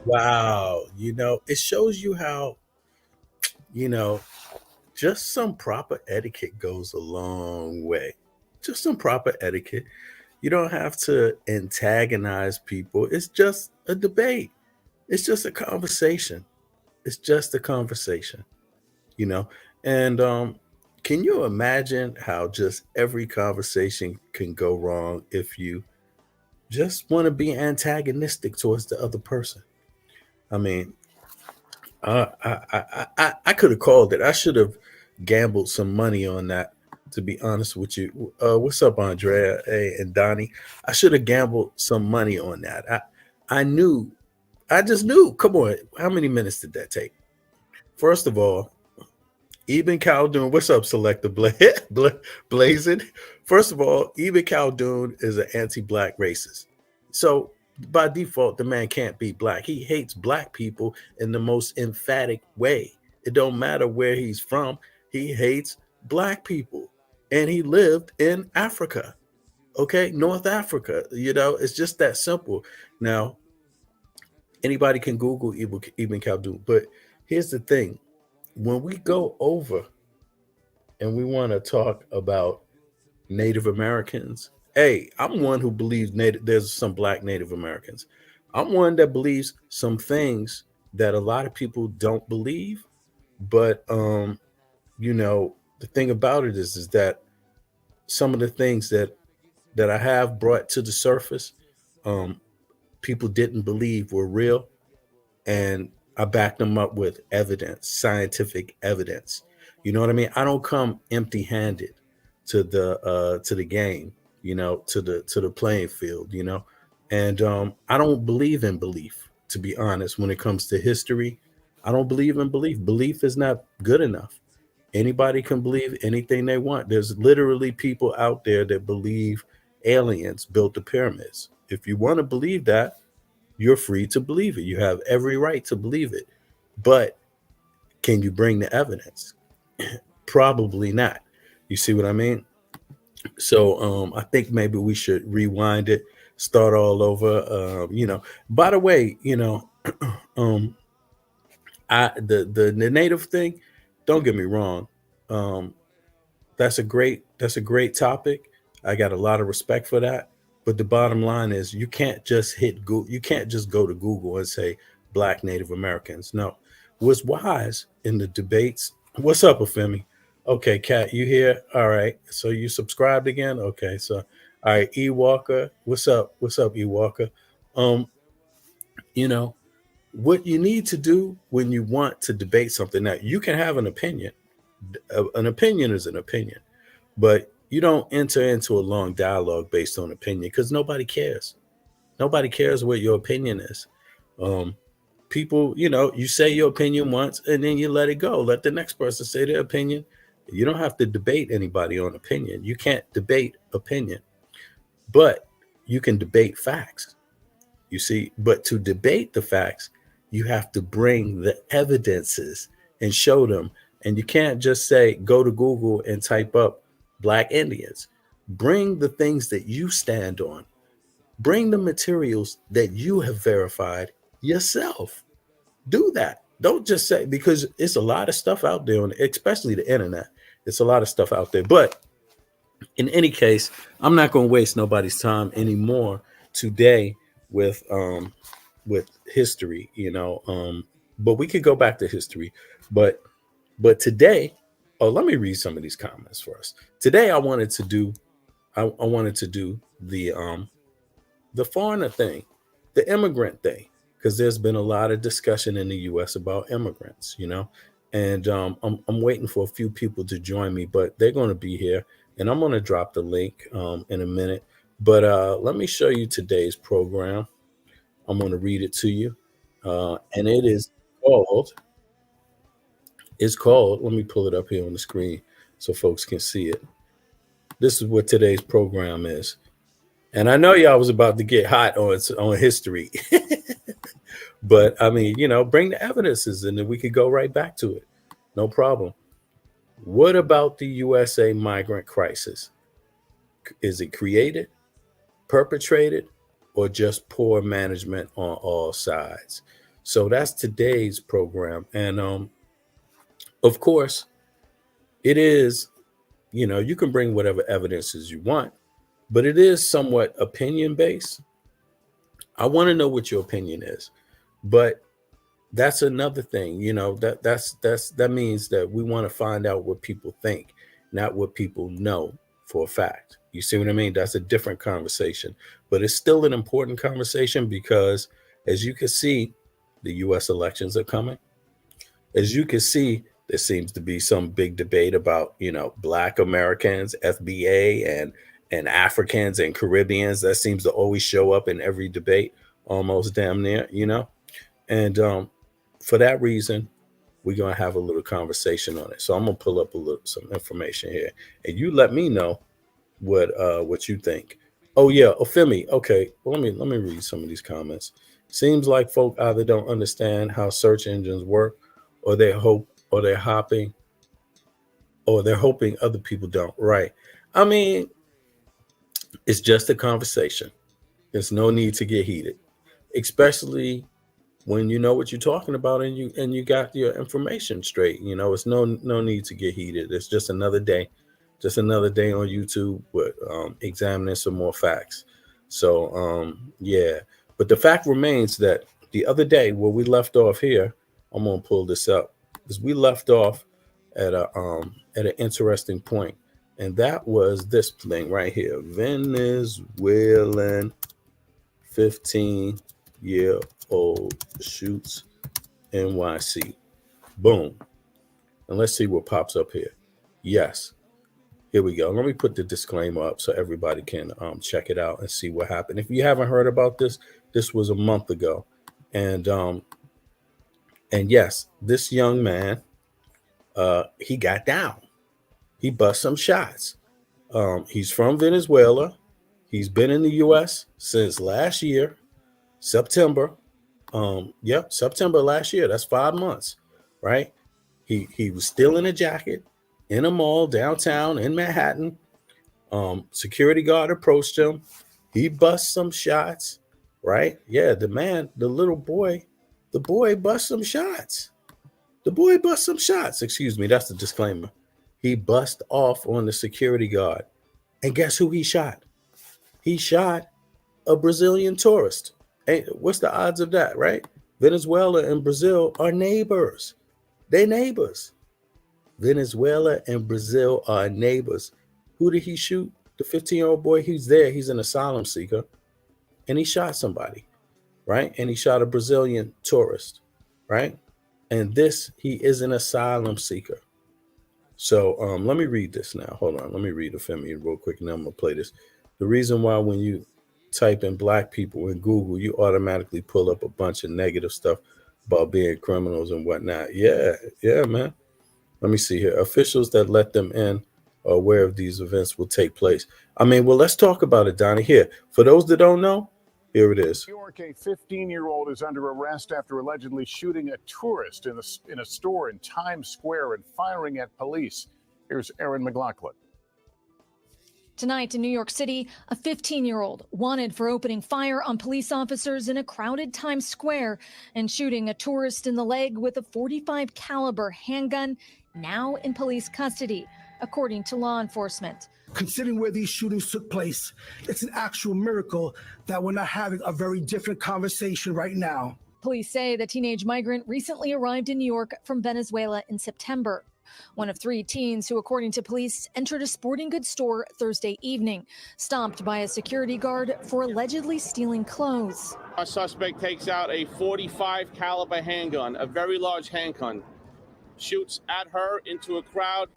Wow. It shows you how, you know, just some proper etiquette goes a long way. Just some proper etiquette. You don't have to antagonize people. It's just a debate. It's just a conversation. It's just a conversation, you know? And can you imagine how just every conversation can go wrong if you just want to be antagonistic towards the other person? I mean, I could have called it. I should have gambled some money on that. To be honest with you, what's up, Andrea? Hey, and Donnie. I should have gambled some money on that. I knew. I just knew. Come on, how many minutes did that take? First of all, Eben Khaldun. What's up, Selector Blazing? First of all, Eben Khaldun is an anti-black racist. So by default, the man can't be black. He hates black people in the most emphatic way. It don't matter where he's from. He hates black people. And he lived in Africa. Okay, North Africa. It's just that simple. Now, anybody can Google Ibn Khaldun. But here's the thing. When we go over and we want to talk about Native Americans. Hey, I'm one who believes there's some black Native Americans. I'm one that believes some things that a lot of people don't believe. But the thing about it is that some of the things that I have brought to the surface, um, people didn't believe were real, and I back them up with evidence, scientific evidence. You know what I mean? I don't come empty-handed to the game, to the playing field, and I don't believe in belief. To be honest, when it comes to history, I don't believe in belief. Belief is not good enough. Anybody can believe anything they want. There's literally people out there that believe aliens built the pyramids. If you want to believe that, you're free to believe it. You have every right to believe it. But can you bring the evidence? Probably not. You see what I mean? So I think maybe we should rewind it, start all over. By the way, um, the native thing. Don't get me wrong. Um, that's a great topic. I got a lot of respect for that. But the bottom line is you can't just hit Google. You can't just go to Google and say Black Native Americans. No, what's wise in the debates. What's up, Afemi? Okay, Kat, you here? All right. So you subscribed again? Okay. So all right, E Walker. What's up? What's up, E Walker? Um, you know, what you need to do when you want to debate something, that you can have an opinion. An opinion is an opinion, but you don't enter into a long dialogue based on opinion because nobody cares. Nobody cares what your opinion is. Um, People, you say your opinion once and then you let it go. Let the next person say their opinion. You don't have to debate anybody on opinion. You can't debate opinion, but you can debate facts. You see, but to debate the facts, you have to bring the evidences and show them. And you can't just say, go to Google and type up Black Indians. Bring the things that you stand on, bring the materials that you have verified yourself. Do that. Don't just say, because it's a lot of stuff out there, especially the internet. It's a lot of stuff out there. But in any case, I'm not going to waste nobody's time anymore today with history, but we could go back to history. But today, oh, let me read some of these comments for us. Today I wanted to do the foreigner thing, the immigrant thing, because there's been a lot of discussion in the US about immigrants, and I'm waiting for a few people to join me, but they're going to be here, and I'm going to drop the link in a minute. But let me show you today's program. I'm going to read it to you, and called. It's called. Let me pull it up here on the screen so folks can see it. This is what today's program is, and I know y'all was about to get hot on history, but I mean, bring the evidences, and then we could go right back to it. No problem. What about the USA migrant crisis? Is it created, perpetrated, or just poor management on all sides? So that's today's program. And of course, it is, you can bring whatever evidences you want, but it is somewhat opinion based. I want to know what your opinion is. But that's another thing, that means that we want to find out what people think, not what people know for a fact. You see what I mean? That's a different conversation, but it's still an important conversation because, as you can see, the US elections are coming. As you can see, there seems to be some big debate about, Black Americans, FBA, and Africans and Caribbeans. That seems to always show up in every debate, almost damn near. And for that reason, we're gonna have a little conversation on it. So I'm gonna pull up some information here, and you let me know what you think. Oh yeah, Ofemi. Okay, well, let me read some of these comments. Seems like folk either don't understand how search engines work, or they're hopping, or they're hoping other people don't. Right. I mean, it's just a conversation. There's no need to get heated, especially when you know what you're talking about and you got your information straight. It's no need to get heated. It's just another day on YouTube with examining some more facts. So yeah, but the fact remains that the other day where we left off here, I'm gonna pull this up, is we left off at an interesting point, and that was this thing right here: Venezuelan 15-year-old shoots NYC. Boom. And let's see what pops up here. Yes. Here we go. Let me put the disclaimer up so everybody can check it out and see what happened. If you haven't heard about this, this was a month ago. And yes, this young man, he got down. He bust some shots. He's from Venezuela. He's been in the US since last year, September. September last year. That's 5 months, right? He was still in a jacket in a mall downtown in Manhattan. Security guard approached him. He bust some shots, right? Yeah, the boy bust some shots. The boy bust some shots. Excuse me, that's the disclaimer. He bust off on the security guard. And guess who he shot? He shot a Brazilian tourist. Hey, what's the odds of that, right? Venezuela and Brazil are neighbors. They're neighbors. Venezuela and Brazil are neighbors. Who did he shoot? The 15-year-old boy. He's there. He's an asylum seeker. And he shot somebody, right? And he shot a Brazilian tourist, right? And he is an asylum seeker. So let me read this now. Hold on. Let me read Femi real quick, and then I'm going to play this. The reason why when you type in Black people in Google, you automatically pull up a bunch of negative stuff about being criminals and whatnot. Yeah, man. Let me see here. Officials that let them in are aware of these events will take place. I mean, well, let's talk about it, Donnie. Here, for those that don't know, here it is. New York, a 15-year-old is under arrest after allegedly shooting a tourist in a store in Times Square and firing at police. Here's Erin McLaughlin. Tonight in New York City, a 15-year-old wanted for opening fire on police officers in a crowded Times Square and shooting a tourist in the leg with a .45 caliber handgun, now in police custody, according to law enforcement. Considering where these shootings took place, it's an actual miracle that we're not having a very different conversation right now. Police say the teenage migrant recently arrived in New York from Venezuela in September. One of 3 teens who, according to police, entered a sporting goods store Thursday evening, stopped by a security guard for allegedly stealing clothes. A suspect takes out a .45 caliber handgun, a very large handgun, shoots at her into a crowd,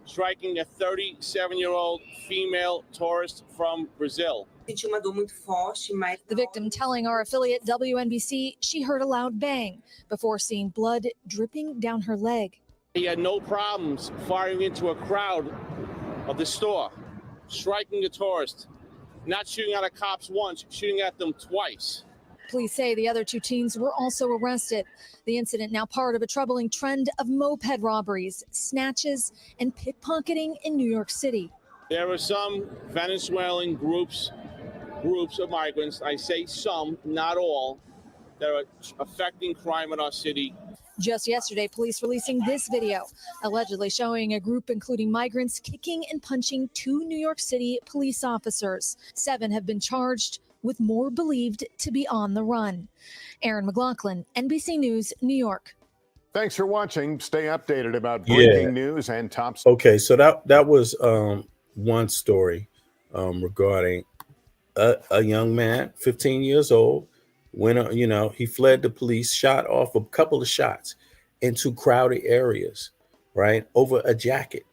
striking a 37-year-old female tourist from Brazil. The victim telling our affiliate WNBC she heard a loud bang before seeing blood dripping down her leg. He had no problems firing into a crowd of the store, striking a tourist, not shooting at a cops once, shooting at them twice. Police say the other 2 teens were also arrested. The incident now part of a troubling trend of moped robberies, snatches, and pickpocketing in New York City. There are some Venezuelan groups of migrants, I say some, not all, that are affecting crime in our city. Just yesterday, police releasing this video, allegedly showing a group including migrants kicking and punching 2 New York City police officers. 7 have been charged, with more believed to be on the run. Erin McLaughlin, NBC News, New York. Thanks for watching. Stay updated about breaking news and top. Okay, so that was one story regarding a young man, 15 years old. When he fled the police, shot off a couple of shots into crowded areas, right, over a jacket.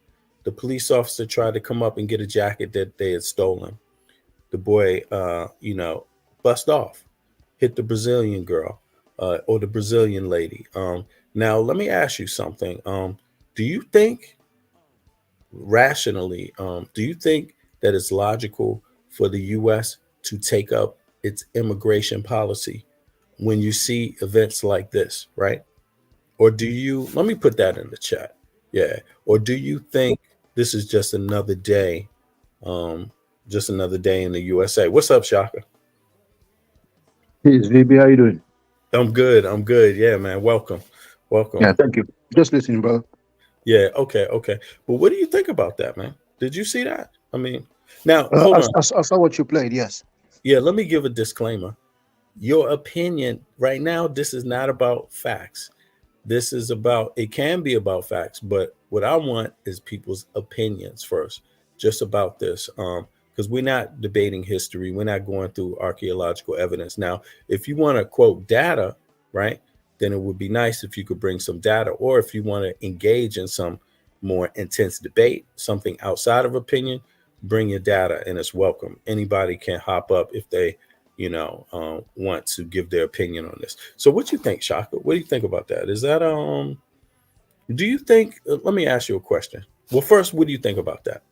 The police officer tried to come up and get a jacket that they had stolen. The boy, bust off, hit the Brazilian girl or the Brazilian lady. Now, let me ask you something. Do you think rationally, do you think that it's logical for the U.S. to take up its immigration policy when you see events like this, right? Or let me put that in the chat. Yeah. Or do you think this is just another day, in the USA? What's up, Shaka? Hey, VB, how you doing? I'm good. Yeah, man. Welcome. Yeah, thank you. Just listening, brother. Yeah. Okay. But what do you think about that, man? Did you see that? I mean, now, hold on. I saw what you played, yes. Yeah, let me give a disclaimer. Your opinion right now, this is not about facts. This is it can be about facts, but what I want is people's opinions first, just about this. Because we're not debating history. We're not going through archaeological evidence. Now, if you want to quote data, right, then it would be nice if you could bring some data, or if you want to engage in some more intense debate, something outside of opinion, bring your data and it's welcome. Anybody can hop up if they, want to give their opinion on this. So what you think, Shaka? What do you think about that? Is that, do you think, let me ask you a question. Well, first, what do you think about that?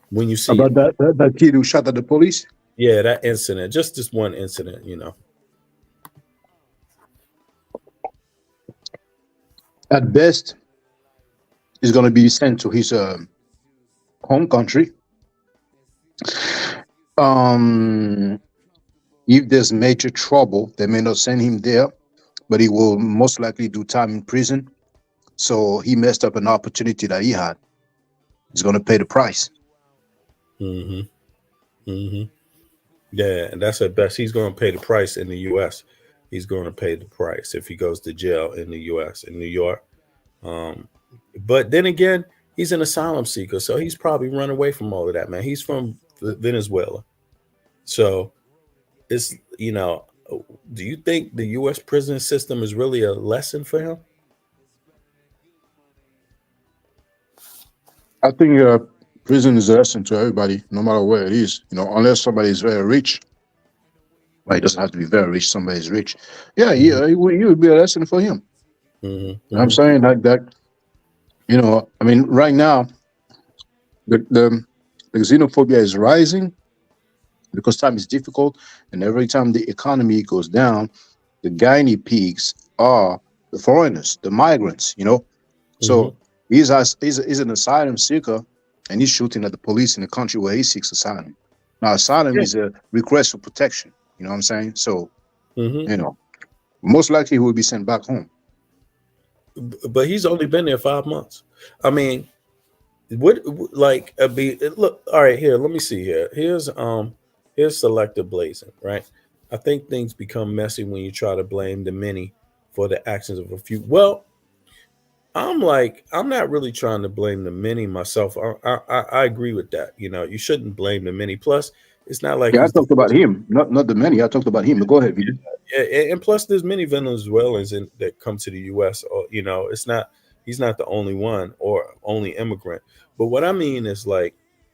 When you see about that kid who shot at the police? Yeah, that incident, just this one incident, At best, he's going to be sent to his home country. If there's major trouble, they may not send him there, but he will most likely do time in prison. So he messed up an opportunity that he had. He's going to pay the price. Yeah, and that's at best. He's going to pay the price in the U.S. He's going to pay the price if he goes to jail in the U.S., in New York. But then again, he's an asylum seeker, so he's probably run away from all of that, man. He's from Venezuela. So it's, do you think the U.S. prison system is really a lesson for him? I think prison is a lesson to everybody, no matter where it is. Unless somebody is very rich. Well, it doesn't have to be very rich. Somebody's rich. Yeah, it would be a lesson for him. I'm saying like that. Right now, the xenophobia is rising because time is difficult, and every time the economy goes down, the guinea pigs are the foreigners, the migrants. So he's an asylum seeker, and he's shooting at the police in the country where he seeks asylum. Now, asylum is a request for protection. You know what I'm saying? So, most likely he will be sent back home. But he's only been there 5 months. I mean, look, all right, here, let me see here. Here's selective blazing, right? I think things become messy when you try to blame the many for the actions of a few. Well, I'm not really trying to blame the many myself. I agree with that. You shouldn't blame the many. Plus, it's not like I talked about him, not the many. I talked about him. But go ahead, Vito. Yeah, and plus, there's many Venezuelans that come to the U.S. Or, he's not the only one or only immigrant. But what I mean is,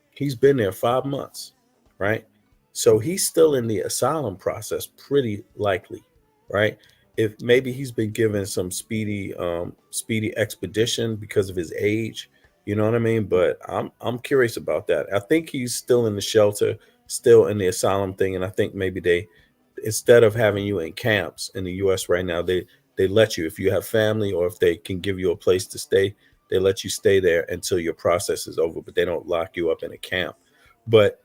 he's been there 5 months, right? So he's still in the asylum process, pretty likely, right? If maybe he's been given some speedy expedition because of his age, you know what I mean? But I'm curious about that. I think he's still in the shelter, still in the asylum thing, and I think maybe they, instead of having you in camps in the U.S. right now, they let you, if you have family or if they can give you a place to stay, they let you stay there until your process is over, but they don't lock you up in a camp. But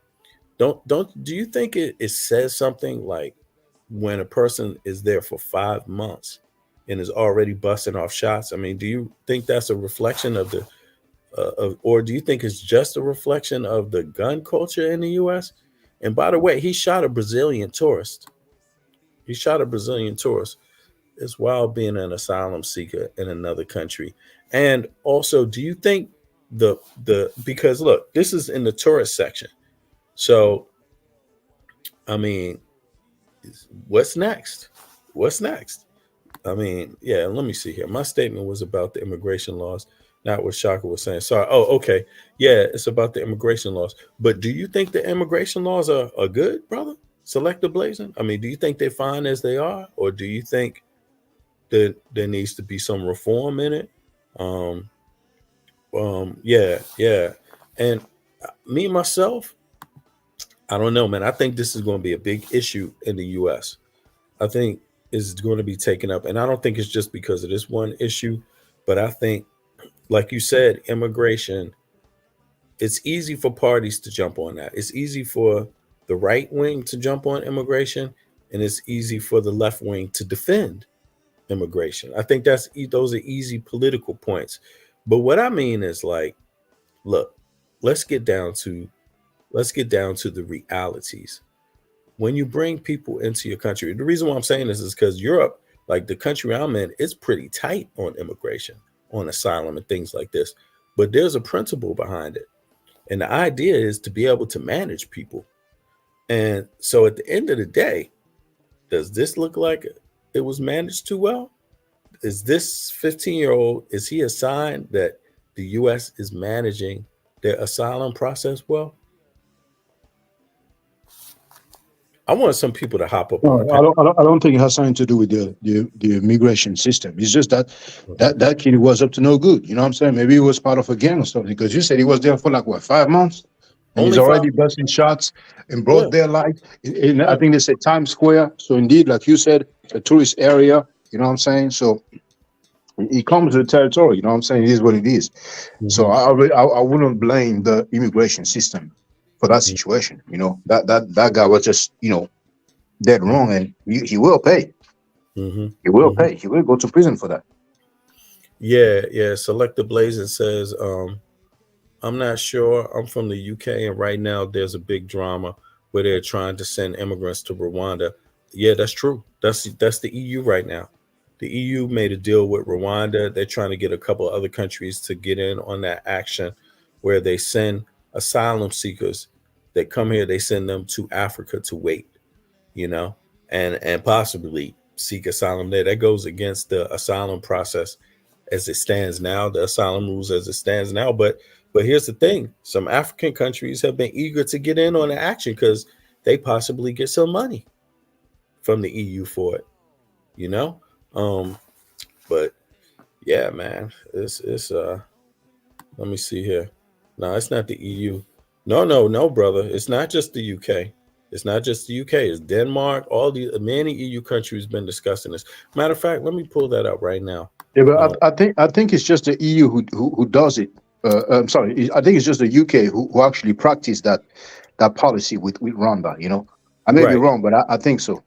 do you think it says something like when a person is there for 5 months and is already busting off shots, I mean, do you think that's a reflection of the or do you think it's just a reflection of the gun culture in the U.S.? And by the way, he shot a Brazilian tourist. He shot a Brazilian tourist. It's wild being an asylum seeker in another country. And also, do you think the because look, this is in the tourist section. So, I mean, what's next? What's next? I mean, yeah, let me see here. My statement was about the immigration laws, not what Shaka was saying. Sorry. Oh, okay. Yeah, it's about the immigration laws. But do you think the immigration laws are good, brother? Selective blazing? I mean, do you think they're fine as they are? Or do you think that there needs to be some reform in it? Yeah. And me, myself, I don't know, man. I think this is going to be a big issue in the U.S. I think is going to be taken up. And I don't think it's just because of this one issue, but I think, like you said, immigration, it's easy for parties to jump on that. It's easy for the right wing to jump on immigration, and it's easy for the left wing to defend immigration. I think those are easy political points. But what I mean is, like, look, let's get down to the realities. When you bring people into your country, the reason why I'm saying this is because Europe, like the country I'm in, it's pretty tight on immigration, on asylum and things like this. But there's a principle behind it. And the idea is to be able to manage people. And so at the end of the day, does this look like it was managed too well? Is this 15-year-old, is he a sign that the U.S. is managing their asylum process well? I want some people to hop up on the panel. I don't think it has something to do with the immigration system. It's just that kid was up to no good. You know what I'm saying? Maybe he was part of a gang or something, because you said he was there for like, what, 5 months? And Only he's already 5 busting shots in broad Yeah. daylight. I think they said Times Square. So indeed, like you said, a tourist area. You know what I'm saying? So he comes to the territory. You know what I'm saying? It is what it is. So I wouldn't blame the immigration system for that situation. You know, that guy was just, dead wrong, and he will pay. He will pay. He will go to prison for that. Yeah. Selective Blazing says, I'm not sure. I'm from the UK, and right now there's a big drama where they're trying to send immigrants to Rwanda. Yeah, that's true. That's the EU right now. The EU made a deal with Rwanda. They're trying to get a couple of other countries to get in on that action where they send asylum seekers that come here. They send them to Africa to wait, and possibly seek asylum there. That goes against the asylum process as it stands now, the asylum rules as it stands now. But here's the thing. Some African countries have been eager to get in on the action because they possibly get some money from the EU for it, But yeah, man, it's let me see here. No, it's not the EU. No, brother. It's not just the UK. It's not just the UK. It's Denmark. Many EU countries been discussing this. Matter of fact, let me pull that up right now. Yeah, but I think it's just the EU who does it. I'm sorry. I think it's just the UK who actually practice that policy with Rwanda. I may be wrong, but I think so.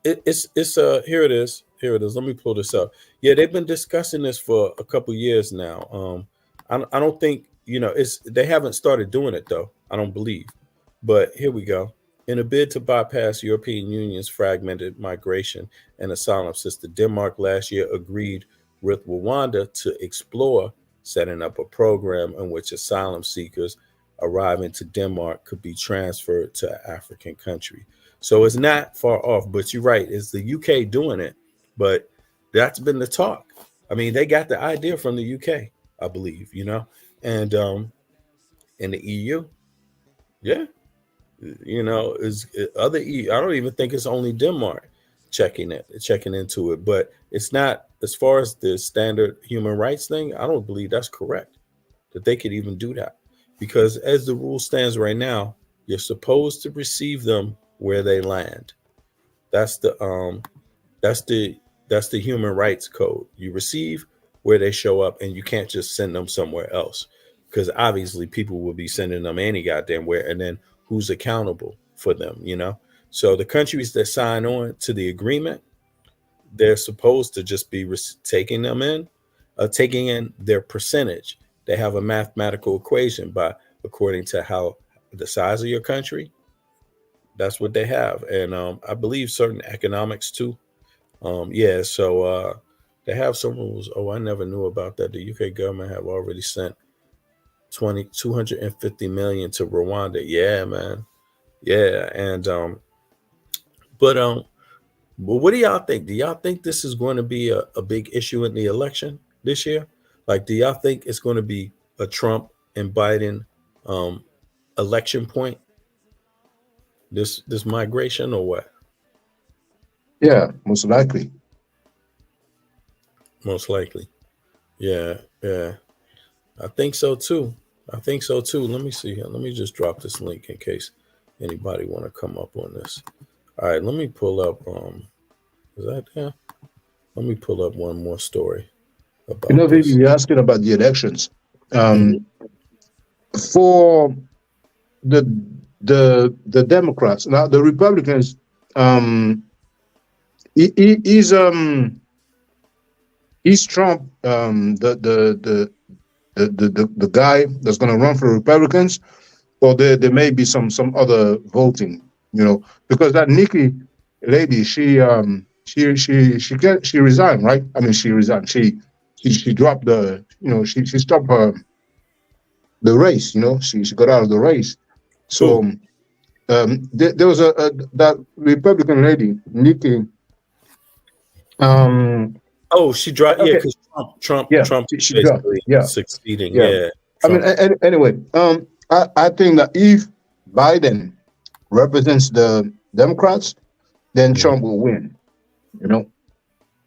It's here it is. Let me pull this up. Yeah, they've been discussing this for a couple years now. I don't think they haven't started doing it though. I don't believe. But here we go. In a bid to bypass European Union's fragmented migration and asylum system, Denmark last year agreed with Rwanda to explore setting up a program in which asylum seekers arriving to Denmark could be transferred to an African country. So it's not far off, but you're right. It's the UK doing it, but that's been the talk. I mean, they got the idea from the UK, I believe, and in the EU, yeah. Is other EU. I don't even think it's only Denmark checking into it, but it's not, as far as the standard human rights thing, I don't believe that's correct, that they could even do that, because as the rule stands right now, you're supposed to receive them where they land. That's the human rights code. You receive where they show up, and you can't just send them somewhere else, because obviously people will be sending them any goddamn where, and then who's accountable for them, So the countries that sign on to the agreement, they're supposed to just be taking them in, taking in their percentage. They have a mathematical equation by according to how the size of your country. That's what they have, and I believe certain economics too. Yeah, so they have some rules. Oh, I never knew about that. The UK government have already sent 250 million to Rwanda. Yeah, man. Yeah, and but well, what do y'all think? Do y'all think this is going to be a big issue in the election this year? Like, do y'all think it's going to be a Trump and Biden um, election point? This migration or what? Yeah, most likely. Most likely. Yeah, yeah. I think so too. I think so too. Let me see here. Let me just drop this link in case anybody want to come up on this. All right, let me pull up. Is that there? Let me pull up one more story about Vivi, this. you're asking about the elections. Mhm. For the the Democrats, now the Republicans, um, he's Trump, the guy that's going to run for Republicans, or there may be some other voting, because that Nikki lady, she resigned, right? I mean, she resigned. She dropped she stopped the race. She got out of the race. So Who? there was that Republican lady, Nikki. Oh, she dropped. Yeah, Okay, because Trump yeah, Trump she dropped. basically Yeah, succeeding. yeah. Yeah, I mean, Trump. anyway, I think that if Biden represents the Democrats, then Mhm. Trump will win. I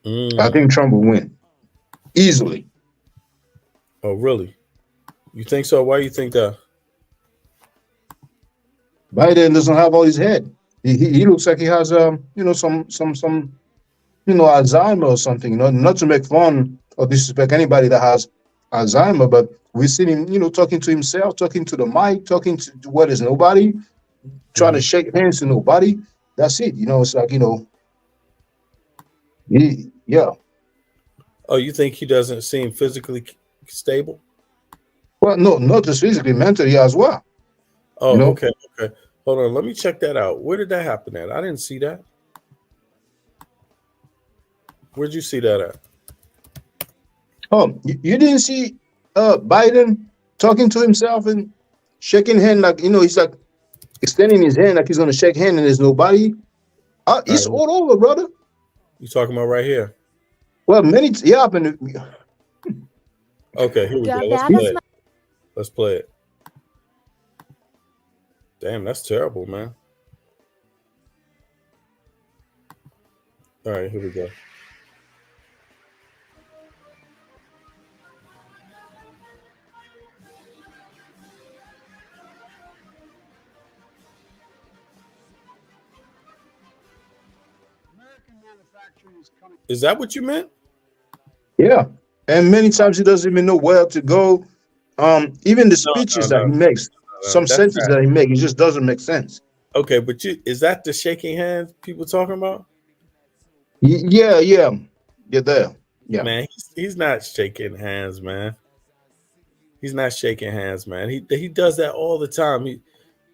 Mm. think Trump will win easily. Oh, really? You think so? Why you think that? Biden doesn't have all his head. He looks like he has some Alzheimer or something. Not to make fun or disrespect anybody that has Alzheimer, but we've seen him talking to himself, talking to the mic, talking to what is nobody, trying to Mhm. shake hands to nobody. That's it. It's like yeah. Oh, you think he doesn't seem physically stable? Well, no, not just physically, mentally as well. You Oh, know. okay, okay. Hold on, let me check that out. Where did that happen at? I didn't see that. Where'd you see that at? Oh, you didn't see Biden talking to himself and shaking hand like he's like extending his hand like he's gonna shake hand and there's nobody. All It's right, all over, brother. you talking about right here? Well, yeah, but Okay, here we go. Let's play it. Let's play it. Damn, that's terrible, man. All right, here we go. Is that what you meant? yeah, and many times he doesn't even know where to go. Even the No, no, speeches that no, he makes, no. some That's sentences not that he makes, it just doesn't make sense. okay. But is that the shaking hands people talking about? Yeah, yeah, you're there. Yeah, Man, he's not shaking hands, man. He's not shaking hands, man. He does that all the time.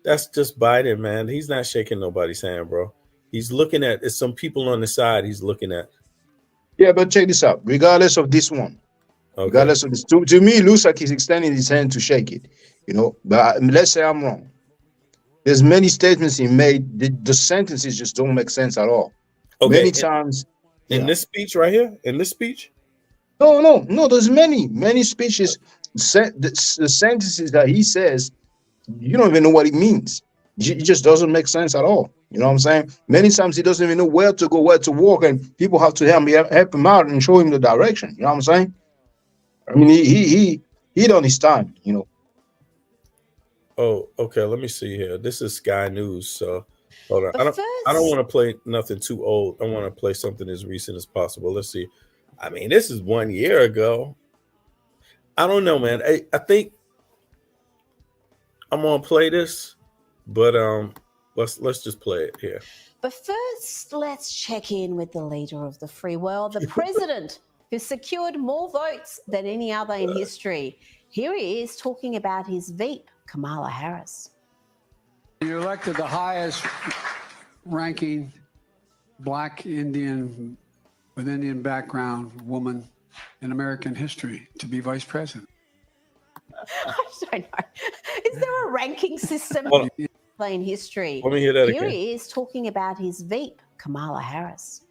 That's just Biden, man. He's not shaking nobody's hand, bro. He's looking at it's some people on the side. He's looking at. yeah, but check this out. Regardless of this one, Okay. regardless of this, to me, it looks like he's extending his hand to shake it. But let's say I'm wrong. There's many statements he made. The sentences just don't make sense at all. Okay. Many times, In yeah. this speech right here, in this speech. No. There's many speeches. The sentences that he says, you don't even know what it means. It just doesn't make sense at all. You know what I'm saying? Many times he doesn't even know where to go, where to walk, and people have to help him out and show him the direction. You know what I'm saying? I mean, he done his time. Oh, okay. Let me see here. This is Sky News. So hold on. The I don't first want to play nothing too old. I want to play something as recent as possible. Let's see. I mean, this is 1 year ago. I don't know, man. I think I'm gonna play this, but Let's just play it here. But first, let's check in with the leader of the free world, the president, who secured more votes than any other in history. Here he is talking about his Veep, Kamala Harris. You elected the highest ranking Black Indian with Indian background woman in American history to be vice president. I don't know. Is there a ranking system in history? Let me hear that Here again. he is talking about his Veep, Kamala Harris.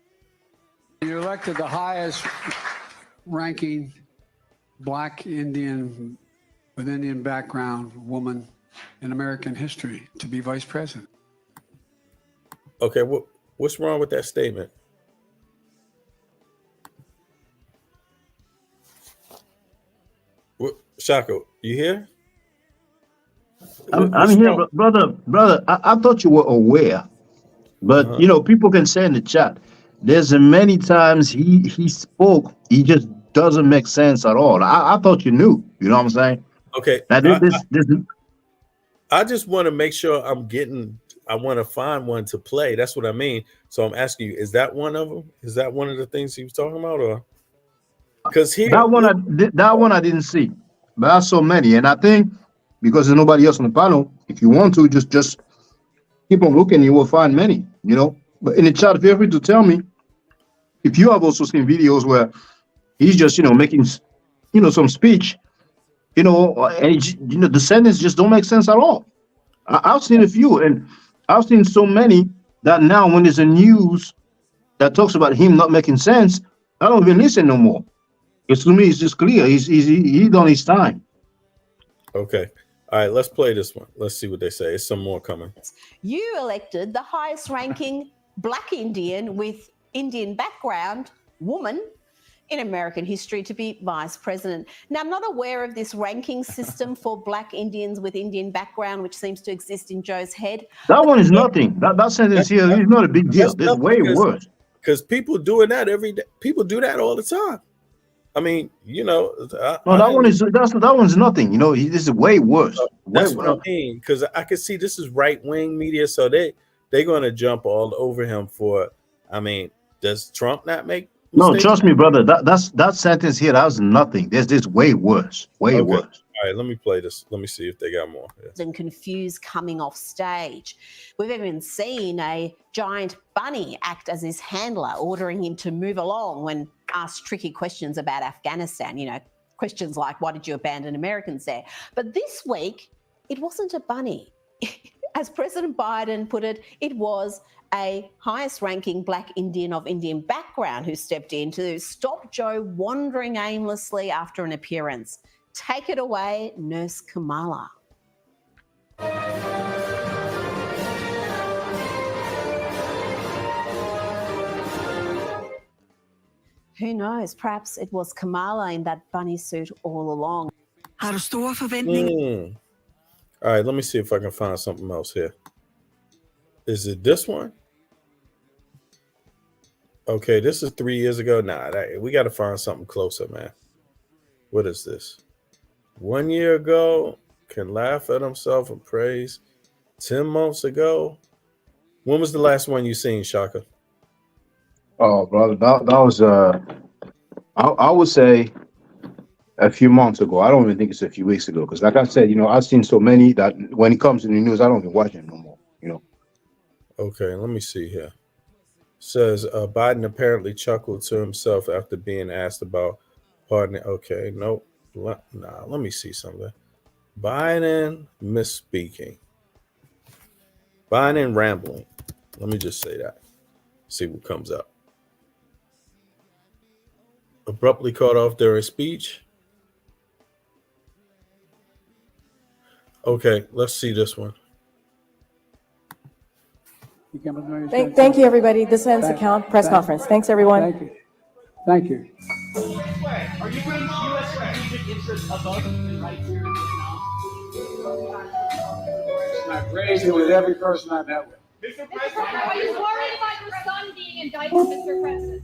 You elected the highest ranking Black Indian with Indian background woman in American history to be vice president. Okay, what's wrong with that statement? Shaka, you here? I'm here, brother. I thought you were aware, but you know, people can say in the chat. There's many times he spoke, he just doesn't make sense at all. I thought you knew. You know what I'm saying? Okay. Now this I just want to make sure I'm getting. I want to find one to play. That's what I mean. So I'm asking you: is that one of them? Is that one of the things he was talking about, or because here that one I didn't see, but I saw many, and I think because there's nobody else on the panel, if you want to just keep on looking, you will find many. You know, but in the chat, feel free to tell me if you have also seen videos where he's just making some speech, and the sentence just don't make sense at all. I've seen a few, and I've seen so many that now when there's a news that talks about him not making sense, I don't even listen no more. Because to me, it's just clear. He's done his time. Okay. All right, let's play this one. Let's see what they say. There's some more coming. You elected the highest ranking Black Indian with Indian background woman in American history to be vice president. Now, I'm not aware of this ranking system for Black Indians with Indian background, which seems to exist in Joe's head. That one is nothing. That sentence here is not a big deal. It's way worse. Because people doing that every day. People do that all the time. I mean, that one's nothing. This is way worse. That's what I mean. Because I can see this is right wing media, so they're going to jump all over him for. I mean, does Trump not make? No, trust me, brother. That sentence here, that was nothing. There's this way worse. Way worse. All right, let me play this. Let me see if they got more. Yeah. And confused coming off stage. We've even seen a giant bunny act as his handler, ordering him to move along when asked tricky questions about Afghanistan. Questions like, why did you abandon Americans there? But this week, it wasn't a bunny. As President Biden put it, it was a highest-ranking Black Indian of Indian background who stepped in to stop Joe wandering aimlessly after an appearance. Take it away, Nurse Kamala. Who knows? Perhaps it was Kamala in that bunny suit all along. All right, let me see if I can find something else here. Is it this one? Okay, this is 3 years ago. Nah, we got to find something closer, man. What is this? 1 year ago, can laugh at himself and praise. 10 months ago. When was the last one you seen, Shaka? Oh, brother, that was I would say a few months ago. I don't even think it's a few weeks ago, because like I said, I've seen so many that when it comes to the news, I don't even watch it no more. Okay, let me see here. Says Biden apparently chuckled to himself after being asked about pardoning. Okay, nope. Nah, let me see something. Biden misspeaking. Biden rambling. Let me just say that. See what comes up. Abruptly cut off during speech. Okay, let's see this one. Thank you, everybody. This ends the press conference. Thanks, everyone. Thank you. Are you bringing U.S. strategic interests above human rights here in Vietnam? I've raised it with every person I've met with. Mr. President, are you worried about your son being indicted, Mr. President?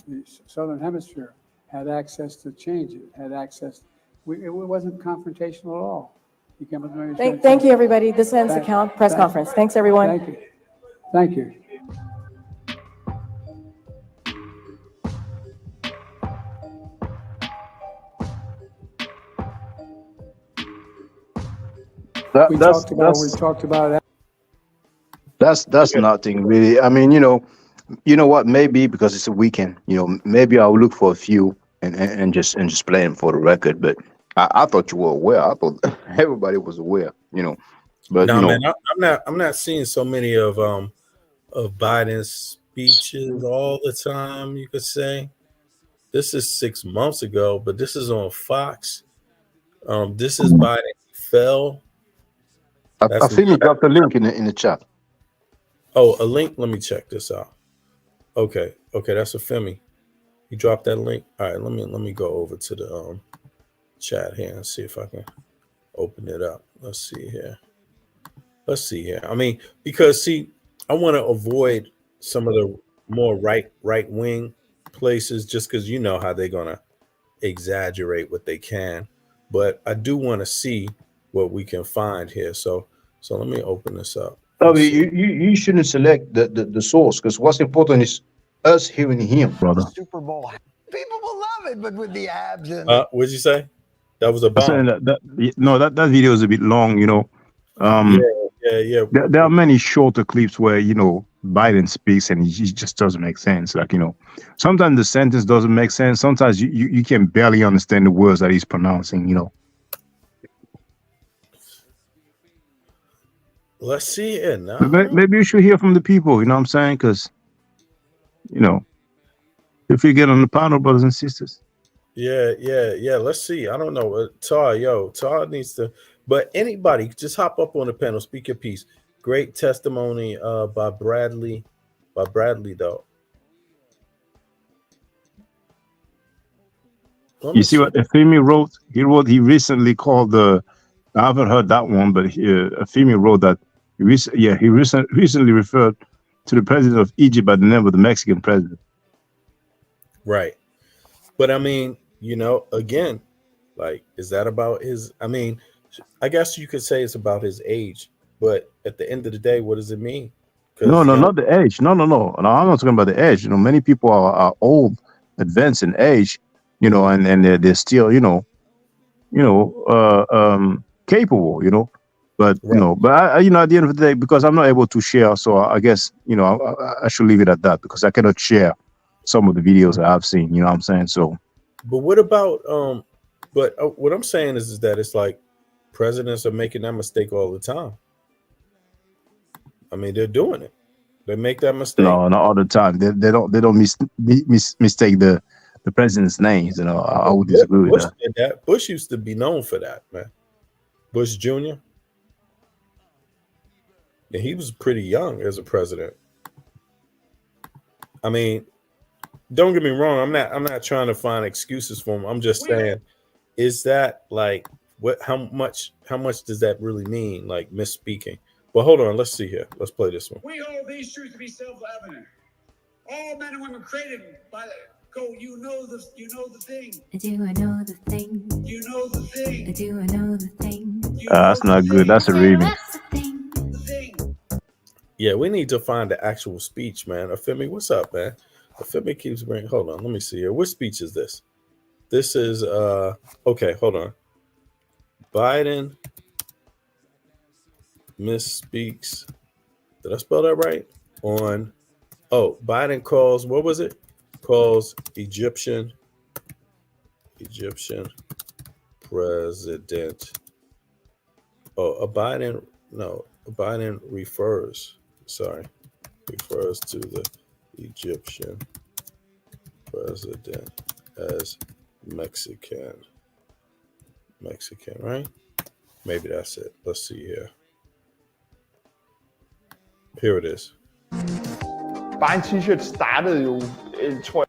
The Southern Hemisphere had access to change it. It wasn't confrontational at all. Thank you, everybody. This ends the count. Press conference. Thanks, everyone. Thank you. Thank you. That, We that's talked about that's nothing really. I mean, you know what? Maybe because it's a weekend, maybe I'll look for a few and just play them for the record. But I thought you were aware. I thought everybody was aware. But No, man, I'm not seeing so many of Biden's speeches all the time. You could say this is 6 months ago, but this is on Fox. This is Biden fell. I think you dropped the link in the chat. Oh, a link. Let me check this out. Okay, that's a Femi. You dropped that link. All right, let me go over to the chat here and see if I can open it up. Let's see here. I mean, because I want to avoid some of the more right wing places just because you know how they're gonna exaggerate what they can. But I do want to see what we can find here. So let me open this up. No, you shouldn't select the source, because what's important is us hearing him, brother. Super Bowl. People will love it, but with the abs and what'd you say? That was a bomb. That video is a bit long, Yeah. There are many shorter clips where Biden speaks and it just doesn't make sense. Like, sometimes the sentence doesn't make sense. Sometimes you can barely understand the words that he's pronouncing. Let's see it now. Maybe you should hear from the people. You know what I'm saying? Because if you get on the panel, brothers and sisters. Yeah. Let's see. I don't know. Tar needs to. But anybody, just hop up on the panel, speak your piece. Great testimony by Bradley. Though. You see what Efemi wrote? He recently called I haven't heard that one, but Efemi wrote that he recently referred to the president of Egypt by the name of the Mexican president. Right. But I mean, again, like, is that about his? I mean, I guess you could say it's about his age, but at the end of the day, what does it mean? No, not the age. No. I'm not talking about the age. Many people are old, advanced in age, and they're still, capable, but right. But I, at the end of the day, because I'm not able to share, so I guess I should leave it at that, because I cannot share some of the videos that I've seen. You know what I'm saying? So, but what about what I'm saying is that it's like presidents are making that mistake all the time. I mean, they're doing it. They make that mistake. No, not all the time. They don't mistake the president's names. I would disagree with that. Did that. Bush used to be known for that, man. Bush Jr. And he was pretty young as a president. I mean, don't get me wrong. I'm not trying to find excuses for him. I'm just saying, is that like what? How much does that really mean? Like misspeaking? Well, hold on. Let's see here. Let's play this one. We hold these truths to be self-evident. All men and women created by the code. You know the thing. Do I know the thing? You know the thing. Do I know the thing? That's not good. That's a remix. The thing. Yeah, we need to find the actual speech, man. Afemi, what's up, man? Afemi keeps bringing. Hold on, let me see here. What speech is this? This is okay. Hold on. Biden misspeaks. Did I spell that right? Biden calls. What was it? Calls Egyptian president. Biden refers to the Egyptian president as Mexican, right? Maybe that's it. Let's see here. Here it is. Bare en t-shirt startede jo, tror jeg.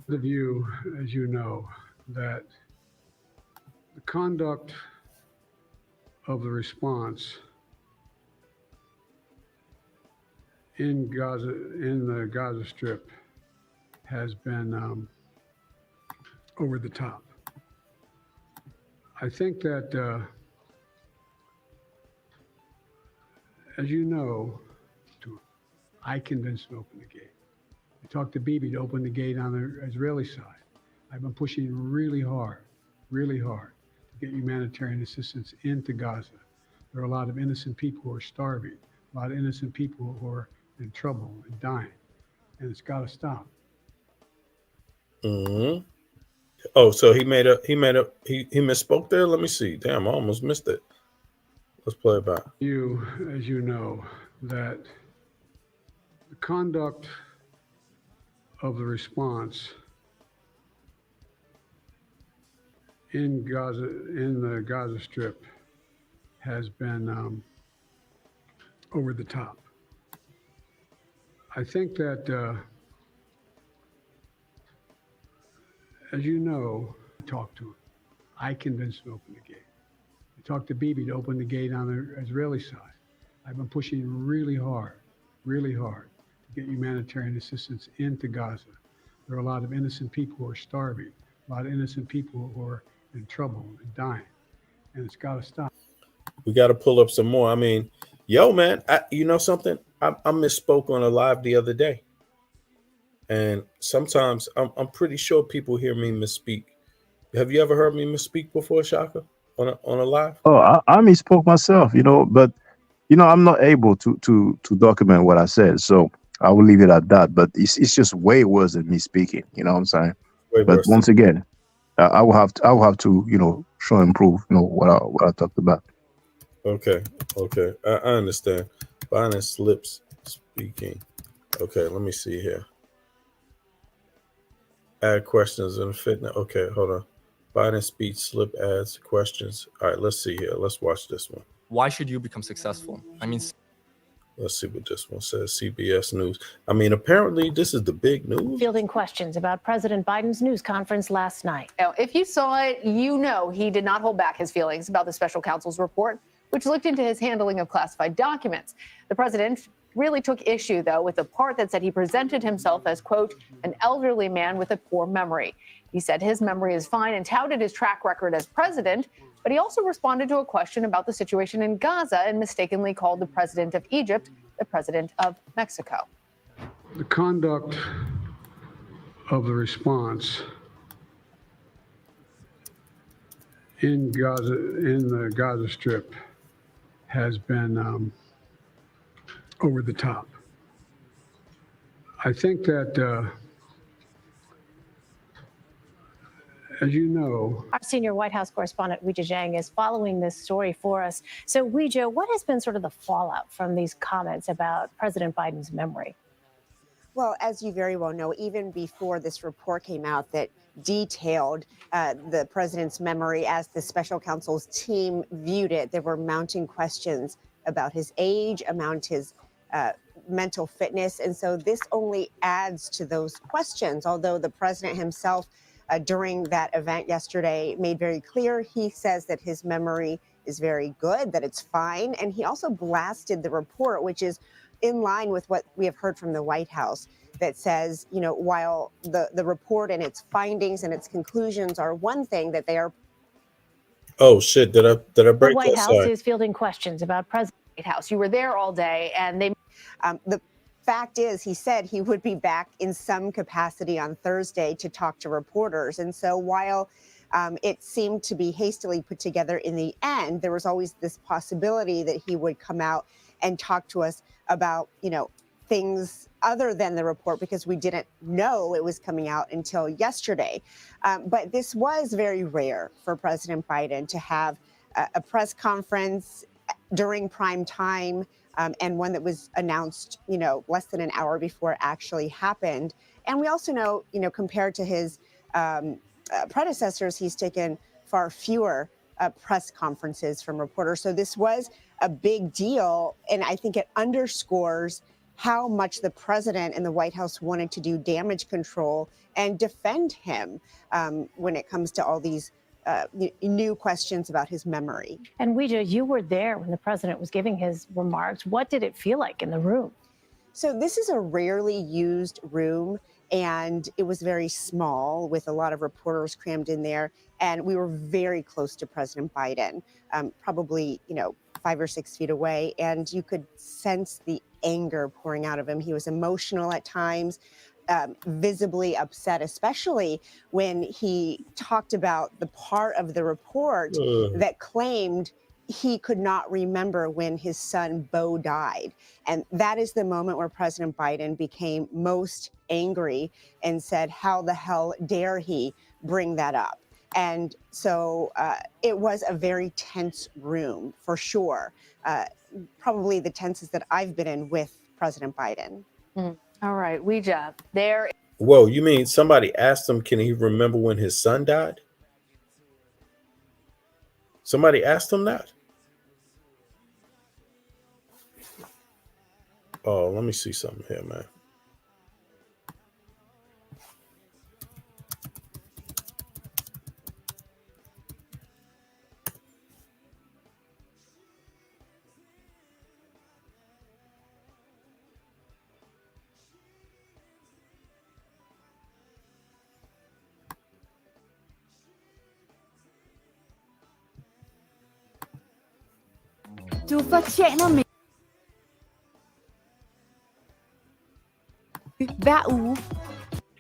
The view, as you know, that the conduct of the response in Gaza, in the Gaza Strip, has been over the top. I think that, as you know, I convinced him to open the gate. I talked to Bibi to open the gate on the Israeli side. I've been pushing really hard to get humanitarian assistance into Gaza. There are a lot of innocent people who are starving, a lot of innocent people who are in trouble and dying, and it's got to stop. Mm-hmm. Oh, so he misspoke there? Let me see. Damn, I almost missed it. Let's play it back. As you know, that the conduct of the response in Gaza, in the Gaza Strip, has been over the top. I think that, as you know, I talked to him. I convinced him to open the gate. I talked to Bibi to open the gate on the Israeli side. I've been pushing really hard to get humanitarian assistance into Gaza. There are a lot of innocent people who are starving, a lot of innocent people who are in trouble and dying, and it's got to stop. We got to pull up some more. I mean, yo, man, you know something? I misspoke on a live the other day. And sometimes I'm pretty sure people hear me misspeak. Have you ever heard me misspeak before, Shaka, on a live? Oh, I misspoke myself, but I'm not able to document what I said, so I will leave it at that. But it's just way worse than me speaking. You know what I'm saying? But once again, I will have to show and prove what I talked about. Okay. I understand. Biden slips speaking. Okay, let me see here. Add questions in fitness. Okay, hold on. Biden speech slip adds questions. All right, let's see here. Let's watch this one. Why should you become successful? Let's see what this one says. CBS News. I mean, apparently this is the big news. Fielding questions about President Biden's news conference last night. Now, if you saw it, he did not hold back his feelings about the special counsel's report, which looked into his handling of classified documents. The president really took issue, though, with the part that said he presented himself as, quote, an elderly man with a poor memory. He said his memory is fine and touted his track record as president, but he also responded to a question about the situation in Gaza and mistakenly called the president of Egypt the president of Mexico. The conduct of the response in the Gaza Strip, has been over the top. I think that, as you know, our senior White House correspondent, Weijia Zhang, is following this story for us. So, Weijia, what has been sort of the fallout from these comments about President Biden's memory? Well, as you very well know, even before this report came out that detailed the president's memory as the special counsel's team viewed it, there were mounting questions about his age, about his mental fitness. And so this only adds to those questions, although the president himself during that event yesterday made very clear he says that his memory is very good, that it's fine. And he also blasted the report, which is in line with what we have heard from the White House, that says, while the report and its findings and its conclusions are one thing, that they are. Oh shit! Did I break the White that? House is fielding questions about President White House. You were there all day, and they. The fact is, he said he would be back in some capacity on Thursday to talk to reporters. And so while it seemed to be hastily put together in the end, there was always this possibility that he would come out and talk to us about, things other than the report, because we didn't know it was coming out until yesterday. But this was very rare for President Biden to have a press conference during prime time, and one that was announced, less than an hour before it actually happened. And we also know, compared to his predecessors, he's taken far fewer press conferences from reporters. So this was a big deal. And I think it underscores how much the president and the White House wanted to do damage control and defend him when it comes to all these new questions about his memory. And Weijia, you were there when the president was giving his remarks. What did it feel like in the room? So this is a rarely used room. and it was very small with a lot of reporters crammed in there. And we were very close to President Biden, probably, 5 or 6 feet away. And you could sense the anger pouring out of him. He was emotional at times, visibly upset, especially when he talked about the part of the report that claimed he could not remember when his son Beau died. And that is the moment where President Biden became most angry and said, how the hell dare he bring that up? And so it was a very tense room, for sure. Probably the tensest that I've been in with President Biden. All right, Ouija, there. Whoa, you mean somebody asked him, can he remember when his son died? Somebody asked him that? Oh, let me see something here, man. Tu facendo me.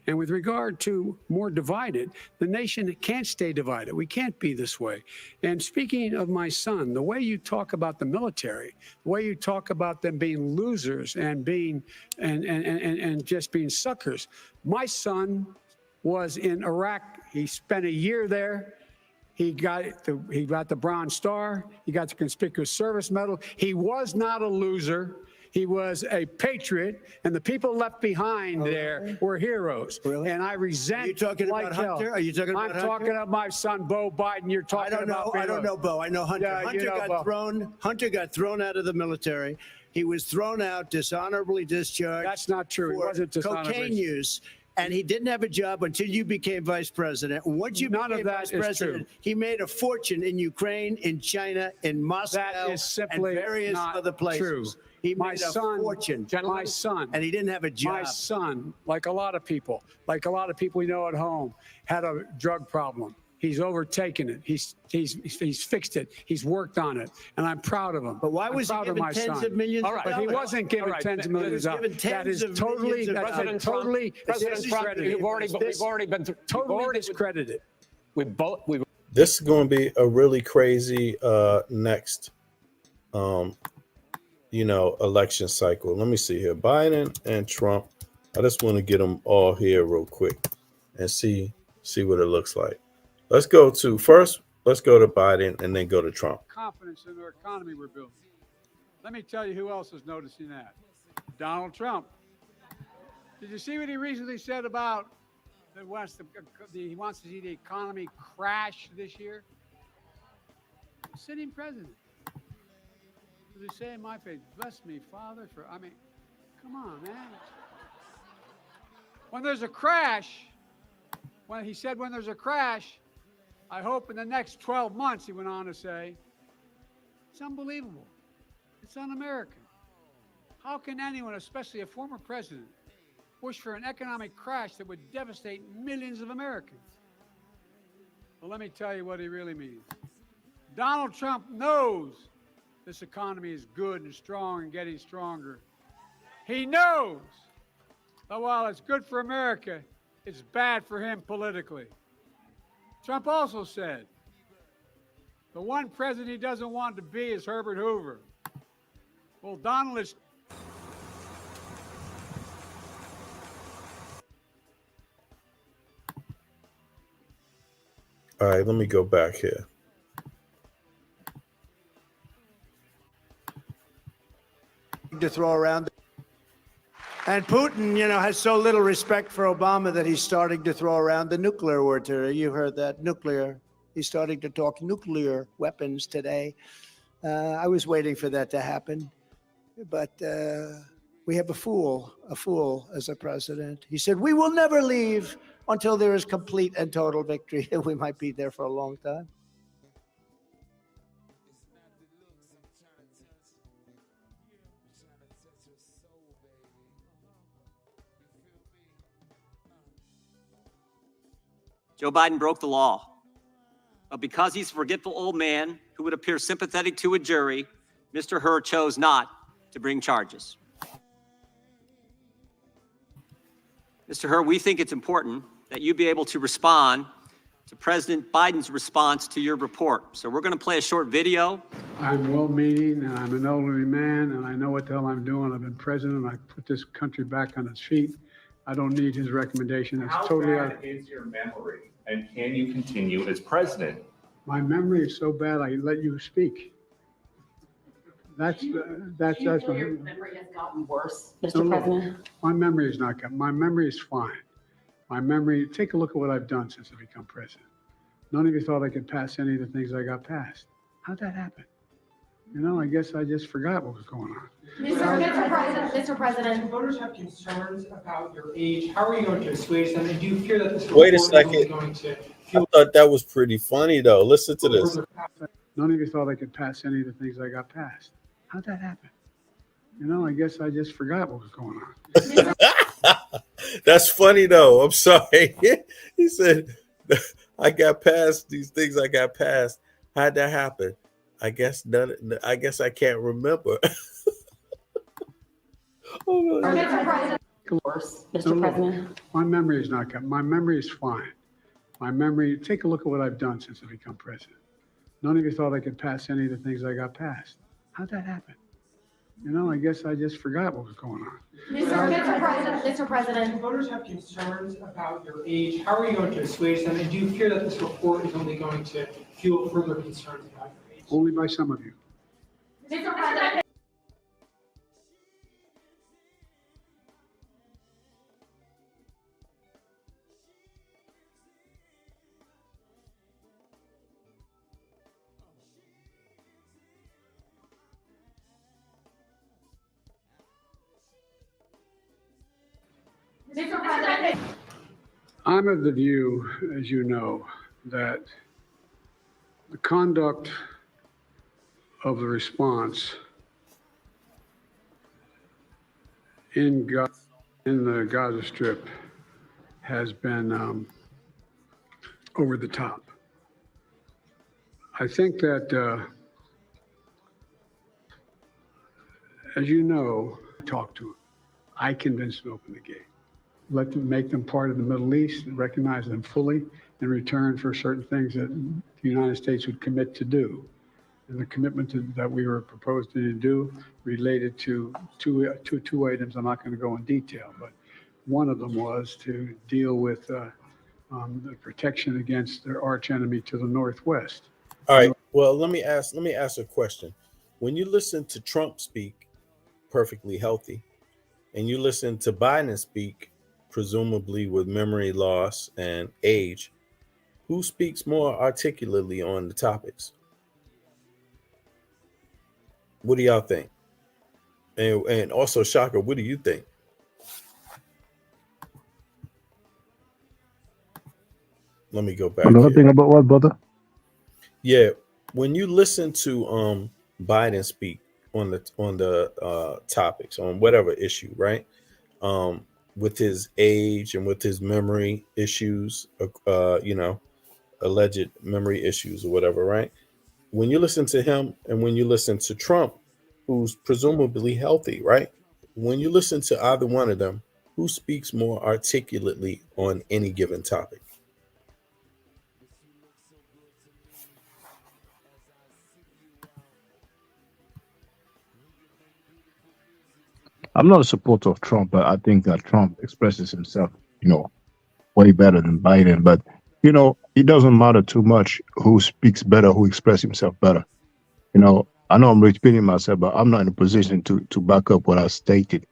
And with regard to more divided, the nation can't stay divided. We can't be this way. And speaking of my son, the way you talk about the military, the way you talk about them being losers and being and just being suckers. My son was in Iraq. He spent a year there. He got the Bronze Star. He got the Conspicuous Service Medal. He was not a loser. He was a patriot, and the people left behind there were heroes. Really? And I resent. Are you talking like about hell. Hunter? Are you talking about I'm talking about my son, Beau Biden. You're talking about. I don't know Beau. I know Hunter. Yeah, Hunter got Beau. thrown. Hunter got thrown out of the military. He was thrown out, dishonorably discharged. That's not true. He wasn't dishonorably. Cocaine use. And he didn't have a job until you became vice president. Once you became vice president, he made a fortune in Ukraine, in China, in Moscow, That is simply and various not other places. true. He My made son, a fortune. my son, and he didn't have a job. My son, like a lot of people we know at home, had a drug problem. He's overtaken it. He's fixed it. He's worked on it, and I'm proud of him. But why was he given tens of millions of But he dollars? wasn't given tens of millions of dollars. That is totally discredited. We've already been totally discredited. This is going to be a really crazy next election cycle. Let me see here. Biden and Trump. I just want to get them all here real quick and see what it looks like. Let's go to Biden and then go to Trump. Confidence in our economy we're building. Let me tell you who else is noticing that. Donald Trump. Did you see what he recently said about that he wants to see the economy crash this year? Sitting president. Did he say in my face, bless me, Father, come on, man. When there's a crash, when there's a crash, I hope in the next 12 months, he went on to say, it's unbelievable. It's un-American. How can anyone, especially a former president, wish for an economic crash that would devastate millions of Americans? Well, let me tell you what he really means. Donald Trump knows this economy is good and strong and getting stronger. He knows that while it's good for America, it's bad for him politically. Trump also said, the one president he doesn't want to be is Herbert Hoover. Well, Donald is... All right, let me go back here. To throw around. And Putin, has so little respect for Obama that he's starting to throw around the nuclear word today. You heard that, nuclear. He's starting to talk nuclear weapons today. I was waiting for that to happen. But we have a fool as a president. He said, we will never leave until there is complete and total victory. We might be there for a long time. Joe Biden broke the law. But because he's a forgetful old man who would appear sympathetic to a jury, Mr. Hur chose not to bring charges. Mr. Hur, we think it's important that you be able to respond to President Biden's response to your report. So we're going to play a short video. I'm well-meaning, and I'm an elderly man, and I know what the hell I'm doing. I've been president. I put this country back on its feet. I don't need his recommendation. It's totally bad is your memory, and can you continue as president? My memory is so bad, I let you speak. That's your memory has gotten worse, Mr. President? My memory is not good. My memory is fine. My memory, take a look at what I've done since I become president. None of you thought I could pass any of the things I got passed. How'd that happen? You know, I guess I just forgot what was going on. Mr. President, voters have concerns about your age. How are you going to assuage them? And do you fear that this Wait a report is second. going to I thought that was pretty funny, though. Listen to this. None of you thought I could pass any of the things I got passed. How'd that happen? You know, I guess I just forgot what was going on. That's funny, though. I'm sorry. He said, I got past these things I got past. How'd that happen? I guess I can't remember. Oh, Mr. President? My memory is not good. My memory is fine. My memory, take a look at what I've done since I become president. None of you thought I could pass any of the things I got passed. How'd that happen? You know, I guess I just forgot what was going on. Mr. President, voters have concerns about your age. How are you going to assuage them? And do you fear that this report is only going to fuel further concerns about your age? Only by some of you. Mr. President. I'm of the view, as you know, that the conduct of the response in the Gaza Strip has been over the top. I think that, as you know, talk to them. I convinced them to open the gate. Let them make them part of the Middle East and recognize them fully in return for certain things that the United States would commit to do. And the commitment that we were proposing to do related to two items. I'm not going to go in detail, but one of them was to deal with the protection against their arch enemy to the northwest. All right. Well, let me ask a question. When you listen to Trump speak, perfectly healthy, and you listen to Biden speak, presumably with memory loss and age, who speaks more articulately on the topics? What do y'all think? And also, Shaka, what do you think? Let me go back. Another thing about what, brother? Yeah, when you listen to Biden speak on the topics, on whatever issue, right? With his age and with his memory issues, alleged memory issues or whatever, right? When you listen to him and when you listen to Trump, who's presumably healthy, right? When you listen to either one of them, who speaks more articulately on any given topic? I'm not a supporter of Trump, but I think that Trump expresses himself, way better than Biden. But, it doesn't matter too much who speaks better, who expresses himself better. I know I'm repeating myself, but I'm not in a position to back up what I stated.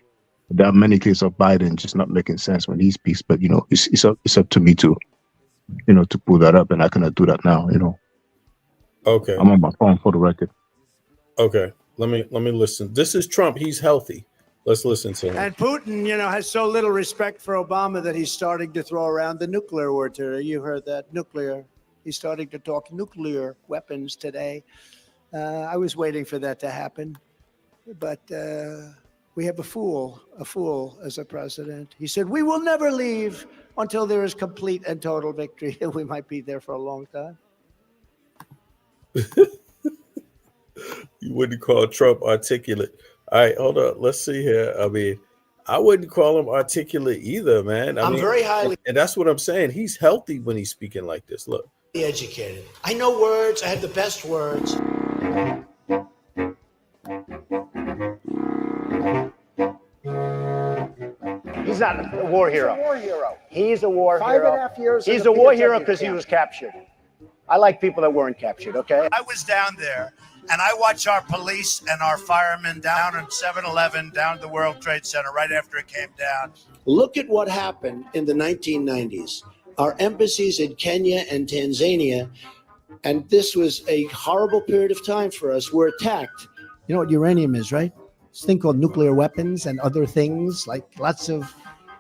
There are many cases of Biden just not making sense when he speaks, but, it's up to me to pull that up, and I cannot do that now, Okay. I'm on my phone for the record. Okay. Let me listen. This is Trump. He's healthy. Let's listen to him. And Putin, has so little respect for Obama that he's starting to throw around the nuclear word. You heard that, nuclear. He's starting to talk nuclear weapons today. I was waiting for that to happen. But We have a fool as a president. He said, we will never leave until there is complete and total victory. We might be there for a long time. You wouldn't call Trump articulate. All right, hold on. Let's see here. I mean, I wouldn't call him articulate either, man. I mean, very highly and that's what I'm saying. He's healthy when he's speaking like this. Look. educated. I know words. I have the best words. He's not a war hero. He's a war hero. He's a war hero. 5.5 years. He's a war hero because he was captured. I like people that weren't captured, okay? I was down there, and I watched our police and our firemen down at 7-Eleven, down at the World Trade Center right after it came down. Look at what happened in the 1990s. Our embassies in Kenya and Tanzania, and this was a horrible period of time for us, were attacked. You know what uranium is, right? It's a thing called nuclear weapons and other things, like lots of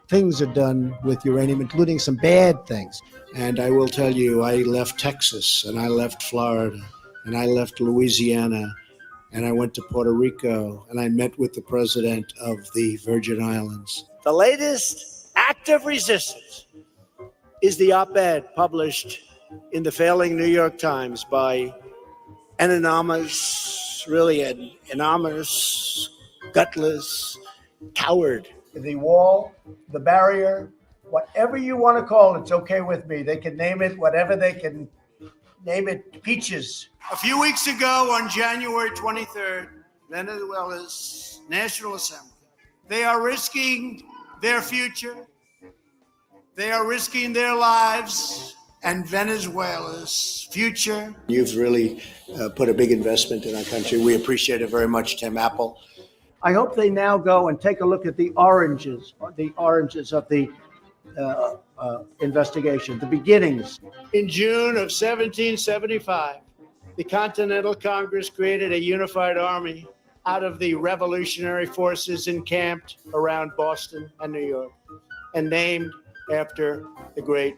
things are done with uranium, including some bad things. And I will tell you, I left Texas, and I left Florida, and I left Louisiana, and I went to Puerto Rico, and I met with the president of the Virgin Islands. The latest act of resistance is the op-ed published in the failing New York Times by an anonymous, really an anonymous, gutless coward. The wall, the barrier, whatever you want to call it, it's okay with me. They can name it whatever they can name it, peaches. A few weeks ago on January 23rd, Venezuela's National Assembly, they are risking their future. They are risking their lives and Venezuela's future. You've really put a big investment in our country. We appreciate it very much, Tim Apple. I hope they now go and take a look at the oranges of the investigation, the beginnings. In June of 1775, the Continental Congress created a unified army out of the revolutionary forces encamped around Boston and New York, and named after the great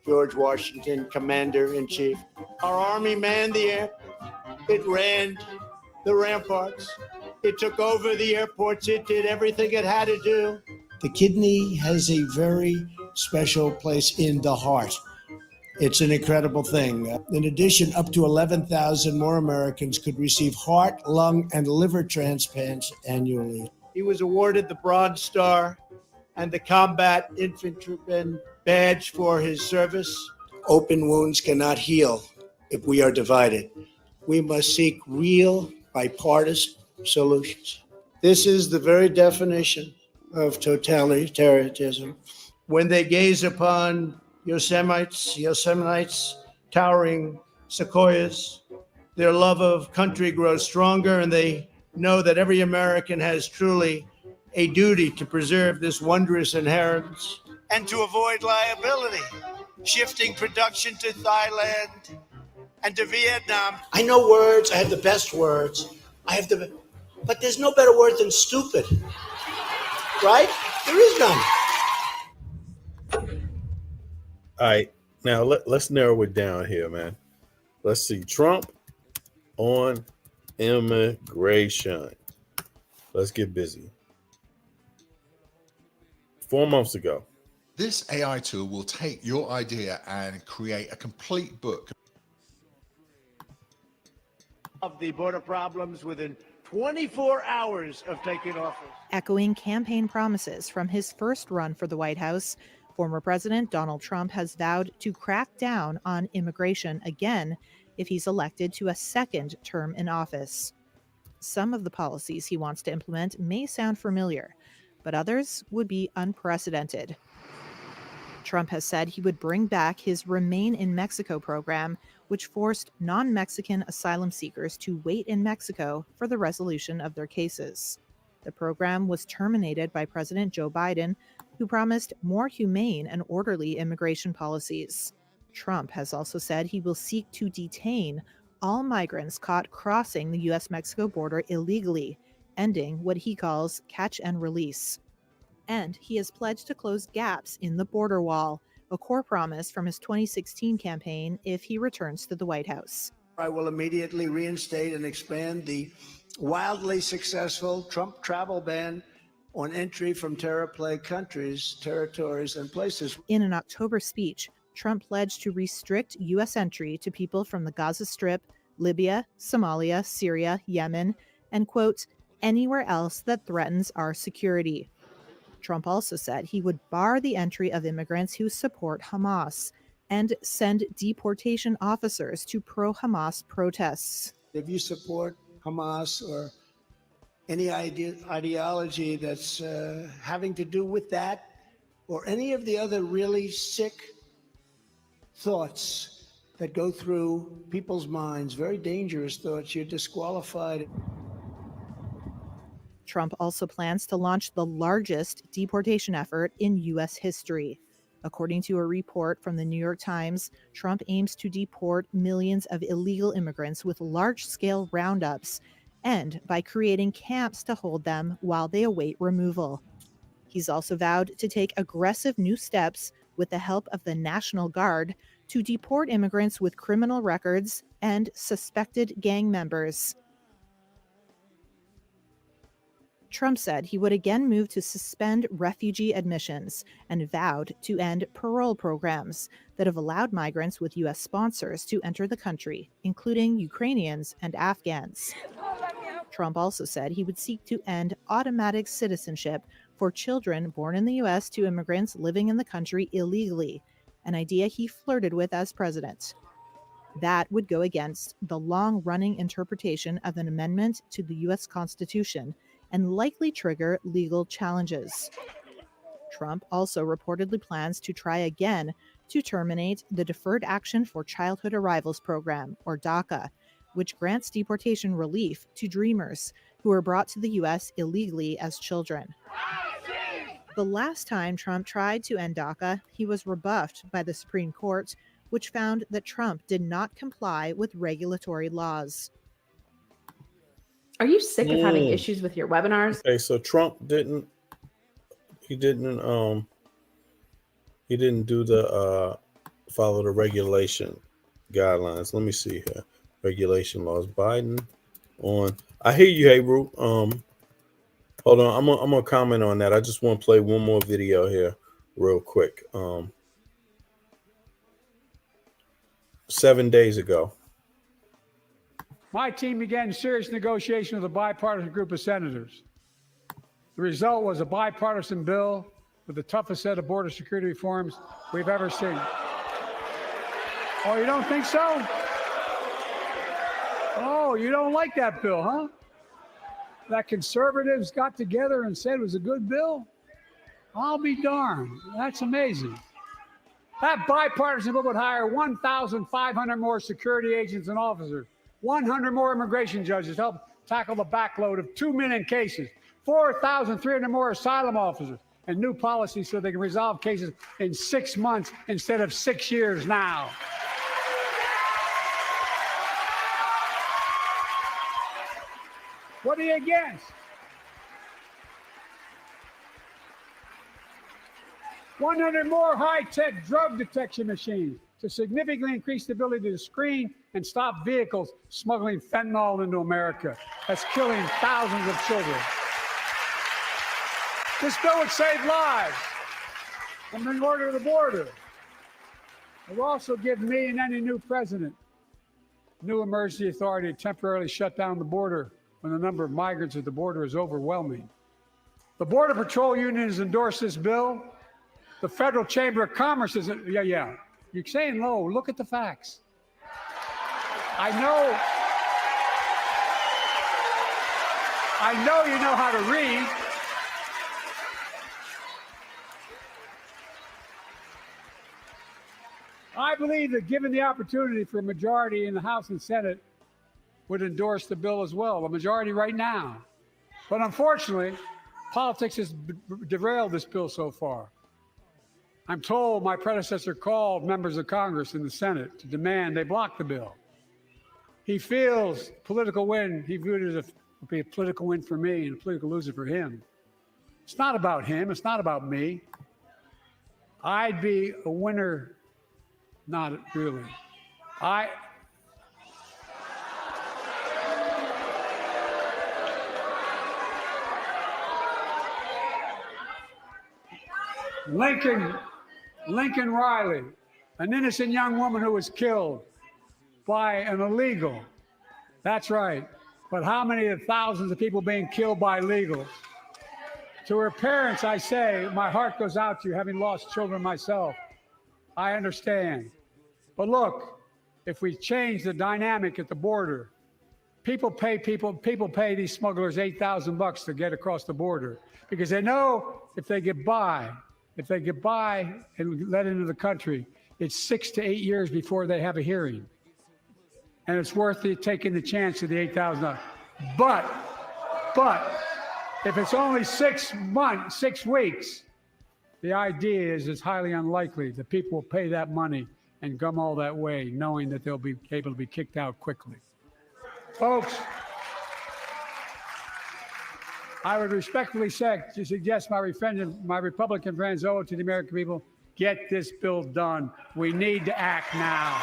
George Washington, Commander-in-Chief. Our army manned the air. It ran the ramparts. It took over the airports. It did everything it had to do. The kidney has a very special place in the heart. It's an incredible thing. In addition, up to 11,000 more Americans could receive heart, lung, and liver transplants annually. He was awarded the Bronze Star and the Combat Infantryman Badge for his service. Open wounds cannot heal if we are divided. We must seek real bipartisan solutions. This is the very definition of totalitarianism. When they gaze upon Yosemite's towering sequoias, their love of country grows stronger, and they know that every American has truly a duty to preserve this wondrous inheritance and to avoid liability, shifting production to Thailand and to Vietnam. I know words. I have the best words. But there's no better word than stupid, right? There is none. All right, now let's narrow it down here, man. Let's see. Trump on immigration. Let's get busy. 4 months ago. This AI tool will take your idea and create a complete book Of the border problems within 24 hours of taking office. Echoing campaign promises from his first run for the White House, former President Donald Trump has vowed to crack down on immigration again if he's elected to a second term in office. Some of the policies he wants to implement may sound familiar, but others would be unprecedented. Trump has said he would bring back his Remain in Mexico program, which forced non-Mexican asylum seekers to wait in Mexico for the resolution of their cases. The program was terminated by President Joe Biden, who promised more humane and orderly immigration policies. Trump has also said he will seek to detain all migrants caught crossing the U.S.-Mexico border illegally, ending what he calls catch and release. And he has pledged to close gaps in the border wall, a core promise from his 2016 campaign if he returns to the White House. I will immediately reinstate and expand the wildly successful Trump travel ban on entry from terror-plagued countries, territories, and places. In an October speech, Trump pledged to restrict U.S. entry to people from the Gaza Strip, Libya, Somalia, Syria, Yemen, and, quote, anywhere else that threatens our security. Trump also said he would bar the entry of immigrants who support Hamas and send deportation officers to pro-Hamas protests. If you support Hamas or any ideology that's having to do with that, or any of the other really sick thoughts that go through people's minds, very dangerous thoughts, you're disqualified. Trump also plans to launch the largest deportation effort in U.S. history. According to a report from the New York Times, Trump aims to deport millions of illegal immigrants with large-scale roundups and by creating camps to hold them while they await removal. He's also vowed to take aggressive new steps with the help of the National Guard to deport immigrants with criminal records and suspected gang members. Trump said he would again move to suspend refugee admissions and vowed to end parole programs that have allowed migrants with U.S. sponsors to enter the country, including Ukrainians and Afghans. Trump also said he would seek to end automatic citizenship for children born in the U.S. to immigrants living in the country illegally, an idea he flirted with as president. That would go against the long-running interpretation of an amendment to the U.S. Constitution and likely trigger legal challenges. Trump also reportedly plans to try again to terminate the Deferred Action for Childhood Arrivals program, or DACA, which grants deportation relief to Dreamers who were brought to the U.S. illegally as children. The last time Trump tried to end DACA, he was rebuffed by the Supreme Court, which found that Trump did not comply with regulatory laws. Are you sick of having issues with your webinars? Okay, so Trump didn't do the follow the regulation guidelines. Let me see here. Regulation laws. Biden on. I hear you, hey Root. Hold on. I'm gonna comment on that. I just want to play one more video here real quick. 7 days ago. My team began serious negotiation with a bipartisan group of senators. The result was a bipartisan bill with the toughest set of border security reforms we've ever seen. Oh, you don't think so? Oh, you don't like that bill, huh? That conservatives got together and said it was a good bill? I'll be darned. That's amazing. That bipartisan bill would hire 1,500 more security agents and officers, 100 more immigration judges to help tackle the backload of 2 million cases, 4,300 more asylum officers, and new policies so they can resolve cases in 6 months instead of 6 years now. What are you against? 100 more high-tech drug detection machines to significantly increase the ability to screen and stop vehicles smuggling fentanyl into America. That's killing thousands of children. This bill would save lives and bring order to the border. It will also give me and any new president new emergency authority to temporarily shut down the border when the number of migrants at the border is overwhelming. The Border Patrol Union has endorsed this bill. The Federal Chamber of Commerce is, yeah. You're saying low. Look at the facts. I know you know how to read. I believe that given the opportunity for a majority in the House and Senate would endorse the bill as well, a majority right now. But unfortunately, politics has derailed this bill so far. I'm told my predecessor called members of Congress in the Senate to demand they block the bill. He feels political win. He viewed it as a political win for me and a political loser for him. It's not about him. It's not about me. I'd be a winner. Not really. Lincoln Riley, an innocent young woman who was killed by an illegal. That's right. But how many of the thousands of people being killed by illegals? To her parents, I say, my heart goes out to you, having lost children myself. I understand. But look, if we change the dynamic at the border, people pay these smugglers $8,000 to get across the border because they know if they get by and let into the country, it's 6 to 8 years before they have a hearing. And it's worth it taking the chance of the $8,000. But if it's only 6 weeks, the idea is it's highly unlikely that people will pay that money and come all that way, knowing that they'll be able to be kicked out quickly. Folks, I would respectfully suggest my Republican friends owe it to the American people, get this bill done. We need to act now.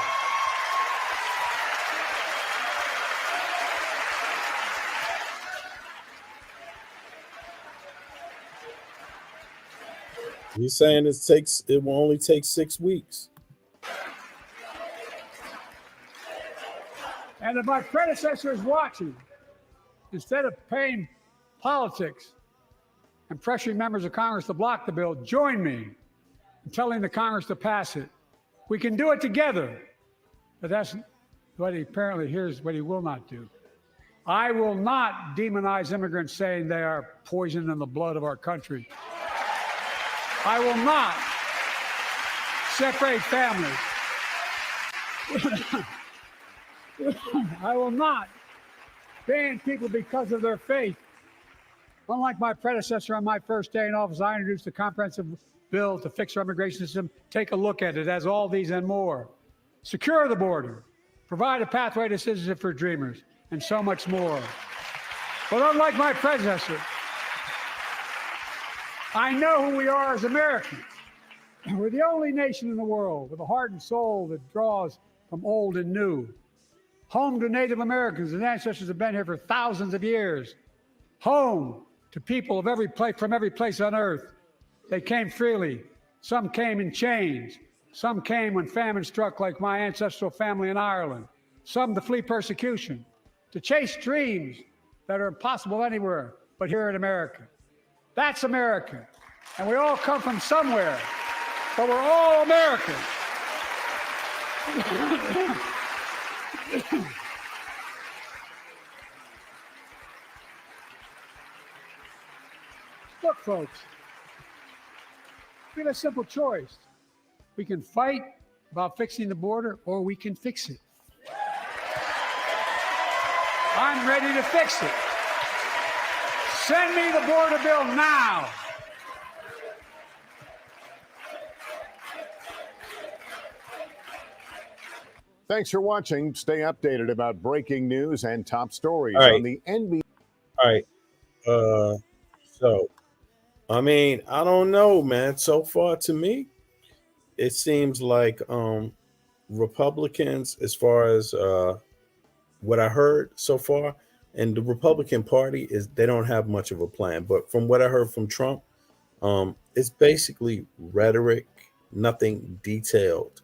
You're saying it will only take 6 weeks. And if my predecessor is watching, instead of paying politics and pressuring members of Congress to block the bill, join me in telling the Congress to pass it. We can do it together. But that's what here's what he will not do. I will not demonize immigrants saying they are poison in the blood of our country. I will not separate families. I will not ban people because of their faith. Unlike my predecessor on my first day in office, I introduced a comprehensive bill to fix our immigration system. Take a look at it. It has all these and more. Secure the border. Provide a pathway to citizenship for dreamers. And so much more. But unlike my predecessor, I know who we are as Americans. We're the only nation in the world with a heart and soul that draws from old and new. Home to Native Americans, and ancestors have been here for thousands of years. Home to people of from every place on earth. They came freely. Some came in chains. Some came when famine struck, like my ancestral family in Ireland. Some to flee persecution, to chase dreams that are impossible anywhere but here in America. That's America. And we all come from somewhere, but we're all Americans. Look, folks, we have a simple choice. We can fight about fixing the border, or we can fix it. I'm ready to fix it. Send me the border bill now. Thanks for watching. Stay updated about breaking news and top stories All right. on the NBC. All right. So, I mean, I don't know, man. So far, to me, it seems like Republicans, as far as what I heard so far, and the Republican Party they don't have much of a plan. But from what I heard from Trump, it's basically rhetoric, nothing detailed.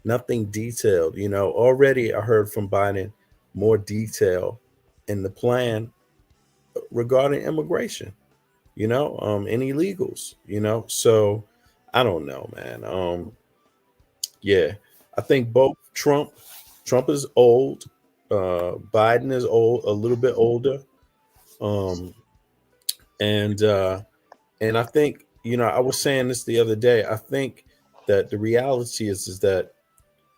You know, already I heard from Biden more detail in the plan regarding immigration, you know, and illegals, you know. So I don't know, man. Yeah, I think both Trump is old, Biden is old, a little bit older. And I think, you know, I was saying this the other day. I think that the reality is that,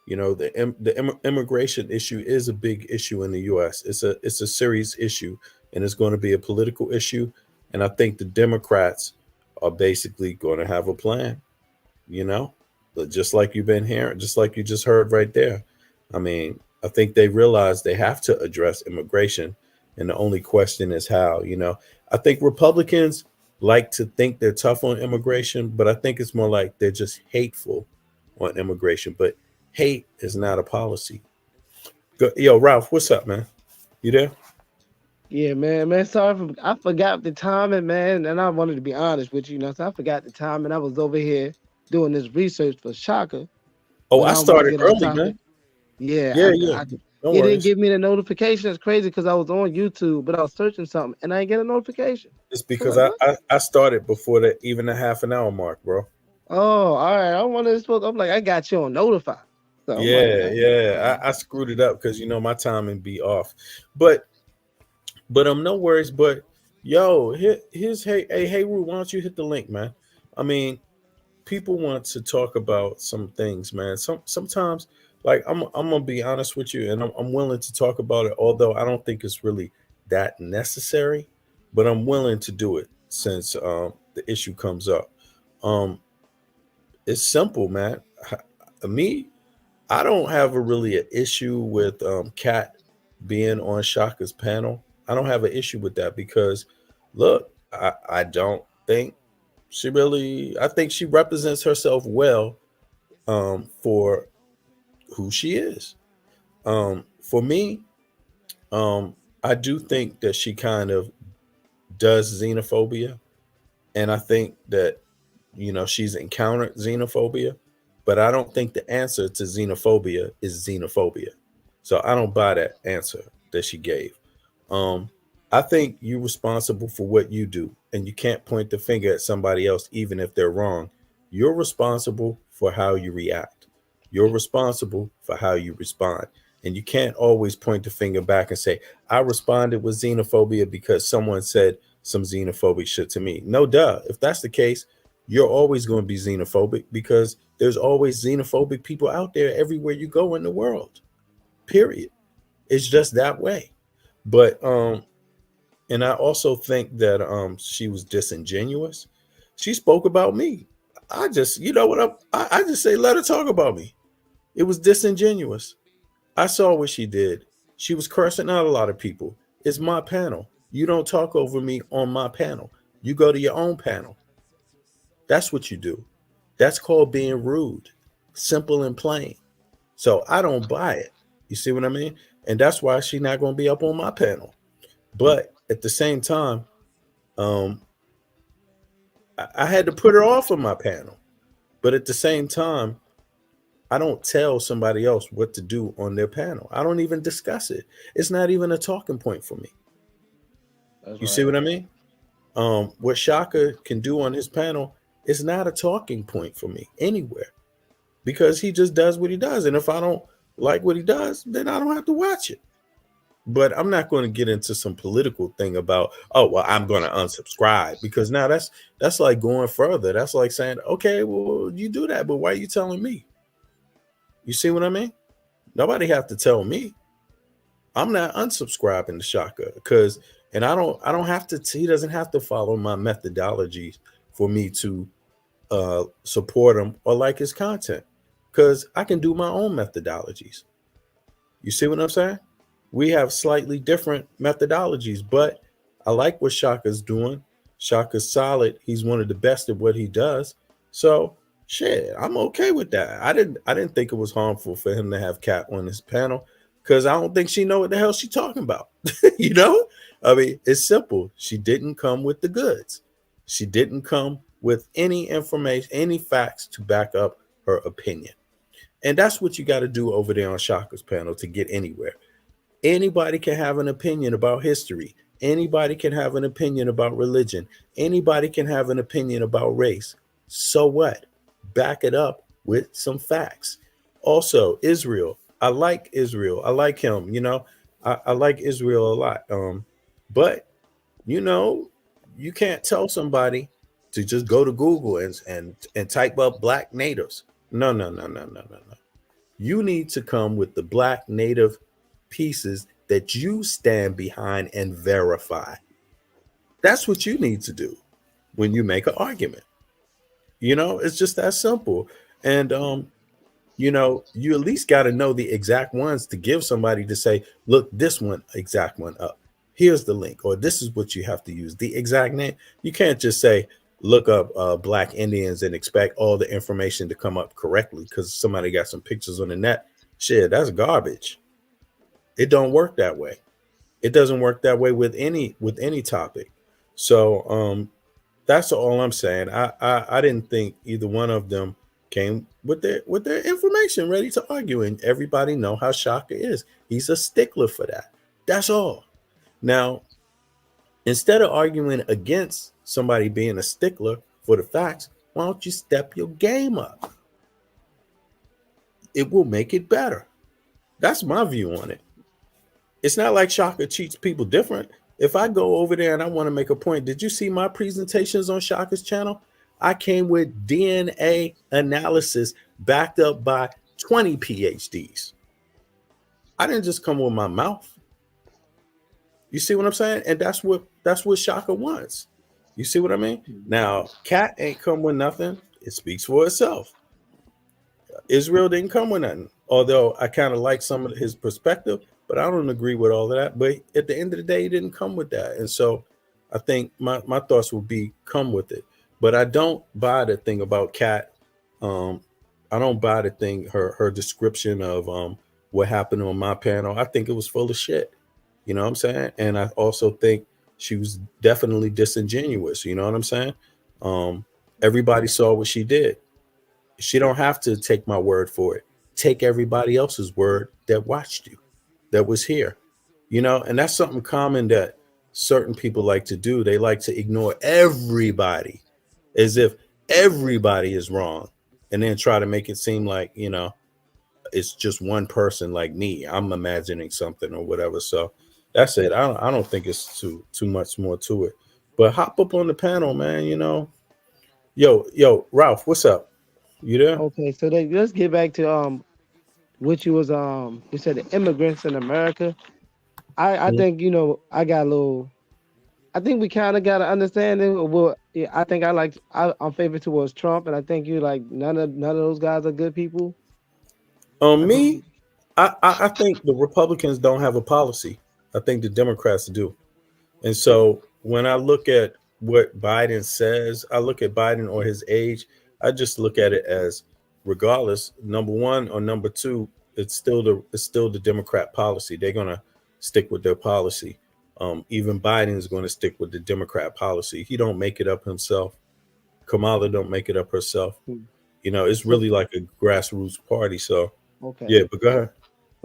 you know, the immigration issue is a big issue in the U.S. It's a serious issue, and it's going to be a political issue. And I think the Democrats are basically going to have a plan, you know, but just like you've been hearing, just like you just heard right there. I mean, I think they realize they have to address immigration, and the only question is how. You know, I think Republicans like to think they're tough on immigration, but I think it's more like they're just hateful on immigration. But hate is not a policy. Yo, Ralph, what's up, man? You there? Yeah, man. Sorry, I forgot the timing, man, and I wanted to be honest with you, so I forgot the time, and I was over here doing this research for Shaka, Oh, but I I want to started get on early, topic. man. Yeah, Yeah, yeah. No it didn't worries. give me the notification. It's crazy because I was on YouTube, but I was searching something, and I didn't get a notification. It's I was because like, I, what? I started before even the half an hour mark, bro. Oh, all right. I wanted to. I'm like, I got you on notify. So I'm like, Yeah, yeah. I screwed it up because my timing be off. But no worries. But yo, here's hey Rue, why don't you hit the link, man? I mean, people want to talk about some things, man. Sometimes, like I'm gonna be honest with you, and I'm willing to talk about it, although I don't think it's really that necessary, but I'm willing to do it since the issue comes up. Um, it's simple, man. Me, I don't have a really an issue with Kat being on Shaka's panel. I don't have an issue with that because, look, I don't think she really. I think she represents herself well for who she is. For me, I do think that she kind of does xenophobia, and I think that she's encountered xenophobia, but I don't think the answer to xenophobia is xenophobia. So I don't buy that answer that she gave. Um, I think you're responsible for what you do, and you can't point the finger at somebody else, even if they're wrong. You're responsible for how you react. You're responsible for how you respond. And you can't always point the finger back and say, I responded with xenophobia because someone said some xenophobic shit to me. No, duh. If that's the case, you're always going to be xenophobic because there's always xenophobic people out there everywhere you go in the world. Period. It's just that way. But and I also think that she was disingenuous. She spoke about me. I just, I just say let her talk about me. It was disingenuous. I saw what she did. She was cursing out a lot of people. It's my panel. You don't talk over me on my panel. You go to your own panel. That's what you do. That's called being rude. Simple and plain. So I don't buy it. You see what I mean? And that's why she's not going to be up on my panel. But at the same time, um, I had to put her off of my panel. But at the same time, I don't tell somebody else what to do on their panel. I don't even discuss it. It's not even a talking point for me. That's You see what I mean? What Shaka can do on his panel is not a talking point for me anywhere because he just does what he does. And if I don't like what he does, then I don't have to watch it. But I'm not going to get into some political thing about, oh, well, I'm going to unsubscribe because now that's like going further. That's like saying, okay, well, you do that, but why are you telling me? You see what I mean? Nobody have to tell me. I'm not unsubscribing to Shaka because, and I don't have to. He doesn't have to follow my methodologies for me to support him or like his content because I can do my own methodologies. You see what I'm saying? We have slightly different methodologies, but I like what Shaka's doing. Shaka's solid. He's one of the best at what he does. So shit, I'm okay with that. I didn't think it was harmful for him to have Kat on his panel because I don't think she know what the hell she's talking about. You know? I mean, it's simple. She didn't come with the goods. She didn't come with any information, any facts to back up her opinion. And that's what you got to do over there on Shaka's panel to get anywhere. Anybody can have an opinion about history. Anybody can have an opinion about religion. Anybody can have an opinion about race. So what? Back it up with some facts. Also, Israel. I like Israel. I like him. I like Israel a lot. But you can't tell somebody to just go to Google and type up black natives. No, no, no, no, no, no, no. You need to come with the black native pieces that you stand behind and verify. That's what you need to do when you make an argument. It's just that simple. And you at least got to know the exact ones to give somebody to say, look, this one exact one up. Here's the link, or this is what you have to use. The exact name. You can't just say, look up black Indians and expect all the information to come up correctly because somebody got some pictures on the net. Shit, that's garbage. It don't work that way. It doesn't work that way with any topic. So that's all I'm saying. I didn't think either one of them came with their information ready to argue, and everybody know how Shaka is. He's a stickler for that. That's all. Now, instead of arguing against somebody being a stickler for the facts, why don't you step your game up? It will make it better. That's my view on it. It's not like Shaka treats people different. If I go over there and I want to make a point, did you see my presentations on Shaka's channel? I came with DNA analysis backed up by 20 PhDs. I didn't just come with my mouth. You see what I'm saying? And that's what Shaka wants. You see what I mean? Now, Cat ain't come with nothing. It speaks for itself. Israel didn't come with nothing. Although I kind of like some of his perspective, but I don't agree with all of that. But at the end of the day, he didn't come with that. And so I think my thoughts would be come with it. But I don't buy the thing about Kat. I don't buy the thing, her description of what happened on my panel. I think it was full of shit. You know what I'm saying? And I also think she was definitely disingenuous. You know what I'm saying? Everybody saw what she did. She don't have to take my word for it. Take everybody else's word that watched you, that was here. You know, and that's something common that certain people like to do. They like to ignore everybody as if everybody is wrong and then try to make it seem like, you know, it's just one person like me. I'm imagining something or whatever. So that's it. I don't think it's too much more to it. But hop up on the panel, man. You know, yo, Ralph, what's up? You there? Okay, so let's get back to which was you said the immigrants in America. I think, you know, I think we kind of got an understanding of what. Yeah, I think I'm favored towards Trump, and I think you like none of those guys are good people. Me, I think the Republicans don't have a policy. I think the Democrats do. And so when I look at what Biden says, I look at Biden or his age, I just look at it as regardless, number one or number two, it's still the Democrat policy. They're gonna stick with their policy. Even Biden is going to stick with the Democrat policy. He don't make it up himself. Kamala don't make it up herself. You know, it's really like a grassroots party. So Okay. yeah, but go ahead.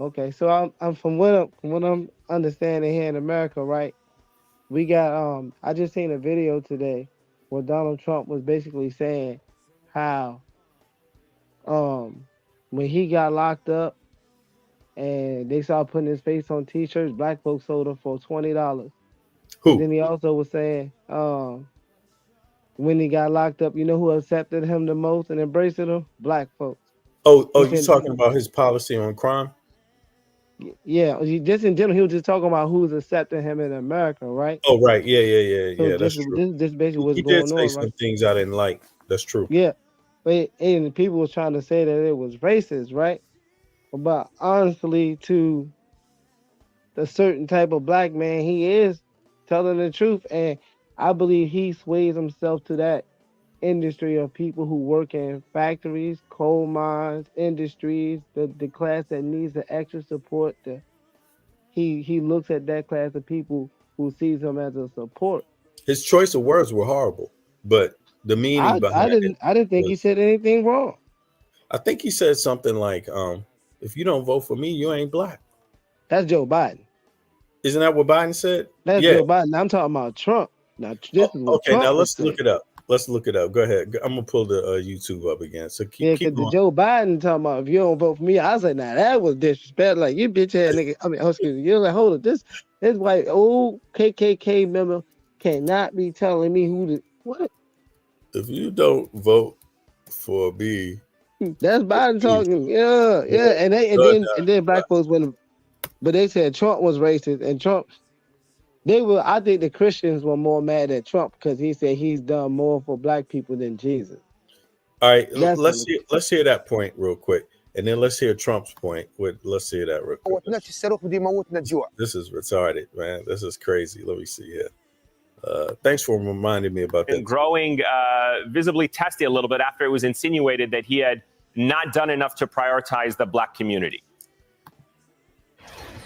Okay, so I'm from what I'm understanding here in America, right? We got I just seen a video today where Donald Trump was basically saying how when he got locked up and they started putting his face on t-shirts, black folks sold them for $20. Who? And then he also was saying when he got locked up, you know who accepted him the most and embraced him? Black folks. Oh, you're talking about his policy on crime? Yeah, just in general, he was just talking about who's accepting him in America, right? Oh, right. Yeah. So That's true. this basically what's He going did say on, some right? things I didn't like. That's true. Yeah, but and people was trying to say that it was racist, right? But honestly, to the certain type of black man, he is telling the truth, and I believe he sways himself to that industry of people who work in factories, coal mines, industries, the class that needs the extra support. He looks at that class of people who sees him as a support. His choice of words were horrible, but the meaning behind it. I didn't think he said anything wrong. I think he said something like, if you don't vote for me, you ain't black. That's Joe Biden. Isn't that what Biden said? That's Joe Biden. I'm talking about Trump. Now this is what okay, Trump now let's was look it up. Let's look it up. Go ahead. I'm gonna pull the YouTube up again. So keep because the going. Joe Biden talking about if you don't vote for me, I was like, nah, that was disrespect. Like you bitch ass nigga. I mean, excuse me. You're like, hold up, this white old KKK member cannot be telling me who to what. If you don't vote for me, that's Biden talking. Yeah, and then black folks went, but they said Trump was racist and Trump. I think the Christians were more mad at Trump because he said he's done more for black people than Jesus. All right, let's hear that point real quick, and then let's hear Trump's point. Let's hear that real quick. This is retarded, man. This is crazy. Let me see here. Thanks for reminding me about that. Growing visibly testy a little bit after it was insinuated that he had not done enough to prioritize the black community.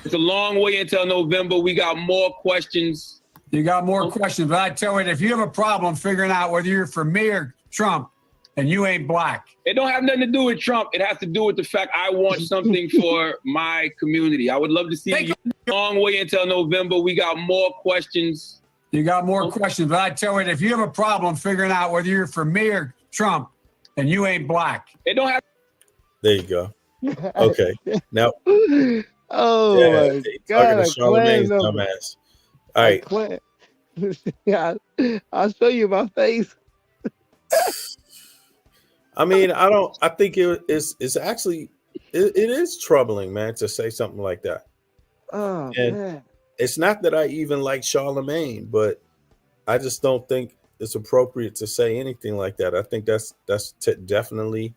It's a long way until November. We got more questions. You got more questions, but I tell you, if you have a problem figuring out whether you're for me or Trump, and you ain't black. It don't have nothing to do with Trump. It has to do with the fact I want something for my community. I would love to see you. Long way until November. We got more questions. You got more questions, but I tell you, if you have a problem figuring out whether you're for me or Trump, and you ain't black. It don't have. There you go. Okay. Now. Oh yeah, my talking God! to Charlamagne's dumbass. All right. Yeah, I'll show you my face. I mean, I think it's actually it is troubling, man, to say something like that. Oh And man. it's not that I even like Charlemagne, but I just don't think it's appropriate to say anything like that. I think that's definitely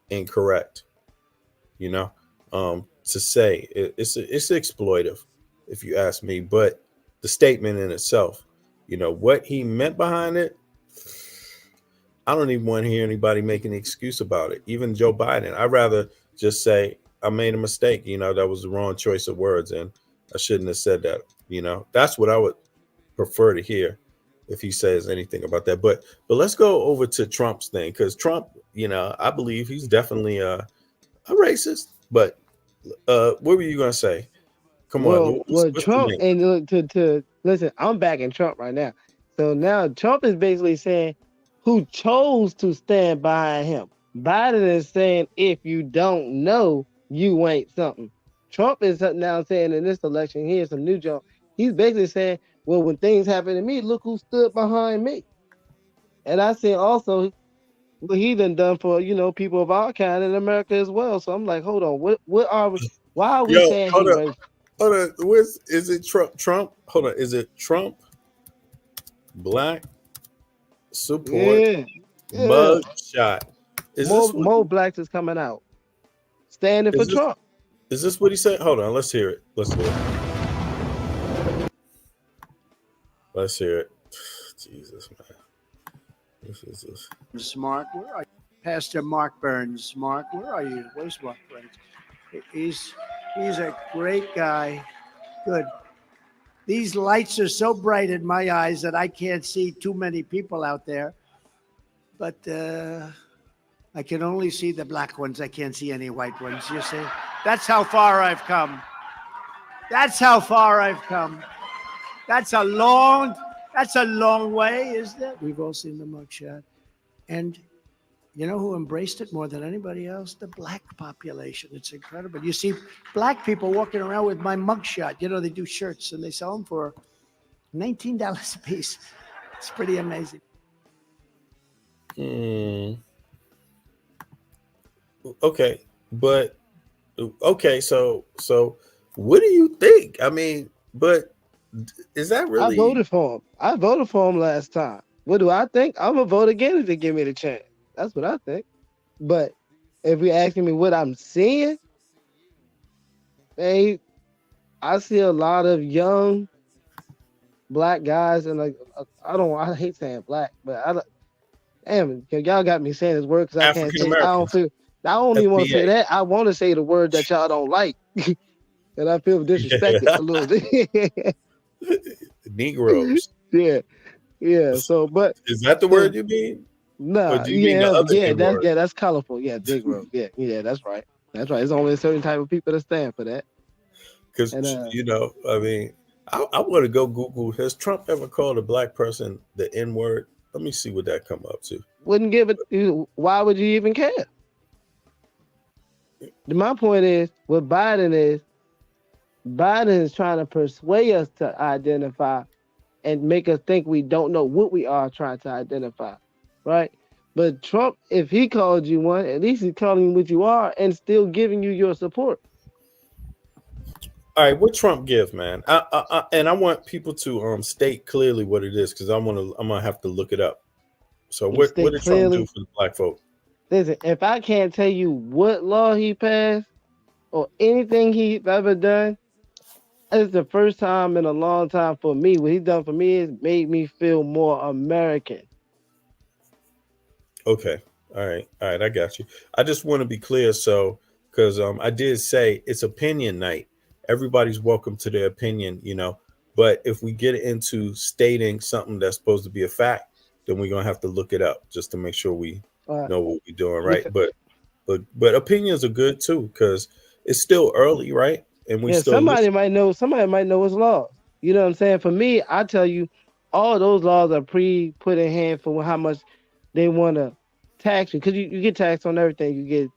incorrect. You know, to say it's exploitive, if you ask me. But the statement in itself, you know, what he meant behind it, I don't even want to hear anybody make an excuse about it. Even Joe Biden, I'd rather just say I made a mistake. You know, that was the wrong choice of words, and I shouldn't have said that. You know, that's what I would prefer to hear if he says anything about that. But let's go over to Trump's thing, because Trump, you know, I believe he's definitely a racist. But what were you gonna say? Come on. Well, Trump, and look, to listen, I'm backing Trump right now. So now Trump is basically saying who chose to stand behind him. Biden is saying if you don't know, you ain't something. Trump is now saying in this election, here's some new jump. He's basically saying, well, when things happen to me, look who stood behind me. And I say also what he done for, you know, people of our kind in America as well. So I'm like, hold on, what are we? Why are we saying he racist? Hold on, is it Trump? Hold on, is it Trump? Black support mug shot. Is more blacks is coming out standing for Trump. Is this what he said? Hold on, let's hear it. Let's hear it. Jesus, man. This is this. Mark, where are you? Pastor Mark Burns. Mark, where are you? Where's Mark Burns? He's a great guy. Good. These lights are so bright in my eyes that I can't see too many people out there. But I can only see the black ones. I can't see any white ones, you see? That's how far I've come. That's how far I've come. That's a long way, isn't it? We've all seen the mugshot. And you know who embraced it more than anybody else? The black population. It's incredible. You see black people walking around with my mugshot. You know, they do shirts and they sell them for $19 a piece. It's pretty amazing. Okay, but okay, so what do you think? I mean, but is that really? I voted for him. I voted for him last time. What do I think? I'm gonna vote again if they give me the chance. That's what I think. But if you're asking me what I'm seeing, I see a lot of young black guys, and like I hate saying black, but y'all got me saying this word because I can't say it. I don't even want to say that. I want to say the word that y'all don't like. And I feel disrespected a little bit. Negroes. Yeah. So, but is that the word you mean? No, that's colorful. Yeah, Negro. Yeah, that's right. That's right. It's only a certain type of people that stand for that. Because you know, I mean, I want to go Google. Has Trump ever called a black person the N-word? Let me see what that come up to. Wouldn't give it. Why would you even care? My point is, what Biden is trying to persuade us to identify and make us think we don't know what we are trying to identify, right? But Trump, if he called you one, at least he's calling you what you are and still giving you your support. All right, what Trump give, man? And I want people to state clearly what it is, because I'm gonna have to look it up. So what did Trump do for the black folk? Listen, if I can't tell you what law he passed or anything he's ever done, it's the first time in a long time for me. What he's done for me is made me feel more American. Okay. All right. I got you. I just want to be clear. So, because I did say it's opinion night. Everybody's welcome to their opinion, but if we get into stating something that's supposed to be a fact, then we're gonna have to look it up just to make sure we know what we're doing, right? But opinions are good too, because it's still early, right? And we still somebody might know his laws. You know what I'm saying? For me, I tell you, all those laws are put in hand for how much they want to tax you, because you get taxed on everything.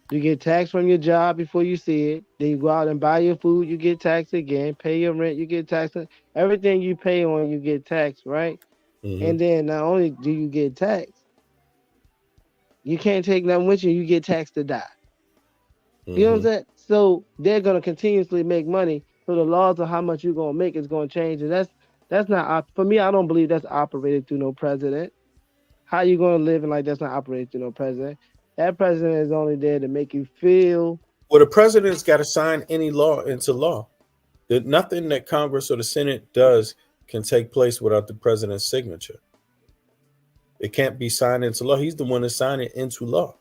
You get taxed from your job before you see it. Then you go out and buy your food, you get taxed again. Pay your rent, you get taxed. Everything you pay on, you get taxed, right? And then not only do you get taxed, you can't take nothing with you. You get taxed to die. You know what I'm saying? So they're gonna continuously make money. So the laws of how much you're gonna make is gonna change, and that's not for me. I don't believe that's operated through no president. How you gonna live in like that's not operated through no president? That president is only there to make you feel. Well, the president's got to sign any law into law. Nothing that Congress or the Senate does can take place without the president's signature. It can't be signed into law. He's the one to sign it into law.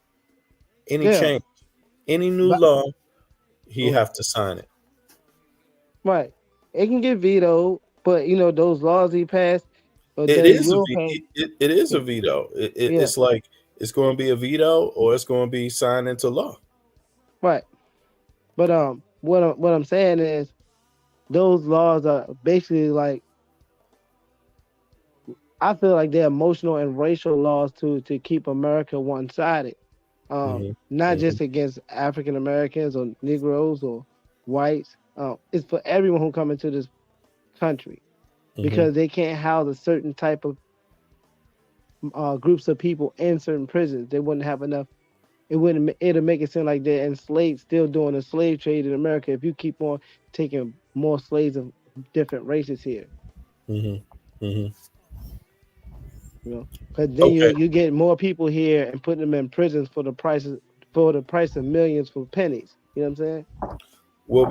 Any change, any new law, he have to sign it. Right. It can get vetoed, but those laws he passed. It is a veto. It's like it's going to be a veto or it's going to be signed into law. Right. But what I'm saying is, those laws are basically like, I feel like they're emotional and racial laws to keep America one-sided. Not just against African Americans or Negroes or whites. It's for everyone who come into this country, because they can't house a certain type of groups of people in certain prisons. They wouldn't have enough. It'll make it seem like they're enslaved, still doing the slave trade in America if you keep on taking more slaves of different races here. Because then you get more people here and put them in prisons for the price of millions for pennies. You know what I'm saying? Well,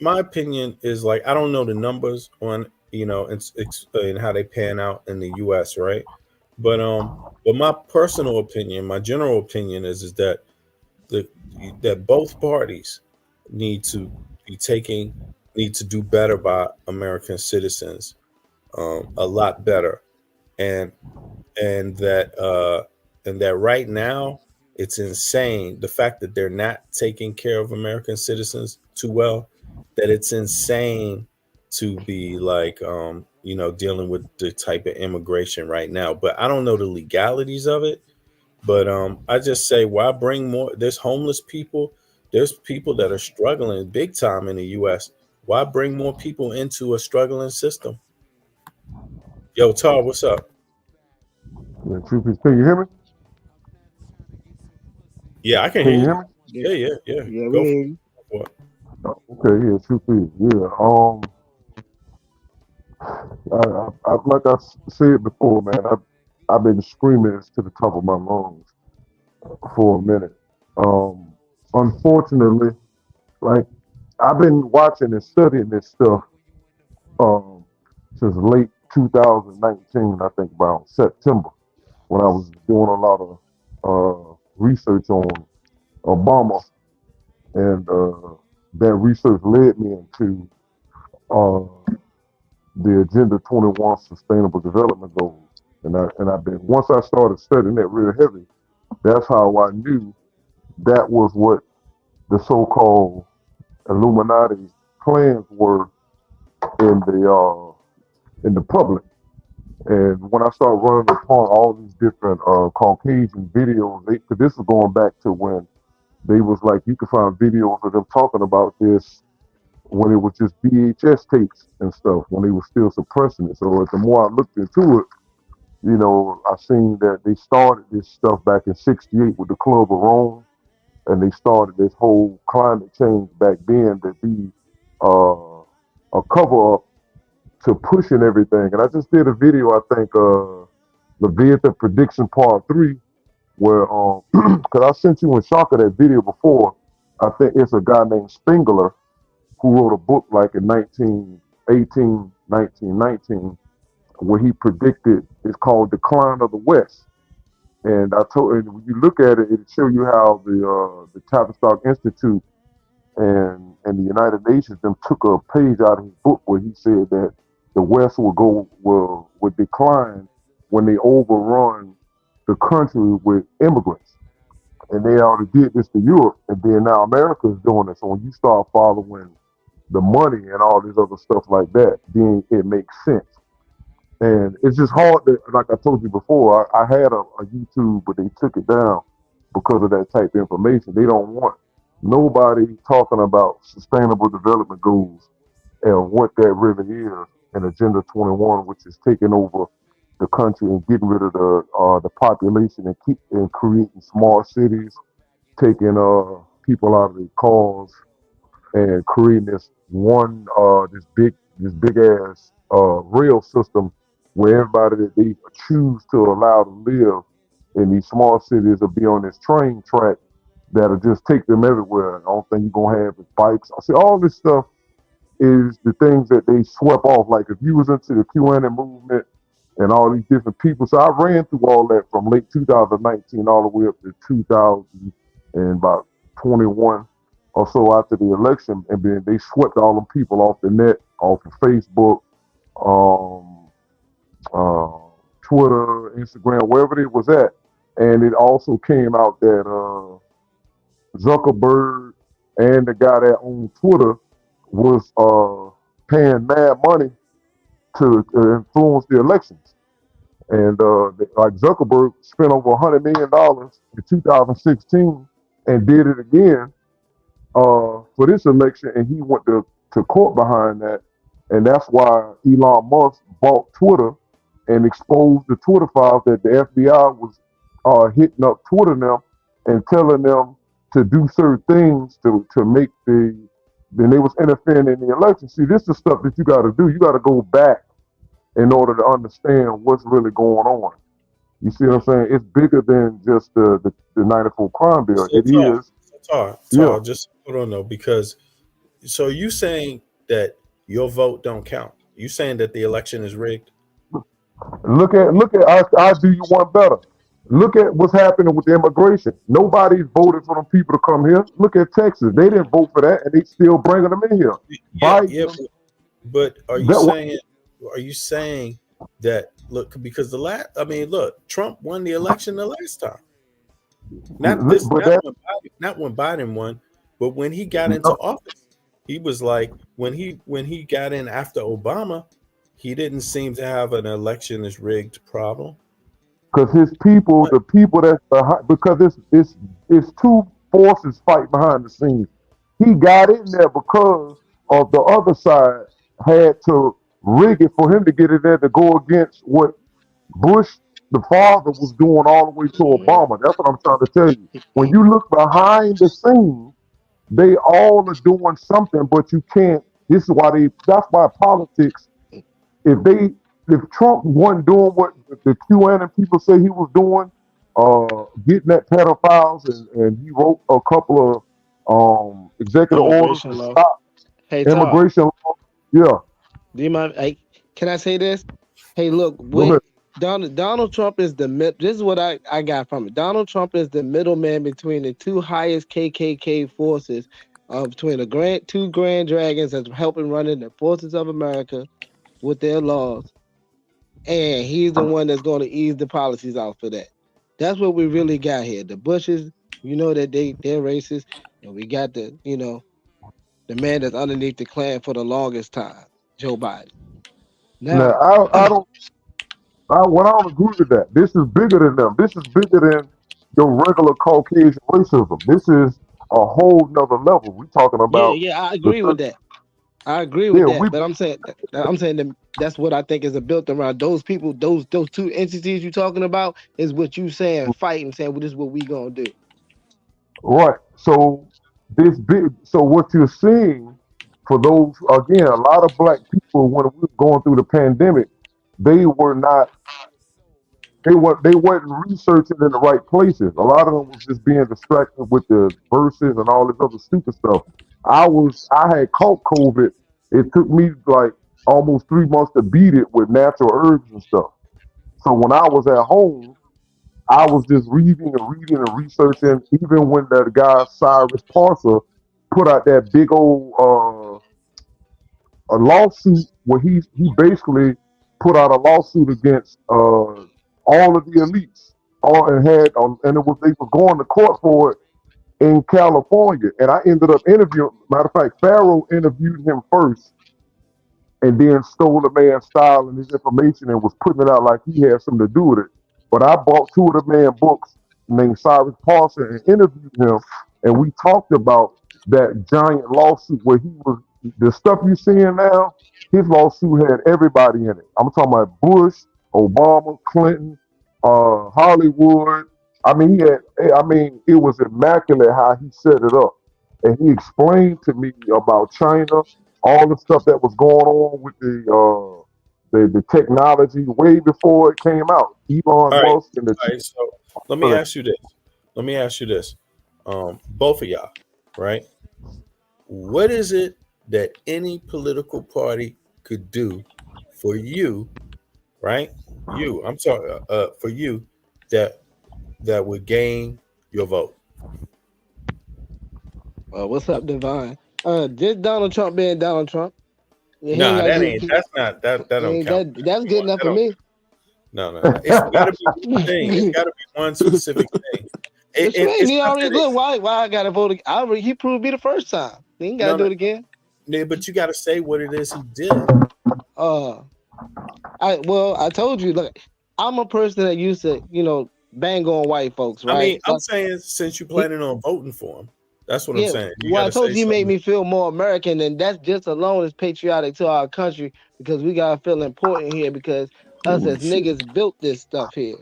my opinion is, like, I don't know the numbers on and how they pan out in the U.S., right? But my personal opinion, my general opinion is that that both parties need to do better by American citizens, a lot better, and that right now it's insane, the fact that they're not taking care of American citizens too well, that it's insane to be like dealing with the type of immigration right now. But I don't know the legalities of it. But I just say, why bring more? There's homeless people. There's people that are struggling big time in the U.S. Why bring more people into a struggling system? Yo, Tar, what's up? Yeah, can you hear me? Yeah, I can hear you. Yeah. Go for it. Okay, yeah, truth is, yeah. I like I said before, man. I've been screaming this to the top of my lungs for a minute. Unfortunately, like, I've been watching and studying this stuff since late 2019. I think around September, when I was doing a lot of research on Obama, and that research led me into the Agenda 21 Sustainable Development Goals. And I've been, once I started studying that real heavy, that's how I knew that was what the so-called Illuminati plans were in the public. And when I started running upon all these different Caucasian videos, because this was going back to when they was like, you could find videos of them talking about this when it was just VHS tapes and stuff, when they were still suppressing it. So the more I looked into it, I seen that they started this stuff back in '68 with the Club of Rome, and they started this whole climate change back then to be a cover up to pushing everything. And I just did a video, I think, Leviathan Prediction Part 3, where, because I sent you and Shaka that video before. I think it's a guy named Spengler who wrote a book like in 1918, 1919, where he predicted, it's called Decline of the West. And when you look at it, it shows you how the Tavistock Institute and the United Nations them took a page out of his book where he said that the West would decline when they overrun the country with immigrants. And they already did this to Europe, and then now America is doing it. So when you start following the money and all this other stuff like that, then it makes sense. And it's just hard to, like I told you before, I had a YouTube, but they took it down because of that type of information. They don't want nobody talking about sustainable development goals and what that really is in Agenda 21, which is taking over the country and getting rid of the population and creating small cities, taking people out of their cars and creating this big ass rail system where everybody that they choose to allow to live in these small cities will be on this train track that'll just take them everywhere. The only thing you're gonna have is bikes. I see all this stuff is the things that they swept off. Like if you was into the QAnon movement and all these different people. So I ran through all that from late 2019 all the way up to 2021 or so after the election, and then they swept all them people off the net, off of Facebook, Twitter, Instagram, wherever it was at. And it also came out that Zuckerberg and the guy that owned Twitter was paying mad money to influence the elections. And like Zuckerberg spent over $100 million in 2016 and did it again for this election, and he went to court behind that. And that's why Elon Musk bought Twitter and exposed the Twitter files that the FBI was hitting up Twitter now and telling them to do certain things to make then they was interfering in the election. See, this is stuff that you got to do. You got to go back in order to understand what's really going on. You see what I'm saying? It's bigger than just the 94 crime bill. Just hold on though, because so you saying that your vote don't count? You saying that the election is rigged? Look at I do you one better. Look at what's happening with the immigration. Nobody's voted for them people to come here. Look at Texas. They didn't vote for that, and they still bringing them in here. But are you saying that because Trump won the election the last time. Not when Biden won, but when he got into office, he was like when he got in after Obama, he didn't seem to have an election is rigged problem. Because his people, the people that's behind, because it's two forces fight behind the scenes. He got in there because of the other side had to rig it for him to get in there to go against what Bush, the father, was doing all the way to Obama. That's what I'm trying to tell you. When you look behind the scenes, they all are doing something, but you can't. That's why politics, if Trump wasn't doing what the QAnon people say he was doing, getting at pedophiles, and he wrote a couple of executive orders to stop immigration law. Yeah. Do you mind? Can I say this? Hey, look, Donald Trump is this is what I got from it. Donald Trump is the middleman between the two highest KKK forces, between the two grand dragons that's helping running the forces of America with their laws. And he's the one that's going to ease the policies out for that. That's what we really got here. The Bushes, that they're racist, and we got the man that's underneath the Klan for the longest time, Joe Biden. Now I don't agree with that. This is bigger than them. This is bigger than your regular Caucasian racism. This is a whole nother level. We're talking about. Yeah, I agree with that. I agree with that, but I'm saying that that's what I think is built around those people, those two entities you're talking about is what you saying, fighting, saying, well, this is what we gonna do. Right. So what you're seeing for those, again, a lot of black people when we were going through the pandemic, they weren't researching in the right places. A lot of them was just being distracted with the verses and all this other stupid stuff. I had caught COVID. It took me like almost 3 months to beat it with natural herbs and stuff. So when I was at home, I was just reading and researching. Even when that guy Cyrus Parser put out that big old a lawsuit where he basically put out a lawsuit against all of the elites, and they were going to court for it in California. And I ended up interviewing. Matter of fact, Pharaoh interviewed him first, and then stole the man's style and his information and was putting it out like he had something to do with it. But I bought two of the man's books named Cyrus Parson and interviewed him, and we talked about that giant lawsuit where he was the stuff you're seeing now. His lawsuit had everybody in it. I'm talking about Bush, Obama, Clinton, Hollywood. I mean, it was immaculate how he set it up, and he explained to me about China, all the stuff that was going on with the technology way before it came out. Elon Musk and the all right. So let me ask you this. Both of y'all, right? What is it that any political party could do for you, right? I'm sorry, for you that would gain your vote? What's up, Divine? Just Donald Trump being Donald Trump. Nah, that's don't count. That's good enough for me. No. It's gotta be one thing. It's gotta be one specific thing. He already look. Why I gotta vote? He proved me the first time. He ain't gotta do it again. Yeah, but you gotta say what it is he did. I told you. Look, I'm a person that used to, bang on white folks, right? I mean, I'm saying since you planning on voting for him, that's what I'm saying. I told you make me feel more American, and that's just alone is patriotic to our country because we gotta feel important here because us as niggas built this stuff here.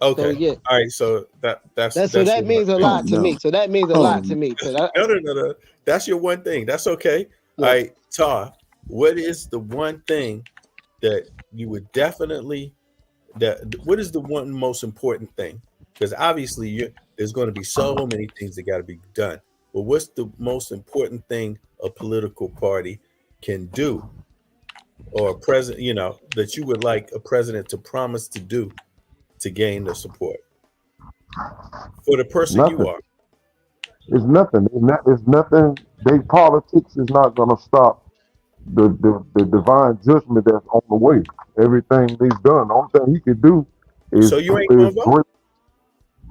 Okay. So, yeah. All right. So that means a lot to me. So that means a lot to me. So no. That's your one thing. That's okay. Yeah. All right, Tar. What is the one thing that you would definitely what is the one most important thing? Because obviously there's going to be so many things that got to be done. But what's the most important thing a political party can do, or a president, that you would like a president to promise to do to gain the support for the person you are? It's nothing. It's nothing. Their politics is not going to stop the divine judgment that's on the way. Everything they've done, the only thing he could do is. So you ain't going to vote?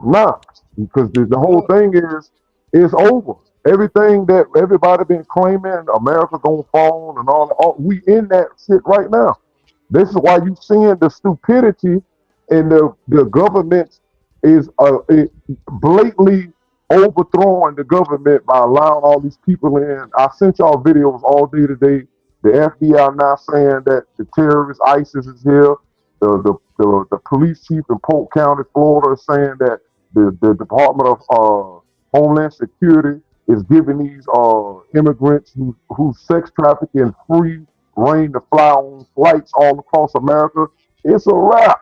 Nah, because the whole thing is it's over. Everything that everybody been claiming, America gonna fall and all, we in that shit right now. This is why you seeing the stupidity and the government is blatantly overthrowing the government by allowing all these people in. I sent y'all videos all day today. The FBI now saying that the terrorist ISIS is here. The police chief in Polk County, Florida, is saying that the Department of Homeland Security is giving these immigrants who sex trafficking free reign to fly on flights all across America. It's a wrap.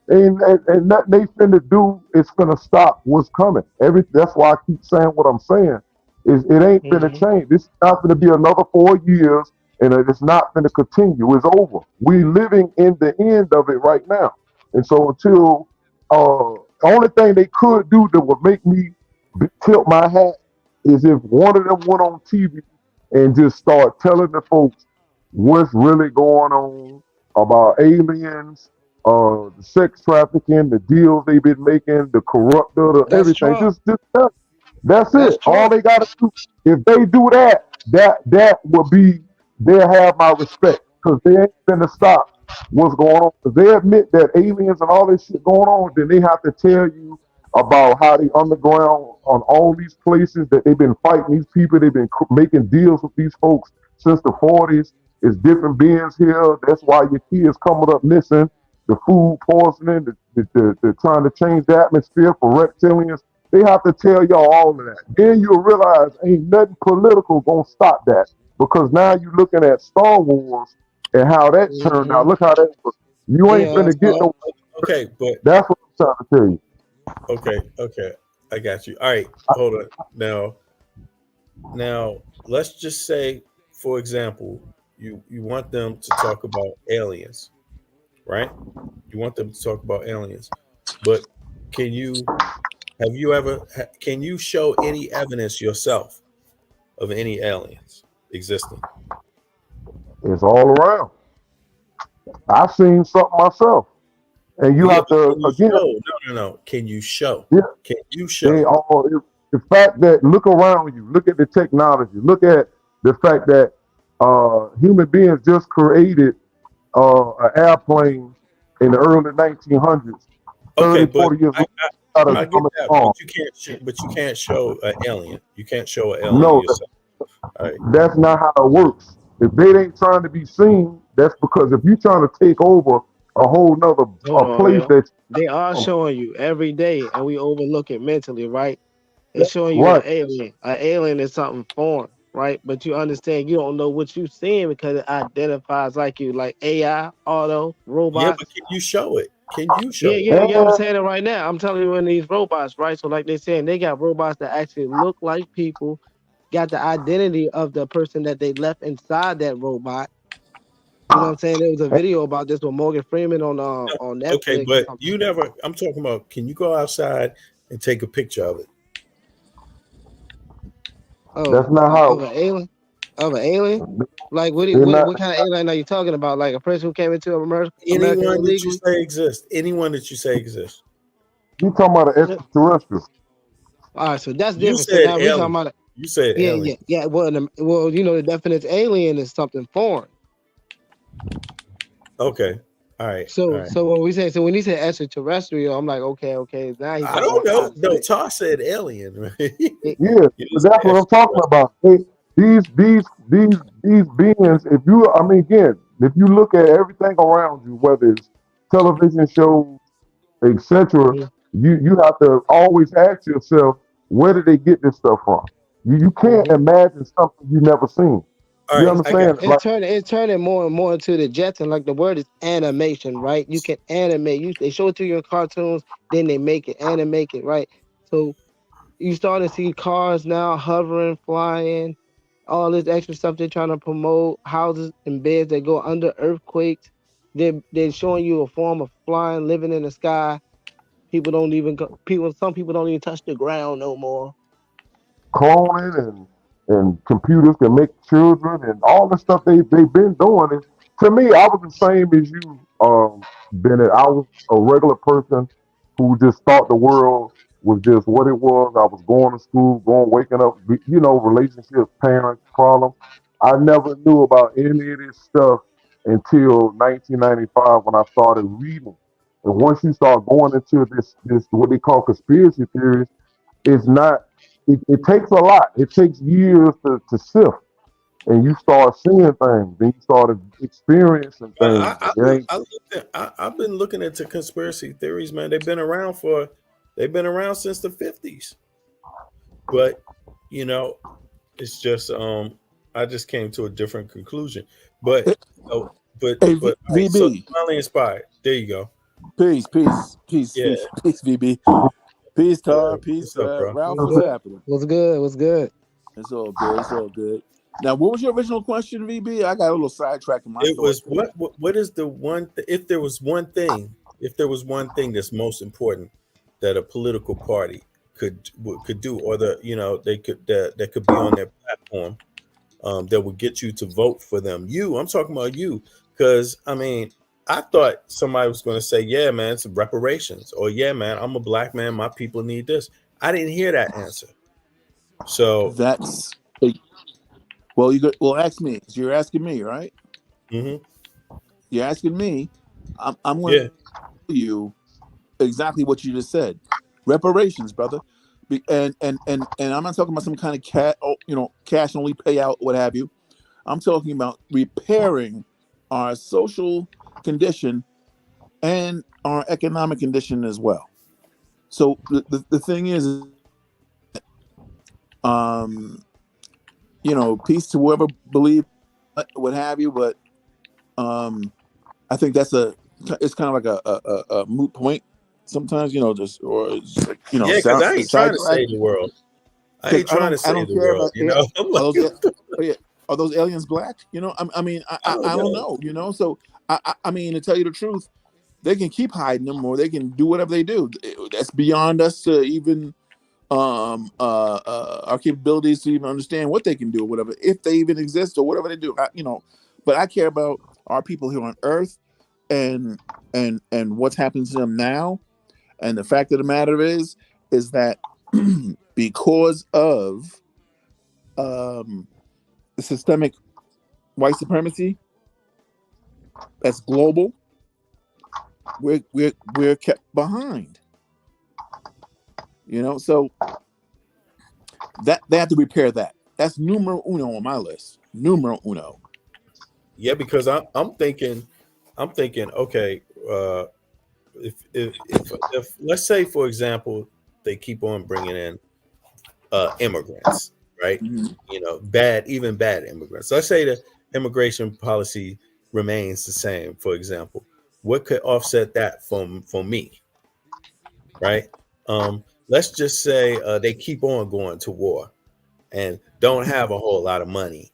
And nothing they finna do is finna stop what's coming. That's why I keep saying what I'm saying. It ain't finna change. This is not finna be another 4 years, and it's not finna continue. It's over. We living in the end of it right now. And so until the only thing they could do that would make me tilt my hat is if one of them went on TV and just start telling the folks what's really going on about aliens, the sex trafficking, the deals they've been making, the corruptor, everything. Just that's it. All they gotta do, if they do that will be, they'll have my respect because they ain't gonna stop what's going on. If they admit that aliens and all this shit going on, then they have to tell you about how they underground on all these places that they've been fighting these people. They've been making deals with these folks since the 40s. It's different beings here. That's why your kids coming up missing. The food poisoning, the trying to change the atmosphere for reptilians. They have to tell y'all all of that. Then you'll realize ain't nothing political gonna stop that. Because now you're looking at Star Wars and how that turned out. Look how that was. You ain't gonna get no. Okay, but that's what I'm trying to tell you. Okay, I got you. All right, hold on. Now let's just say, for example, you want them to talk about aliens, right? You want them to talk about aliens, but Can you can you show any evidence yourself of any aliens existing? It's all around. I've seen something myself. And you Yeah, have but to, can you again, show? No. Can you show? yeah, Can you they show? all, the fact that, look around you, look at the technology, look at the fact that human beings just created an airplane in the early 1900s, Okay, 30, but 40 years I, later, got I get atomic that, bomb. but you can't show an alien. You can't show an alien No, yourself. All right. that's not how it works. If they ain't trying to be seen, that's because if you're trying to take over a whole nother Hold on, place man. that They are showing you every day, and we overlook it mentally, right? They're that's showing you an right. alien. An alien is something foreign, right? But you understand you don't know what you're seeing because it identifies like you, like AI, auto, Yeah, but robots. can you show it? Can you Yeah, show it? yeah, yeah. I'm saying it right now. I'm telling you in these robots, right? So like they saying they got robots that actually look like people, got the identity of the person that they left inside that robot. You know what I'm saying? There was a video about this with Morgan Freeman on Okay, Netflix or but something. you never. I'm talking about. Can you go outside and take a picture of it? That's not how Of an alien? Of an alien? Like they're not. what kind of alien are you talking about? Like a person who came into America Anyone that you illegally? say exists. Anyone that you say exists. You talking about an extraterrestrial? All right, so that's You different. So said now we talking alien. about You said yeah, alien. yeah, yeah. Well, you know the definition alien is something foreign. Okay. All right. All right. So when we say when he said extraterrestrial, I'm like, okay. Now he's I talking don't about know. No, cosmic. Tar said alien, right? It- Yeah, You but said that's what I'm talking extraterrestrial. about. These beings. If you, I mean, again, if you look at everything around you, whether it's television shows, etc., Mhm, you have to always ask yourself, where did they get this stuff from? You can't mhm. imagine something you never seen. All You right, I got understand? you. Like, It's turning more and more into the Jetson. Like the word is animation, right? You can animate. They show it to you in cartoons, then they make it, animate it, right? So you start to see cars now hovering, flying, all this extra stuff they're trying to promote, houses and beds that go under earthquakes. They're showing you a form of flying, living in the sky. People don't even some people don't even touch the ground no more. cloning and computers can make children and all the stuff they've been doing. And to me, I was the same as you, Bennett. I was a regular person who just thought the world was just what it was. I was going to school, waking up, relationships, parents, problems. I never knew about any of this stuff until 1995 when I started reading. And once you start going into this what they call conspiracy theories, it's not. It takes a lot. It takes years to sift, and you start seeing things, then you start experiencing things. And it ain't I've been looking into conspiracy theories, man. They've been around since the 50s. But you know, it's just I just came to a different conclusion. But oh, Hey, but all right, so VB. finally inspired. There you go. Peace, Yeah. VB. Peace, Tar. Peace, What's up, bro? Ralph. What's happening? What's good? What's good? It's all good. It's all good. Now, what was your original question, VB? I got a little sidetracked in my It was thoughts. what is the one if there was one thing that's most important that a political party could do, or they could that could be on their platform, that would get you to vote for them. I'm talking about you, because I mean, I thought somebody was going to say, yeah, man, it's reparations, or yeah, man, I'm a black man, my people need this. I didn't hear that answer. So That's well, ask me, 'cause you're asking me, right? mm-hmm. You're asking me. I'm going to Yeah. tell you exactly what you just said. Reparations, brother. And I'm not talking about some kind of cash only payout, what have you. I'm talking about repairing our social condition and our economic condition as well. So the thing is, peace to whoever believe what have you, but I think it's kind of like a moot point sometimes, Yeah, because I a ain't trying to sidetrack. save the world. I Because ain't trying to I save don't the care world. about I'm like, are those aliens black? I I don't don't know. know. So I mean, to tell you the truth, they can keep hiding them, or they can do whatever they do. That's beyond us to even our capabilities to even understand what they can do or whatever, if they even exist or whatever they do. But I care about our people here on Earth and what's happening to them now. And the fact of the matter is that because of the systemic white supremacy that's global, we're kept behind. So that they have to repair that. That's numero uno on my list. Numero uno. Yeah, because I'm thinking, okay, if let's say, for example, they keep on bringing in immigrants, right? Mm-hmm. Bad immigrants. So let's say the immigration policy remains the same, for example. What could offset that for me, right? Let's just say they keep on going to war and don't have a whole lot of money.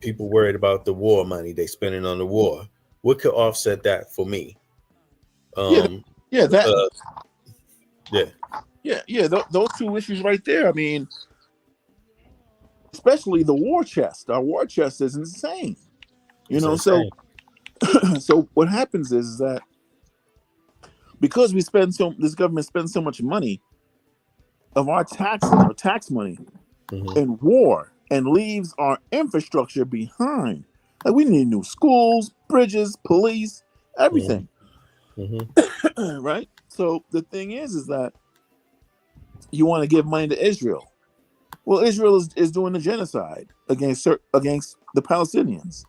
People worried about the war money they spending on the war. What could offset that for me? Those two issues right there. I mean, especially the war chest. Our war chest is insane. So what happens is that because this government spends so much money of our tax money in war and leaves our infrastructure behind. Like, we need new schools, bridges, police, everything. Right? So the thing is that you want to give money to Israel. Well, Israel is doing a genocide against the Palestinians.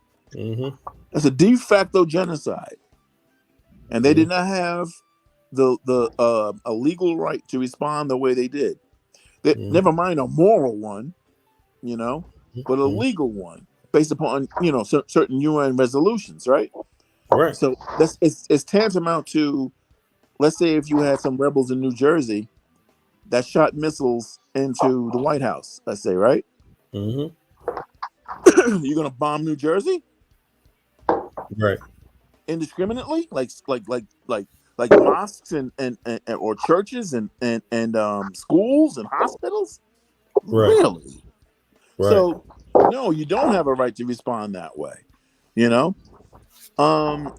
That's a de facto genocide, and they did not have a legal right to respond the way they did. Never mind a moral one, but a legal one based upon certain UN resolutions, right? Right. So it's tantamount to, let's say, if you had some rebels in New Jersey that shot missiles into the White House, let's say, right? You're gonna bomb New Jersey, right? Indiscriminately, like mosques and or churches and schools and hospitals, right? Really? Right. So no, you don't have a right to respond that way.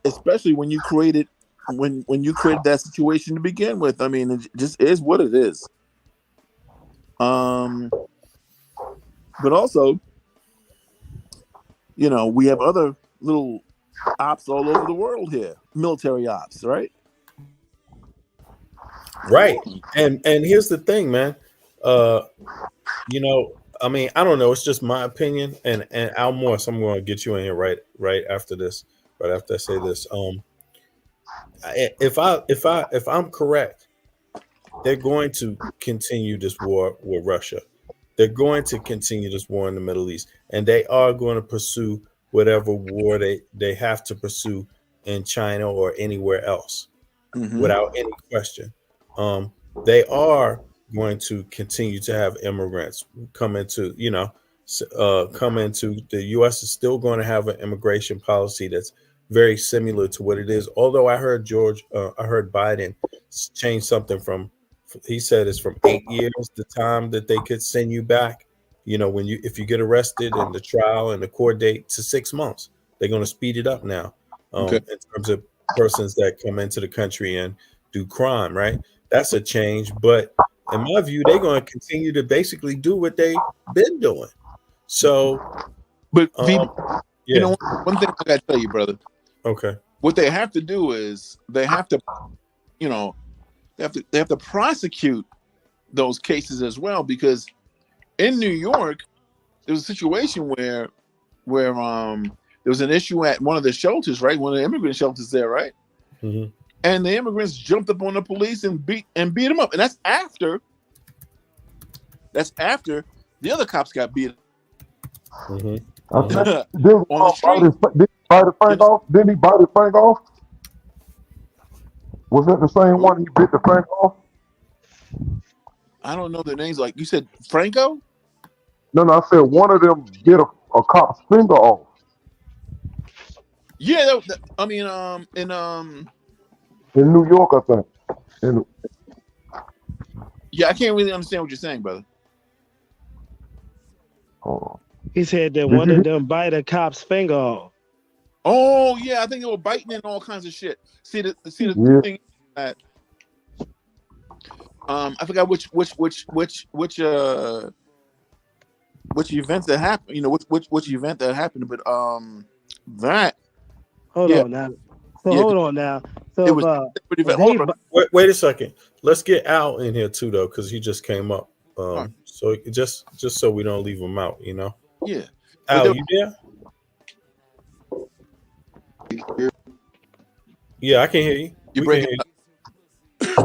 Especially when you created that situation to begin with. I mean, it just is what it is. But also, we have other little ops all over the world here, military ops, right? Right. And here's the thing, man. I mean, I don't know. It's just my opinion. And Al Morris, I'm going to get you in here right after this. Right after I say this, if I'm correct, they're going to continue this war with Russia. They're going to continue this war in the Middle East, and they are going to pursue whatever war they have to pursue in China or anywhere else, without any question. They are going to continue to have immigrants come into the U.S. is still going to have an immigration policy that's very similar to what it is. Although I heard Biden change something from, he said it's from 8 years, the time that they could send you back, if you get arrested and the trial and the court date, to 6 months. They're going to speed it up now in terms of persons that come into the country and do crime, right? That's a change. But in my view, they're going to continue to basically do what they've been doing. So, but yeah. One thing I got to tell you, brother. Okay. What they have to do is they have to prosecute those cases as well, because in New York there was a situation where there was an issue at one of the shelters, right? One of the immigrant shelters there, right? And the immigrants jumped up on the police and beat them up, and that's after the other cops got beat on the street. Didn't he bite his Frank off? Was that the same one he bit the Frank off? I don't know the names. Like you said, Franco? No, I said one of them bit a cop's finger off. Yeah, in New York, I think. And Yeah, I can't really understand what you're saying, brother. He said that Did one you of hear- them bite a cop's finger off. Oh yeah, I think they were biting and all kinds of shit. See the Yeah. thing that I forgot which event that happened. You know which event that happened, but that Hold yeah on now. So yeah hold on now. So it was if hold they on. Wait a second. Let's get Al in here too, though, because he just came up. Right. So just so we don't leave him out, you know. Yeah, Al, you there? Yeah, I can hear you. You We break can it hear you.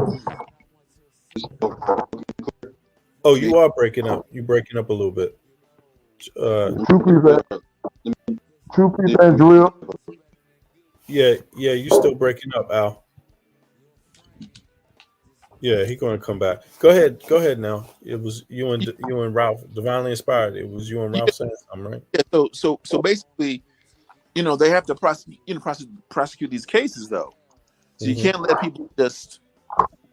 Oh, you are breaking up. You're breaking up a little bit. Two piece and drill. Yeah, you still breaking up, Al. Yeah, he's gonna come back. Go ahead now. It was you and Ralph, divinely inspired. It was you and Ralph saying something, right? Yeah, so basically, they have to prosecute these cases though. So you can't let people just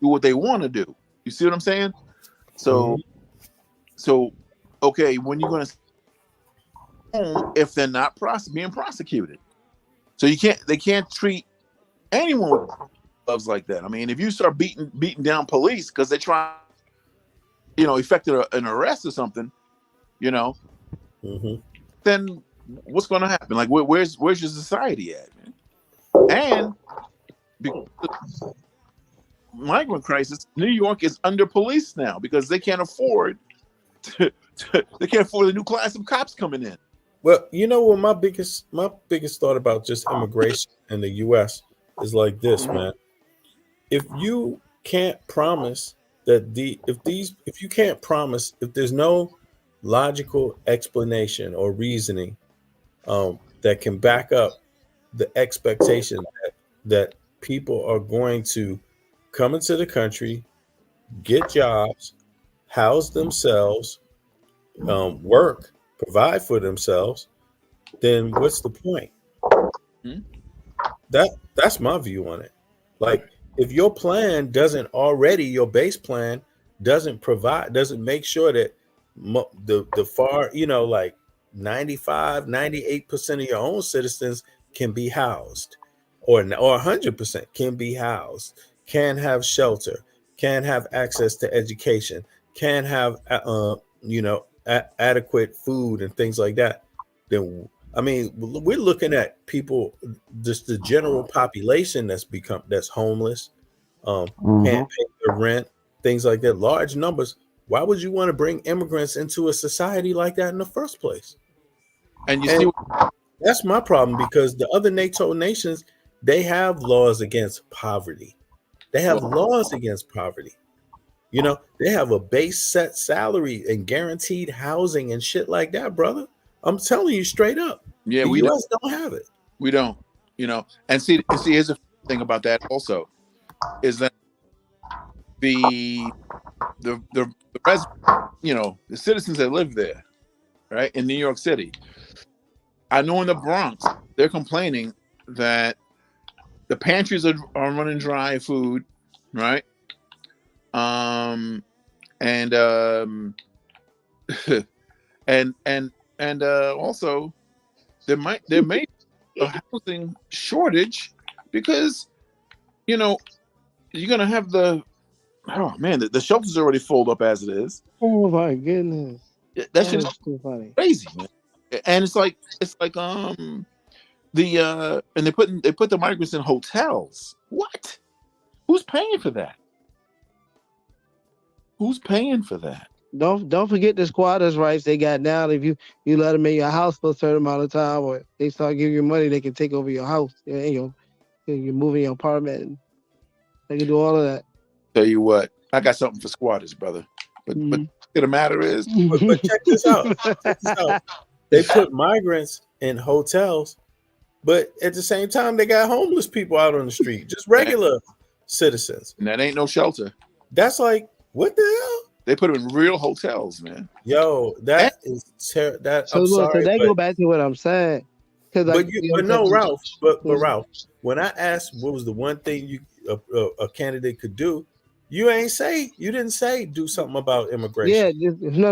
do what they want to do. You see what I'm saying? So okay, when you're going to home if they're not being prosecuted, so they can't treat anyone with gloves like that. I mean, if you start beating down police because they try, effected an arrest or something, then what's going to happen? Like, where's your society at, man? And because of migrant crisis, New York is under police now because they can't afford the new class of cops coming in. Well, you know what my biggest thought about just immigration in the US is like this, man. If you can't promise that if there's no logical explanation or reasoning that can back up the expectation that people are going to come into the country, get jobs, house themselves, work, provide for themselves, then what's the point? That's my view on it. Like, if your plan your base plan doesn't make sure that the far, like 98% of your own citizens can be housed, or 100% can be housed, can have shelter, can have access to education, can have adequate food and things like that, then we're looking at people, just the general population that's homeless, can't pay their rent, things like that, large numbers. Why would you want to bring immigrants into a society like that in the first place? And see, that's my problem, because the other NATO nations, they have laws against poverty. They have laws against poverty. They have a base set salary and guaranteed housing and shit like that, brother. I'm telling you straight up. Yeah, the we US don't have it. We don't, and see, here's the thing about that also, is that the residents, the citizens that live there, right, in New York City, I know in the Bronx, they're complaining that the pantries are running dry of food, right? And and also there may be a housing shortage because you're gonna have the shelters are already filled up as it is. Oh my goodness. That shit is too funny. crazy, man. And it's like and they put the migrants in hotels. What? Who's paying for that? Who's paying for that? Don't forget the squatters' rights they got now. If you let them in your house for a certain amount of time, or they start giving you money, they can take over your house. And you're moving your apartment. And they can do all of that. Tell you what, I got something for squatters, brother. But the matter is, but check this out. They put migrants in hotels, but at the same time, they got homeless people out on the street, just regular citizens. And that ain't no shelter. That's like, what the hell? They put them in real hotels, man. Yo, that is that. So, I'm sorry, so they go back to what I'm saying. But Ralph. But Ralph, when I asked what was the one thing a candidate could do. You didn't say do something about immigration. Yeah, no.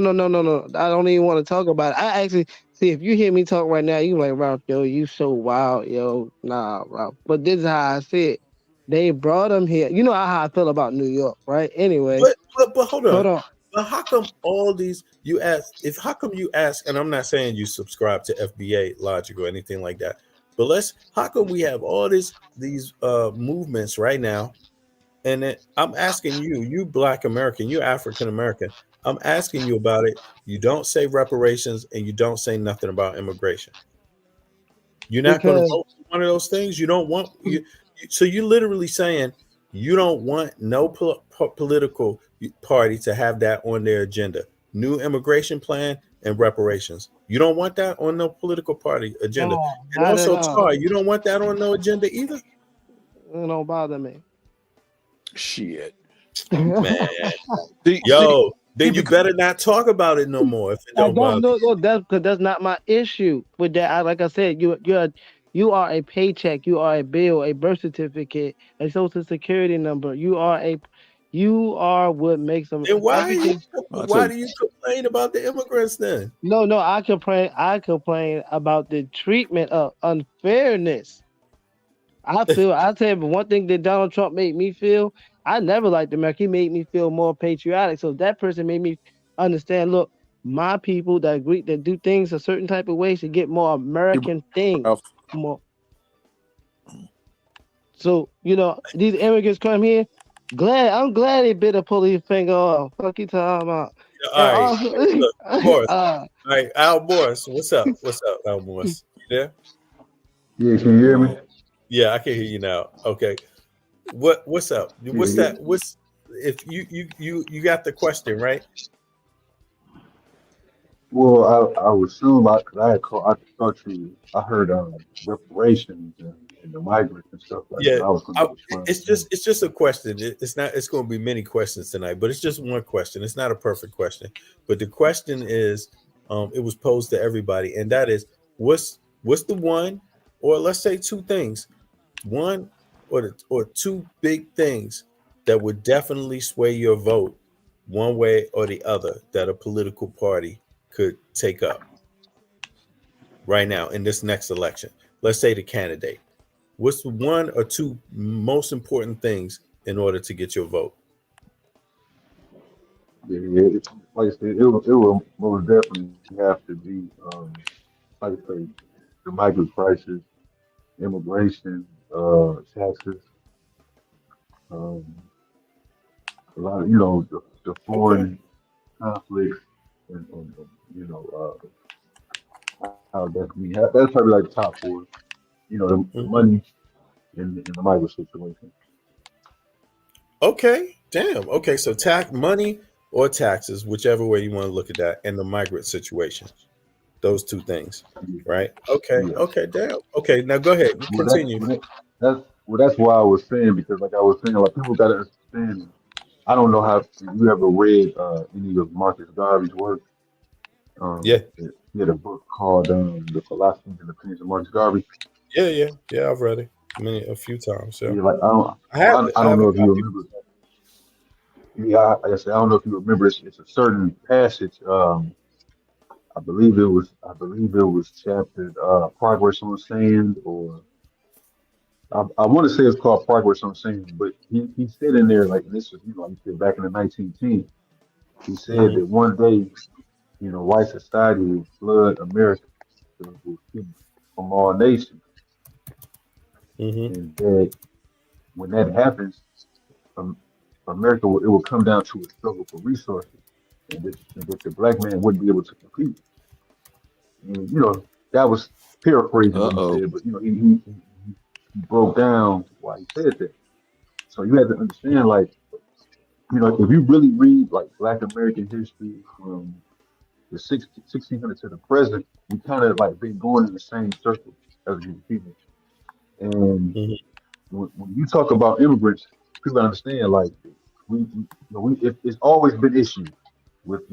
I don't even want to talk about it. I actually see if you hear me talk right now, you like Ralph, yo, you so wild, yo. Nah, Ralph. But this is how I see it. They brought him here. You know how I feel about New York, right? Anyway. But hold on. Hold on. But how come all these you ask how come you ask, and I'm not saying you subscribe to FBA logic or anything like that, but how come we have all these movements right now? And then I'm asking you Black American, you African American, I'm asking you about it. You don't say reparations and you don't say nothing about immigration. You're not going to vote for one of those things. You don't want so you're literally saying you don't want no political party to have that on their agenda. New immigration plan and reparations. You don't want that on no political party agenda. And also, Tar, you don't want that on no agenda either. It don't bother me. Shit, man. Yo, then you better not talk about it no more if it don't bother. No, that's because that's not my issue with that. Like I said, you are a paycheck, you are a bill, a birth certificate, a social security number. You are what makes them. And why do you complain about the immigrants then? No, I complain about the treatment of unfairness. I tell you, one thing that Donald Trump made me feel, I never liked America. He made me feel more patriotic. So that person made me understand, look, my people that agree that do things a certain type of way should get more American things. More. So, these immigrants come here. I'm glad they bit a police finger off. Fuck you talking about. All right. Look, Morris. All right, Al Morris. What's up? What's up, Al Morris? You there? Yeah, can you hear me? Yeah, I can hear you now. Okay. What's up? What's that? What's if you got the question, right? Well, I would assume I heard reparations and the migrants and stuff like that. It's just a question. It's going to be many questions tonight, but it's just one question. It's not a perfect question, but the question is, it was posed to everybody, and that is, what's the one, or let's say two things, one or two big things that would definitely sway your vote one way or the other that a political party could take up right now in this next election. Let's say the candidate. What's the one or two most important things in order to get your vote? Yeah, like I said, it will most definitely have to be, like I say, the migrant crisis, immigration, taxes, a lot of the foreign conflicts, and how that's probably like the top four. The money in the migrant situation. Okay, damn. Okay, so money or taxes, whichever way you want to look at that, and the migrant situation. Those two things, right? Okay, okay, damn. Okay, now go ahead. You continue. That's why I was saying, because like I was saying, like people gotta understand. I don't know if you ever read any of Marcus Garvey's work. He had a book called The Philosophy and Opinions of Marcus Garvey. Yeah, I've read it a few times. Yeah, like I don't know if you remember. Yeah, I said I don't know if you remember. It's a certain passage. I believe it was chapter Progress on Sand, or I want to say it's called Progress on Sand. But he said in there, like, this was like he said back in the 1910s. He said that one day, white society will flood America with people from all nations. And that when that happens, America it will come down to a struggle for resources, and that the black man wouldn't be able to compete. And, that was paraphrasing what he said, but he broke down why he said that. So you have to understand, like, if you really read like Black American history from the 1600s to the present, we kind of like been going in the same circle as a group of people. And when you talk about immigrants, people understand, like, it's always been issues with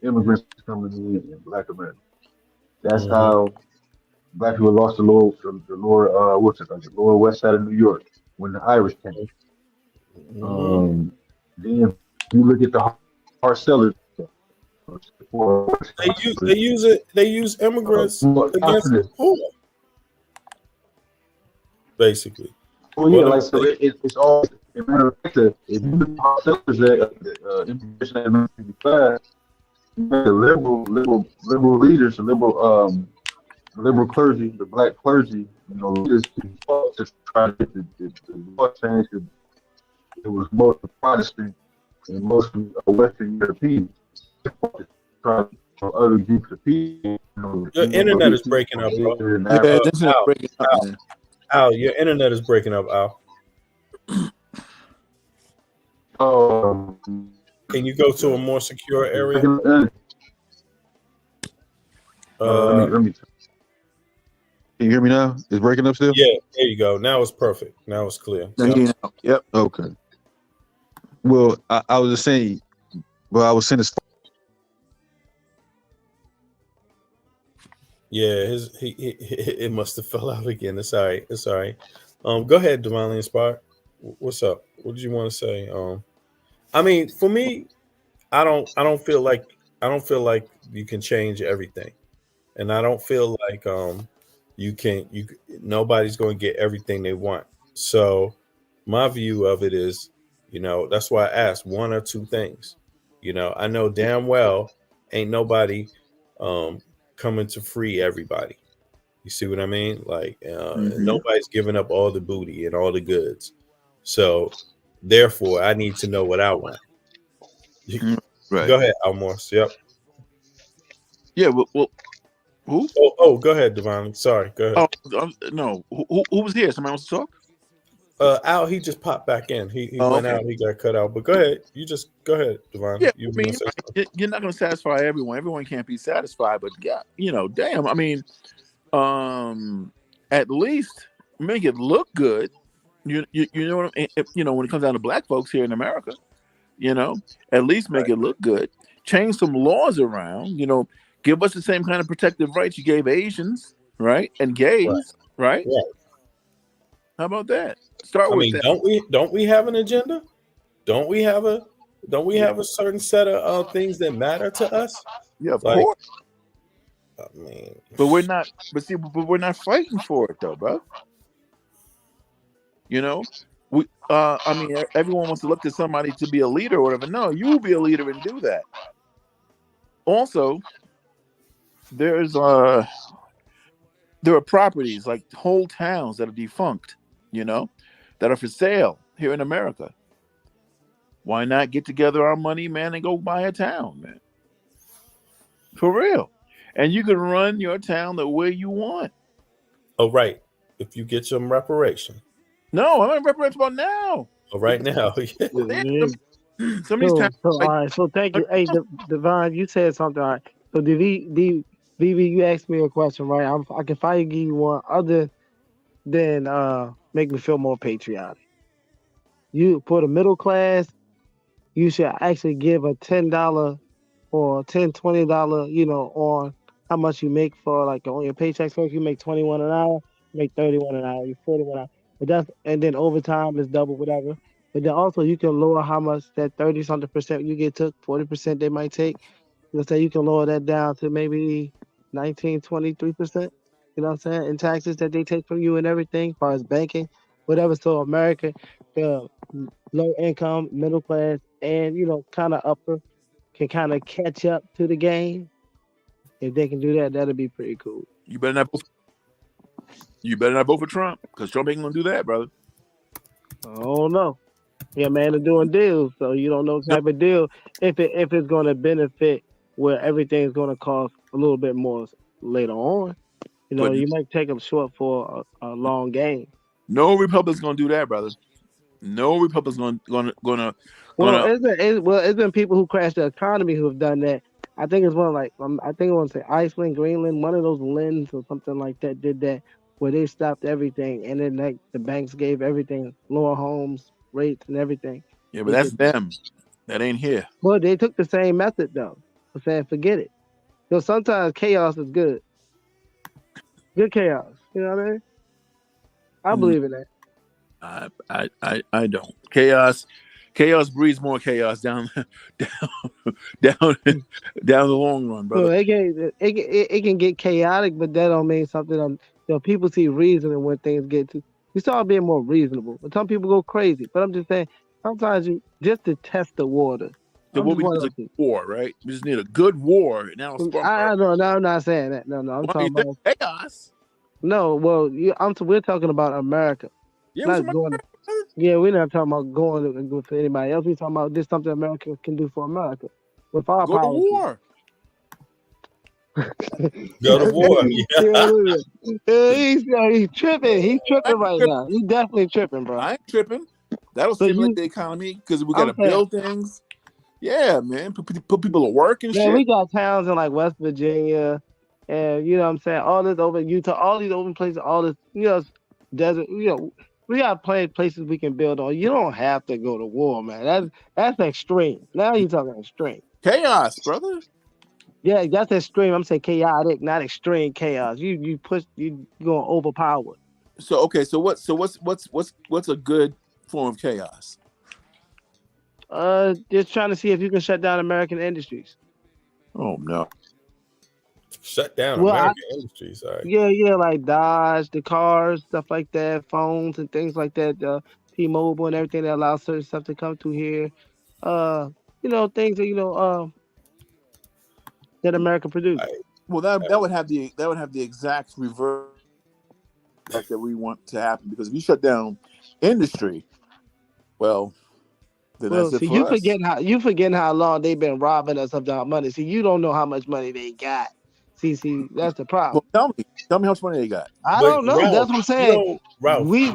immigrants coming in Black America. That's how Black people lost the lower west side of New York. when the Irish came. Mhm. Then you look at the hard sellers. They use immigrants More against the confidence. poor, basically. Well, yeah, Well, like so, it's all. As a matter of fact, if you look at the hard sellers that immigration in 1955, the liberal leaders, liberal clergy, the black clergy, leaders who fought to try to get the law changed. It was mostly Protestant and mostly Western European. Try other groups of people. Your internet is breaking up, bro. Yeah, this is breaking up, man. Al, your internet is breaking up, Al. Can you go to a more secure area? Let me. Can you hear me now? It's breaking up still? Yeah, there you go. Now it's perfect. Now it's clear. Yep. Okay. Well, I was just saying. Well, I was saying this. Yeah, it must have fell out again. It's all right. It's all right. Go ahead, Divinely Inspired. What's up? What did you want to say? I mean, for me, I don't feel like you can change everything, and I don't feel like nobody's going to get everything they want. So my view of it is, that's why I asked one or two things. I know damn well ain't nobody coming to free everybody. You see what I mean? Like nobody's giving up all the booty and all the goods. So therefore, I need to know what I want. Right. Go ahead, Almorse. Yep. Yeah. Well, who? Oh, go ahead, Devon. Sorry. Go ahead. No. Who was here? Somebody wants to talk? Al, he just popped back in. He went okay. out. He got cut out. But go ahead. Go ahead, Devon. Yeah, you're not going to satisfy everyone. Everyone can't be satisfied. But yeah, damn. I mean, at least make it look good. You know what I mean? When it comes down to black folks here in America, at least make it look good. Change some laws around. Give us the same kind of protective rights you gave Asians, right? And gays, right? How about that? Start with that. Don't we have an agenda? Don't we have a certain set of things that matter to us? Yeah, of course. I mean, but we're not. But we're not fighting for it though, bro. We. I mean, everyone wants to look to somebody to be a leader or whatever. No, you be a leader and do that. Also, there are properties like whole towns that are defunct, that are for sale here in America. Why not get together our money, man, and go buy a town, man? For real. And you can run your town the way you want. Oh, right. If you get some reparation. No, I'm not reparating about now. Oh, right now. Some of these towns. All right. So thank you. Hey, Devon, you said something. All right. So VV, you asked me a question, right? I can finally give you one other than make me feel more patriotic. You, for the middle class, you should actually give a $10 or $10, $20, on how much you make for like on your paycheck. So if you make $21 an hour, you make $31 an hour, you $41 an hour. But and then overtime is double, whatever. But then also you can lower how much that 30-something% you get took, 40% they might take. Let's say you can lower that down to maybe 19, 23%. You know what I'm saying? In taxes that they take from you and everything, as far as banking, whatever. So America, the low income, middle class, and kind of upper can kind of catch up to the game. If they can do that, that'll be pretty cool. You better not vote for Trump, because Trump ain't gonna do that, brother. I don't know. Yeah, man, they're doing deals, so you don't know the type of deal if it's going to benefit where everything's going to cost a little bit more later on. You might take them short for a long game. No Republican's gonna do that, brother. No Republican's gonna. Well, it's been people who crashed the economy who have done that. I think it's I want to say Iceland, Greenland, one of those lands or something like that did that, where they stopped everything, and then like the banks gave everything lower homes rates and everything. Yeah, but that's them. That ain't here. Well, they took the same method though. I'm saying forget it. So sometimes chaos is good. Good chaos. You know what I mean? I believe in that. I don't. Chaos breeds more chaos down down the long run, So brother. it can get chaotic, but that don't mean something. People see reasoning when things get to. You start being more reasonable. But some people go crazy. But I'm just saying, sometimes you just to test the water. So I'm what just we one need of is a those people. war, right? We just need a good war. Now spark. I know. No, I'm not saying that. No, I'm Why talking you about. chaos? No, well, we're talking about America. Yeah, Not going. Yeah, we're not talking about going to do for anybody else. We're talking about this something America can do for America with our go to policies. war. Go to war. He's tripping. He's tripping right now. He's definitely tripping, bro. I ain't tripping. That'll So stimulate the economy because we got to I'm saying- build things. Yeah, man. Put people to work and Man, shit. we got towns in like West Virginia, and you know what I'm saying, all this open Utah, all these open places, all this, desert. We got places we can build on. You don't have to go to war, man. That's extreme. Now you're talking extreme. Chaos, brother. Yeah, that's extreme. I'm saying chaotic, not extreme chaos. You going overpowered. So what's a good form of chaos? Just trying to see if you can shut down American industries. Oh no. Shut down Well, American industries. All right. Yeah, like Dodge, the cars, stuff like that, phones and things like that, T-Mobile and everything that allows certain stuff to come through here. Things that that America produced. Well, that would have the exact reverse effect that we want to happen, because if you shut down industry, well, then that's it see, for you us. forgetting how long they've been robbing us of our money. See, you don't know how much money they got. See, that's the problem. Well, tell me how much money they got. I But don't know. Ralph, That's what I'm saying. you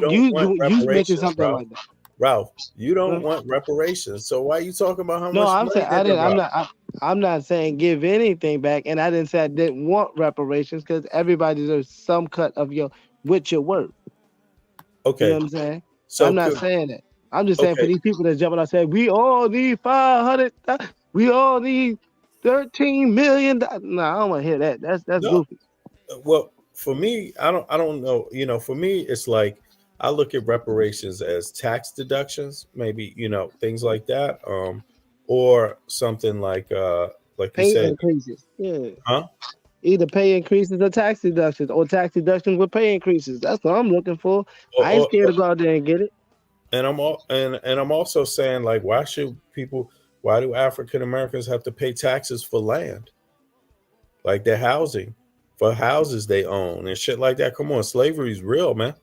don't want You mentioned reparations, something Ralph. like that. Ralph, you don't want reparations. So why are you talking about how No, much I'm money saying they I didn't. robbed? I'm not saying give anything back, and I didn't say I didn't want reparations because everybody deserves some cut of your worth. Okay. You know what I'm saying? So I'm not saying that. I'm just saying for these people that jumping out saying we all need 500, we all need $13 million. No, I don't want to hear that. That's No. goofy. Well, for me, I don't know. For me, it's like I look at reparations as tax deductions, maybe, things like that. Or something like you Pay said. increases. Yeah. Huh? Either pay increases or tax deductions, or tax deductions with pay increases. That's what I'm looking for. I ain't scared to go out there and get it. And I'm also saying, like, why do African Americans have to pay taxes for land? Like their housing, for houses they own and shit like that. Come on, slavery's real, man.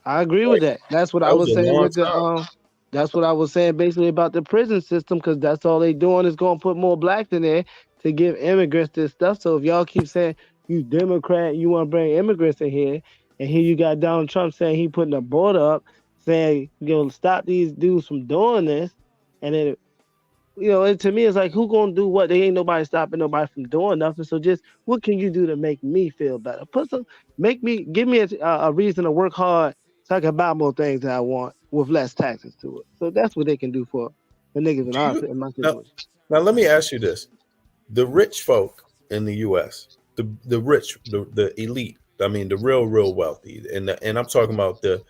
I agree with that. That's what I was saying with the that's what I was saying basically about the prison system, because that's all they doing is going to put more blacks in there to give immigrants this stuff. So if y'all keep saying you Democrat, you want to bring immigrants in here, and here you got Donald Trump saying he putting a border up, saying stop these dudes from doing this, and then to me it's like, who gonna do what? They ain't nobody stopping nobody from doing nothing. So just what can you do to make me feel better? Give me a reason to work hard so I can buy more things that I want with less taxes to it. So that's what they can do for the niggas in my situation. Now let me ask you this: the rich folk in the U.S., the rich, the elite. I mean, the real wealthy, and I'm talking about the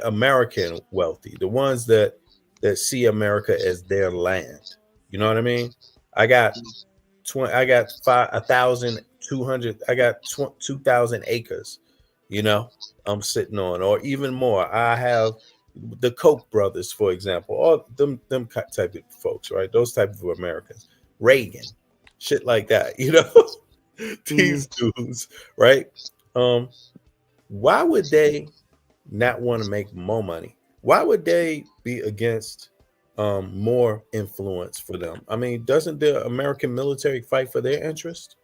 American wealthy, the ones that see America as their land. You know what I mean? I got 1,200. I got 2,000 acres. I'm sitting on, or even more. I have the Koch brothers, for example, all them type of folks, right? Those type of Americans, Reagan, shit like that. These dudes, right? Why would they not want to make more money? Why would they be against more influence for them? I mean, doesn't the American military fight for their interest?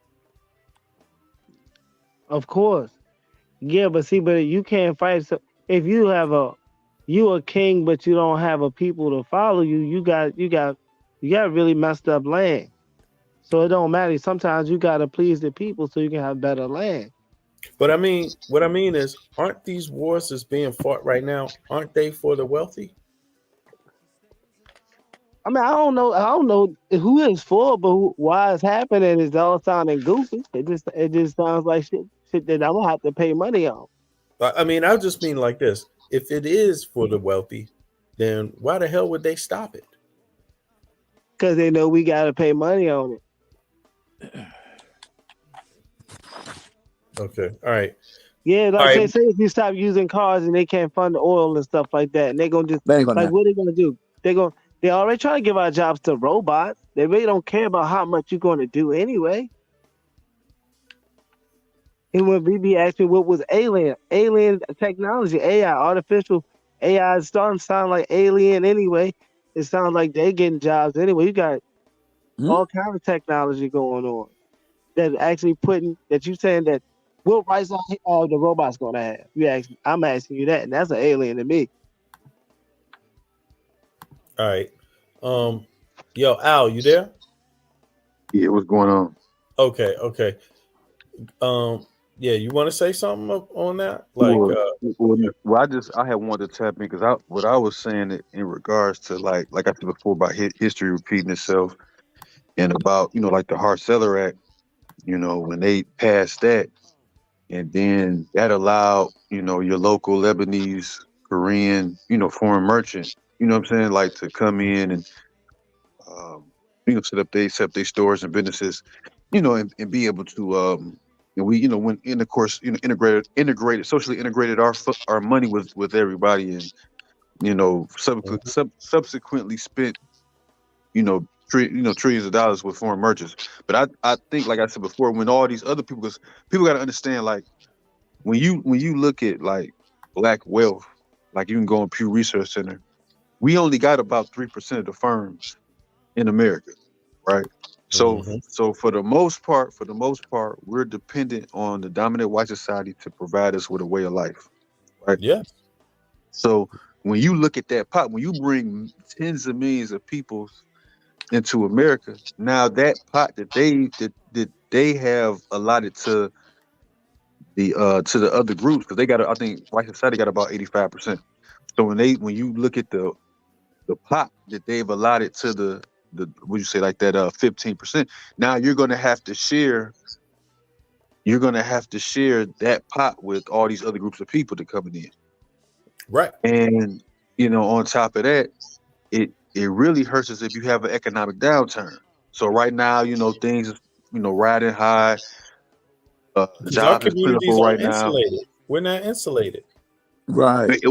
Of course. Yeah, but you can't fight. So if you have you a king, but you don't have a people to follow you, you got really messed up land. So it don't matter. Sometimes you gotta please the people so you can have better land. But I mean, what I mean is, aren't these wars that's being fought right now? Aren't they for the wealthy? I mean, I don't know who it's for, but why it's happening is all sounding goofy. It just sounds like shit that I'm gonna have to pay money on. I mean, I just mean like this: if it is for the wealthy, then why the hell would they stop it? Because they know we got to pay money on it. Okay. All right. Yeah, All like right. say if you stop using cars and they can't fund the oil and stuff like that, and they're gonna just That ain't gonna like happen. what are they gonna do? They already trying to give our jobs to robots. They really don't care about how much you're gonna do anyway. And when we be asking what was alien technology, AI, artificial AI is starting to sound like alien anyway. It sounds like they getting jobs anyway. You got all kind of technology going on that actually that you saying that what rights are the robots gonna have? I'm asking you that, and that's an alien to me. All right. Yo, Al, you there? Yeah, what's going on? Okay. Yeah, you want to say something on that? Like, I had wanted to tap in because what I was saying in regards to like I said before about history repeating itself, and about like the Hart-Celler Act, when they passed that, and then that allowed your local Lebanese, Korean, foreign merchant, what I'm saying, like to come in and set up their stores and businesses, and be able to and we when in the course integrated socially integrated our money with everybody, and subsequently spent trillions of dollars with foreign merchants. But I think, like I said before, when all these other people, because people got to understand, like when you look at like black wealth, like you can go on Pew Research Center, we only got about 3% of the firms in America, right? So for the most part, we're dependent on the dominant white society to provide us with a way of life, right? Yeah. So when you look at that pot, when you bring tens of millions of people into America, now that pot that they have allotted to the other groups, because they got, I think white society got about 85%. So when you look at the pot that they've allotted to the would you say like that 15%, now you're gonna have to share that pot with all these other groups of people that coming in. Right. And on top of that, it really hurts us if you have an economic downturn. So right now, things riding high. Because our Jobs is communities plentiful right aren't now. insulated. We're not insulated. Right.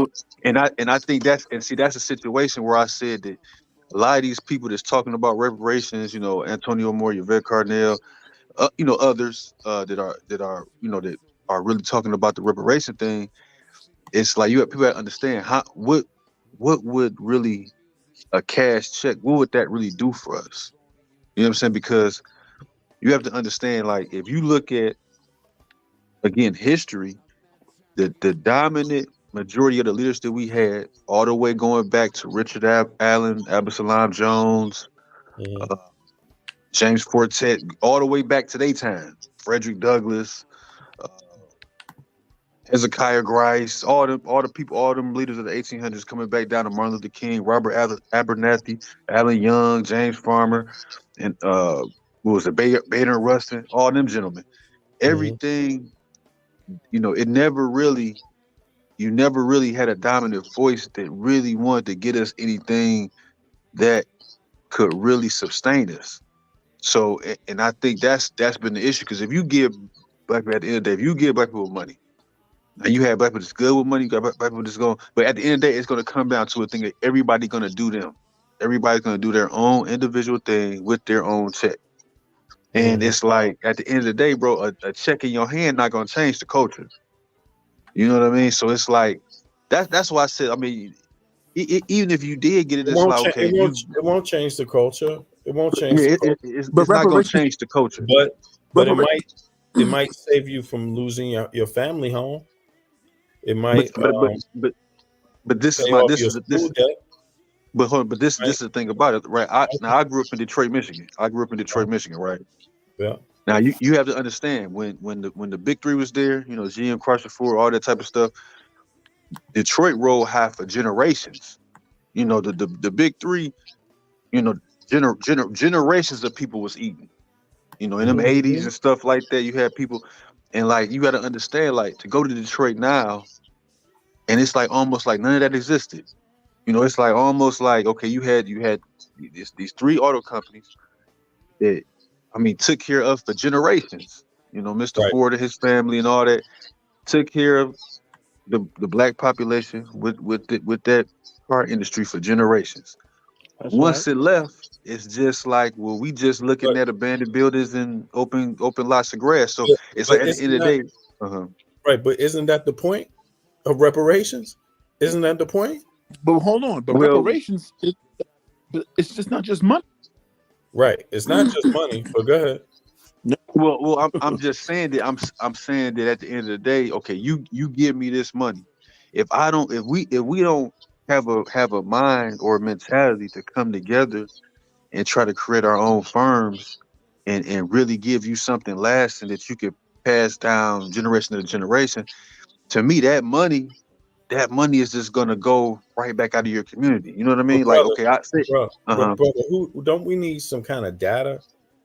And I think that's a situation where I said that a lot of these people that's talking about reparations, Antonio Moore, Yvette Carnell, others that are really talking about the reparation thing. It's like you have people that understand what would really a cash check, what would that really do for us? You know what I'm saying? Because you have to understand, like, if you look at, again, history, the dominant majority of the leaders that we had, all the way going back to Richard Allen, Absalom Jones, James Fortet, all the way back to their time, Frederick Douglass, Hezekiah Grice, all the people, all them leaders of the 1800s coming back down to Martin Luther King, Robert Abernathy, Allen Young, James Farmer, and what was it, Bader Rustin, all them gentlemen. Everything, you never really had a dominant voice that really wanted to get us anything that could really sustain us. So, and I think that's been the issue, because if you give black people, at the end of the day, if you give black people money, now you have black people that's good with money, you got black people that's going, but at the end of the day, it's going to come down to a thing that everybody's going to do them. Everybody's going to do their own individual thing with their own check. And it's like, at the end of the day, bro, a check in your hand not going to change the culture. You know what I mean? So it's like, that's why I said, I mean, even if you did get it, it's like, okay, It won't change the culture. It won't change the culture. it's not going to change the culture. But it might save you from losing your family home. It might but this is pay my off this your is this school debt. but hold on, but this is the thing about it, right? I grew up in Detroit, Michigan. Right? Yeah. Now you have to understand, when the Big Three was there, GM, Chrysler, Ford, all that type of stuff, Detroit rolled high for generations. The Big Three, generations of people was eating. In them 80s and stuff like that, you had people, and like you got to understand, like, to go to Detroit now, and it's like almost like none of that existed. You know, it's like almost like, okay, you had these three auto companies that, I mean, took care of for generations. You know, Mr. Right. Ford and his family and all that took care of the black population with that car industry for generations. That's right. Once it left, it's just like, well, we just looking But at abandoned buildings and open lots of grass. So yeah, it's like but at the end isn't of the that day, uh-huh. right? But isn't that the point of reparations? Isn't that the point? But hold on, but Well, reparations, it's just not just money. Right. It's not just money. But go ahead. Well, I'm just saying that I'm saying that at the end of the day, okay, you give me this money. If we don't have a mind or a mentality to come together and try to create our own firms and really give you something lasting that you could pass down generation to generation, to me that money is just gonna go right back out of your community. You know what I But mean? Like, brother, okay, I say, brother, who don't we need some kind of data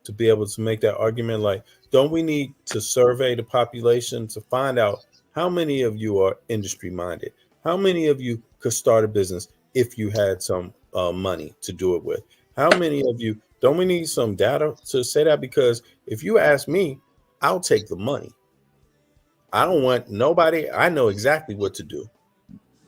to be able to make that argument? Like, don't we need to survey the population to find out how many of you are industry minded? How many of you could start a business if you had some money to do it with? How many of you don't we need some data to say that? Because if you ask me, I'll take the money. I don't want nobody. I know exactly what to do.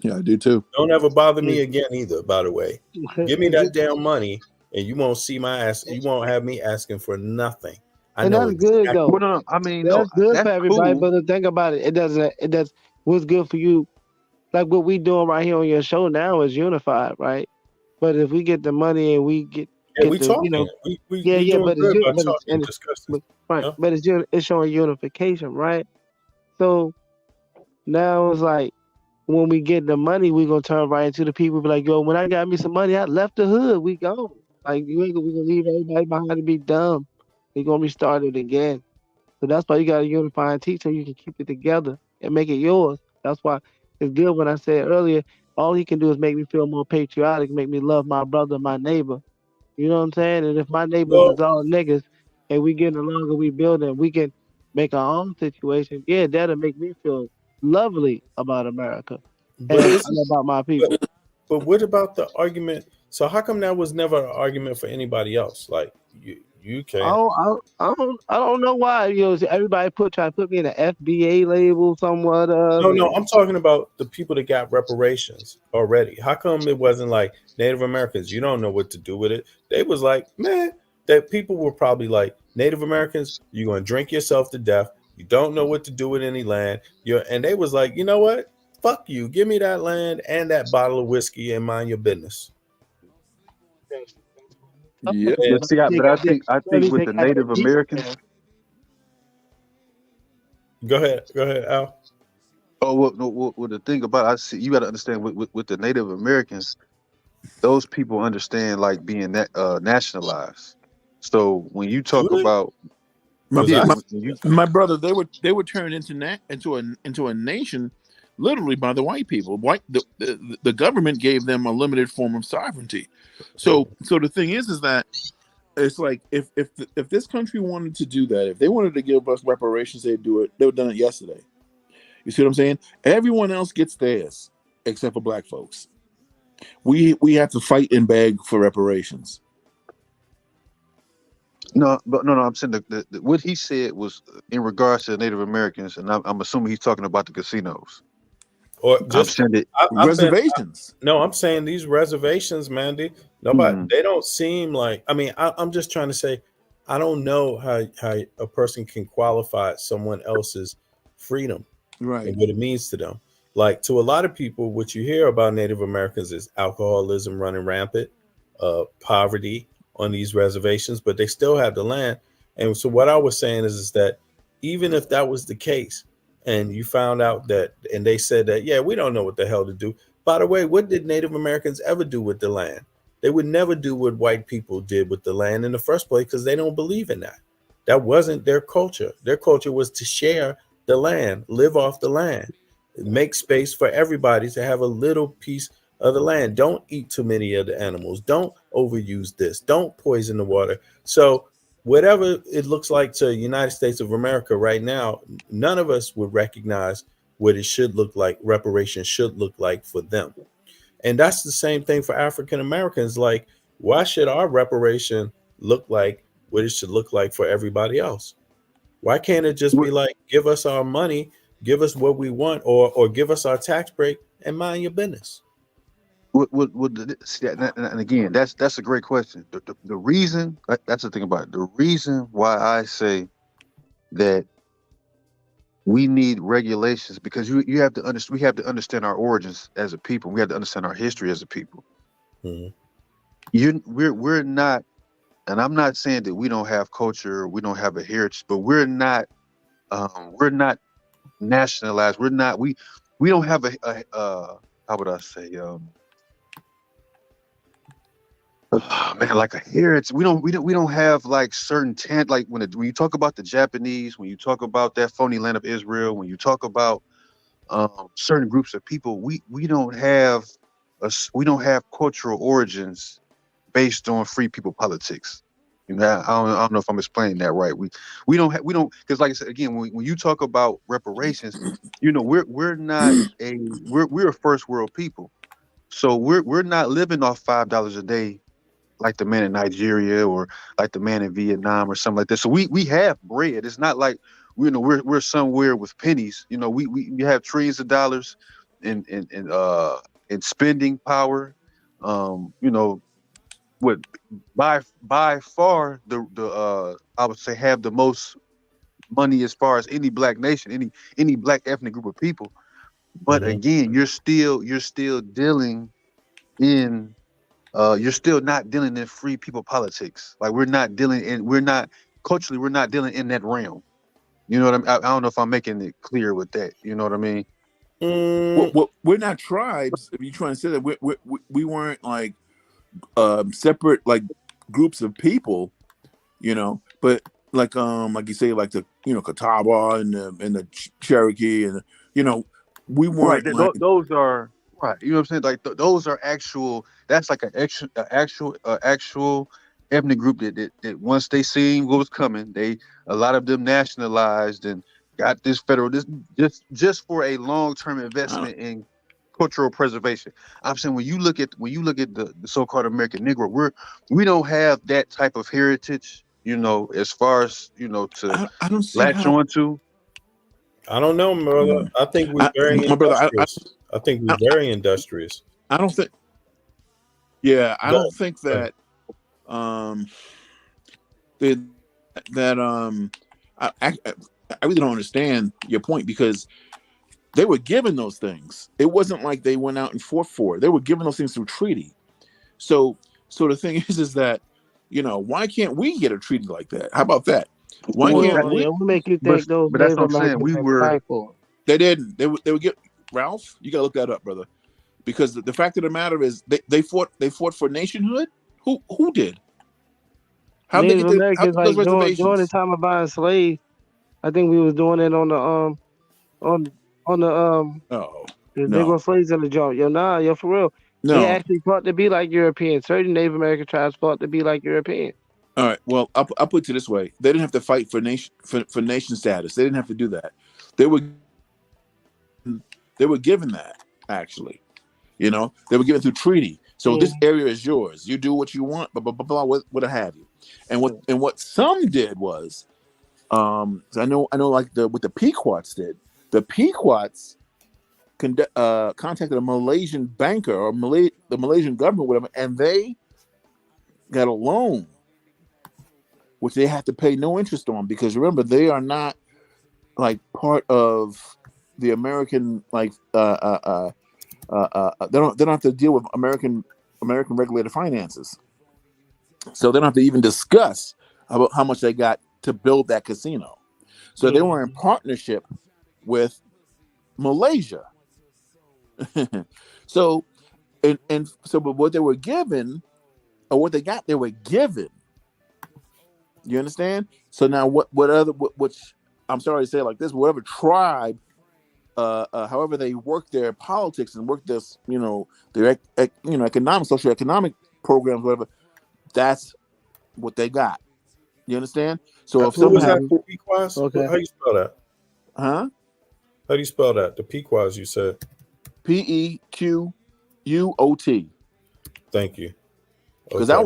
Yeah, I do too. Don't ever bother me again either, by the way. Give me that damn money and you won't see my ass. You won't have me asking for nothing. I And know that's good exactly. though. well, no, I mean, no, That's good for that's everybody. cool. But the thing about it, it does what's good for you. Like what we doing right here on your show now is unified, right? But if we get the money and we get Yeah, we the, you talking. know, We yeah, doing but good by but talking and discussing. right, Yeah. but it's showing unification, right? So now it's like when we get the money, we gonna turn right into the people. Be like, yo, when I got me some money, I left the hood. We gone. Like we gonna leave everybody behind to be dumb. We gonna be started again. So that's why you gotta unify and teach so you can keep it together and make it yours. That's why it's good when I said earlier, all he can do is make me feel more patriotic, make me love my brother, my neighbor. You know what I'm saying? And if my neighbors Well, is all niggas and we getting along and we building, we can make our own situation. Yeah, that'll make me feel lovely about America but and isn't about my people. but what about the argument? So how come that was never an argument for anybody else? Like you can. I don't know why. You know, everybody try to put me in an FBA label somewhat of. No, I'm talking about the people that got reparations already. How come it wasn't like Native Americans? You don't know what to do with it. They was like, man, that people were probably like Native Americans. You're gonna drink yourself to death. You don't know what to do with any land. And they was like, you know what? Fuck you. Give me that land and that bottle of whiskey and mind your business. Yeah. And, But see, I think with the Native Americans. go ahead, Al. Oh, well, the thing about I see, you got to understand with the Native Americans, those people understand like being nationalized. So when you talk Do they? about My brother, they were turned into a nation, literally by the white people. The government gave them a limited form of sovereignty. So the thing is that it's like if this country wanted to do that, if they wanted to give us reparations, they'd do it. They would have done it yesterday. You see what I'm saying? Everyone else gets theirs except for black folks. We have to fight and beg for reparations. no, I'm saying what he said was in regards to the Native Americans, and I'm assuming he's talking about the casinos. Or just reservations. I'm saying these reservations, Mandy. Nobody, they don't seem like. I mean, I'm just trying to say, I don't know how a person can qualify someone else's freedom, right, and what it means to them. Like to a lot of people, what you hear about Native Americans is alcoholism running rampant, poverty on these reservations, but they still have the land. And so what I was saying is that even if that was the case, and you found out that, and they said that, yeah, we don't know what the hell to do. By the way, what did Native Americans ever do with the land? They would never do what white people did with the land in the first place because they don't believe in that. That wasn't their culture. Their culture was to share the land, live off the land, make space for everybody to have a little piece of the land. Don't eat too many of the animals. Don't overuse this. Don't poison the water. So whatever it looks like to the United States of America right now, none of us would recognize what it should look like, reparations should look like for them. And that's the same thing for African Americans. Like, why should our reparation look like what it should look like for everybody else? Why can't it just be like, give us our money, give us what we want, or give us our tax break and mind your business? See, and again, that's a great question. The reason, that's the thing about it. The reason why I say that we need regulations, because you have to understand, we have to understand our origins as a people. We have to understand our history as a people. We're not, and I'm not saying that we don't have culture, we don't have a heritage, but we're not nationalized. We don't have a how would I say, man, like a heritage. We don't have like certain like when you talk about the Japanese, when you talk about that phony land of Israel, when you talk about certain groups of people, we don't have cultural origins based on free people politics. You know, I don't know if I'm explaining that right. We don't because, like I said again, when you talk about reparations, you know, we're a first world people, so we're not living off $5 a day like the man in Nigeria or like the man in Vietnam or something like that. So we have bread. It's not like we're somewhere with pennies. You know, we have trillions of dollars in spending power. You know, what by far the I would say have the most money as far as any black nation, any black ethnic group of people. But again, you're still dealing in you're still not dealing in free people politics. Like we're not dealing in that realm. You know what I mean? I don't know if I'm making it clear with that. You know what I mean? We're not tribes. If you're trying to say that we weren't like separate like groups of people, you know, but like you say, like the Catawba and the Cherokee and we weren't right. like, Those are right. You know what I'm saying? Like those are actual. That's like an actual ethnic group that once they seen what was coming, a lot of them nationalized and got this federal just for a long-term investment in cultural preservation. I'm saying when you look at the so-called American Negro, we don't have that type of heritage, you know, as far as to I don't see latch how. onto. I don't know, brother. I think we're very industrious. I think we're very industrious. I don't think. Yeah, I don't think that. I really don't understand your point, because they were given those things. It wasn't like they went out and fought for it. They were given those things through treaty. So the thing is that, why can't we get a treaty like that? How about that? Why can't we? We'll make you think those but that's Native what I'm saying. Americans We had to were. fight for it. They didn't. They would get Ralph. You gotta look that up, brother. Because the fact of the matter is, they fought for nationhood. Who did? How did they Native get Americans, those like during the reservations? time of buying slaves, I think we was doing it on the on the Oh, the no. Negro slaves in the joint. Yo, for real. They No. actually fought to be like Europeans. Certain Native American tribes fought to be like Europeans. All right. Well, I'll put it this way: they didn't have to fight for nation status. They didn't have to do that. They were given that, actually. They were given through treaty. So this area is yours. You do what you want, blah blah blah blah, what have you. And what some did was, I know like what the Pequots did. The Pequots contacted a Malaysian banker or the Malaysian government, whatever, and they got a loan, which they have to pay no interest on, because remember, they are not like part of the American they don't have to deal with American regulated finances, so they don't have to even discuss about how much they got to build that casino. So they were in partnership with Malaysia. So but what they were given, or what they got, they were given. You understand? So now which I'm sorry to say it like this, whatever tribe, however they work their politics and work this, their economic, socioeconomic programs, whatever, that's what they got. You understand? So if Who was somehow, that? Pequots? Okay. How you spell that? huh? How do you spell that? The Pequots, you said. Pequot. Thank you. Because I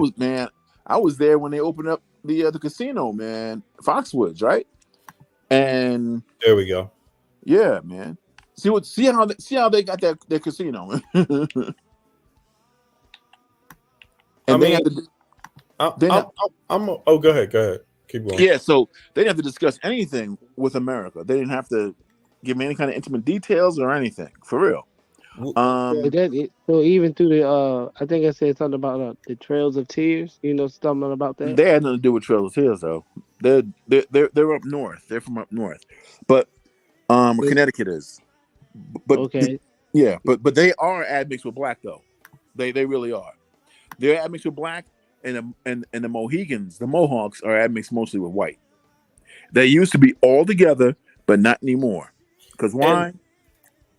was there when they opened up the casino, man, Foxwoods, right? And there we go. Yeah, man. See how they got their casino. And they have to. Oh, go ahead. Keep going. Yeah, so they didn't have to discuss anything with America. They didn't have to give me any kind of intimate details or anything, for real. So even through the I think I said something about the Trails of Tears. You know something about that? They had nothing to do with Trails of Tears, though. They're up north. They're from up north, but Connecticut is. But okay. But they are admixed with black, though. They really are. They're admixed with black, and the Mohegans, the Mohawks, are admixed mostly with white. They used to be all together, but not anymore. Because why?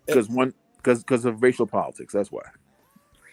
Because of racial politics. That's why.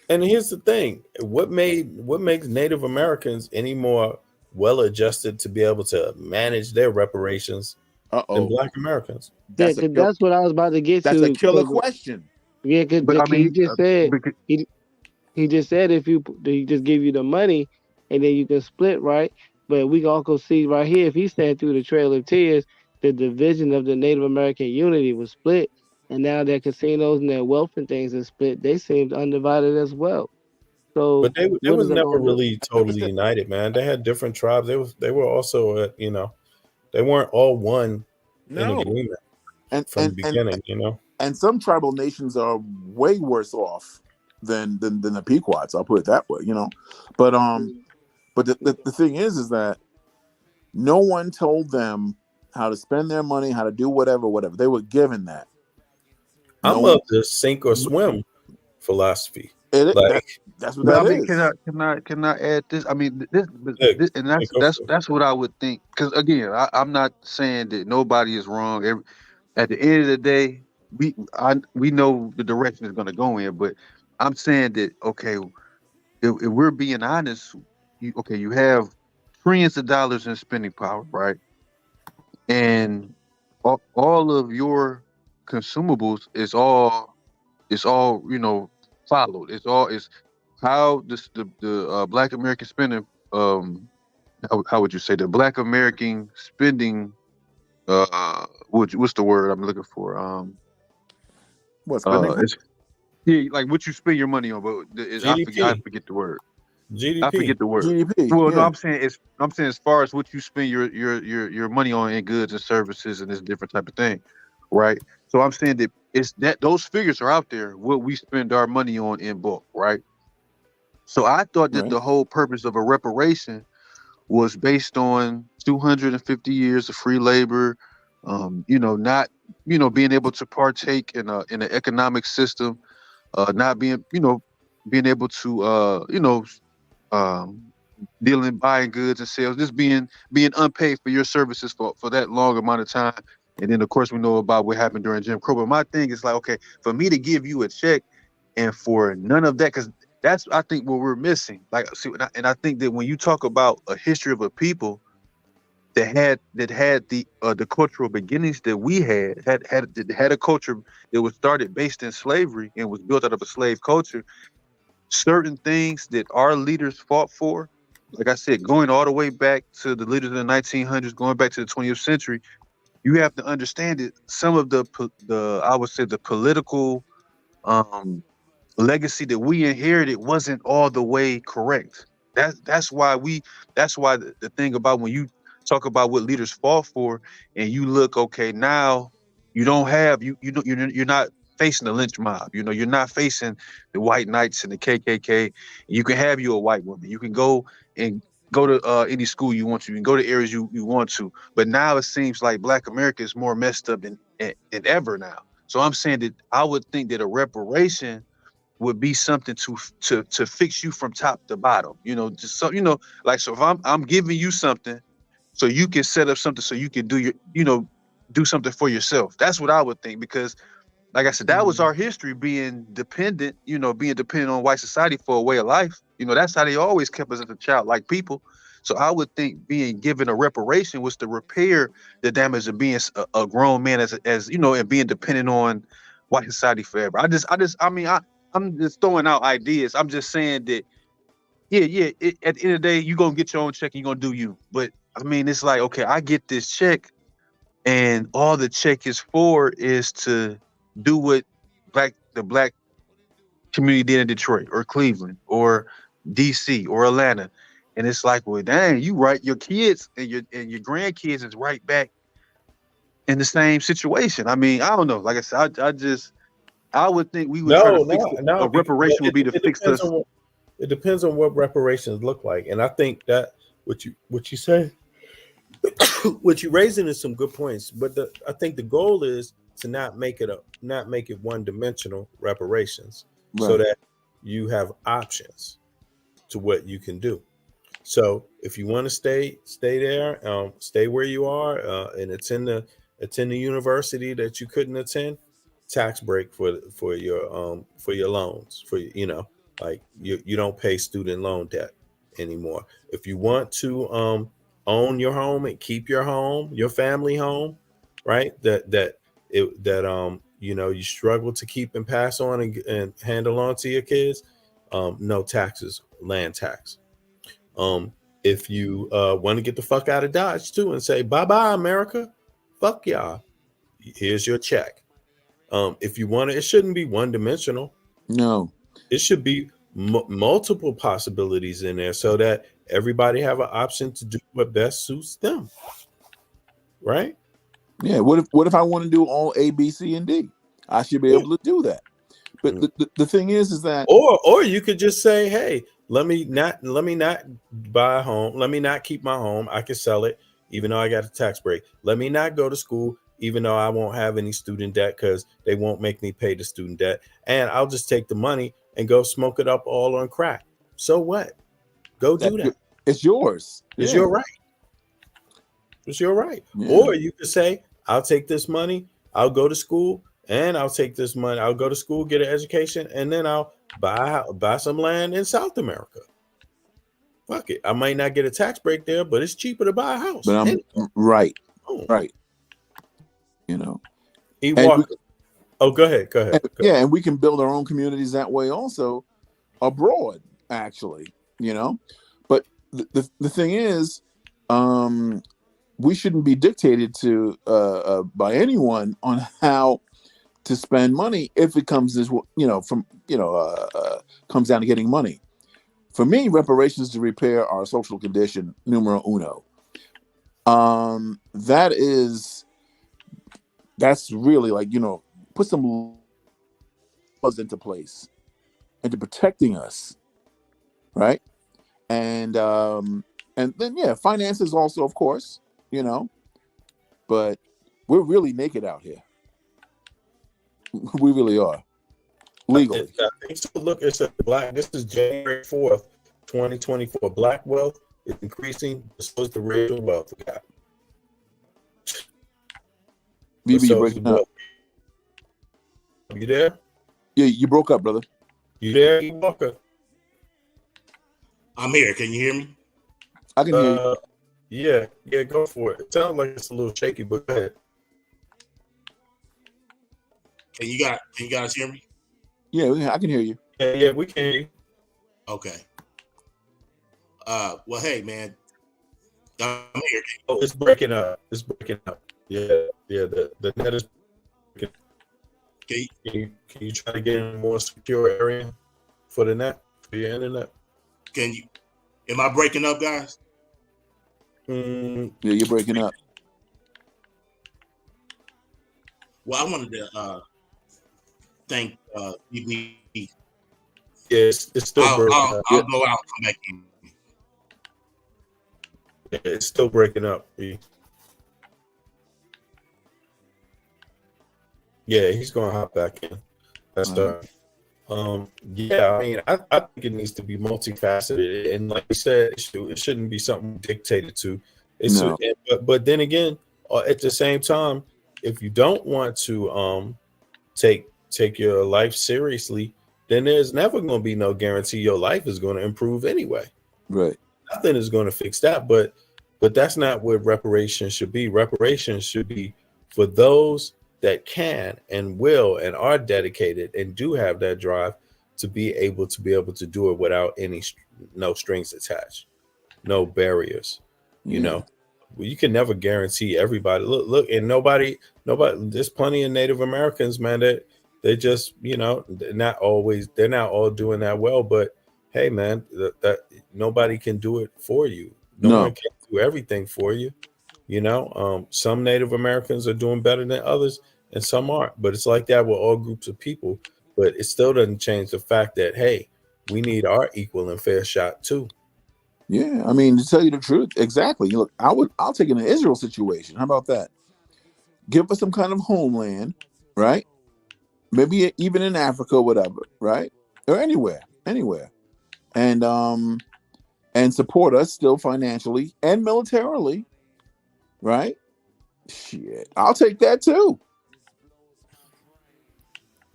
And here's the thing: what makes Native Americans any more well-adjusted to be able to manage their reparations than Black Americans? That's what I was about to get to. That's a killer question. Yeah, because he just said he just said if he just give you the money and then you can split, right? But we can also see right here if he said through the Trail of Tears, the division of the Native American unity was split, and now their casinos and their wealth and things are split. They seemed undivided as well. So, but they was never really totally united, man. They had different tribes. They were also they weren't all one in agreement from the beginning, And some tribal nations are way worse off than the Pequots. I'll put it that way, But the thing is that no one told them how to spend their money, how to do whatever. They were given that. I love the sink or swim philosophy. That's what that is. Can I add this? I mean, this and that's what I would think. Because again, I'm not saying that nobody is wrong. At the end of the day, we know the direction it's going to go in, but I'm saying that if we're being honest, you have trillions of dollars in spending power, right? And all of your consumables is all followed. It's how the Black American spending. How would you say the Black American spending? What's the word I'm looking for? What's spending? Like what you spend your money on, but I forget the word. GDP. I forget the word. GDP. Well, no, I'm saying as far as what you spend your money on in goods and services and this different type of thing, right? So I'm saying that it's that those figures are out there. What we spend our money on in bulk, right? So I thought that the whole purpose of a reparation was based on 250 years of free labor, not being able to partake in an economic system, not being able to dealing, buying goods and sales, just being unpaid for your services for that long amount of time. And then of course we know about what happened during Jim Crow. But my thing is like, okay, for me to give you a check and for none of that, because that's I think what we're missing. Like, see, and I think that when you talk about a history of a people that had the cultural beginnings that we had a culture that was started based in slavery and was built out of a slave culture, certain things that our leaders fought for, like I said, going all the way back to the leaders in the 1900s, going back to the 20th century, you have to understand that some of the I would say the political legacy that we inherited wasn't all the way correct. That's why the thing about when you talk about what leaders fought for and you look, okay, now you don't have you're not facing the lynch mob. You're not facing the white knights and the KKK. You can have you a white woman. You can go to any school you want to. You can go to areas you want to. But now it seems like Black America is more messed up than ever now. So I'm saying that I would think that a reparation would be something to fix you from top to bottom. Just so like, so if I'm giving you something so you can set up something so you can do do something for yourself. That's what I would think, because like I said, that was our history, being dependent on white society for a way of life. That's how they always kept us as a childlike people. So I would think being given a reparation was to repair the damage of being a grown man as you know, and being dependent on white society forever. I'm just throwing out ideas. I'm just saying that, yeah. At the end of the day, you're gonna get your own check and you're gonna do you. But I mean, it's like, okay, I get this check, and all the check is for is to do what the black community did in Detroit or Cleveland or DC or Atlanta. And it's like, well, dang, you right, your kids and your grandkids is right back in the same situation. I mean, I don't know. Like I said, I would think we would try to fix a reparation would be to fix this. It depends on what reparations look like. And I think that what you say, what you're raising is some good points. But I think the goal is to not make it one-dimensional reparations, so that you have options to what you can do. So if you want to stay there, stay where you are, and it's in the university that you couldn't attend, tax break for your loans, like you don't pay student loan debt anymore. If you want to own your home and keep your home, your family home, right? You struggle to keep and pass on and handle on to your kids, no taxes, land tax. If you want to get the fuck out of Dodge too and say bye-bye America, fuck y'all, here's your check. If you want it shouldn't be one-dimensional. No, it should be multiple possibilities in there, so that everybody have an option to do what best suits them, right? Yeah. What if I want to do all A, B, C, and D? I should be able to do that. But the thing is that, or you could just say, hey, let me not buy a home. Let me not keep my home. I can sell it, even though I got a tax break. Let me not go to school, even though I won't have any student debt, because they won't make me pay the student debt. And I'll just take the money and go smoke it up all on crack. So what? Go do that. It's yours. It's your right. It's your right. Yeah. Or you could say, I'll take this money, I'll go to school, and I'll take this money, I'll go to school, get an education, and then I'll buy some land in South America. Fuck it. I might not get a tax break there, but it's cheaper to buy a house. But I'm right. You know. Go ahead. Yeah, and we can build our own communities that way also, abroad, actually, But the thing is, we shouldn't be dictated to by anyone on how to spend money if it comes comes down to getting money. For me, reparations to repair our social condition, numero uno. That's really like, put some laws into place into protecting us, right? And then finances also, of course, but we're really naked out here. We really are. Legally. Look, it's this is January 4th, 2024. Black wealth is increasing. So is the racial wealth gap. BB, you're breaking up. You there? Yeah, you broke up, brother. You there, Walker? I'm here. Can you hear me? I can hear you. Yeah, go for it. It sounds like it's a little shaky, but go ahead. Can you guys hear me? Yeah, I can hear you. Yeah, we can hear you. Okay. Well, hey, man. I'm here. Oh, it's breaking up. Yeah. The net is breaking. Can you try to get in a more secure area for the net, for your internet? Am I breaking up, guys? Yeah, you're breaking up. Well, I wanted to thank BB. Yeah, it's still breaking up. I'll go out and come back in. Yeah, it's still breaking up. Yeah, he's gonna hop back in. That's yeah. I mean, I think it needs to be multifaceted, and like you said, it shouldn't be something dictated to. But then again, at the same time, if you don't want to take your life seriously, then there's never going to be no guarantee your life is going to improve anyway. Right. nothing is going to fix that. But that's not what reparations should be. Reparations should be for those that can and will and are dedicated and do have that drive to be able to do it without any no strings attached, no barriers. You know, you can never guarantee everybody. Look, and nobody. There's plenty of Native Americans, man, that they just, they're not all doing that well. But hey, man, that nobody can do it for you. No one can do everything for you. Some Native Americans are doing better than others, and some aren't. But it's like that with all groups of people. But it still doesn't change the fact that, hey, we need our equal and fair shot too. Yeah, I mean, to tell you the truth, exactly. Look, I'll take an Israel situation. How about that? Give us some kind of homeland, right? Maybe even in Africa, whatever, right? Or anywhere, and support us still financially and militarily, right? Shit, I'll take that too.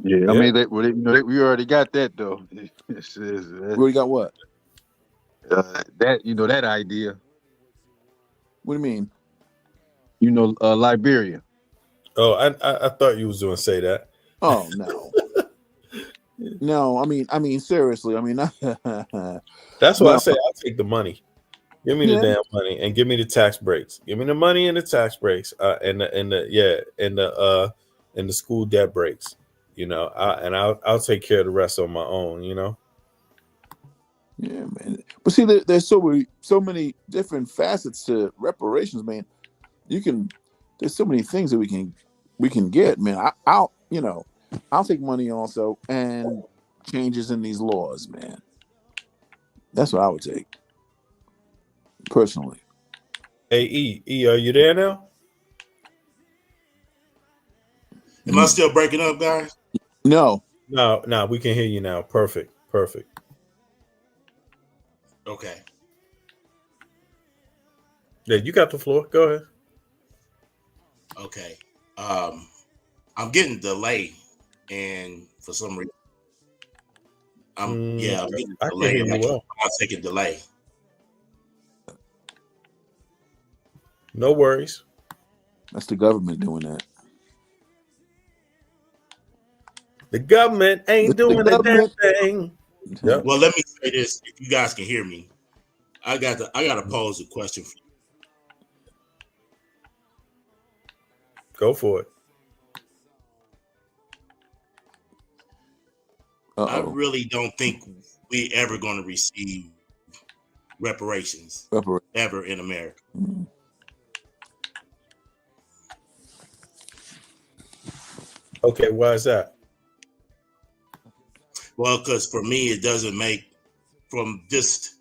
Yeah, I mean, we already got that though. We already got what? That idea. What do you mean? Liberia. Oh, I thought you was going to say that. Oh no. No, I mean seriously. I mean, that's why I say I'll take the money. Give me the damn money and give me the tax breaks. Give me the money and the tax breaks, and the school debt breaks. I'll take care of the rest on my own. Yeah, man. But see, there's so many different facets to reparations, man. There's so many things that we can get, man. I'll take money also and changes in these laws, man. That's what I would take personally. Hey, E, are you there now? Am I still breaking up, guys? No, we can hear you now. Perfect. Okay. Yeah, you got the floor. Go ahead. Okay. I'm getting delay, and for some reason, I'm getting delay. I'll take a delay. No worries. That's the government doing that. The government ain't doing a damn thing. Yep. Well, let me say this: if you guys can hear me, I got to pose a question for you. Go for it. I really don't think we ever going to receive reparations ever in America. Okay, why is that? Well, because for me, it doesn't make, from just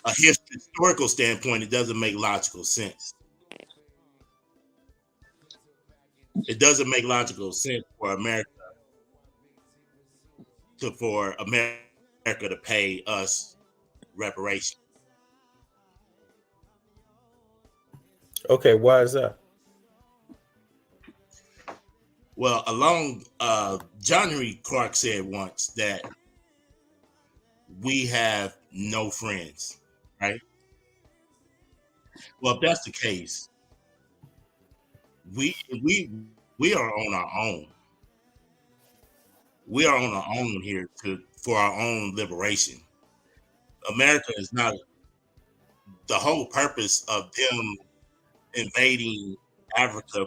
a historical standpoint, it doesn't make logical sense. It doesn't make logical sense for America to pay us reparations. Okay, why is that? Well, John Henry Clark said once that we have no friends, right? Well, if that's the case, we are on our own. We are on our own here for our own liberation. America is not the whole purpose of them invading Africa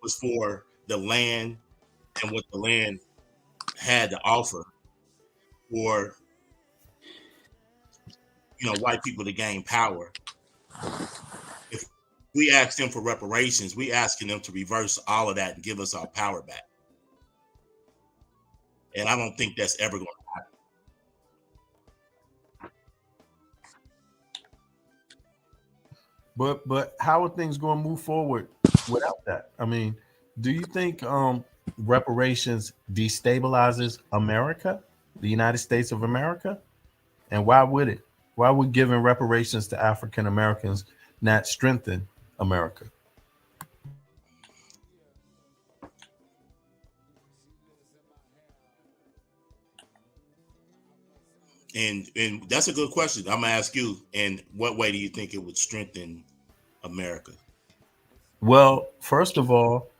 was for the land and what the land had to offer for white people to gain power. If we ask them for reparations, we asking them to reverse all of that and give us our power back. And I don't think that's ever going to happen. But how are things going to move forward without that? I mean, do you think reparations destabilizes America, the United States of America? And why would it? Why would giving reparations to African Americans not strengthen America? And that's a good question. I'm gonna ask you. In what way do you think it would strengthen America? Well, first of all,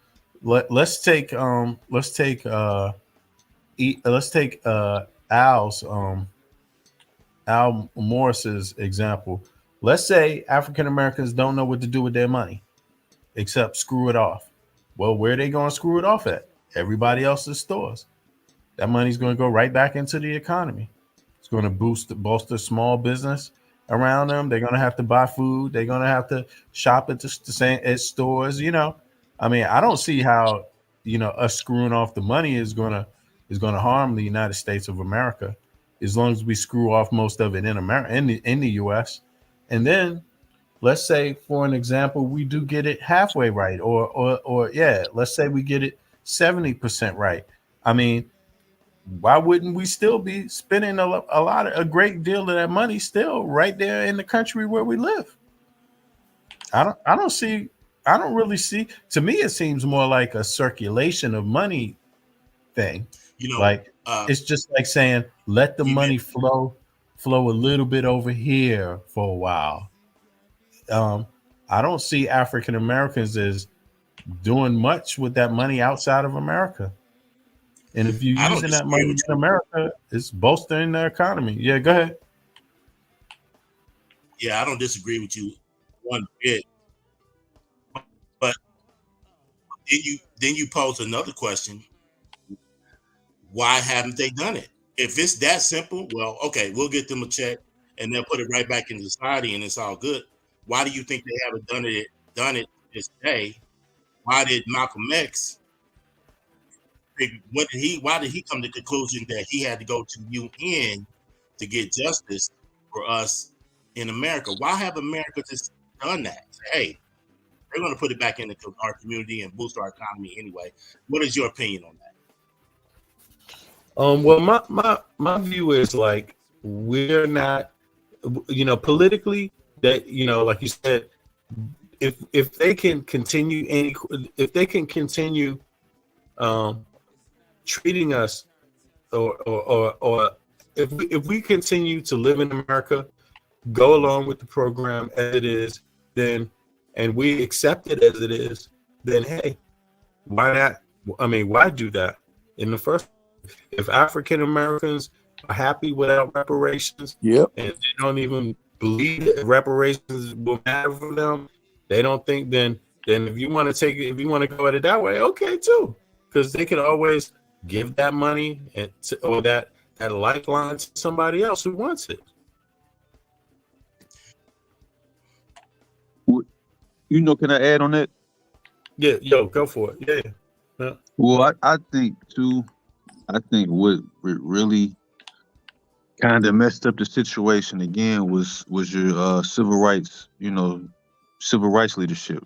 let's take Al Morris's example. Let's say African Americans don't know what to do with their money except screw it off. Well, where are they going to screw it off at? Everybody else's stores. That money's going to go right back into the economy. It's going to bolster small business around them. They're going to have to buy food. They're going to have to shop at the same at stores. I mean, I don't see how us screwing off the money is going to harm the United States of America, as long as we screw off most of it in America, in the U.S. And then let's say, for an example, we do get it halfway right, or let's say we get it 70% right. I mean, why wouldn't we still be spending a great deal of that money still right there in the country where we live? I don't really see. To me, it seems more like a circulation of money thing. Like it's just like saying, let the money flow a little bit over here for a while. I don't see African Americans as doing much with that money outside of America. And if you're using that money in America, it's bolstering the economy. Yeah, go ahead. Yeah, I don't disagree with you one bit. But then you pose another question. Why haven't they done it? If it's that simple, well, okay, we'll get them a check and they'll put it right back in society and it's all good. Why do you think they haven't done it this day? Why did Malcolm X why did he come to the conclusion that he had to go to UN to get justice for us in America? Why have America just done that? Say, hey, they're going to put it back into our community and boost our economy anyway. What is your opinion on that? Well, my view is like we're not, politically that like you said, if they can continue treating us, or if we continue to live in America, go along with the program as it is, then and we accept it as it is, then hey, why not? I mean, why do that in the first? If African Americans are happy without reparations, and they don't even believe that reparations will matter for them, they don't think. Then if you want to go at it that way, okay too, because they can always give that money or that lifeline to somebody else who wants it. Can I add on that? Yeah, go for it. Yeah. Well, I think too. I think what really kind of messed up the situation again was your civil rights leadership.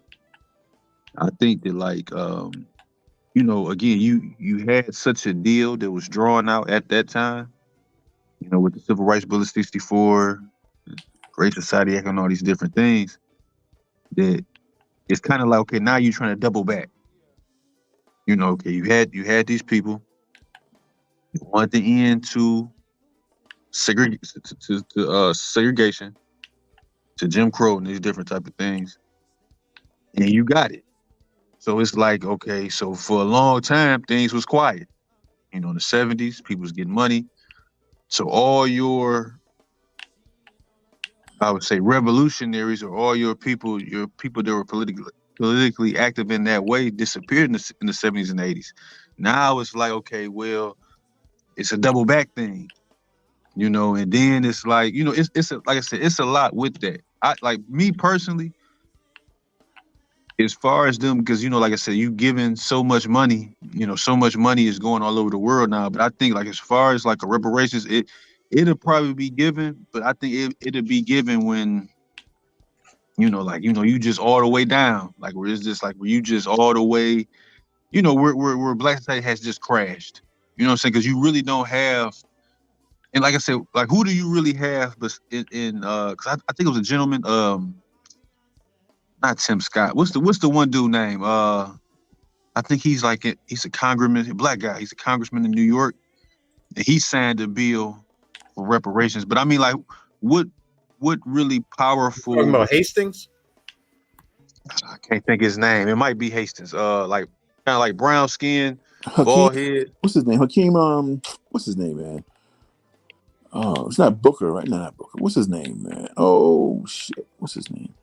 I think that again, you had such a deal that was drawn out at that time, with the Civil Rights Bill of '64, Great Society Act, and all these different things, that it's kind of like, okay, now you're trying to double back. Okay, you had these people, you wanted to end to segregation, to Jim Crow and these different type of things, and you got it. So it's like, okay, so for a long time, things was quiet. In the 70s, people was getting money. So all your, I would say, revolutionaries, or all your people that were politically active in that way disappeared in the 70s and 80s. Now it's like, okay, well, it's a double back thing, and then it's like, it's like I said, it's a lot with that. I like me personally, as far as them, because like I said, you giving so much money, so much money is going all over the world now. But I think like as far as like a reparations, it'll probably be given, but I think it'll be given when, you just all the way down, like where it's just like where you just all the way, where Black society has just crashed. You know what I'm saying? Because you really don't have, and like I said, like who do you really have? But because I think it was a gentleman, not Tim Scott. What's the one dude name? I think he's a congressman, a black guy. He's a congressman in New York, and he signed a bill for reparations. But I mean, like, what really powerful? Talking about Hastings? I can't think his name. It might be Hastings. Like kind of like brown skin, bald head. What's his name? Hakeem. What's his name, man? Oh, it's not Booker, right? No, not Booker. What's his name, man? Oh shit, what's his name?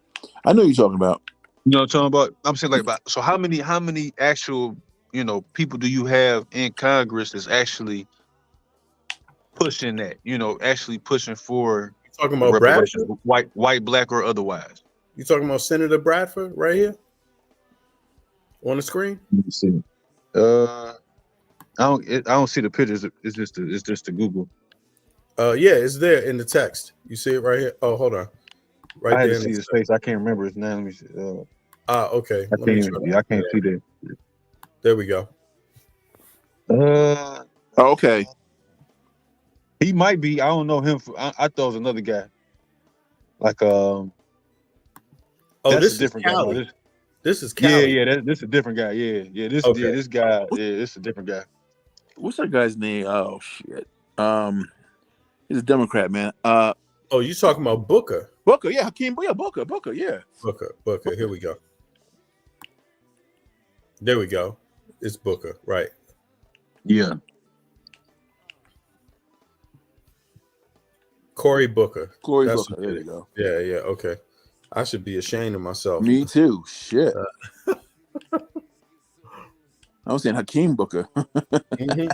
I know you're talking about. You know what I'm talking about? I'm saying like, so how many actual people do you have in Congress that's actually pushing that? Actually pushing for talking about reparations, Bradford? white, black, or otherwise. You talking about Senator Bradford right here on the screen? Let me see. I don't see the pictures. It's just the Google. Yeah, it's there in the text. You see it right here. Oh, hold on. Right I had there. to see his face. I can't remember his name. Let me see. Okay. I can't see that. There we go. Okay. He might be. I don't know him. I thought it was another guy. Like this is a different Cali. guy. No, this is Cali. Yeah. This is a different guy. Yeah. This guy. Yeah, this is a different guy. What's that guy's name? Oh shit. He's a Democrat, man. Oh, you talking about Booker? Booker, yeah, Hakeem. Yeah, Booker, yeah. Booker. Here we go. There we go. It's Booker, right? Yeah. Cory Booker. Booker. There you go. Yeah. Okay. I should be ashamed of myself. Me too. Shit. I was saying Hakeem Booker. Mm-hmm.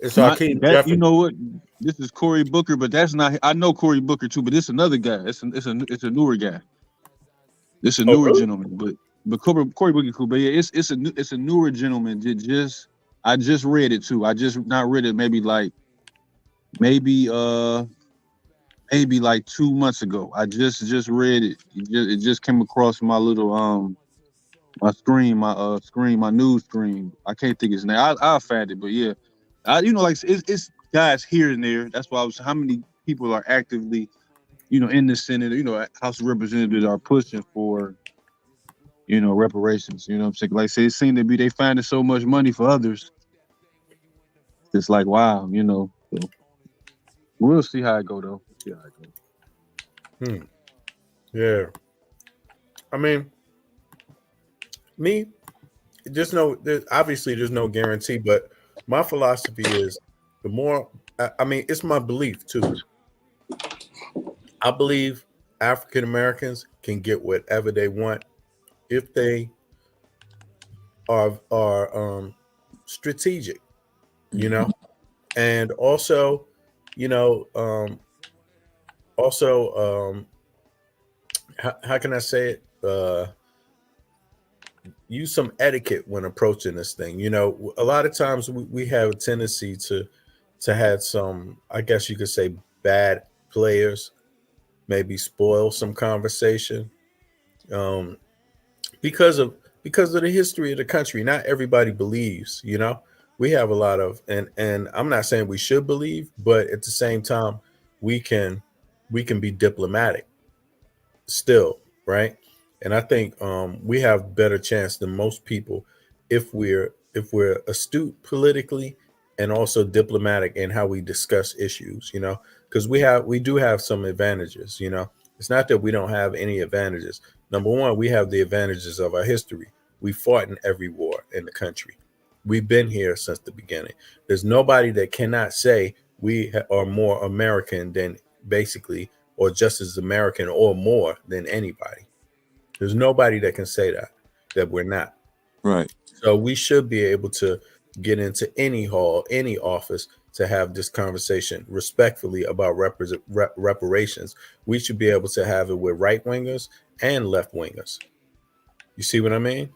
It's Hakeem. You know what? This is Cory Booker, but that's not. I know Cory Booker too, but it's another guy. It's a newer guy. It's a newer gentleman, but Cory Booker cool. But yeah, it's a newer gentleman. I just read it too. I just not read it maybe like 2 months ago. I just read it. It just came across my little my screen, my news screen. I can't think his name. I'll find it, but yeah, it's guys here and there. That's why how many people are actively, in the Senate, House of Representatives are pushing for, reparations. You know what I'm saying? Like I say, it seemed to be they finding so much money for others. It's like, wow, So we'll see how it go though. Yeah. I mean, there's no guarantee, but my philosophy is the more, it's my belief too. I believe African Americans can get whatever they want if they are strategic, and also, how can I say it? Use some etiquette when approaching this thing. A lot of times we have a tendency to have some, I guess you could say, bad players, maybe spoil some conversation, because of the history of the country. Not everybody believes. We have a lot of, and I'm not saying we should believe, but at the same time, we can be diplomatic still, right? And I think we have better chance than most people if we're astute politically and also diplomatic in how we discuss issues, because we do have some advantages. It's not that we don't have any advantages. Number one, we have the advantages of our history. We fought in every war in the country. We've been here since the beginning. There's nobody that cannot say we are more American than basically, or just as American or more than anybody. There's nobody that can say that we're not. Right. So we should be able to get into any hall, any office to have this conversation respectfully about reparations. We should be able to have it with right wingers and left wingers. You see what I mean?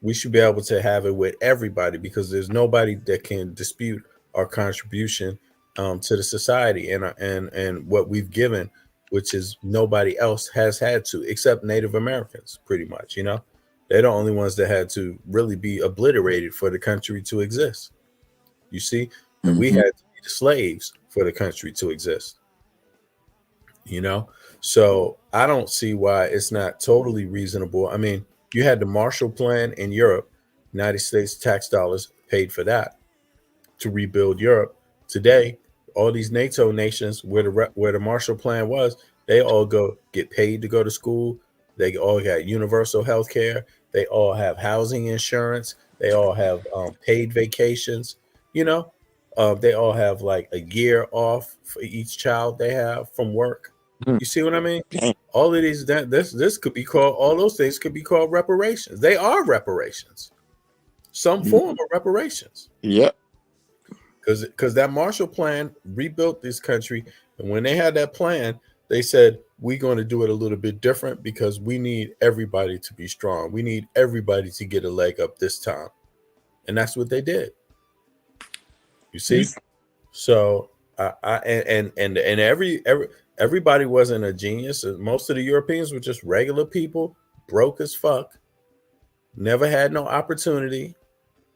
We should be able to have it with everybody, because there's nobody that can dispute our contribution to the society and what we've given, which is nobody else has had to, except Native Americans, pretty much. They're the only ones that had to really be obliterated for the country to exist. You see, and we had to be the slaves for the country to exist. So I don't see why it's not totally reasonable. I mean, you had the Marshall Plan in Europe. United States tax dollars paid for that to rebuild Europe. Today, all these NATO nations where the Marshall Plan was, they all get paid to go to school. They all got universal health care. They all have housing insurance. They all have paid vacations. You know, they all have like a year off for each child they have from work. You see what I mean? All of these, this could be called, all those things could be called reparations. They are reparations, some form of reparations. Yep. Because that Marshall Plan rebuilt this country, and when they had that plan, they said we're going to do it a little bit different because we need everybody to be strong. We need everybody to get a leg up this time, and that's what they did. You see, so everybody wasn't a genius. Most of the Europeans were just regular people, broke as fuck, never had no opportunity.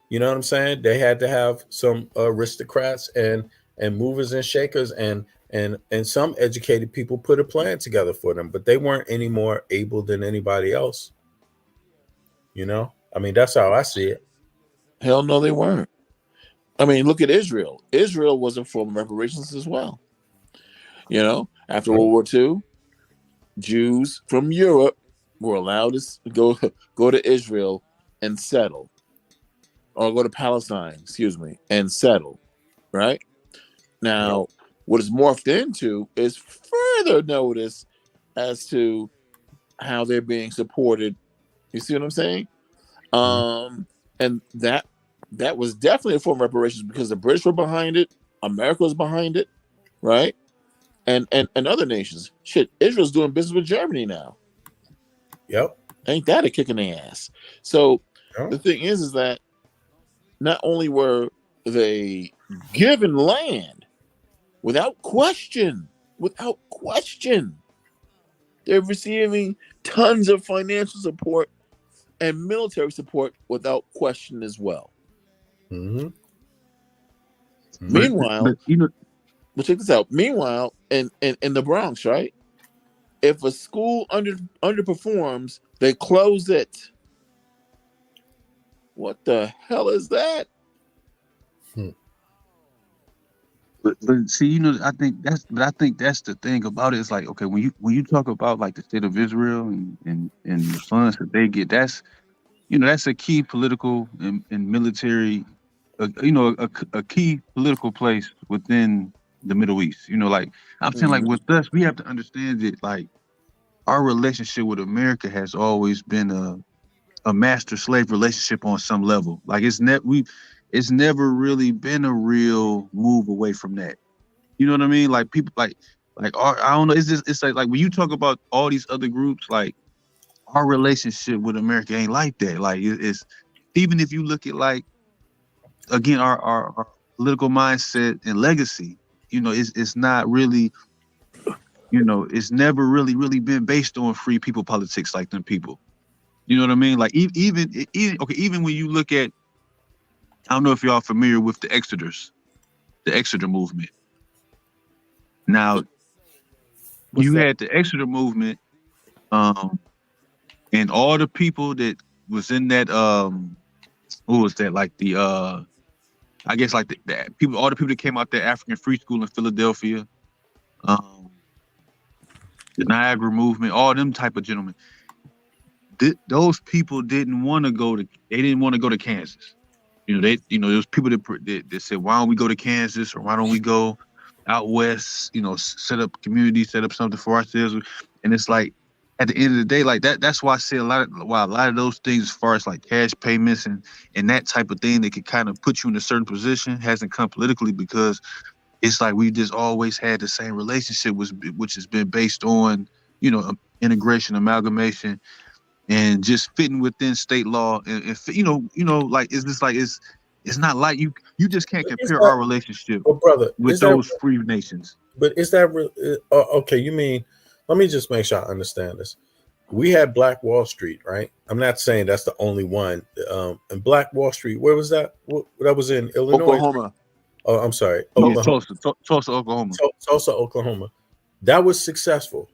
You know what I'm saying? They had to have some aristocrats and movers and shakers and some educated people put a plan together for them, but they weren't any more able than anybody else. You know? I mean, that's how I see it. Hell no, they weren't. I mean, look at Israel. Israel was a form of reparations as well. You know, after World War II, Jews from Europe were allowed to go to Israel and settle. Or go to Palestine, and settle, right? Now, what it's morphed into is further notice as to how they're being supported. You see what I'm saying? And that was definitely a form of reparations because the British were behind it, America was behind it, right? And other nations. Shit, Israel's doing business with Germany now. Yep. Ain't that a kick in the ass? So the thing is that not only were they given land without question, they're receiving tons of financial support and military support without question as well. Mm-hmm. Meanwhile, check this out. Meanwhile, in the Bronx, right? If a school underperforms, they close it. What the hell is that? But see, I think that's the thing about it. It's like, okay, when you talk about like the state of Israel and the funds that they get, that's that's a key political and military, a key political place within the Middle East. Like I'm saying, like with us, we have to understand that like our relationship with America has always been a master-slave relationship on some level. Like it's never really been a real move away from that. You know what I mean? Like people like I don't know. It's like when you talk about all these other groups, like our relationship with America ain't like that. Like it's even if you look at like again our political mindset and legacy, it's not really, it's never really been based on free people politics like them people. You know what I mean? Like even when you look at, I don't know if y'all familiar with the Exeter movement. Now, you had the Exeter movement, and all the people that was in that, what was that? Like the, I guess like the people, all the people that came out there, African Free School in Philadelphia, the Niagara movement, all them type of gentlemen. Those people didn't want to go to Kansas. Those people that said, why don't we go to Kansas, or why don't we go out west, set up communities, set up something for ourselves. And it's like, at the end of the day, like that's why I say a lot of those things, as far as like cash payments and that type of thing that could kind of put you in a certain position, hasn't come politically, because it's like we just always had the same relationship, which has been based on, integration, amalgamation, and just fitting within state law, and like it's just like it's not like you just can't compare our relationship with those free nations. But is that real? Okay, you mean? Let me just make sure I understand this. We had Black Wall Street, right? I'm not saying that's the only one. And Black Wall Street, where was that? That was in Illinois, Oklahoma. Oh, I'm sorry, Oklahoma. Tulsa, Oklahoma. Tulsa, Oklahoma. That was successful.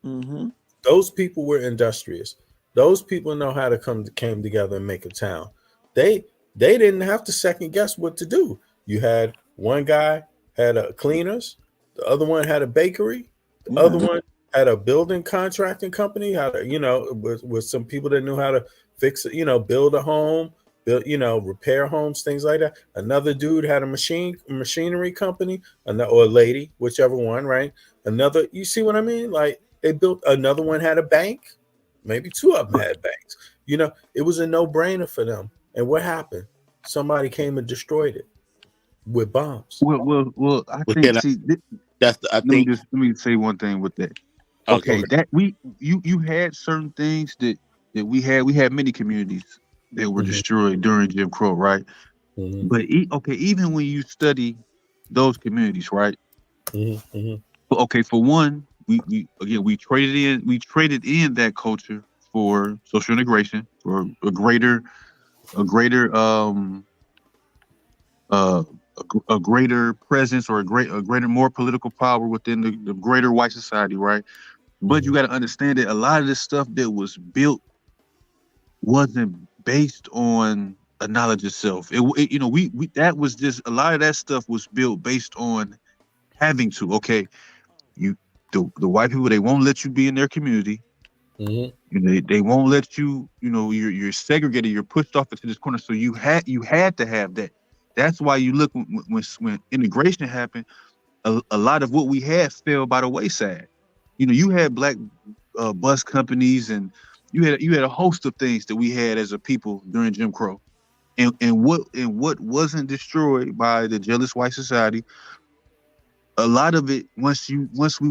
Mm-hmm. Those people were industrious. Those people know how to came together and make a town. They didn't have to second guess what to do. You had one guy had a cleaners. The other one had a bakery. The Yeah. other one had a building contracting company. Had a, with some people that knew how to fix it, build a home, build, repair homes, things like that. Another dude had a machinery company, or a lady, whichever one, right? Another, you see what I mean? Like they built, another one had a bank. Maybe two of them had banks. It was a no-brainer for them. And what happened? Somebody came and destroyed it with bombs. Well. I Well, think. can I, See, that's the, I think. let me say one thing with that. Oh, Okay, okay. that you had certain things that we had many communities that were destroyed during Jim Crow, right? But even when you study those communities, right? Okay, for one, we traded in that culture for social integration, for a greater a greater presence, or a greater more political power within the greater white society, right? But you got to understand that a lot of this stuff that was built wasn't based on a knowledge itself. We that was just, a lot of that stuff was built based on having to. Okay, the white people, they won't let you be in their community. They won't let you. You're segregated. You're pushed off into this corner. So you had to have that. That's why you look when integration happened. A lot of what we had fell by the wayside. You had black bus companies, and you had a host of things that we had as a people during Jim Crow, and what wasn't destroyed by the jealous white society. A lot of it, once we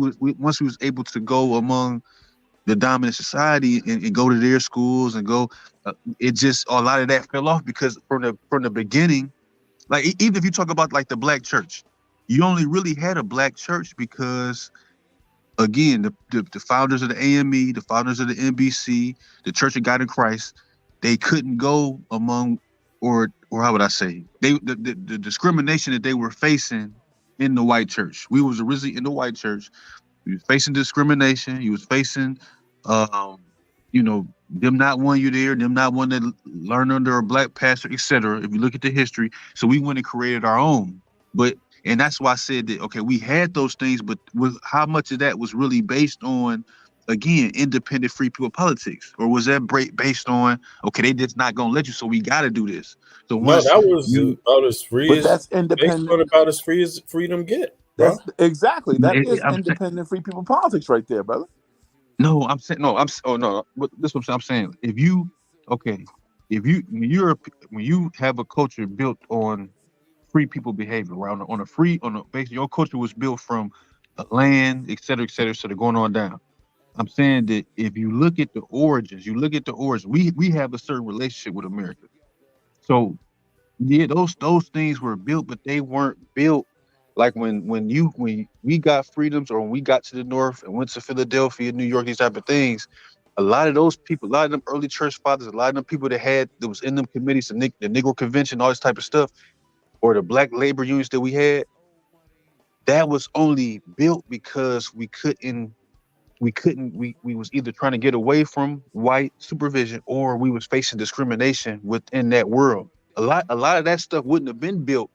was able to go among the dominant society and go to their schools and go, it just, a lot of that fell off, because from the beginning, like even if you talk about like the black church, you only really had a black church because, again, the founders of the AME, the founders of the NBC, the Church of God in Christ, they couldn't go among, or how would I say, the discrimination that they were facing in the white church. We was originally in the white church. We was facing discrimination. You was facing, them not wanting you there, them not wanting to learn under a black pastor, etc. If you look at the history, so we went and created our own. And that's why I said that, okay, we had those things, but how much of that was really based on, again, independent free people politics? Or was that based on, okay, they just not going to let you, so we got to do this? So No, that was about as free But as, that's independent. based on about as free as freedom get, bro. That's exactly, that is independent free people politics right there, brother. No, I'm saying, no, but this is what I'm saying. When you have a culture built on free people behavior, right? Basically your culture was built from land, et cetera, sort of going on down. I'm saying that if you look at the origins, we have a certain relationship with America. So yeah, those things were built, but they weren't built like when we got freedoms, or when we got to the North and went to Philadelphia, New York, these type of things. A lot of those people, a lot of them early church fathers, a lot of them people that was in them committees, the Negro Convention, all this type of stuff, or the black labor unions that we had, that was only built because we was either trying to get away from white supervision, or we was facing discrimination within that world. A lot of that stuff wouldn't have been built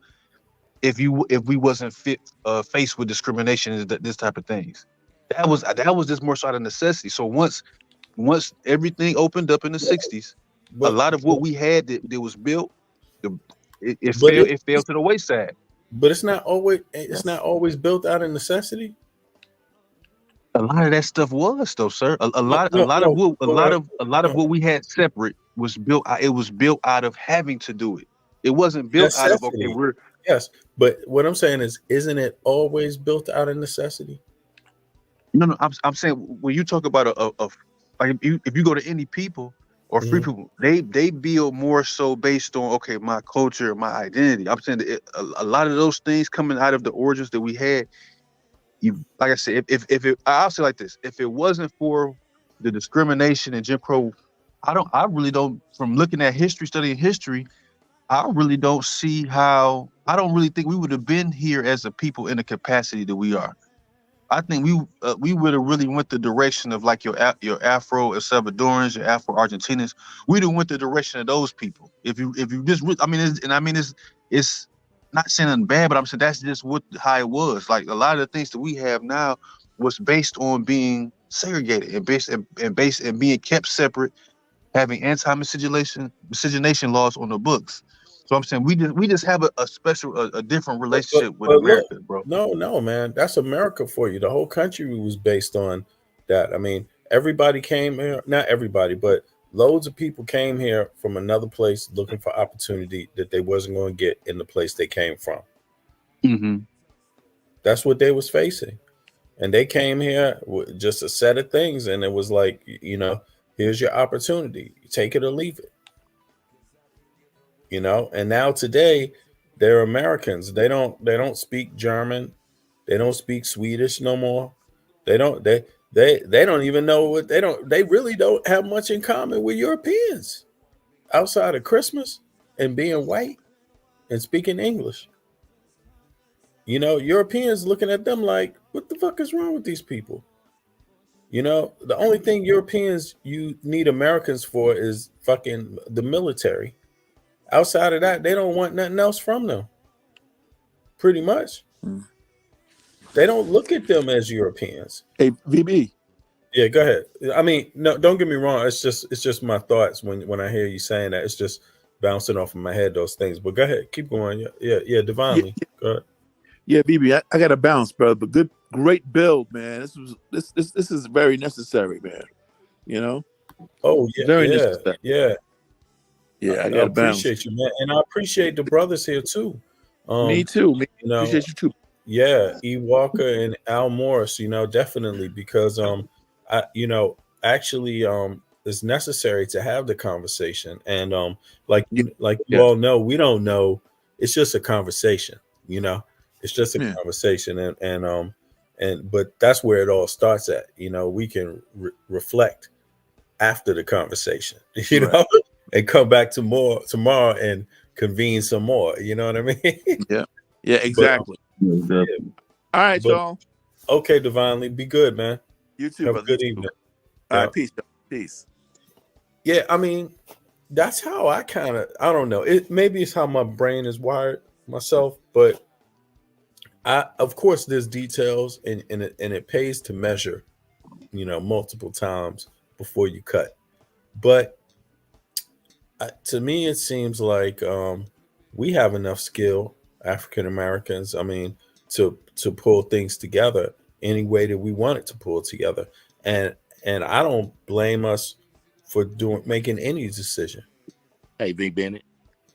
if we wasn't faced with discrimination and this type of things. That was just more so out of necessity. So once everything opened up in the 60s, a lot of what we had that was built, it fell to the wayside. But it's not always built out of necessity. A lot of that stuff was, though, sir. A lot of what we had separate was built. It was built out of having to do it. It wasn't built out of, okay, yes. But what I'm saying is, isn't it always built out of necessity? No. I'm saying, when you talk about like if you go to any people or free people, they build more so based on, okay, my culture, my identity. I'm saying that a lot of those things coming out of the origins that we had. Like I said, I'll say like this: if it wasn't for the discrimination in Jim Crow, I really don't. From looking at history, studying history, I really don't see how. I don't really think we would have been here as a people in the capacity that we are. I think we would have really went the direction of like your Afro El Salvadorans, your Afro Argentinians. We'd have went the direction of those people. If you just, it's not saying nothing bad, but I'm saying that's just how it was. Like a lot of the things that we have now was based on being segregated and being kept separate, having miscegenation laws on the books. So I'm saying we just have a special a different relationship with But look, America, bro. no, man, that's America for you. The whole country was based on that. I mean, everybody came here, not everybody, but loads of people came here from another place looking for opportunity that they wasn't going to get in the place they came from. Mm-hmm. That's what they was facing. And they came here with just a set of things, and it was like, here's your opportunity. Take it or leave it. And now today they're Americans. They don't speak German. They don't speak Swedish no more. They don't even know they really don't have much in common with Europeans outside of Christmas and being white and speaking English. Europeans looking at them like, what the fuck is wrong with these people? The only thing Europeans you need Americans for is fucking the military. Outside of that, they don't want nothing else from them. Pretty much. They don't look at them as Europeans. Hey, VB. Yeah, go ahead. I mean, no, don't get me wrong. It's just my thoughts when I hear you saying that. It's just bouncing off of my head, those things. But go ahead, keep going. Yeah, divinely. Go ahead. Yeah, BB, I got to bounce, brother. But great build, man. This is very necessary, man. Oh yeah, very necessary. Yeah. I got to bounce. Appreciate you, man, and I appreciate the brothers here too. Me too. Appreciate you too. Yeah, E. Walker and Al Morris. Definitely because it's necessary to have the conversation, and like you all know, we don't know. It's just a conversation. It's just a conversation, and but that's where it all starts at. We can reflect after the conversation, and come back tomorrow and convene some more. You know what I mean? Yeah, exactly. All right, y'all. Okay, divinely, be good, man. You too, Have brother. a good evening. All right, peace. Yeah, I mean, that's how I don't know. Maybe it's how my brain is wired myself, but of course there's details and it pays to measure, multiple times before you cut. But to me, it seems like we have enough skill, African Americans. I mean, to pull things together any way that we want it to pull together, and I don't blame us for making any decision. Hey, Big Bennett.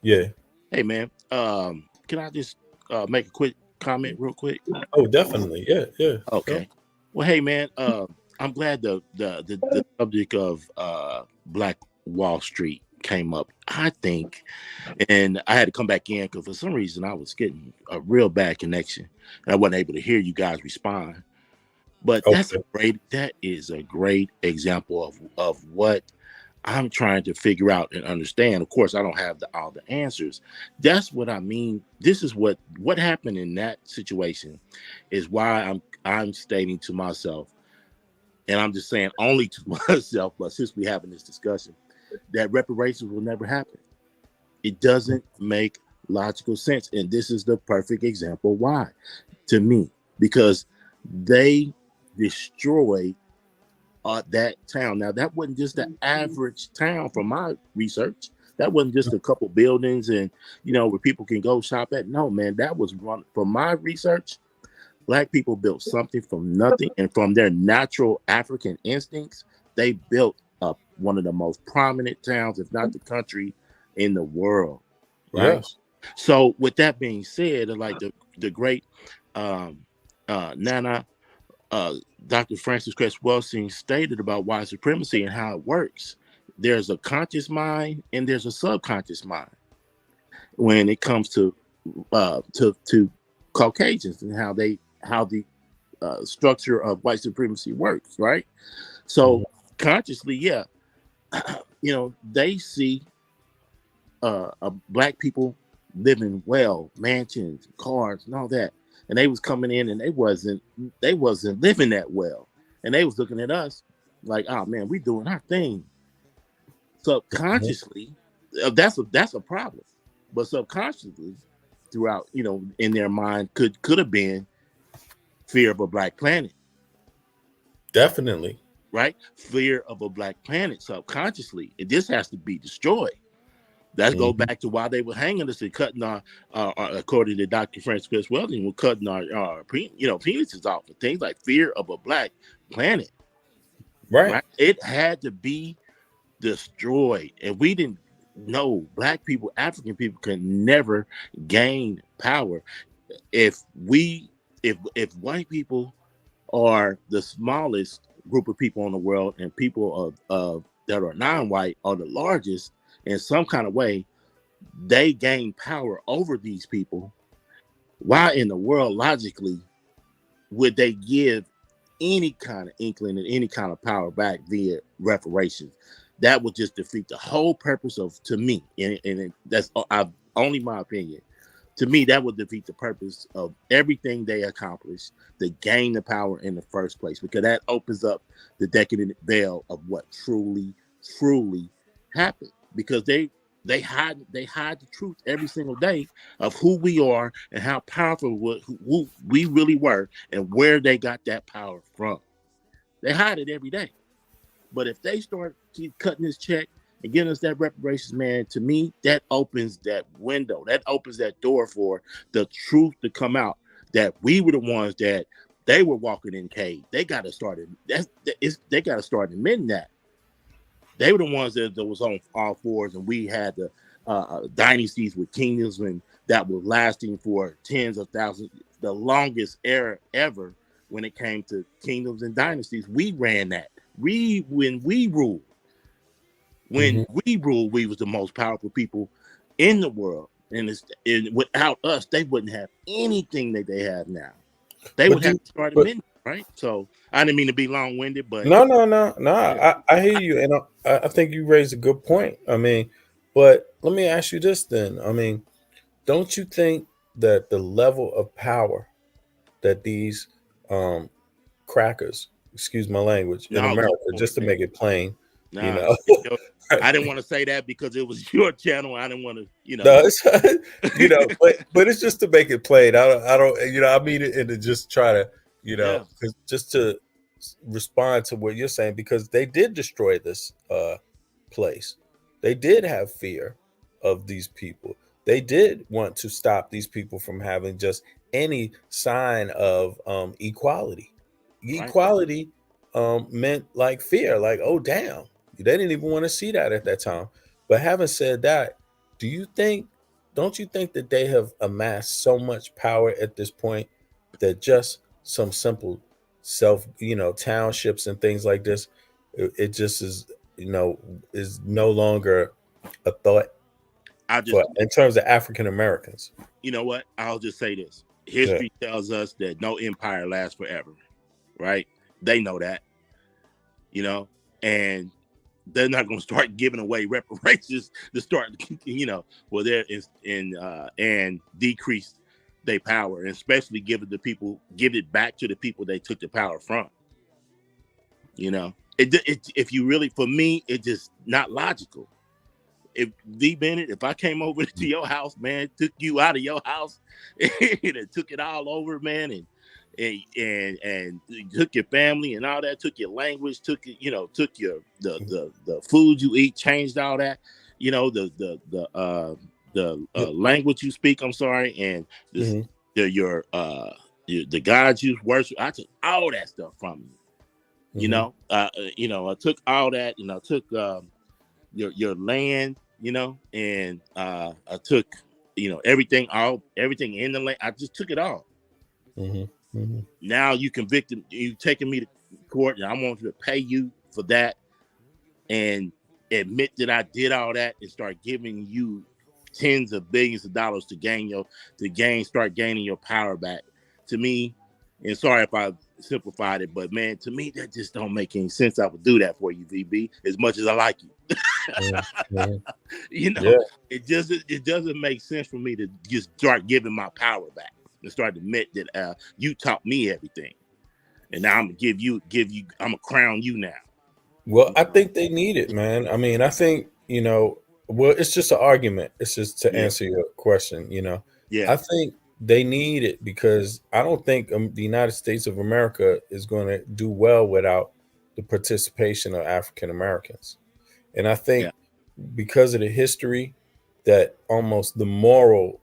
Yeah. Hey, man. Can I just make a quick comment real quick? Oh, definitely. Yeah. Okay. Well, hey, man. I'm glad the subject of Black Wall Street came up. I think, and I had to come back in because for some reason I was getting a real bad connection and I wasn't able to hear you guys respond. But that is a great example of what I'm trying to figure out and understand. Of course, I don't have all the answers. That's what I mean. This is what happened in that situation is why I'm stating to myself, and I'm just saying only to myself, but since we're having this discussion, that reparations will never happen. It doesn't make logical sense. And this is the perfect example why, to me, because they destroyed that town. Now, that wasn't just the average town from my research. That wasn't just a couple buildings and, where people can go shop at. No, man, that was run from my research. Black people built something from nothing, and from their natural African instincts, they built up one of the most prominent towns, if not the country, in the world. Right. Yes. So, with that being said, like the great Nana, Dr. Francis Cress Welsing stated about white supremacy and how it works. There's a conscious mind and there's a subconscious mind when it comes to Caucasians and how the structure of white supremacy works, right? So consciously, they see black people living well, mansions, cars, and all that, and they was coming in and they wasn't living that well, and they was looking at us like, oh man, we doing our thing. Subconsciously, that's a problem, but subconsciously, throughout, in their mind could have been fear of a black planet. Definitely. Right? Fear of a black planet subconsciously. And this has to be destroyed. Let's go back to why they were hanging us and cutting our according to Dr. Francis Chris Weldon, we're cutting our penises off for things like fear of a black planet. Right? It had to be destroyed. And we didn't know black people, African people can never gain power. If white people are the smallest group of people in the world and people of that are non-white are the largest, in some kind of way, they gain power over these people. Why in the world, logically, would they give any kind of inkling and any kind of power back via reparations? That would just defeat the whole purpose of, to me, and that's only my opinion. To me, that would defeat the purpose of everything they accomplished to gain the power in the first place, because that opens up the decadent veil of what truly happened. Because they hide the truth every single day of who we are and how powerful who we really were and where they got that power from. They hide it every day. But if they start keep cutting this check and giving us that reparations, man, to me, that opens that window. That opens that door for the truth to come out, that we were the ones that they were walking in cave. They got to start they got to start admitting that. They were the ones that was on all fours, and we had the dynasties with kingdoms that were lasting for tens of thousands, the longest era ever when it came to kingdoms and dynasties. We ran that. When we ruled, we was the most powerful people in the world, and without us, they wouldn't have anything that they have now. They would have to start admitting, right? So I didn't mean to be long-winded, but no. I hear you, and I think you raised a good point. I mean, but let me ask you this then. I mean, don't you think that the level of power that these crackers, excuse my language, in America, just to make it plain, I didn't want to say that because it was your channel. I didn't want to, No, it's, but it's just to make it plain. I don't, I mean it, and to just try to, just to respond to what you're saying, because they did destroy this place. They did have fear of these people. They did want to stop these people from having just any sign of equality. Equality meant like fear, like, oh damn, they didn't even want to see that at that time. But having said that, don't you think that they have amassed so much power at this point that just some simple townships and things like this, it just is, is no longer a thought in terms of African Americans? You know what? I'll just say this. History tells us that no empire lasts forever, right? They know that, and they're not going to start giving away reparations to start, and decrease their power, and especially give it back to the people they took the power from. If you really, for me, it's just not logical. If D. Bennett, if I came over to your house, man, took you out of your house and took it all over, man, and took your family and all that, took your language, took the food you eat, changed all that, the language you speak, I'm sorry, and the gods you worship, I took all that stuff from you. I took all that, and I took your land, and I took everything in the land. I just took it all. Now you convicted, you taking me to court, and I want you to pay you for that, and admit that I did all that, and start giving you tens of billions of dollars to start gaining your power back. To me, and sorry if I simplified it, but man, to me that just don't make any sense. I would do that for you, VB, as much as I like you. It doesn't make sense for me to just start giving my power back and start to admit that you taught me everything, and now I'm gonna I'm gonna crown you now. Well, I think they need it, man. I mean, I think, well, it's just an argument. It's just to answer your question, Yeah. I think they need it because I don't think the United States of America is going to do well without the participation of African Americans. And I think because of the history, that almost the moral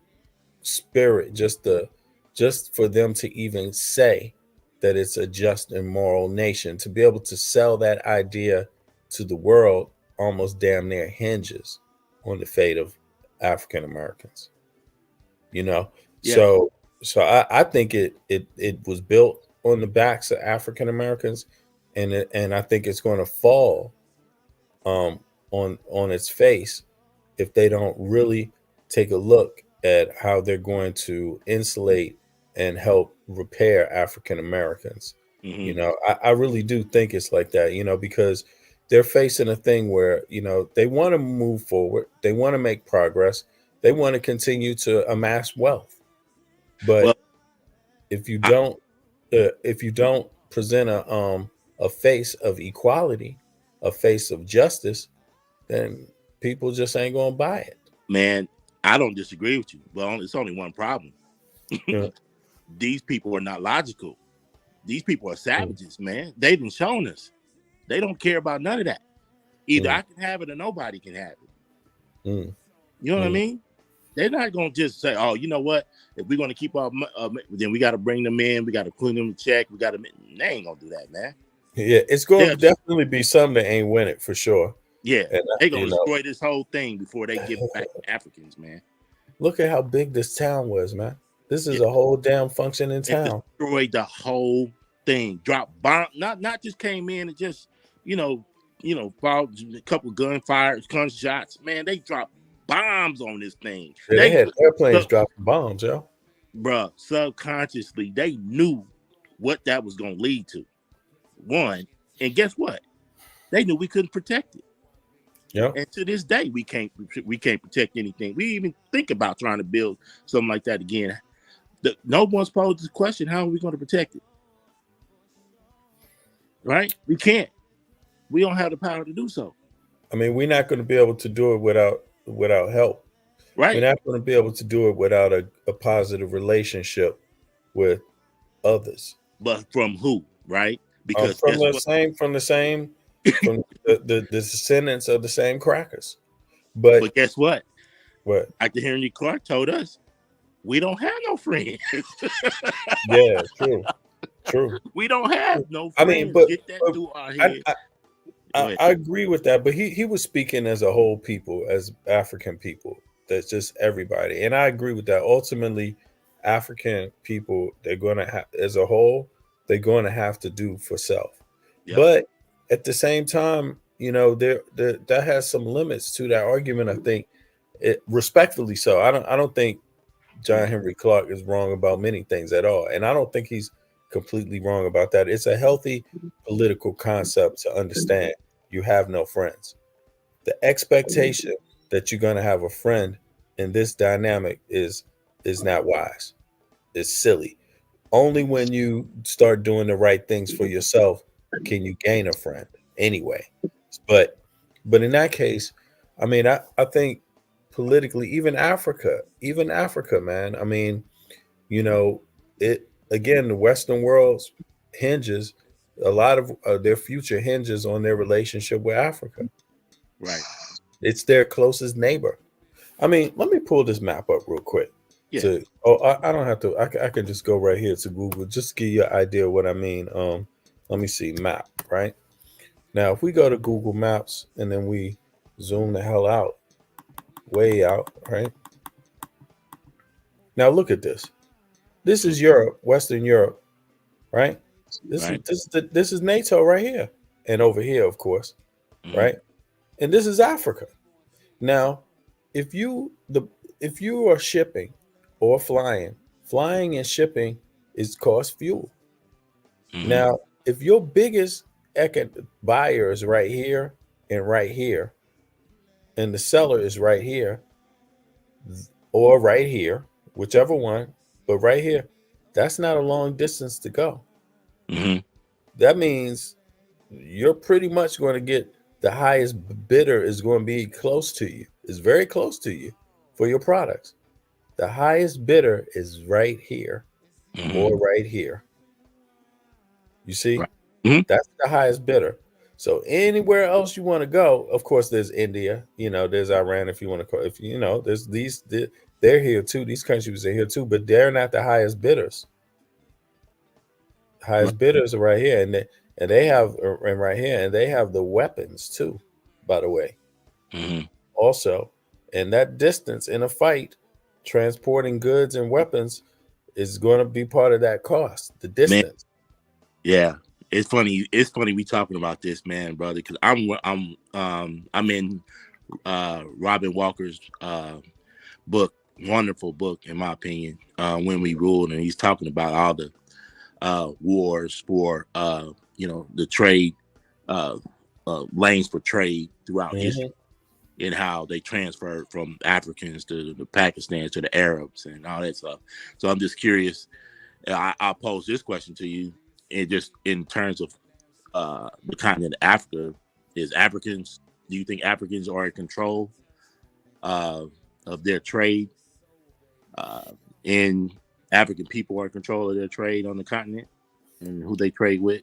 spirit, just for them to even say that it's a just and moral nation, to be able to sell that idea to the world almost damn near hinges on the fate of African Americans. You know, Yeah. so I think it was built on the backs of African Americans, and I think it's going to fall on its face if they don't really take a look at how they're going to insulate and help repair African Americans. You know, I really do think it's like that, you know, because they're facing a thing where, you know, they want to move forward, they want to make progress, they want to continue to amass wealth. But if you don't present a face of equality, a face of justice, then people just ain't gonna buy it. Man, I don't disagree with you. Well, it's only one problem. Yeah. These people are not logical. These people are savages, man. They've been shown us. They don't care about none of that. Either I can have it or nobody can have it. You know what I mean? They're not going to just say, oh, you know what? If we're going to keep our, then we got to bring them in. We got to clean them, check. We got to. They ain't going to do that, man. Yeah, it's going to definitely be some that ain't win it for sure. Yeah, and, they're going to destroy this whole thing before they give it back to Africans, man. Look at how big this town was, man. This is a whole damn functioning town. It destroyed the whole thing. Dropped bomb. Not just came in and just, followed a couple gunshots. Man, they dropped bombs on this thing. Yeah, they had airplanes dropping bombs, yo. Bruh, subconsciously, they knew what that was going to lead to. One, and guess what? They knew we couldn't protect it. Yeah. And to this day, we can't protect anything. We even think about trying to build something like that again. No one's posed the question, how are we going to protect it? Right? We can't. We don't have the power to do so. I mean, we're not going to be able to do it without help. Right. We're not going to be able to do it without a positive relationship with others. But from who? Right? Because from the descendants of the same crackers. But guess what? What? Dr. Henry Clark told us we don't have no friends. Yeah, true. We don't have no friends. I mean, but get that through our head. I agree with that, but he was speaking as a whole people, as African people. That's just everybody, and I agree with that. Ultimately, African people, they're going to have, as a whole, they're going to have to do for self. Yep. But at the same time, you know, that has some limits to that argument. I think, respectfully so. I don't think John Henry Clark is wrong about many things at all, and I don't think he's completely wrong about that. It's a healthy political concept to understand you have no friends. The expectation that you're going to have a friend in this dynamic is not wise. It's silly. Only when you start doing the right things for yourself can you gain a friend anyway. But in that case, I mean, I think politically, even Africa, man, I mean, you know, the Western world's hinges, a lot of their future hinges on their relationship with Africa. Right. It's their closest neighbor. I mean, let me pull this map up real quick. Yeah. I don't have to. I can just go right here to Google. Just to give you an idea of what I mean. Let me see map. Right now, if we go to Google Maps and then we zoom the hell out, way out. Right now, look at this. This is Europe, Western Europe. Right. This is NATO right here, and over here, of course. Right. And this is Africa. Now, if you are shipping or flying and shipping costs fuel. Now, if your biggest buyer is right here, and the seller is right here, or right here, whichever one, but right here, that's not a long distance to go. That means you're pretty much going to get the highest bidder is going to be close to you. It's very close to you for your products. The highest bidder is right here, or right here. You see, that's the highest bidder. So anywhere else you want to go, of course, there's India. There's Iran. If you want to call, there's these. They're here too. These countries are here too, but they're not the highest bidders. Highest bidders are right here, and they have and right here, and they have the weapons too. By the way, also, and that distance in a fight, transporting goods and weapons is going to be part of that cost. The distance. Yeah, it's funny. It's funny we talking about this, man, brother, because I'm in Robin Walker's book, wonderful book in my opinion. When We Ruled, and he's talking about all the wars for the trade lanes for trade throughout history, and how they transferred from Africans to the Pakistans to the Arabs and all that stuff. So I'm just curious. I'll pose this question to you, and just in terms of the continent of Africa, do you think Africans are in control of their trade? And African people are in control of their trade on the continent and who they trade with?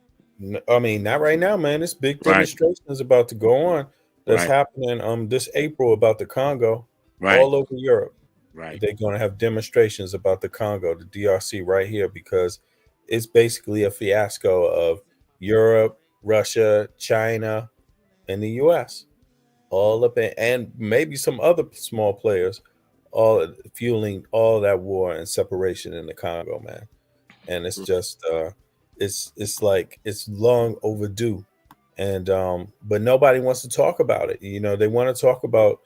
I mean, not right now, man. This big demonstration is about to go on. That's happening this April about the Congo, all over Europe. They're going to have demonstrations about the Congo, the DRC, right here, because it's basically a fiasco of Europe, Russia, China, and the U.S. all up in, and maybe some other small players, all fueling all that war and separation in the Congo, man. And it's just it's like it's long overdue, and but nobody wants to talk about it. They want to talk about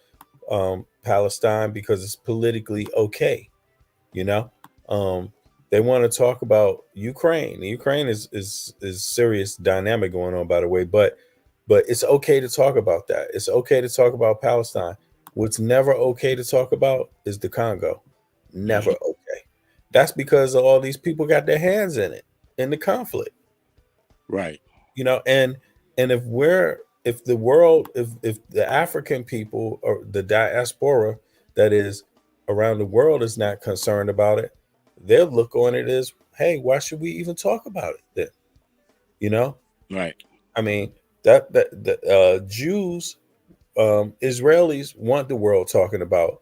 Palestine because it's politically okay. They want to talk about Ukraine. Ukraine is serious dynamic going on, by the way, but it's okay to talk about that. It's okay to talk about Palestine. What's never okay to talk about is the Congo. Never okay. That's because all these people got their hands in it, in the conflict. Right. And if the African people or the diaspora that is around the world is not concerned about it, they'll look on it as, hey, why should we even talk about it then? Right. I mean, that Jews, Israelis want the world talking about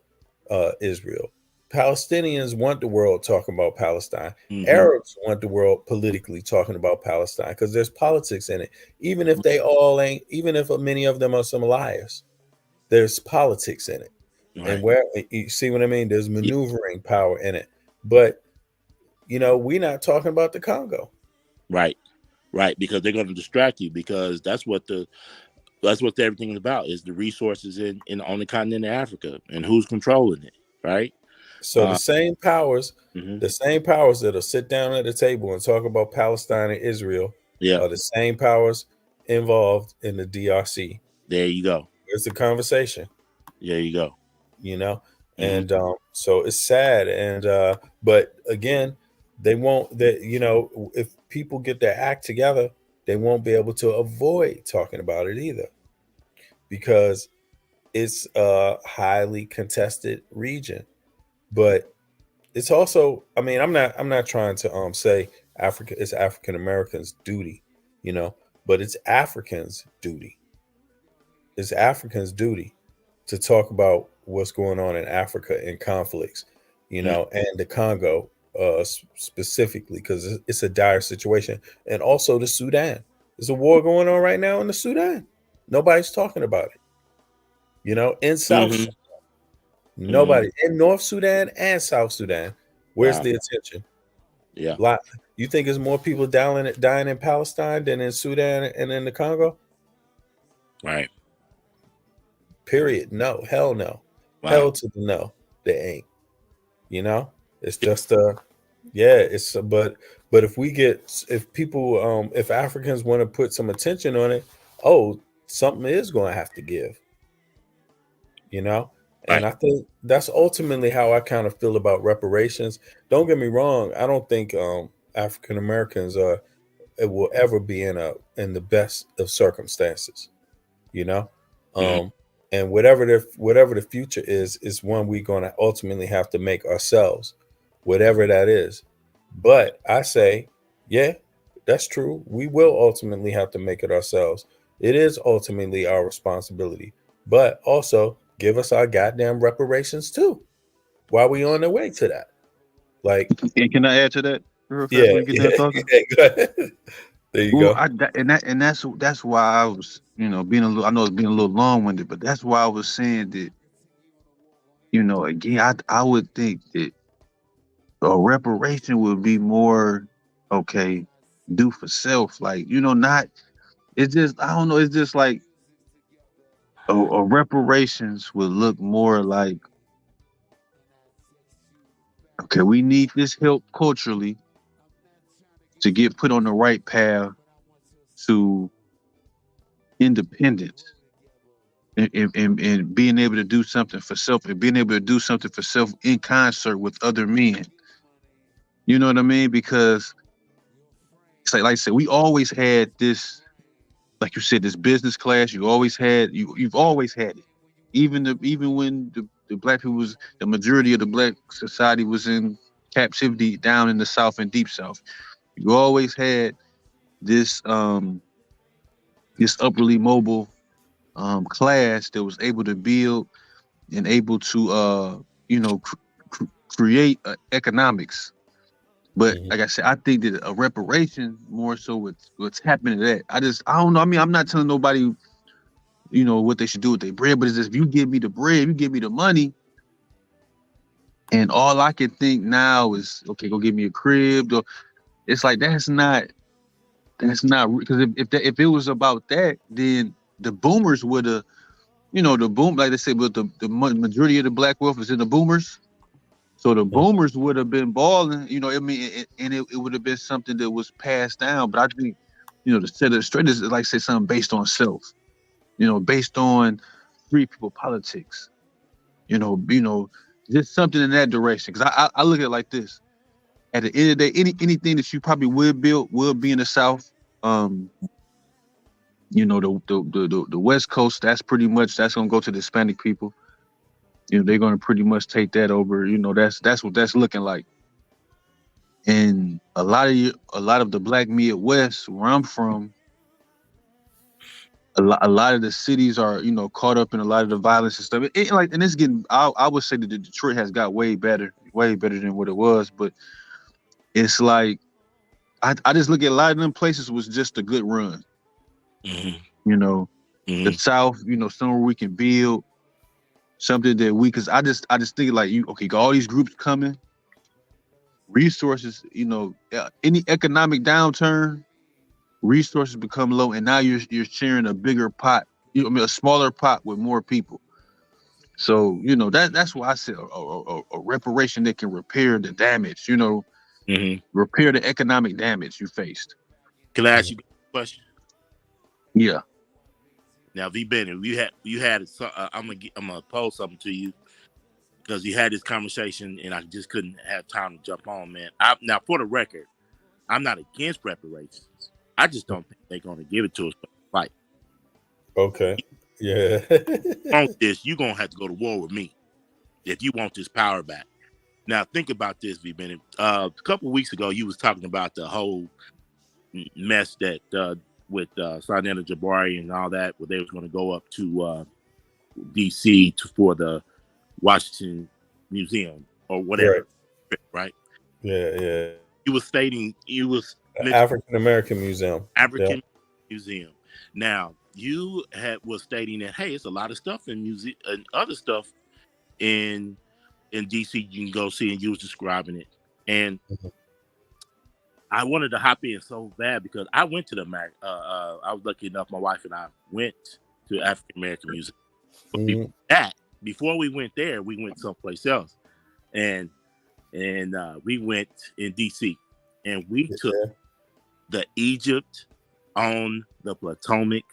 Israel. Palestinians want the world talking about Palestine. Arabs want the world politically talking about Palestine because there's politics in it. Even if they all ain't, even if many of them are some liars, there's politics in it. And where you see what I mean? There's maneuvering power in it. But we're not talking about the Congo. Right. Because they're going to distract you, because that's what everything is about, is the resources on the continent of Africa and who's controlling it. Right. So the same powers that'll sit down at the table and talk about Palestine and Israel are the same powers involved in the DRC. There you go. It's a conversation. There you go. And so it's sad. And but again, they won't. If people get their act together, they won't be able to avoid talking about it either, because it's a highly contested region. But it's also, I mean, I'm not trying to say it's African Americans' duty, but it's Africans' duty. It's Africans' duty to talk about what's going on in Africa in conflicts, and the Congo specifically, because it's a dire situation. And also the Sudan. There's a war going on right now in the Sudan. Nobody's talking about it. In South Sudan. Nobody. In North Sudan and South Sudan. Where's the attention? Yeah. You think there's more people dying in Palestine than in Sudan and in the Congo? Right. Period. No. Hell no. Wow. Hell to the no. They ain't. It's just but if Africans want to put some attention on it, something is going to have to give. And I think that's ultimately how I kind of feel about reparations. Don't get me wrong. I don't think African Americans will ever be in the best of circumstances. And whatever the future is one we're going to ultimately have to make ourselves, whatever that is. But I say, yeah, that's true. We will ultimately have to make it ourselves. It is ultimately our responsibility. But also give us our goddamn reparations too, while we on the way to that. Like, And can I add to that real fast yeah, when you get done talking? go ahead. There you Well, go. that's why I was, being a little. I know it's being a little long winded, but that's why I was saying that, again, I would think that a reparation would be more okay, do for self, like not. It's just I don't know. It's just like a reparations would look more like, okay, we need this help culturally to get put on the right path to independence. And being able to do something for self, and being able to do something for self in concert with other men. You know what I mean? Because it's like I said, we always had this, like you said, this business class. You've always had it. Even when the black people the majority of the black society was in captivity down in the South and Deep South. You always had this this upperly mobile class that was able to build and able to create economics. But like I said, I think that a reparation more so what's happening to that. I don't know. I mean, I'm not telling nobody, what they should do with their bread, but it's just, if you give me the bread, you give me the money, and all I can think now is, okay, go give me a crib. It's like that's not because if it was about that, then the boomers would have, like they said, but the majority of the black wealth is in the boomers. So the boomers would have been balling, I mean, and it would have been something that was passed down. But I think, to set it straight is like say something based on self, based on free people politics, just something in that direction. Because I look at it like this: at the end of the day, anything that you probably would build will be in the South. The West Coast, that's gonna go to the Hispanic people. They're gonna pretty much take that over. That's what that's looking like. And a lot of the Black Midwest, where I'm from, a lot of the cities are caught up in a lot of the violence and stuff. And it's getting. I would say that Detroit has got way better than what it was. But it's like I just look at a lot of them places was just a good run. The South, somewhere we can build something that because I just think like got all these groups coming, resources, any economic downturn, resources become low, and now you're sharing a bigger pot, a smaller pot with more people. So that's why I said a reparation that can repair the damage, repair the economic damage you faced. Can I ask you a question? Yeah. Now, V. Bennett, you had I'm gonna pose something to you because you had this conversation and I just couldn't have time to jump on, man. Now, for the record, I'm not against reparations. I just don't think they're gonna give it to us for the fight. Okay. Yeah. On this, you're gonna have to go to war with me if you want this power back. Now, think about this, V. Bennett. A couple of weeks ago, you was talking about the whole mess that with Sanetta Jabari and all that, where they was going to go up to D.C. for the Washington Museum or whatever, right? Yeah. He was stating African American Museum. African Museum. Now you was stating that hey, it's a lot of stuff in museum and other stuff in DC you can go see, and you was describing it, and I wanted to hop in so bad because I went to the I was lucky enough, my wife and I went to African American Museum. But before we went there, we went someplace else, and we went in DC, and we took the Egypt on the Potomac.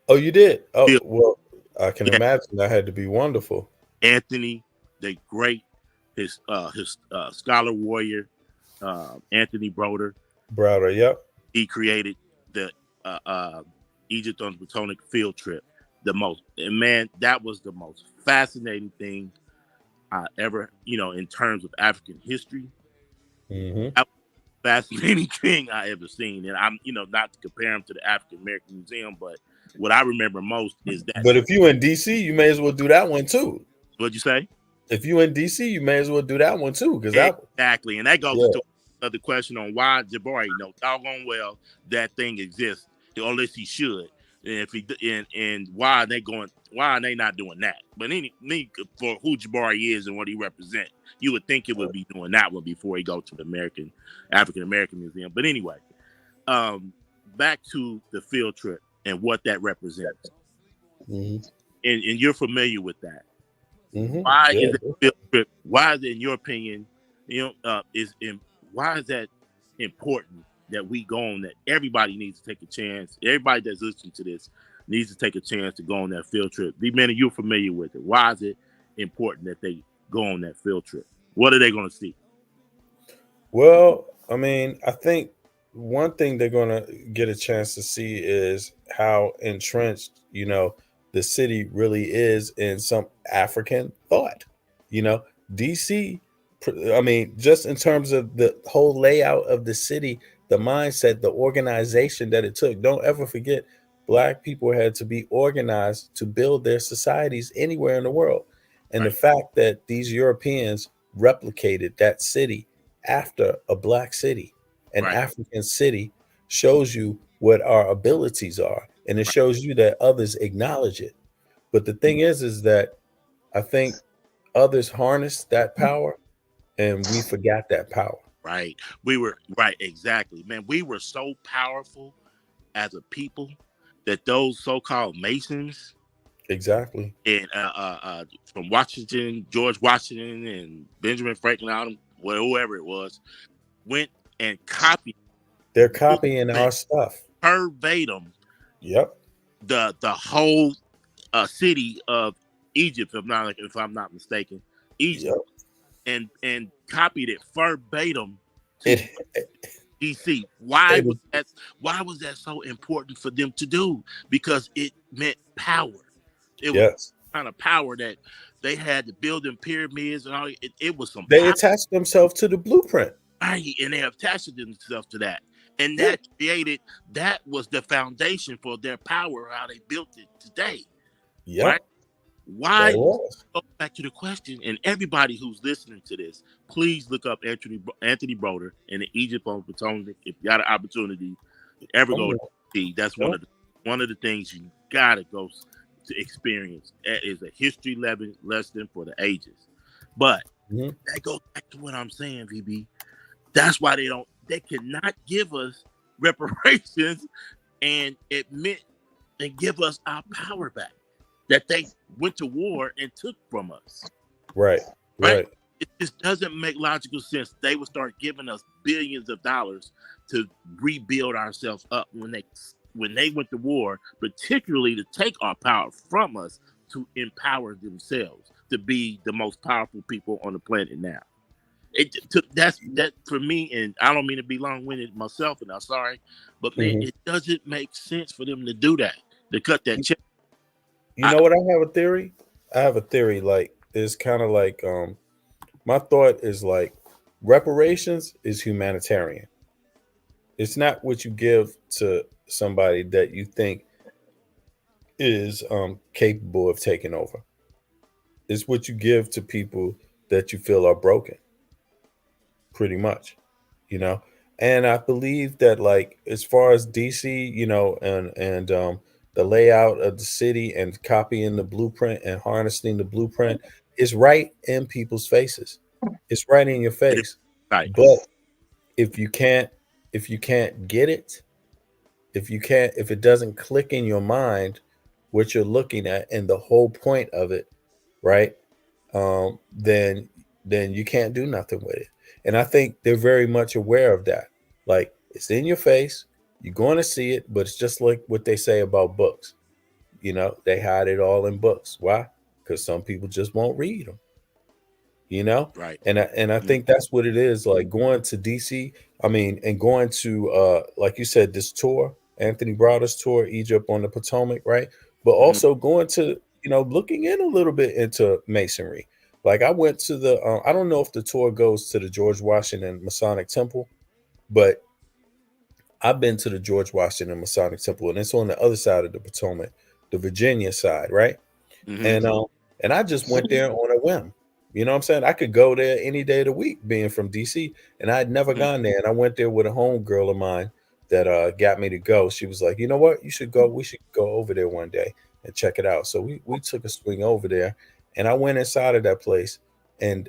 Oh, you did? Oh, well, I can imagine that had to be wonderful. Anthony, the great, his scholar warrior, Anthony Broder. Yep. He created the Egypt on the Potomac field trip. and man, that was the most fascinating thing I ever, in terms of African history. Mm-hmm. That was the fascinating thing I ever seen. And I'm, not to compare them to the African American Museum, but what I remember most is that. But if you in DC, you may as well do that one too. What'd you say? If you in DC, you may as well do that one too, because Exactly, and that goes to another question on why Jabari doggone well that thing exists, or at least he should. And if he and why are they not doing that? But for who Jabari is and what he represents, you would think it would be doing that one before he go to the African American Museum. But anyway, back to the field trip and what that represents. Mm-hmm. And you're familiar with that. Mm-hmm. Why is it field trip? Why is it, in your opinion, why is that important that we go on that? Everybody needs to take a chance. Everybody that's listening to this needs to take a chance to go on that field trip. B-Man, you're familiar with it. Why is it important that they go on that field trip? What are they going to see? Well, I mean, I think one thing they're going to get a chance to see is how entrenched, the city really is in some African thought. DC, I mean, just in terms of the whole layout of the city, the mindset, the organization that it took. Don't ever forget, Black people had to be organized to build their societies anywhere in the world. And the fact that these Europeans replicated that city after a Black city, an African city, shows you what our abilities are. And it shows you that others acknowledge it. But the thing is that I think others harnessed that power and we forgot that power. Right. Exactly. Man, we were so powerful as a people that those so-called Masons. Exactly. And from Washington, George Washington and Benjamin Franklin, whoever it was, went and copied. They're copying our stuff verbatim. Yep. The whole city of Egypt, if I'm not mistaken, Egypt, and copied it verbatim to DC. Why was that so important for them to do? Because it meant power. It was kind of power that they had to build them pyramids and all. It was some. They attached themselves to the blueprint, right? And they attached themselves to that, and that was the foundation for their power. How they built it today. Yeah. Right? Why? Go back to the question, and everybody who's listening to this, please look up Anthony Broder in the Egypt on Potomac. If you got an opportunity to ever go to see, that's one of the things you gotta go to experience. That is a history lesson for the ages. But that goes back to what I'm saying, VB. That's why they cannot give us reparations and admit and give us our power back that they went to war and took from us. Right. It just doesn't make logical sense. They would start giving us billions of dollars to rebuild ourselves up when they went to war, particularly to take our power from us to empower themselves to be the most powerful people on the planet now. That for me, and I don't mean to be long-winded myself, and I'm sorry, but man, it doesn't make sense for them to do that, to cut that check. You know what? I have a theory. Like, it's kind of like my thought is like reparations is humanitarian. It's not what you give to somebody that you think is capable of taking over. It's what you give to people that you feel are broken. Pretty much, And I believe that, like, as far as DC, and the layout of the city and copying the blueprint and harnessing the blueprint is right in people's faces. It's right in your face. Right. But if you can't get it, if it doesn't click in your mind what you're looking at and the whole point of it, right? Then you can't do nothing with it. And I think they're very much aware of that. Like, it's in your face. You're going to see it, but it's just like what they say about books. They hide it all in books. Why? Because some people just won't read them. Right. And I think that's what it is. Like, going to DC, and going to like you said, this tour, Anthony Browder's tour, Egypt on the Potomac, right? but also going to, looking in a little bit into Masonry. Like I went to the, I don't know if the tour goes to the George Washington Masonic Temple, but I've been to the George Washington Masonic Temple, and it's on the other side of the Potomac, the Virginia side, right? And I just went there on a whim. You know what I'm saying? I could go there any day of the week, being from DC, and I'd never gone there. And I went there with a homegirl of mine that got me to go. She was like, you know what? You should go. We should go over there one day and check it out. So we took a swing over there, and I went inside of that place. And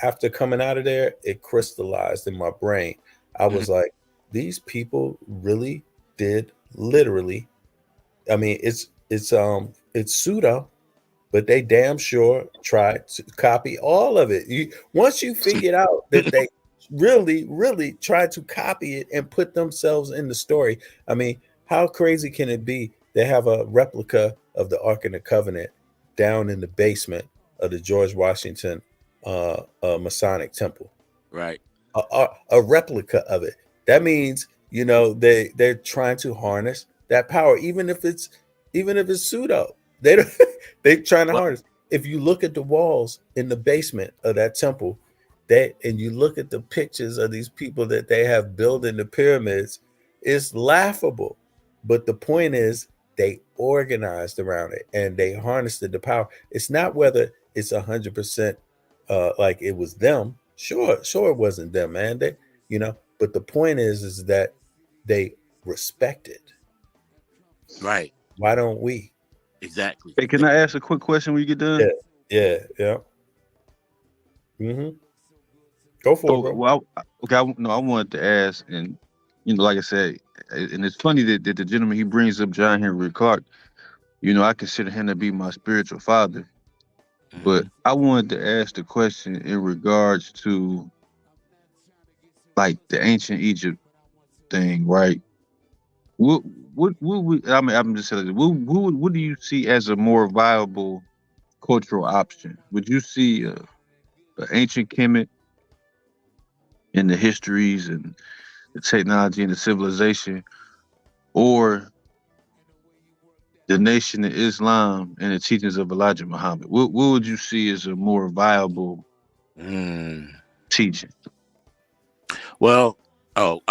after coming out of there, it crystallized in my brain. I was like, these people really did literally. I mean, it's pseudo, but they damn sure tried to copy all of it. Once you figured out that they really, really tried to copy it and put themselves in the story, I mean, how crazy can it be? They have a replica of the Ark and the Covenant down in the basement of the George Washington Masonic Temple. Right. A replica of it. That means, they're trying to harness that power, even if it's pseudo. They're trying to harness. If you look at the walls in the basement of that temple, and you look at the pictures of these people that they have building the pyramids, it's laughable. But the point is, they organized around it and they harnessed the power. It's not whether it's 100% like it was them. Sure, it wasn't them, man. But the point is that they respect it. Right. Why don't we? Exactly. Hey, can I ask a quick question when you get done? Yeah. Go for it, bro. Well, I wanted to ask, and like I said, and it's funny that the gentleman he brings up, John Henry Clark. I consider him to be my spiritual father. But I wanted to ask the question in regards to like the ancient Egypt thing, right? What would I'm just saying, what do you see as a more viable cultural option? Would you see an ancient Kemet in the histories and the technology and the civilization, or the Nation of Islam and the teachings of Elijah Muhammad? What would you see as a more viable teaching? Well, go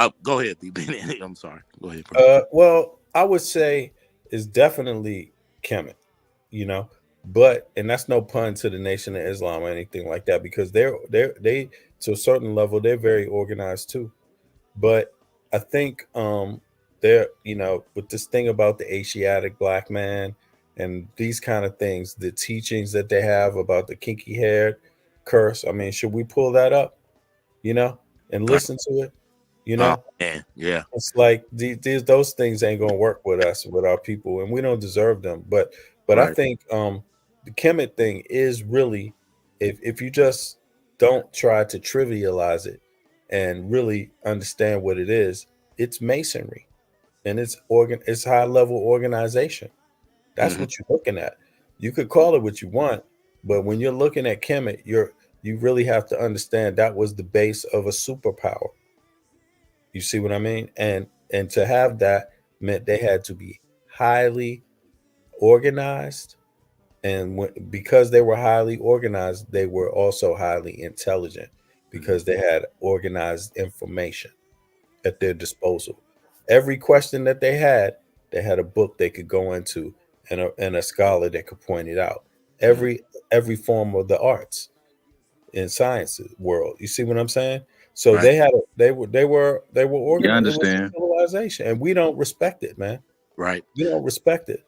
ahead, B. I'm sorry. Go ahead. Well, I would say it's definitely Kemet, but that's no pun to the Nation of Islam or anything like that, because they to a certain level they're very organized too. But I think they're with this thing about the Asiatic black man and these kind of things, the teachings that they have about the kinky haired curse. I mean, should we pull that up, and listen to it? Yeah. It's like those things ain't gonna work with us, with our people, and we don't deserve them. But I think the Kemet thing is really, if you just don't try to trivialize it and really understand what it is, it's masonry, and it's high level organization. That's what you're looking at. You could call it what you want, but when you're looking at Kemet, you really have to understand that was the base of a superpower. You see what I mean? And to have that meant they had to be highly organized, and because they were highly organized, they were also highly intelligent, because they had organized information at their disposal. Every question that they had a book they could go into, and a scholar that could point it out. Every form of the arts and sciences world. You see what I'm saying? So they were organized. Yeah, I It was a understand. civilization, and we don't respect it, man. Right. We don't respect it.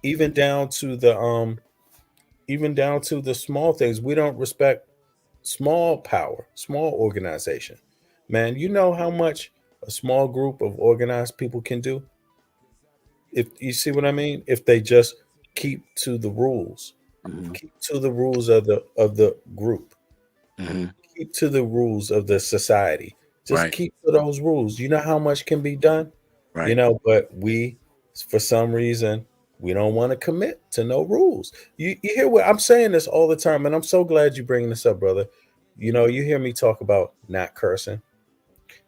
Even down to the small things. We don't respect small power, small organization. Man, you know how much a small group of organized people can do? If you see what I mean? If they just keep to the rules. Keep to the rules of the group. Keep to the rules of the society. Just keep to those rules. You know how much can be done? Right. But we, for some reason, we don't want to commit to no rules. You hear what I'm saying this all the time, and I'm so glad you bring this up, brother. You hear me talk about not cursing,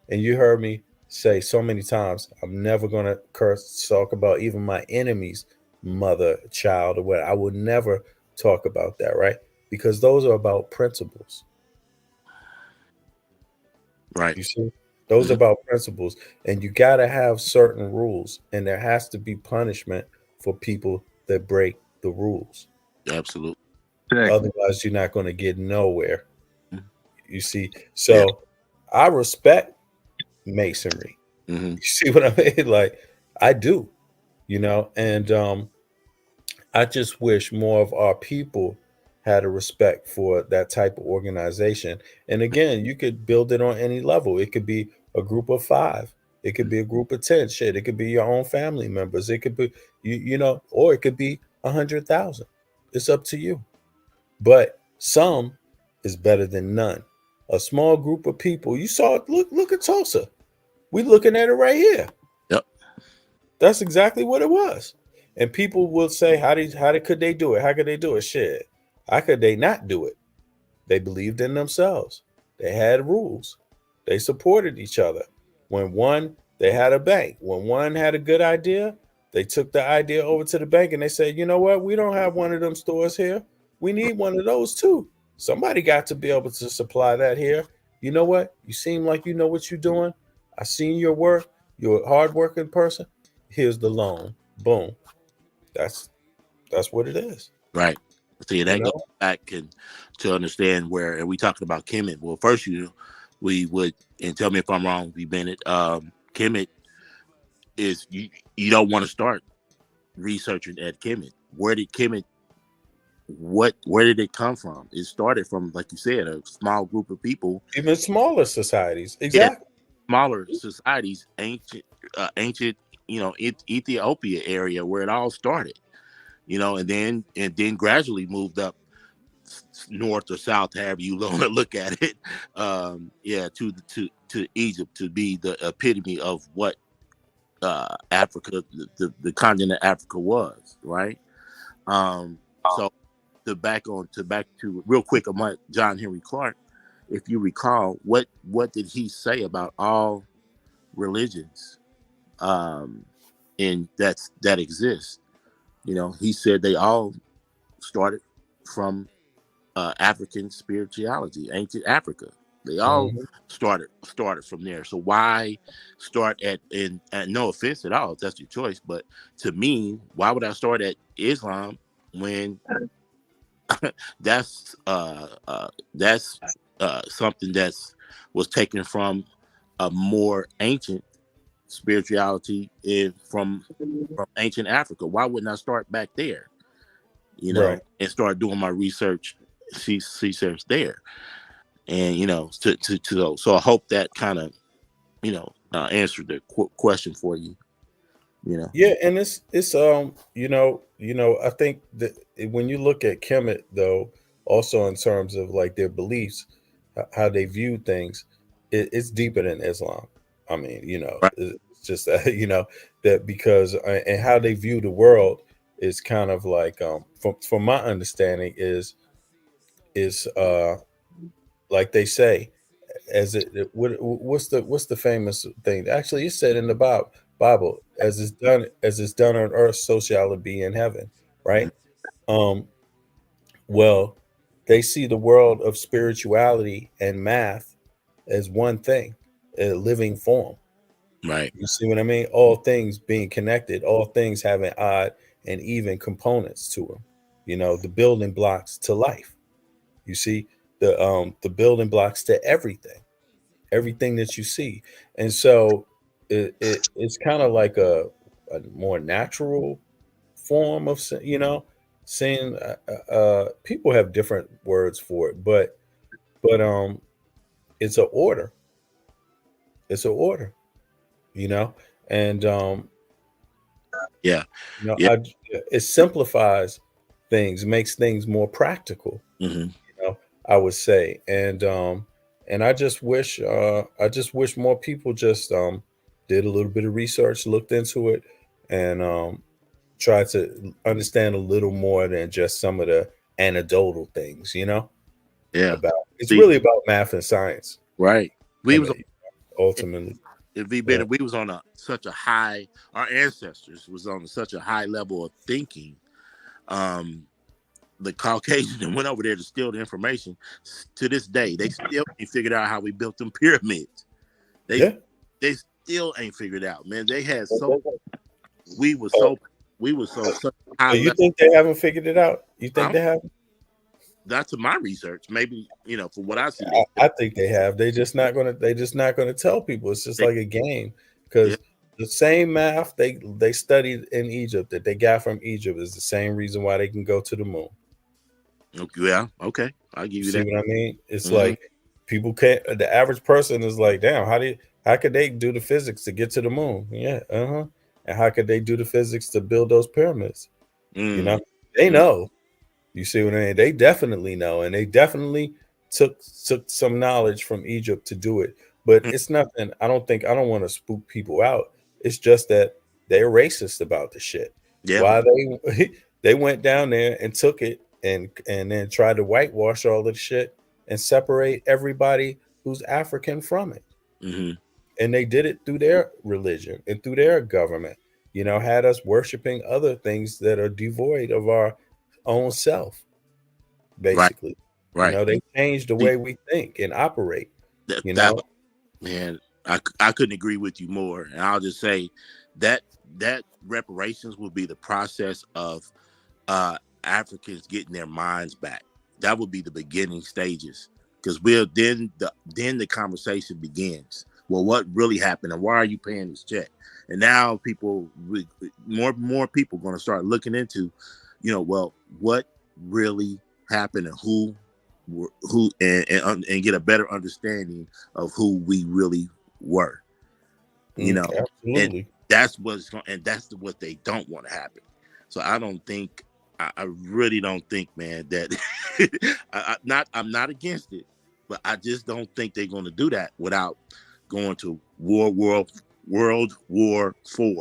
and you heard me say so many times, I'm never going to curse, talk about even my enemies mother, child, or what. I would never talk about that, right? Because those are about principles. Right. You see, those are about principles, and you got to have certain rules, and there has to be punishment for people that break the rules. Absolutely. Otherwise, you're not going to get nowhere. You see, Yeah. so I respect masonry. You see what I mean? Like, I do, and I just wish more of our people had a respect for that type of organization. And again, you could build it on any level. It could be a group of 5. It could be a group of 10. Shit, it could be your own family members. It could be or it could be 100,000. It's up to you. But some is better than none. A small group of people. You saw it. Look at Tulsa. We looking at it right here. Yep. That's exactly what it was. And people will say, could they do it? How could they do it? Shit. How could they not do it? They believed in themselves. They had rules. They supported each other. They had a bank. When one had a good idea, they took the idea over to the bank and they said, you know what? We don't have one of them stores here. We need one of those too. Somebody got to be able to supply that here. You know what? You seem like you know what you're doing. I seen your work. You're a hardworking person. Here's the loan. Boom. That's what it is. Right. See, that goes back to understand where, and we talking about Kemet. Well, first, we would, and tell me if I'm wrong, B. Bennett. Kemet is you don't want to start researching at Kemet. Where did it come from? It started from, like you said, a small group of people. Even smaller societies. Exactly. Yeah, smaller societies, ancient, Ethiopia area where it all started. And then gradually moved up north or south, however you want to look at it. To Egypt, to be the epitome of what Africa, the continent of Africa was, right? So back to real quick about John Henry Clark. If you recall, what did he say about all religions that exist? He said they all started from African spirituality, ancient Africa. They all started from there. So why start at no offense at all, if that's your choice, but to me, why would I start at Islam when that's something was taken from a more ancient spirituality from ancient Africa? Why wouldn't I start back there? Right. And start doing my research there. And so I hope that kind of answered the question for you. Yeah, and it's I think that when you look at Kemet, though, also in terms of like their beliefs, how they view things, it's deeper than Islam. I mean, it's just that because and how they view the world is kind of like from my understanding is like they say, what's the famous thing? Actually, it's said in the Bible, as is done on earth, so shall it be in heaven, right? Well, they see the world of spirituality and math as one thing, a living form. Right. You see what I mean? All things being connected, all things having odd and even components to them. The building blocks to life. You see the building blocks to everything that you see. And so it's kind of like a more natural form of seeing. People have different words for it, but it's an order. It's an order, and it simplifies things, makes things more practical. I would say, and I just wish more people just did a little bit of research, looked into it, and tried to understand a little more than just some of the anecdotal things. Yeah, it's really about math and science, right? Ultimately. If we been, we was on such a high, our ancestors was on such a high level of thinking. The Caucasians that went over there to steal the information. To this day, they still ain't figured out how we built them pyramids. They still ain't figured out, man. They had we were so such high So you level. think they haven't figured it out? You think they haven't? That's to my research. Maybe, for what I see. I think they have. They just not gonna tell people. It's just like a game, because the same math they studied in Egypt that they got from Egypt is the same reason why they can go to the moon. Yeah, okay, I'll give you See that. what I mean? It's like people can't. The average person is like, damn, how could they do the physics to get to the moon? Yeah, and how could they do the physics to build those pyramids? They know. You see what I mean? They definitely know, and they definitely took some knowledge from Egypt to do it. But it's nothing. I don't want to spook people out. It's just that they're racist about the shit. Yeah. Why they went down there and took it and then tried to whitewash all of the shit and separate everybody who's African from it. And they did it through their religion and through their government. Had us worshiping other things that are devoid of our own self, basically. Right. They changed the way we think and operate. Man, I couldn't agree with you more. And I'll just say that reparations will be the process of Africans getting their minds back. That would be the beginning stages, because then the conversation begins. Well, what really happened, and why are you paying this check? And now more people going to start looking into, well, what really happened and who and get a better understanding of who we really were. Absolutely. And that's what they don't want to happen. So I really don't think, man, that I'm not against it, but I just don't think they're going to do that without going to World War IV.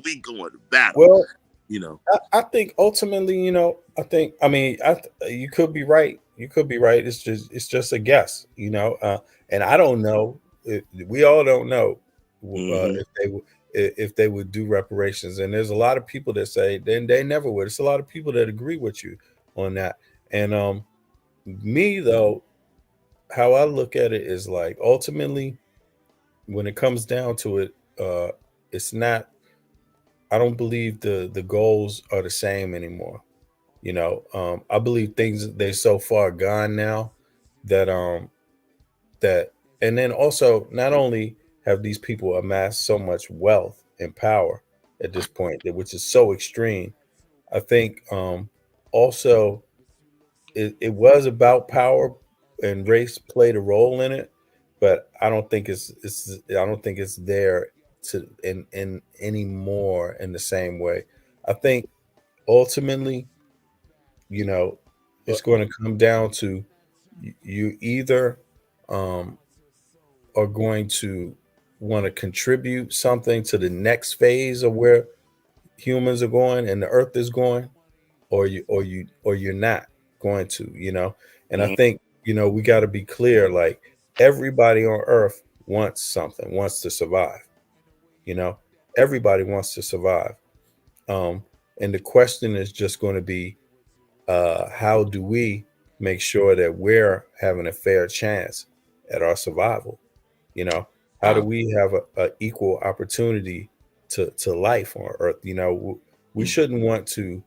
We going to battle. Well, I think ultimately, you could be right. You could be right. It's just a guess, and I don't know. We all don't know if they would do reparations. And there's a lot of people that say then they never would. It's a lot of people that agree with you on that. And me though, how I look at it is like ultimately, when it comes down to it, it's not. I don't believe the goals are the same anymore. I believe things they're so far gone now that and then also not only have these people amassed so much wealth and power at this point, which is so extreme. I think also it was about power, and race played a role in it, but I don't think it's there to in anymore in the same way. I think ultimately, it's going to come down to you either are going to want to contribute something to the next phase of where humans are going and the earth is going, or you're not going to. And I think we got to be clear, like everybody on earth wants to survive. Everybody wants to survive. And the question is just going to be, how do we make sure that we're having a fair chance at our survival? How do we have a equal opportunity to life on earth? We shouldn't want to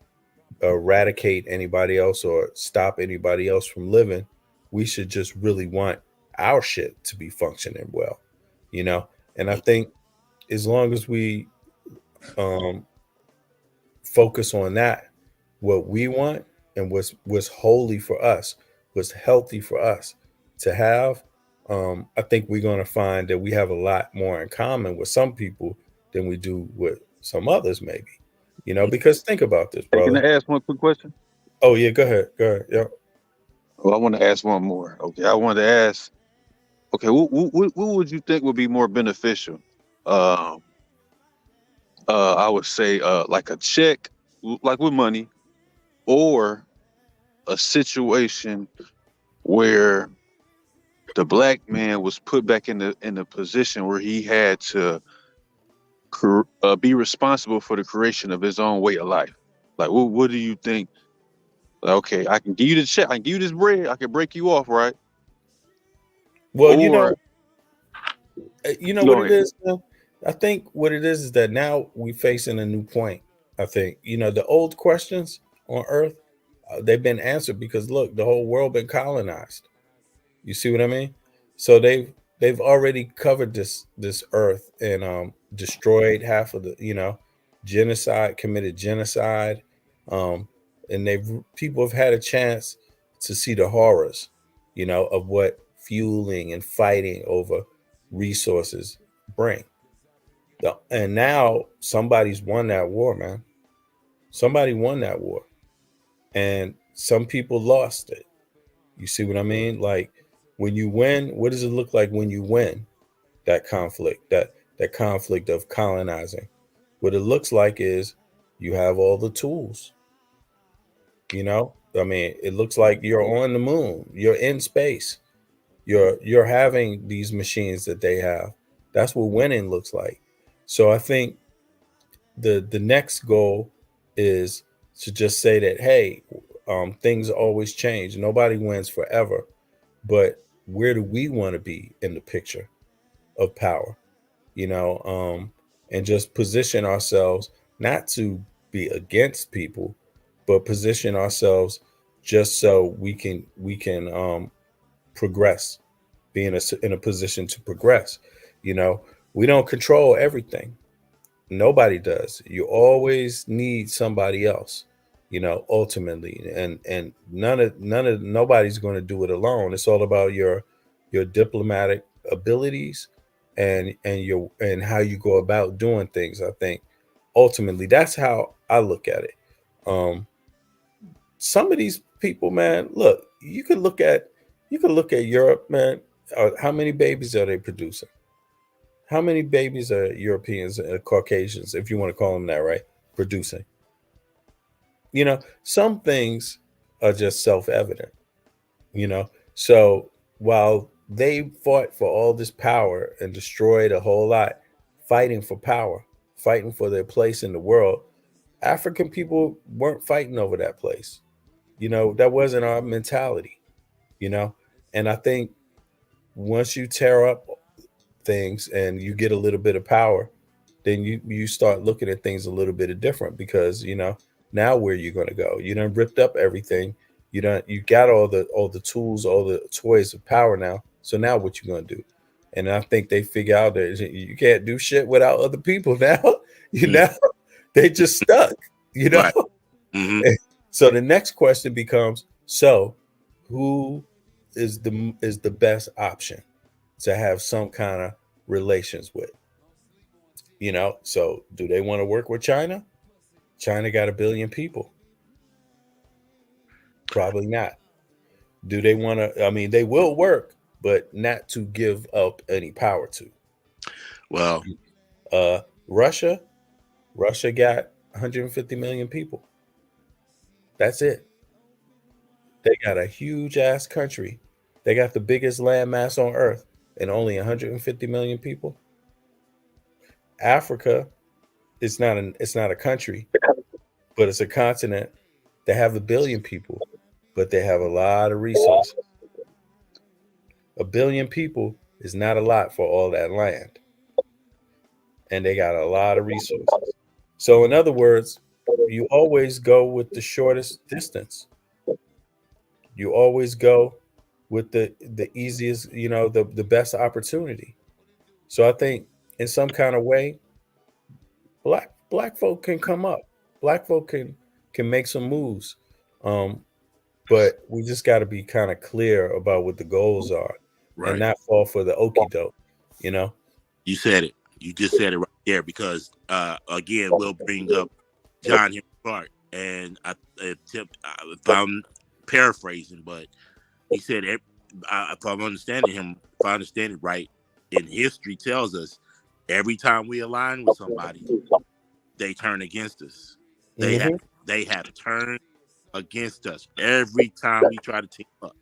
eradicate anybody else or stop anybody else from living. We should just really want our shit to be functioning well. And I think as long as we focus on that, what we want and what's holy for us, what's healthy for us to have, I think we're going to find that we have a lot more in common with some people than we do with some others, maybe. Because think about this, brother. Can I ask one quick question? Oh yeah, go ahead. Yeah. Well, I want to ask one more. Okay, I wanted to ask. Okay, what would you think would be more beneficial? I would say like a check, like with money, or a situation where the black man was put back in the position where he had to be responsible for the creation of his own way of life. Like, what do you think? Like, okay, I can give you the check, I can give you this bread, I can break you off, right? Well, Or you know go what it ahead. is. I think what it is that now we facing a new point. I think the old questions on Earth, they've been answered because look, the whole world been colonized. You see what I mean? So they've already covered this Earth and destroyed half of the committed genocide, um, and people have had a chance to see the horrors, of what fueling and fighting over resources bring. And now somebody's won that war, man. Somebody won that war, and some people lost it. You see what I mean? Like when you win, what does it look like when you win that conflict, that conflict of colonizing? What it looks like is you have all the tools. I mean, it looks like you're on the moon, you're in space, you're having these machines that they have. That's what winning looks like. So I think the next goal is to just say that, hey, things always change. Nobody wins forever, but where do we want to be in the picture of power? And just position ourselves not to be against people, but position ourselves just so we can progress, be in a position to progress. We don't control everything. Nobody does. You always need somebody else, ultimately. And nobody's going to do it alone. It's all about your diplomatic abilities and how you go about doing things. I think ultimately that's how I look at it. Some of these people, man, look, you can look at Europe, man. How many babies are they producing? How many babies are Europeans, Caucasians, if you want to call them that, right, producing? Some things are just self-evident, So while they fought for all this power and destroyed a whole lot, fighting for power, fighting for their place in the world, African people weren't fighting over that place. That wasn't our mentality, And I think once you tear up things and you get a little bit of power, then you start looking at things a little bit different because now where you're going to go. You done ripped up everything. You got all the tools, all the toys of power now. So now what you going to do? And I think they figure out that you can't do shit without other people now. They just stuck. Right. Mm-hmm. So the next question becomes: so who is the best option to have some kind of relations with? So do they want to work with China? China got 1 billion people. Probably not. Do they want to? I mean, they will work, but not to give up any power to. Well, Russia got 150 million people. That's it. They got a huge ass country. They got the biggest landmass on Earth and only 150 million people. Africa is not a country, but it's a continent. They have 1 billion people, but they have a lot of resources. 1 billion people is not a lot for all that land. And they got a lot of resources. So in other words, you always go with the shortest distance. You always go with the easiest, the best opportunity. So I think in some kind of way, black folk can come up. Black folk can make some moves. But we just got to be kind of clear about what the goals are, right, and not fall for the okie doke. You said it. You just said it right there because again, we'll bring up John Henry Clark, and if I'm paraphrasing, but he said, if I'm understanding him, if I understand it right, in history tells us every time we align with somebody, they turn against us. They have turned against us every time we try to team up.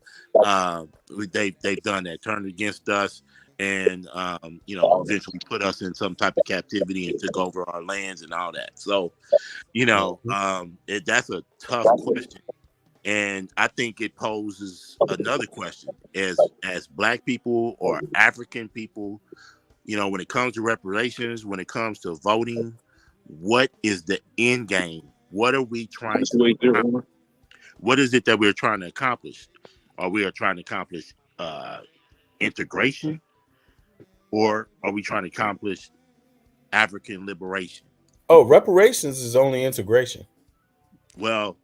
They've done that, turned against us, and eventually put us in some type of captivity and took over our lands and all that. So, that's a tough question, and I think it poses another question as Black people or African people. When it comes to reparations, when it comes to voting, what is the end game? What are we trying to accomplish? What is it that we're trying to accomplish? Are we trying to accomplish integration, or are we trying to accomplish African liberation? Oh, reparations is only integration. Well,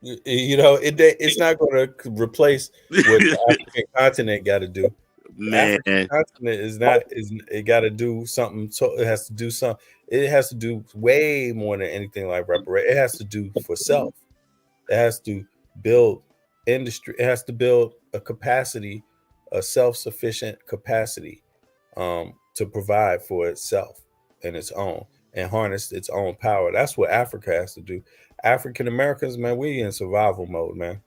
it's not going to replace what the African continent got to do. The man, African continent it got to do something. So it has to do something. It has to do way more than anything like reparation. It has to do for self. It has to build industry. It has to build a capacity, a self-sufficient capacity, to provide for itself and its own, and harness its own power. That's what Africa has to do. African Americans, man, we in survival mode, man.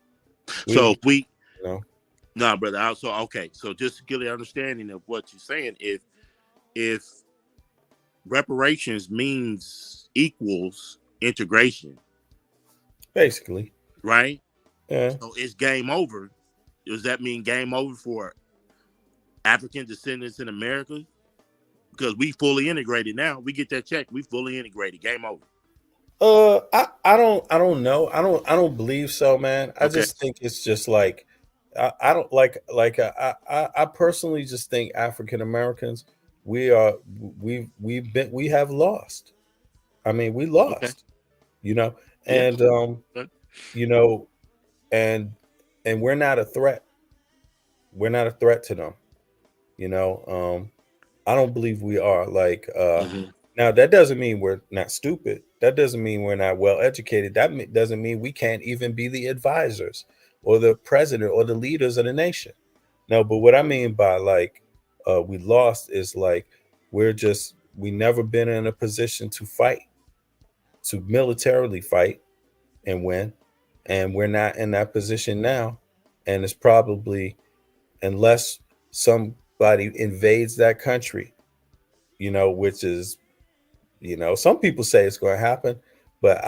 So no, brother. Also, okay. So just to get an understanding of what you're saying, if reparations equals integration, basically, right? Yeah. So it's game over. Does that mean game over for African descendants in America? Because we fully integrated now. We get that check. We fully integrated. Game over. I don't know. I don't believe so, man. I just think it's just like I don't I personally just think African Americans we have lost. I mean, we lost. And and we're not a threat. We're not a threat to them. I don't believe we are. Now, that doesn't mean we're not stupid. That doesn't mean we're not well educated. That doesn't mean we can't even be the advisors or the president or the leaders of the nation. No, but what I mean by we lost is we never been in a position to fight, to militarily fight and win. And we're not in that position now. And it's probably, unless somebody invades that country, which is, some people say it's going to happen, but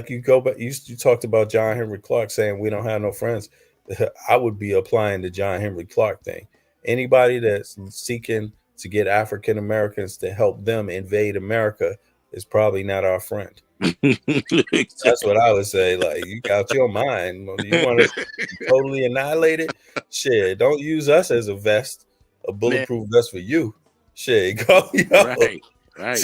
you talked about John Henry Clark saying we don't have no friends. I would be applying the John Henry Clark thing. Anybody that's seeking to get African Americans to help them invade America is probably not our friend. That's what I would say. Like, you got your mind. You want to totally annihilate it? Shit, don't use us as a vest, a bulletproof vest for you. Shit, go. Right.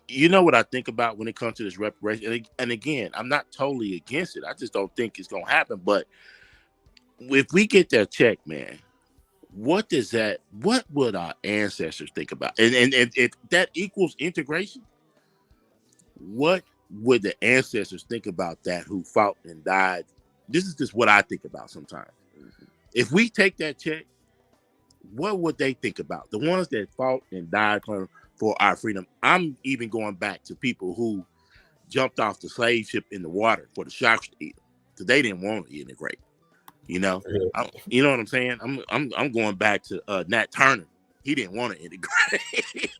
You know what I think about when it comes to this reparation, and again, I'm not totally against it. I just don't think it's gonna happen. But if we get that check, man, what would our ancestors think about? And if that equals integration, what would the ancestors think about that who fought and died? This is just what I think about sometimes. If we take that check, what would they think about? The ones that fought and died for our freedom. I'm even going back to people who jumped off the slave ship in the water for the sharks to eat them, because they didn't want to integrate. You know what I'm saying? I'm going back to Nat Turner. He didn't want to integrate.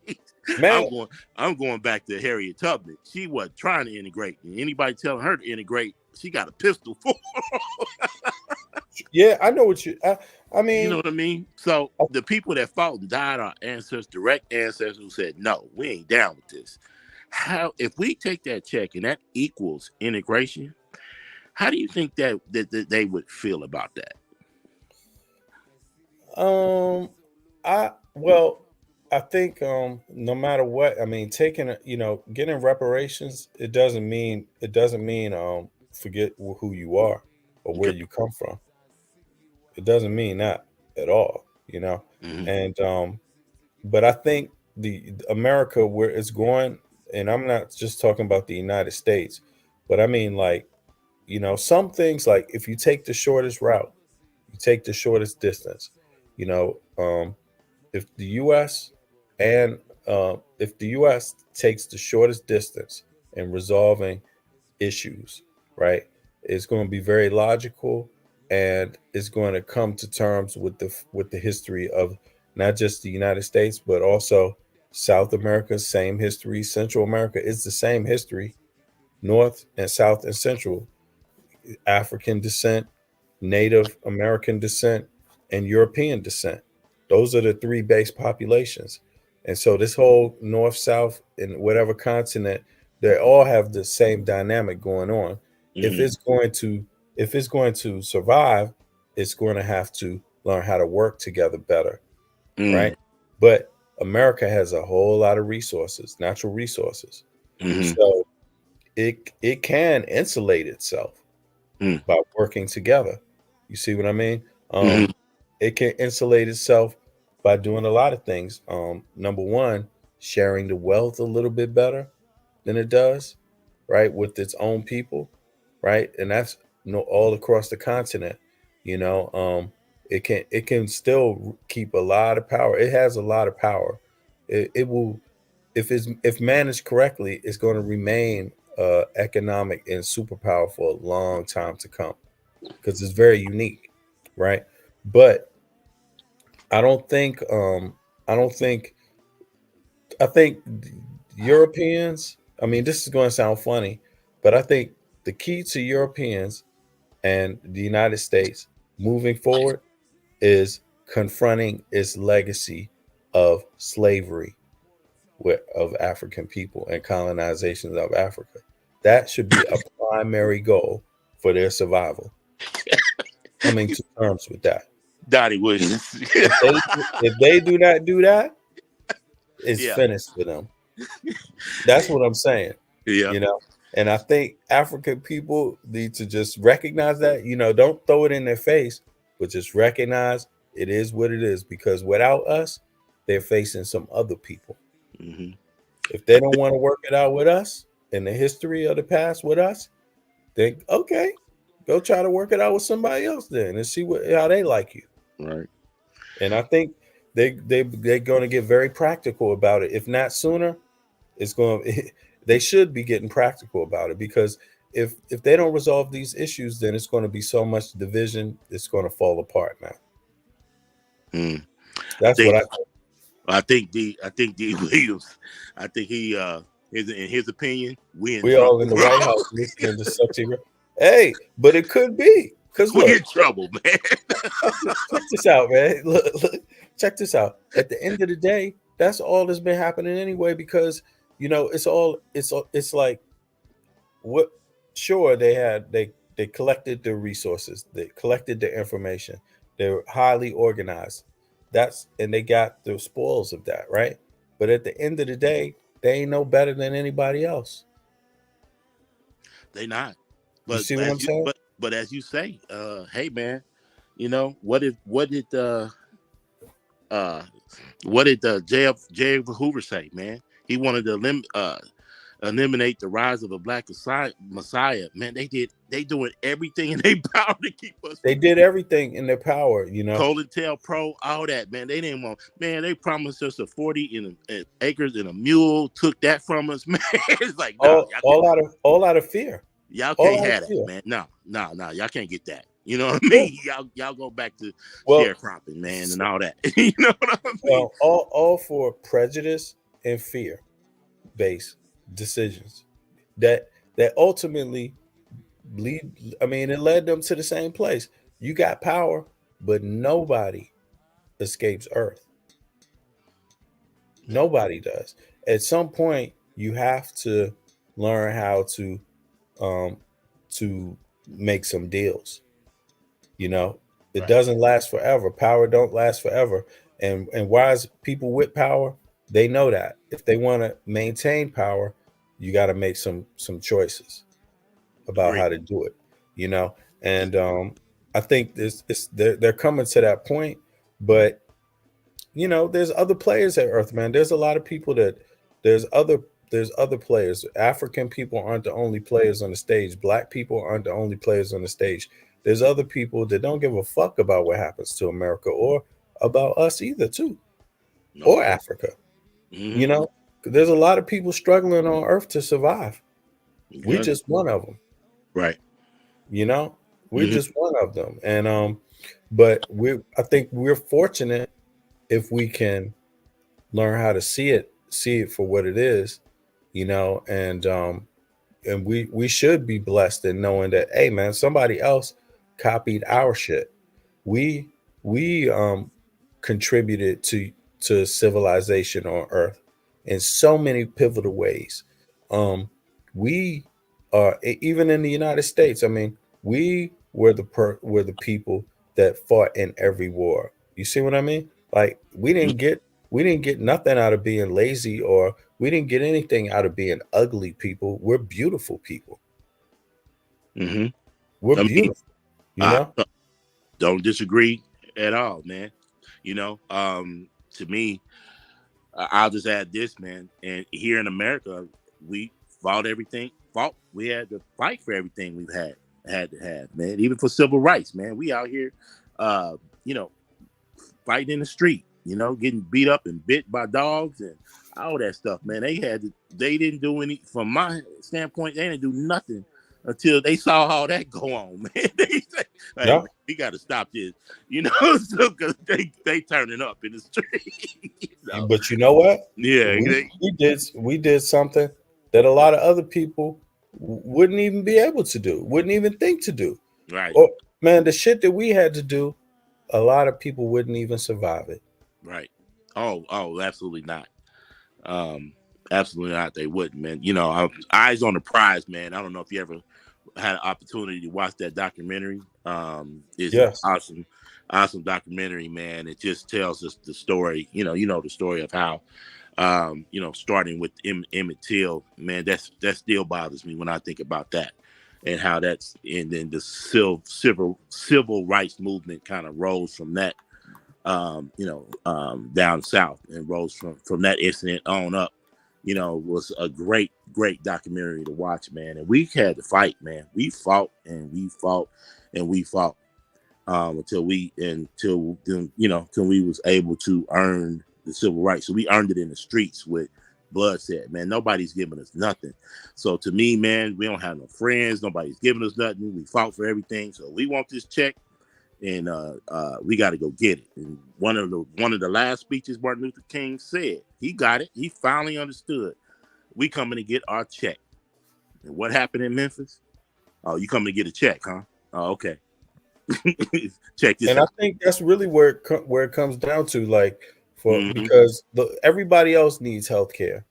Man. I'm going back to Harriet Tubman. She wasn't trying to integrate. And anybody telling her to integrate, she got a pistol for. Yeah, I know what I mean. You know what I mean? So the people that fought and died are ancestors, direct ancestors who said, no, we ain't down with this. If we take that check and that equals integration, how do you think that they would feel about that? I think no matter what, I mean, getting reparations, it doesn't mean forget who you are or where you come from. It doesn't mean that at all, Mm-hmm. And but I think the America where it's going, and I'm not just talking about the United States, but I mean some things, like if you take the shortest route, you take the shortest distance, if the US takes the shortest distance in resolving issues, right? It's going to be very logical, and it's going to come to terms with the history of not just the United States, but also South America. Same history. Central America is the same history. North and South and Central, African descent, Native American descent, and European descent. Those are the three base populations. And so this whole North, South, and whatever continent, they all have the same dynamic going on. If Mhm. it's going to survive, it's going to have to learn how to work together better, right? But America has a whole lot of resources, natural resources. Mhm. So it can insulate itself by working together. You see what I mean? Mhm. It can insulate itself by doing a lot of things. Number one, sharing the wealth a little bit better than it does, right, with its own people, right, and that's all across the continent. You know, it can still keep a lot of power. It has a lot of power. It will, if managed correctly, it's going to remain economic and superpower for a long time to come because it's very unique, right? But I don't think I don't think I think Europeans, I mean, this is going to sound funny, but I think the key to Europeans and the United States moving forward is confronting its legacy of slavery of African people and colonization of Africa. That should be a primary goal for their survival. Coming to terms with that. Donnie Williams. If they do not do that, it's Yeah. finished for them. That's what I'm saying. Yeah. You know, and I think African people need to just recognize that. You know, don't throw it in their face, but just recognize it is what it is. Because without us, they're facing some other people. Mhm. If they don't want to work it out with us in the history of the past with us, then okay, go try to work it out with somebody else then and see how they like you. Right. And I think they're going to get very practical about it. If not sooner, it's going. They should be getting practical about it because if they don't resolve these issues, then it's going to be so much division. It's going to fall apart now. That's what I think. I think D Williams. I think he in his opinion, we in We trouble. all in the White House listening to such a. Hey, but it could be because we in trouble, man. check this out, man. Look, check this out. At the end of the day, that's all that's been happening anyway. Because you know, it's like what. Sure, they collected the resources, they collected the information, they were highly organized. And they got the spoils of that, right? But at the end of the day, they ain't no better than anybody else. They not. You But see what I'm saying? but as you say, hey man, you know what did J. Edgar Hoover say, man? He wanted to eliminate the rise of a black messiah. Man, they doing everything in their power to keep us. They did everything in their power, you know. COINTELPRO, all that, man. They didn't want, man. They promised us a 40 acres and a mule. Took that from us, man. It's like all out of fear. Y'all can't have that, man. No, y'all can't get that. You know what I mean? Y'all go back to sharecropping, man, and all that. You know what I mean? Well, all for prejudice and fear based decisions that ultimately lead. I mean, it led them to the same place. You got power, but nobody escapes Earth. Nobody does. At some point, you have to learn how to make some deals. You know, it doesn't last forever. Power don't last forever. And wise people with power, they know that if they want to maintain power, you got to make some choices about how to do it. You know, and I think they're coming to that point. But you know, there's other players at Earth, man. There's a lot of people there's other players. African people aren't the only players on the stage. Black people aren't the only players on the stage. There's other people that don't give a fuck about what happens to America or about us either, too, or Africa. Mm-hmm. You know, there's a lot of people struggling on Earth to survive. We Yeah. just one of them. Right. You know, we're just one of them. And but I think we're fortunate if we can learn how to see it for what it is, you know, and we should be blessed in knowing that, hey man, somebody else copied our shit. We contributed to civilization on earth in so many pivotal ways. We are even in the United States. I mean, we were the people that fought in every war. You see what I mean? Like we didn't get nothing out of being lazy, or we didn't get anything out of being ugly people. We're beautiful people. Mm-hmm. We're I mean, beautiful, you I know? don't disagree at all, man. You know, to me, I'll just add this, man. And here in America, we fought everything. We had to fight for everything we've had to have, man. Even for civil rights, man. We out here, you know, fighting in the street. You know, getting beat up and bit by dogs and all that stuff, man. They didn't do any. From my standpoint, they didn't do nothing until they saw all that go on, man. They say, hey, Yeah. man, we got to stop this, you know, so because they turning up in the street. So, But you know what? yeah, We did something that a lot of other people wouldn't even be able to do, wouldn't even think to do. right, Or man, the shit that we had to do, a lot of people wouldn't even survive it. right. Oh, absolutely not. Absolutely not. They wouldn't, man. You know, eyes on the prize, man. I don't know if you ever had an opportunity to watch that documentary. It's Yes. awesome documentary, man. It just tells us the story. You know the story of how, you know, starting with Emmett Till, man. That still bothers me when I think about that, and how and then the civil rights movement kind of rose from that. Down south, and rose from that incident on up. You know, was a great documentary to watch, man. And we had to fight, man. We fought and we fought and we fought until we was able to earn the civil rights. So we earned it in the streets with bloodshed, man. Nobody's giving us nothing. So to me, man, we don't have no friends. Nobody's giving us nothing. We fought for everything. So we want this check, and we got to go get it. And one of the last speeches Martin Luther King said, he got it. He finally understood. We coming to get our check. And what happened in Memphis? Oh, you coming to get a check, huh? Oh, okay. Check this And out. I think that's really where it comes down to, like, because everybody else needs healthcare,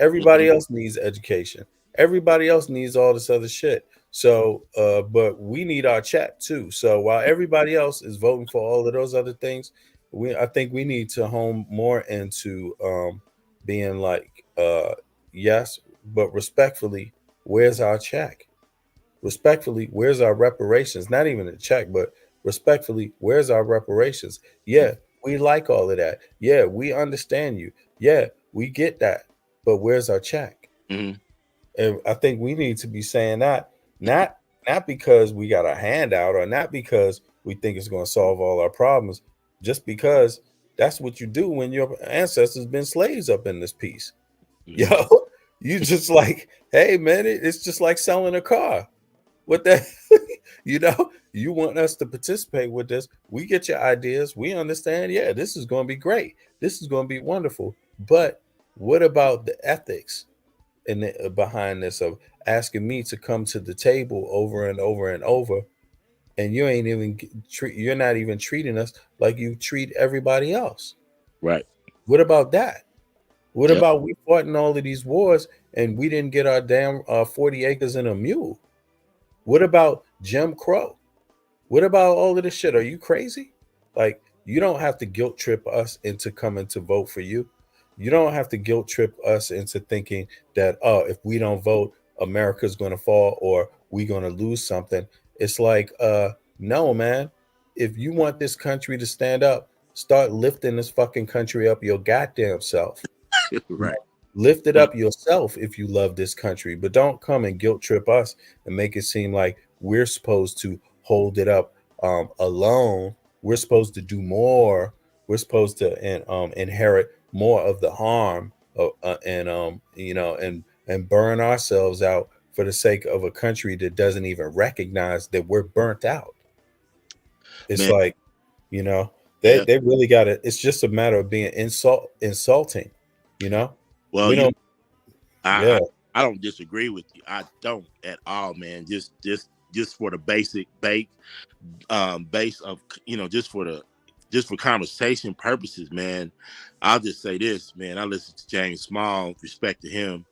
everybody else needs education, everybody else needs all this other shit. So, but we need our check too. So while everybody else is voting for all of those other things, I think we need to hone more into being like, yes, but respectfully, where's our check? Respectfully, where's our reparations? Not even a check, but respectfully, where's our reparations? Yeah, we like all of that. Yeah, we understand you. Yeah, we get that. But where's our check? Mm-hmm. And I think we need to be saying that, not because we got a handout, or not because we think it's going to solve all our problems, just because that's what you do when your ancestors been slaves up in this piece. Mm-hmm. Yo, you just like, hey man, it's just like selling a car. What that, you want us to participate with this. We get your ideas. We understand. Yeah, this is going to be great. This is going to be wonderful. But what about the ethics behind this, of asking me to come to the table over and over and over, and you ain't even you're not even treating us like you treat everybody else? Right. What about that? What Yep. about we fought in all of these wars and we didn't get our damn 40 acres and a mule? What about Jim Crow? What about all of this shit? Are you crazy? Like, you don't have to guilt trip us into coming to vote for you. You don't have to guilt trip us into thinking that, oh, if we don't vote, America's going to fall or we're going to lose something. It's like, no, man. If you want this country to stand up, start lifting this fucking country up your goddamn self. Right. Lift it up yourself if you love this country, but don't come and guilt trip us and make it seem like we're supposed to hold it up alone. We're supposed to do more. We're supposed to inherit more of the harm and burn ourselves out for the sake of a country that doesn't even recognize that we're burnt out. It's Man. like, they really got to. It's just a matter of being insulting. Well, We don't. Yeah. I don't disagree with you. I don't at all, man. Just for the base of just for conversation purposes, man. I'll just say this, man. I listened to James Small, respect to him,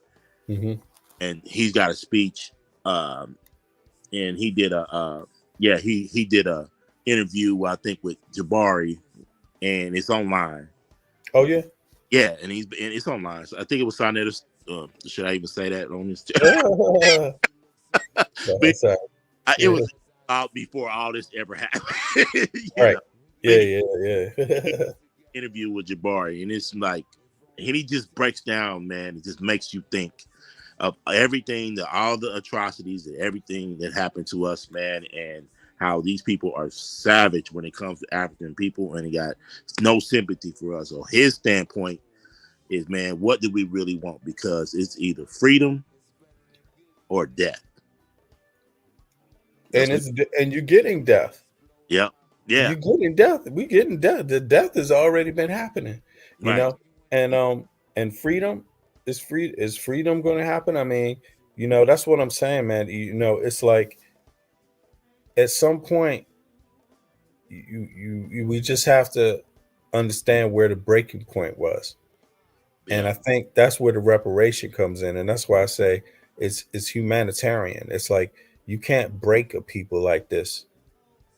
and he's got a speech, and he did he did a interview, I think, with Jabari, and it's online. Oh yeah. Yeah, and it's online. So I think it was Sonetta's. Should I even say that on this? It was out before all this ever happened. Right. Yeah. Interview with Jabari, and it's like, and he just breaks down, man. It just makes you think of everything, all the atrocities and everything that happened to us, man, and how these people are savage when it comes to African people, and he got no sympathy for us. So his standpoint is, man, what do we really want? Because it's either freedom or death. And you're getting death. Yeah. You're getting death. We getting death. The death has already been happening. You know, and freedom is free. Is freedom going to happen? I mean, that's what I'm saying, man. It's like at some point, we just have to understand where the breaking point was. And I think that's where the reparation comes in. And that's why I say it's humanitarian. It's like you can't break a people like this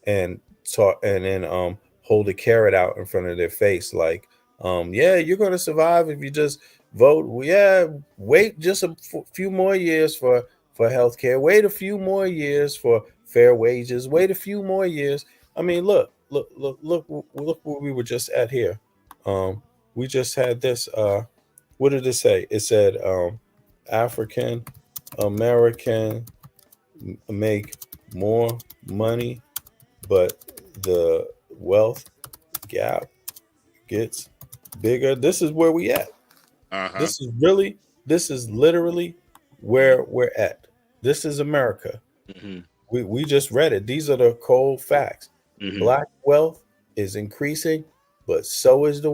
and talk and then hold a carrot out in front of their face like, you're going to survive if you just vote. Well, yeah, wait just a few more years for healthcare. Wait a few more years for fair wages. Wait a few more years. I mean, look where we were just at here. We just had this. What did it say? It said African American make more money, but the wealth gap gets bigger. This is where we at. This is literally where we're at. This is America. We just read it. These are the cold facts. Black wealth is increasing, but so is the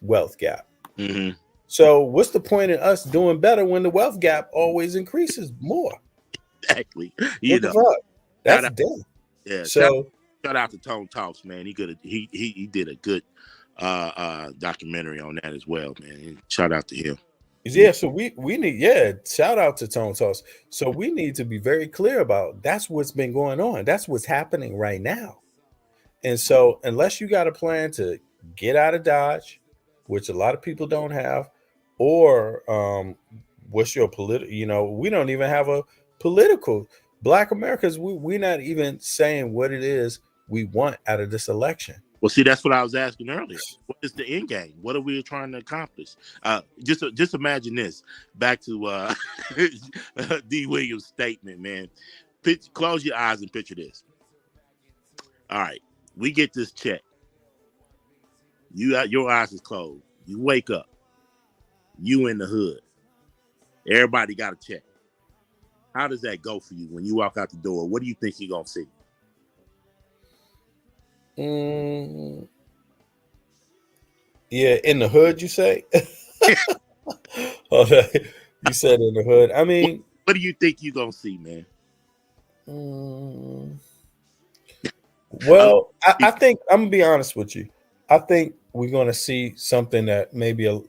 wealth gap. So what's the point in us doing better when the wealth gap always increases more? Exactly. What the fuck? That's dead. Yeah. So shout out to Tone Talks, man. He did a good documentary on that as well, man. And shout out to him. Yeah, so we need shout out to Tone Talks. So we need to be very clear about that's what's been going on. That's what's happening right now. And so unless you got a plan to get out of Dodge, which a lot of people don't have, or what's your political, we don't even have a political Black Americans. We're not even saying what it is we want out of this election. Well, see, that's what I was asking earlier. What is the end game? What are we trying to accomplish? Just imagine this. Back to D. Williams' statement, man. Close your eyes and picture this. All right, we get this check. Your eyes is closed. You wake up. You in the hood. Everybody got a check. How does that go for you when you walk out the door? What do you think you're gonna see? Yeah, in the hood, you say? You said in the hood. I mean, what do you think you're gonna see, man? Well, I think I'm gonna be honest with you. I think we're gonna see something that maybe a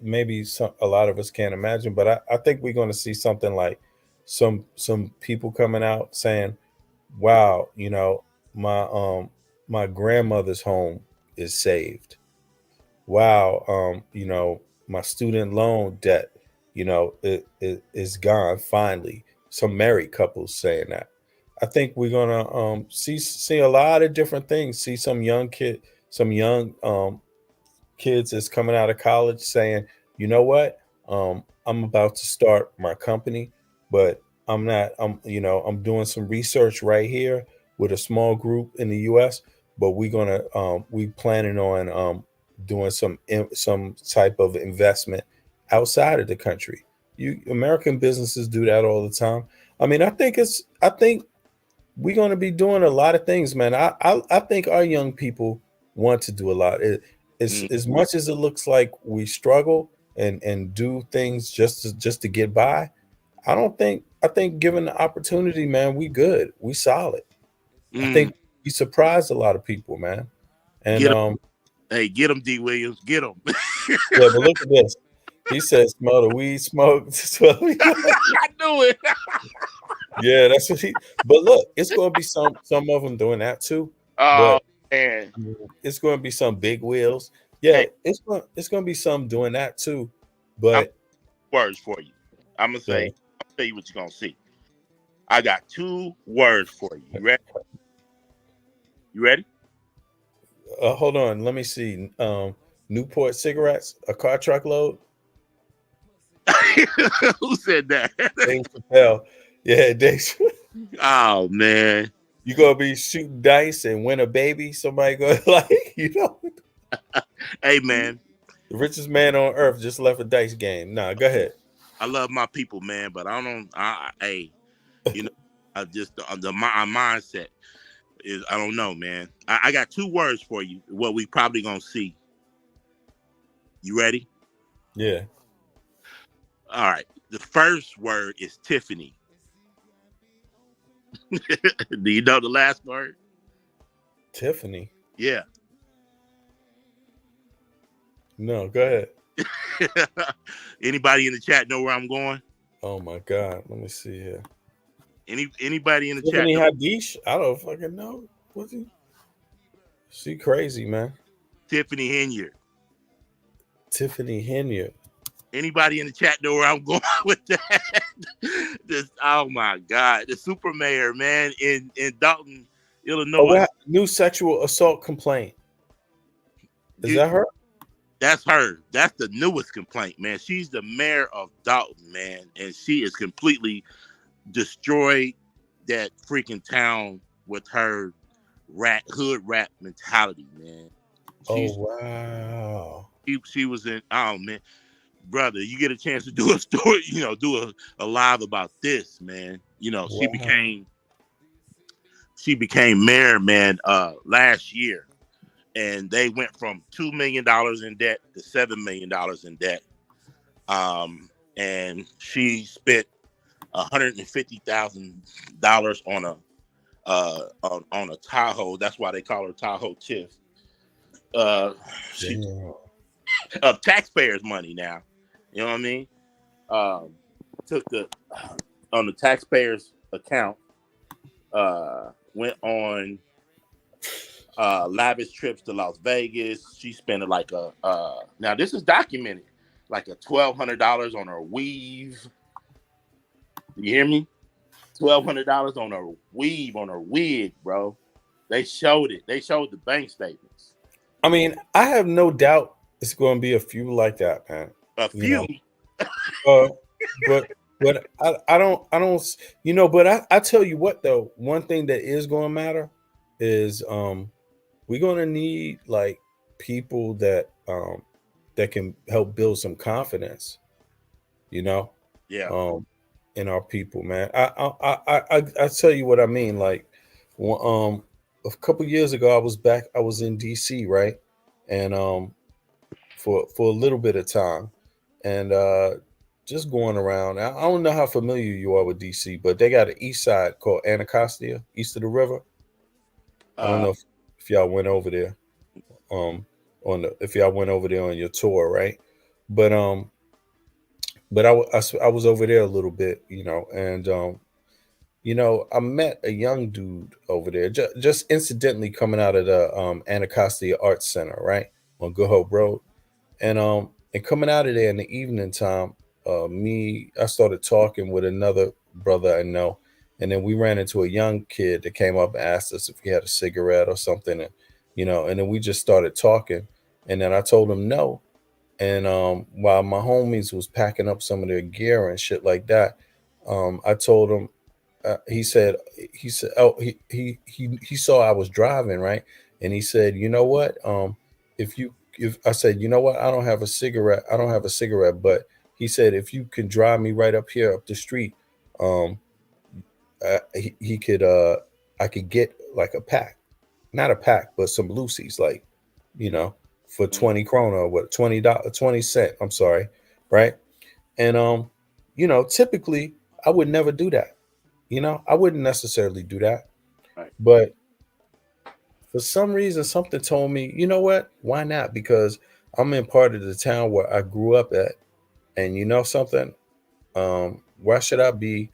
lot of us can't imagine, but I think we're gonna see something like some people coming out saying, "Wow, my grandmother's home is saved. Wow, my student loan debt, it is gone finally." Some married couples saying that. I think we're gonna see a lot of different things. See some young kids that's coming out of college saying, "You know what? I'm about to start my company, but I'm doing some research right here with a small group in the U.S. But we planning on doing some type of investment outside of the country." American businesses do that all the time. I mean, I think we're going to be doing a lot of things, man. I think our young people want to do a lot. It's as much as it looks like we struggle and do things just to get by. I think given the opportunity, man, we good. We solid. I think we surprised a lot of people, man. And Get him. Hey, get him, D. Williams. Get him. yeah, but look at this. He said, "Smell the weed smoke." I knew it. Yeah, that's what he. But look, it's going to be some of them doing that too. Oh But man, it's going to be some big wheels. Yeah, hey, it's going to be some doing that too. I'm But words for you. I'm gonna say. Yeah. I'll tell you what you're gonna see. I got 2 words for you. You ready? You ready? Hold on, let me see. Newport cigarettes, a car truckload. Who said that? Dave Chappelle. Yeah, Dave. Oh man, You gonna be shooting dice and win a baby? Somebody go Hey man, the richest man on earth just left a dice game. Nah, go ahead. I love my people, man, but I don't. Hey, you know, I just my mindset is I don't know, man. I got 2 words for you. What we probably gonna see. You ready? Yeah. All right. The first word is Tiffany. Do you know the last word? Tiffany. Yeah. No, go ahead. Anybody in the chat know where I'm going? Oh my God. Let me see here. Anybody in the Tiffany chat? Haddish? I don't fucking know. What's he? She crazy, man. Tiffany Henyard. Tiffany Henyard. Anybody in the chat know where I'm going with that? Oh my God. The super mayor, man, in Dalton, Illinois. New sexual assault complaint. Is that her? That's her. That's the newest complaint, man. She's the mayor of Dalton, man. And she is completely destroyed that freaking town with her hood rat mentality, man. Wow. She was in, oh man. Brother, you get a chance to do a story, do a live about this, man. She became mayor, man, last year. And they went from $2 million in debt to $7 million in debt. And she spent $150,000 on a Tahoe. That's why they call her Tahoe Tiff. Of taxpayers' money now. You know what I mean? Took on the taxpayers' account, went on lavish trips to Las Vegas. She spent now this is documented, like a $1,200 on her weave. You hear me? $1,200 on her weave, on her wig, bro. They showed it. They showed the bank statements. I mean, I have no doubt it's going to be a few like that, man. A few. But I don't, but I tell you what though, one thing that is going to matter is we're going to need like people that can help build some confidence, Yeah. in our people, man. I tell you what I mean. Like, a couple years ago, I was in DC, right, and for a little bit of time, and just going around. I don't know how familiar you are with DC, but they got an east side called Anacostia, east of the river. I don't know if y'all went over there, if y'all went over there on your tour, right? But I was over there a little bit, and I met a young dude over there, just incidentally coming out of the Anacostia Arts Center, right, on Good Hope Road, and coming out of there in the evening time, I started talking with another brother I know, and then we ran into a young kid that came up and asked us if we had a cigarette or something, and then we just started talking, and then I told him no. And while my homies was packing up some of their gear and shit like that, I told him. He said, oh, he saw I was driving, right, and he said, you know what? If I said, you know what? I don't have a cigarette, but he said, if you can drive me right up here up the street, he could I could get like a pack, not a pack, but some Lucy's, like, for 20 krona, or what, $20, 20 cent. I'm sorry, right? And typically I would never do that. I wouldn't necessarily do that, Right. but for some reason, something told me, you know what? Why not? Because I'm in part of the town where I grew up at, and you know something? Why should I be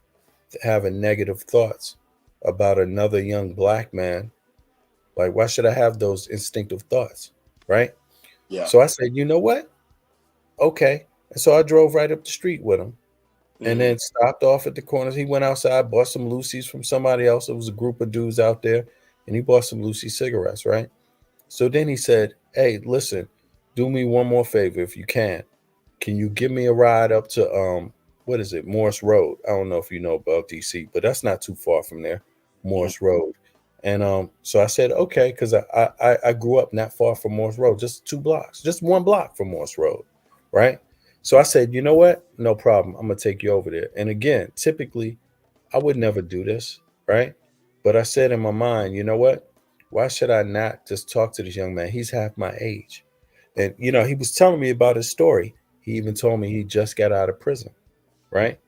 having negative thoughts about another young black man? Like, why should I have those instinctive thoughts? Right. Yeah. So I said, you know what? Okay. And so I drove right up the street with him and then stopped off at the corners. He went outside, bought some Lucy's from somebody else. It was a group of dudes out there, and he bought some Lucy cigarettes. Right. So then he said, hey, listen, do me one more favor if you can. Can you give me a ride up to what is it, Morris Road? I don't know if you know about DC, but that's not too far from there, Morris Road. And so I said, okay, because I grew up not far from Morris Road, just 2 blocks, just 1 block from Morris Road, right? So I said, you know what? No problem. I'm gonna take you over there. And again, typically, I would never do this, right? But I said in my mind, you know what? Why should I not just talk to this young man? He's half my age. And he was telling me about his story. He even told me he just got out of prison, right?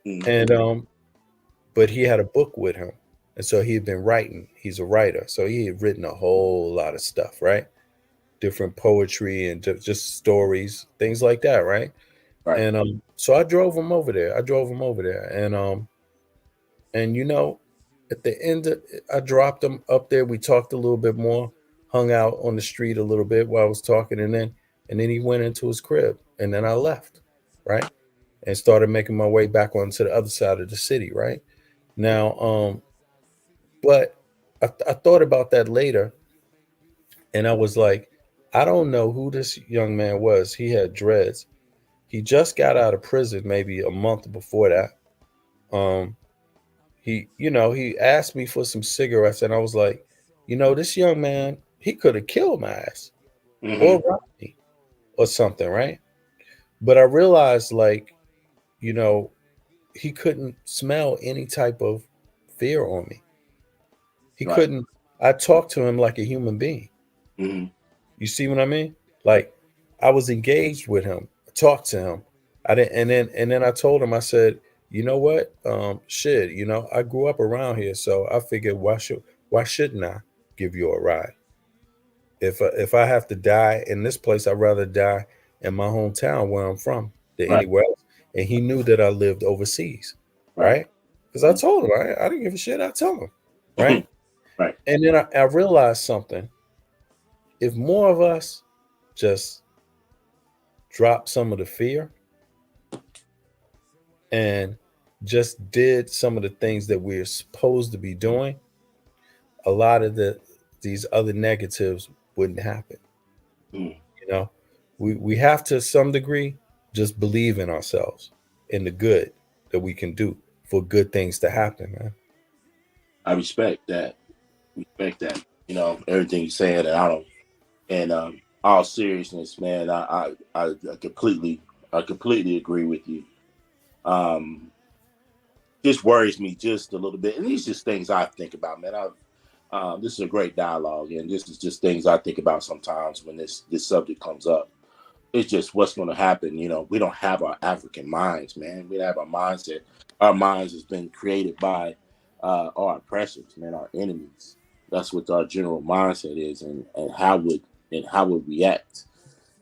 And but he had a book with him. And so he had been writing. He's a writer. So he had written a whole lot of stuff, right? Different poetry and just stories, things like that, right? Right. And so I drove him over there. And at the end I dropped him up there. We talked a little bit more, hung out on the street a little bit while I was talking, and then he went into his crib, and then I left, right? And started making my way back onto the other side of the city, right? Now, but I thought about that later, and I was like, I don't know who this young man was. He had dreads. He just got out of prison maybe a month before that. He asked me for some cigarettes, and I was like, this young man, he could have killed my ass or robbed me or something, right? But I realized, like, he couldn't smell any type of fear on me. He Right. couldn't. I talked to him like a human being. You see what I mean? Like, I was engaged with him, talked to him. I didn't, and then I told him, I said, you know what? Shit, I grew up around here, so I figured why shouldn't I give you a ride? If I have to die in this place, I'd rather die in my hometown where I'm from than Right. anywhere else. And he knew that I lived overseas, Right. right? Because I told him, I didn't give a shit. I tell him, right? Right. And then I realized something. If more of us just drop some of the fear and just did some of the things that we're supposed to be doing, a lot of these other negatives wouldn't happen. We have to some degree just believe in ourselves, in the good that we can do for good things to happen, man. I respect that. Everything you're saying, and I don't. And all seriousness, man, I completely agree with you. This worries me just a little bit, and these just things I think about, man. This is a great dialogue, and this is just things I think about sometimes when this subject comes up. It's just what's going to happen. We don't have our African minds, man. We don't have our mindset. Our minds has been created by our oppressors, man, our enemies. That's what our general mindset is, and how we react,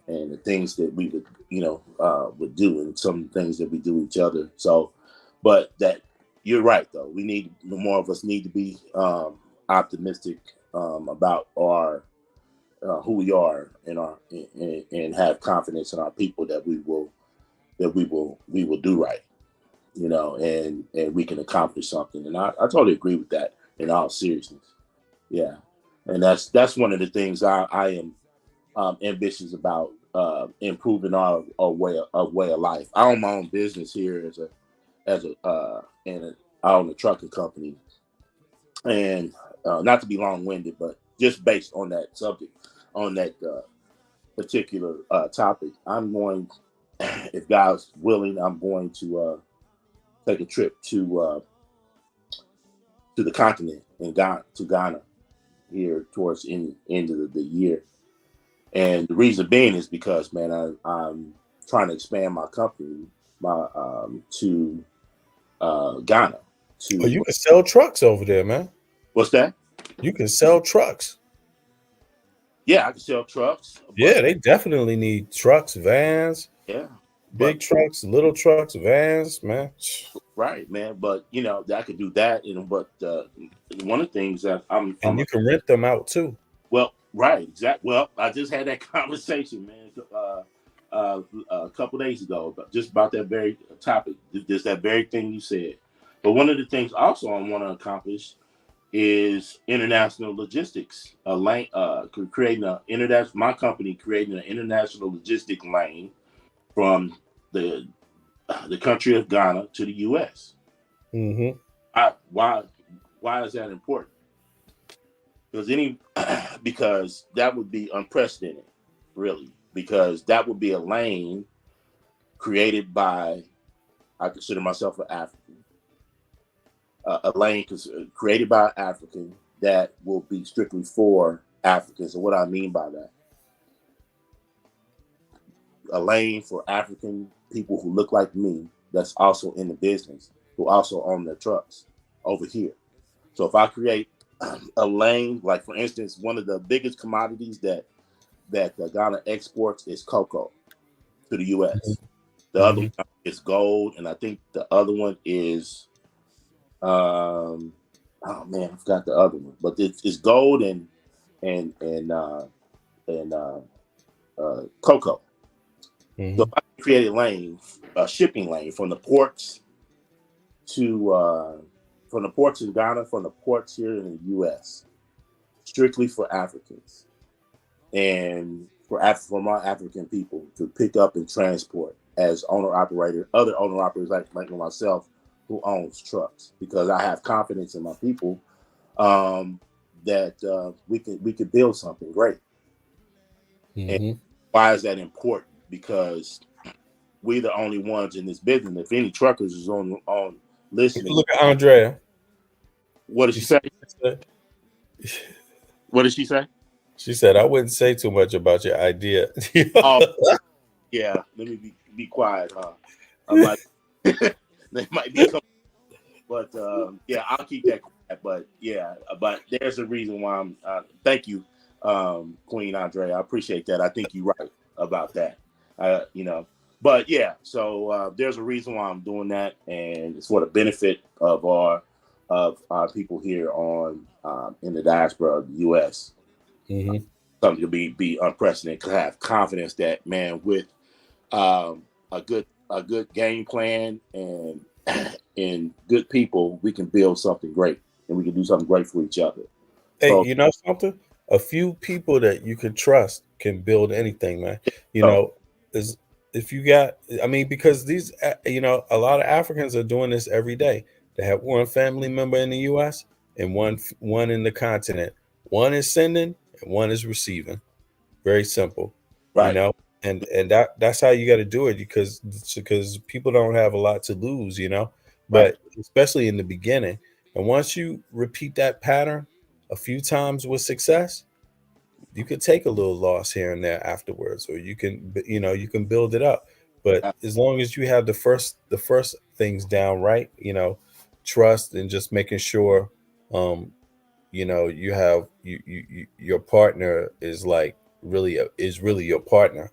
and the things that we would do, and some things that we do each other. So, but that you're right though. More of us need to be optimistic about our who we are and have confidence in our people that we will do right, and we can accomplish something. And I totally agree with that in all seriousness. Yeah. And that's one of the things I am ambitious about, improving our way of life. I own my own business here and I own a trucking company, and not to be long-winded, but just based on that subject, on that particular topic, I'm going, if God's willing, I'm going to take a trip to to the continent and Ghana here towards the end of the year. And the reason being is because, man, I'm trying to expand my company to Ghana. Oh, you can sell trucks over there, man. What's that? You can sell trucks. Yeah, I can sell trucks. Yeah, they definitely need trucks, vans. Yeah. Big trucks, little trucks, vans, man. Right, man. But you know, I could do that. But one of the things that and you can rent them out too. Well, right, exactly. Well, I just had that conversation, man, a couple days ago, just about that very topic, just that very thing you said. But one of the things also I want to accomplish is international logistics. Creating an international, my company creating an international logistic lane from the country of Ghana to the U.S. Mm-hmm. Why is that important? Because that would be unprecedented, really. Because that would be a lane created by, I consider myself an African. A lane created by an African that will be strictly for Africans. And what I mean by that, a lane for African people who look like me, that's also in the business, who also own their trucks over here. So if I create a lane, like for instance, one of the biggest commodities that Ghana exports is cocoa to the U.S. Mm-hmm. The other one is gold, and I think the other one is, oh man, I forgot the other one, but it's gold and cocoa. Mm-hmm. So if I create a shipping lane from the ports in Ghana, from the ports here in the U.S., strictly for Africans and for my African people to pick up and transport as other owner operators like myself who owns trucks, because I have confidence in my people that we could build something great. Mm-hmm. And why is that important? Because we're the only ones in this business. If any truckers is on listening, look at Andrea. What did she say? What did she say? She said, "I wouldn't say too much about your idea." Oh, yeah. Let me be quiet, huh? They might be coming, but yeah, I'll keep that quiet. But yeah, but there's a reason why I'm. Thank you, Queen Andrea. I appreciate that. I think you're right about that. But yeah, so there's a reason why I'm doing that, and it's for the benefit of our people here in the diaspora of the U.S. Mm-hmm. Something to be unprecedented. Cause I have confidence that, man, with a good game plan and good people, we can build something great, and we can do something great for each other. Hey, So, you know something? A few people that you can trust can build anything, man. If you got, I mean, because these, a lot of Africans are doing this every day. They have one family member in the U.S. and one in the continent. One is sending and one is receiving. Very simple, right? And that's how you got to do it, because people don't have a lot to lose, But especially in the beginning, and once you repeat that pattern a few times with success, you could take a little loss here and there afterwards, or you can build it up. But as long as you have the first things down right, trust, and just making sure, you have your partner is really your partner,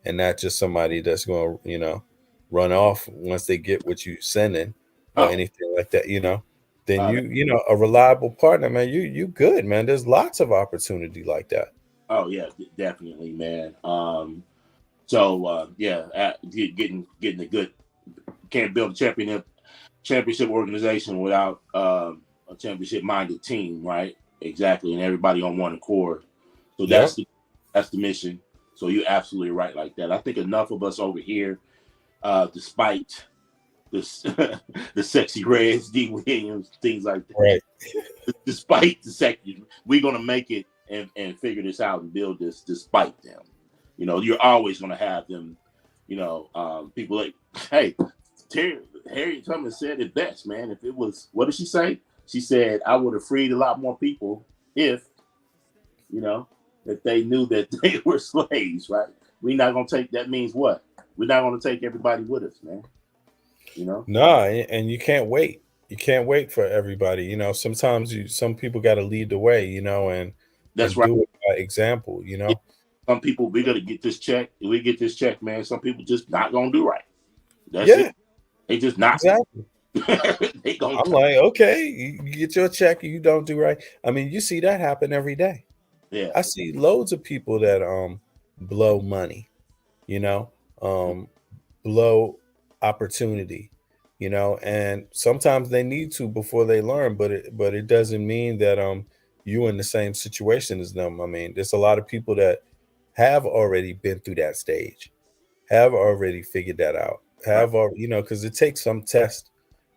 and not just somebody that's going to, run off once they get what you sending or anything like that, then a reliable partner, man, you good, man. There's lots of opportunity like that. Oh yeah, definitely, man. Getting a good, can't build a championship organization without a championship minded team, right? Exactly, and everybody on one accord. So that's the mission. So you're absolutely right like that. I think enough of us over here, despite this the sexy reds, D. Williams, things like that. Right. Despite the sexy, we're gonna make it and figure this out and build this despite them. You're always gonna have them, people like, hey, Harriet Tubman said it best, man. If it was, what did she say? She said, I would have freed a lot more people if, if they knew that they were slaves, right? We're not going to take, that means what? We're not going to take everybody with us, man. Nah, and you can't wait. You can't wait for everybody. Sometimes some people got to lead the way, and That's right. do it by example. Some people, we're going to get this check. If we get this check, man, some people just not going to do right. That's it. They just not. Exactly. They gonna I'm like, okay, you get your check, you don't do right. I mean, you see that happen every day. Yeah. I see loads of people that blow money, blow opportunity, and sometimes they need to before they learn, but it doesn't mean that you in the same situation as them. I mean, there's a lot of people that have already been through that stage, have already figured that out, have already, because it takes some test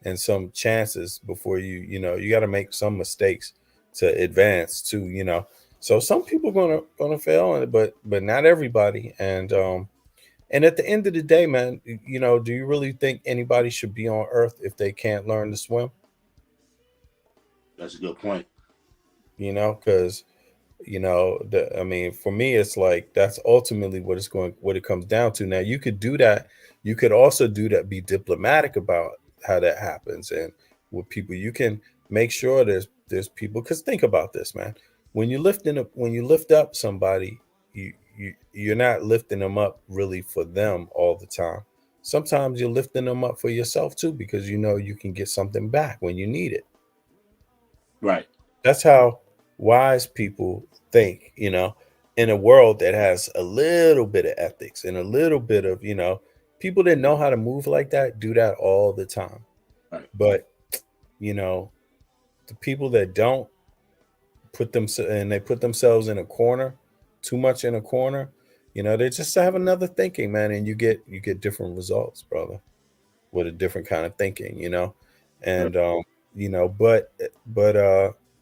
and some chances before you got to make some mistakes to advance to, so some people gonna fail, but not everybody. And at the end of the day, man, do you really think anybody should be on Earth if they can't learn to swim? That's a good point. Because I mean, for me, it's like that's ultimately what it comes down to. Now, you could do that. You could also do that. Be diplomatic about how that happens, and with people, you can make sure there's people. Because think about this, man. When you lift up somebody, you're not lifting them up really for them all the time. Sometimes you're lifting them up for yourself too, because you can get something back when you need it. Right. That's how wise people think, in a world that has a little bit of ethics and a little bit of, people that know how to move like that do that all the time. Right. But, the people that don't put themselves in a corner, too much in a corner, they just have another thinking, man. And you get different results, brother, with a different kind of thinking, and,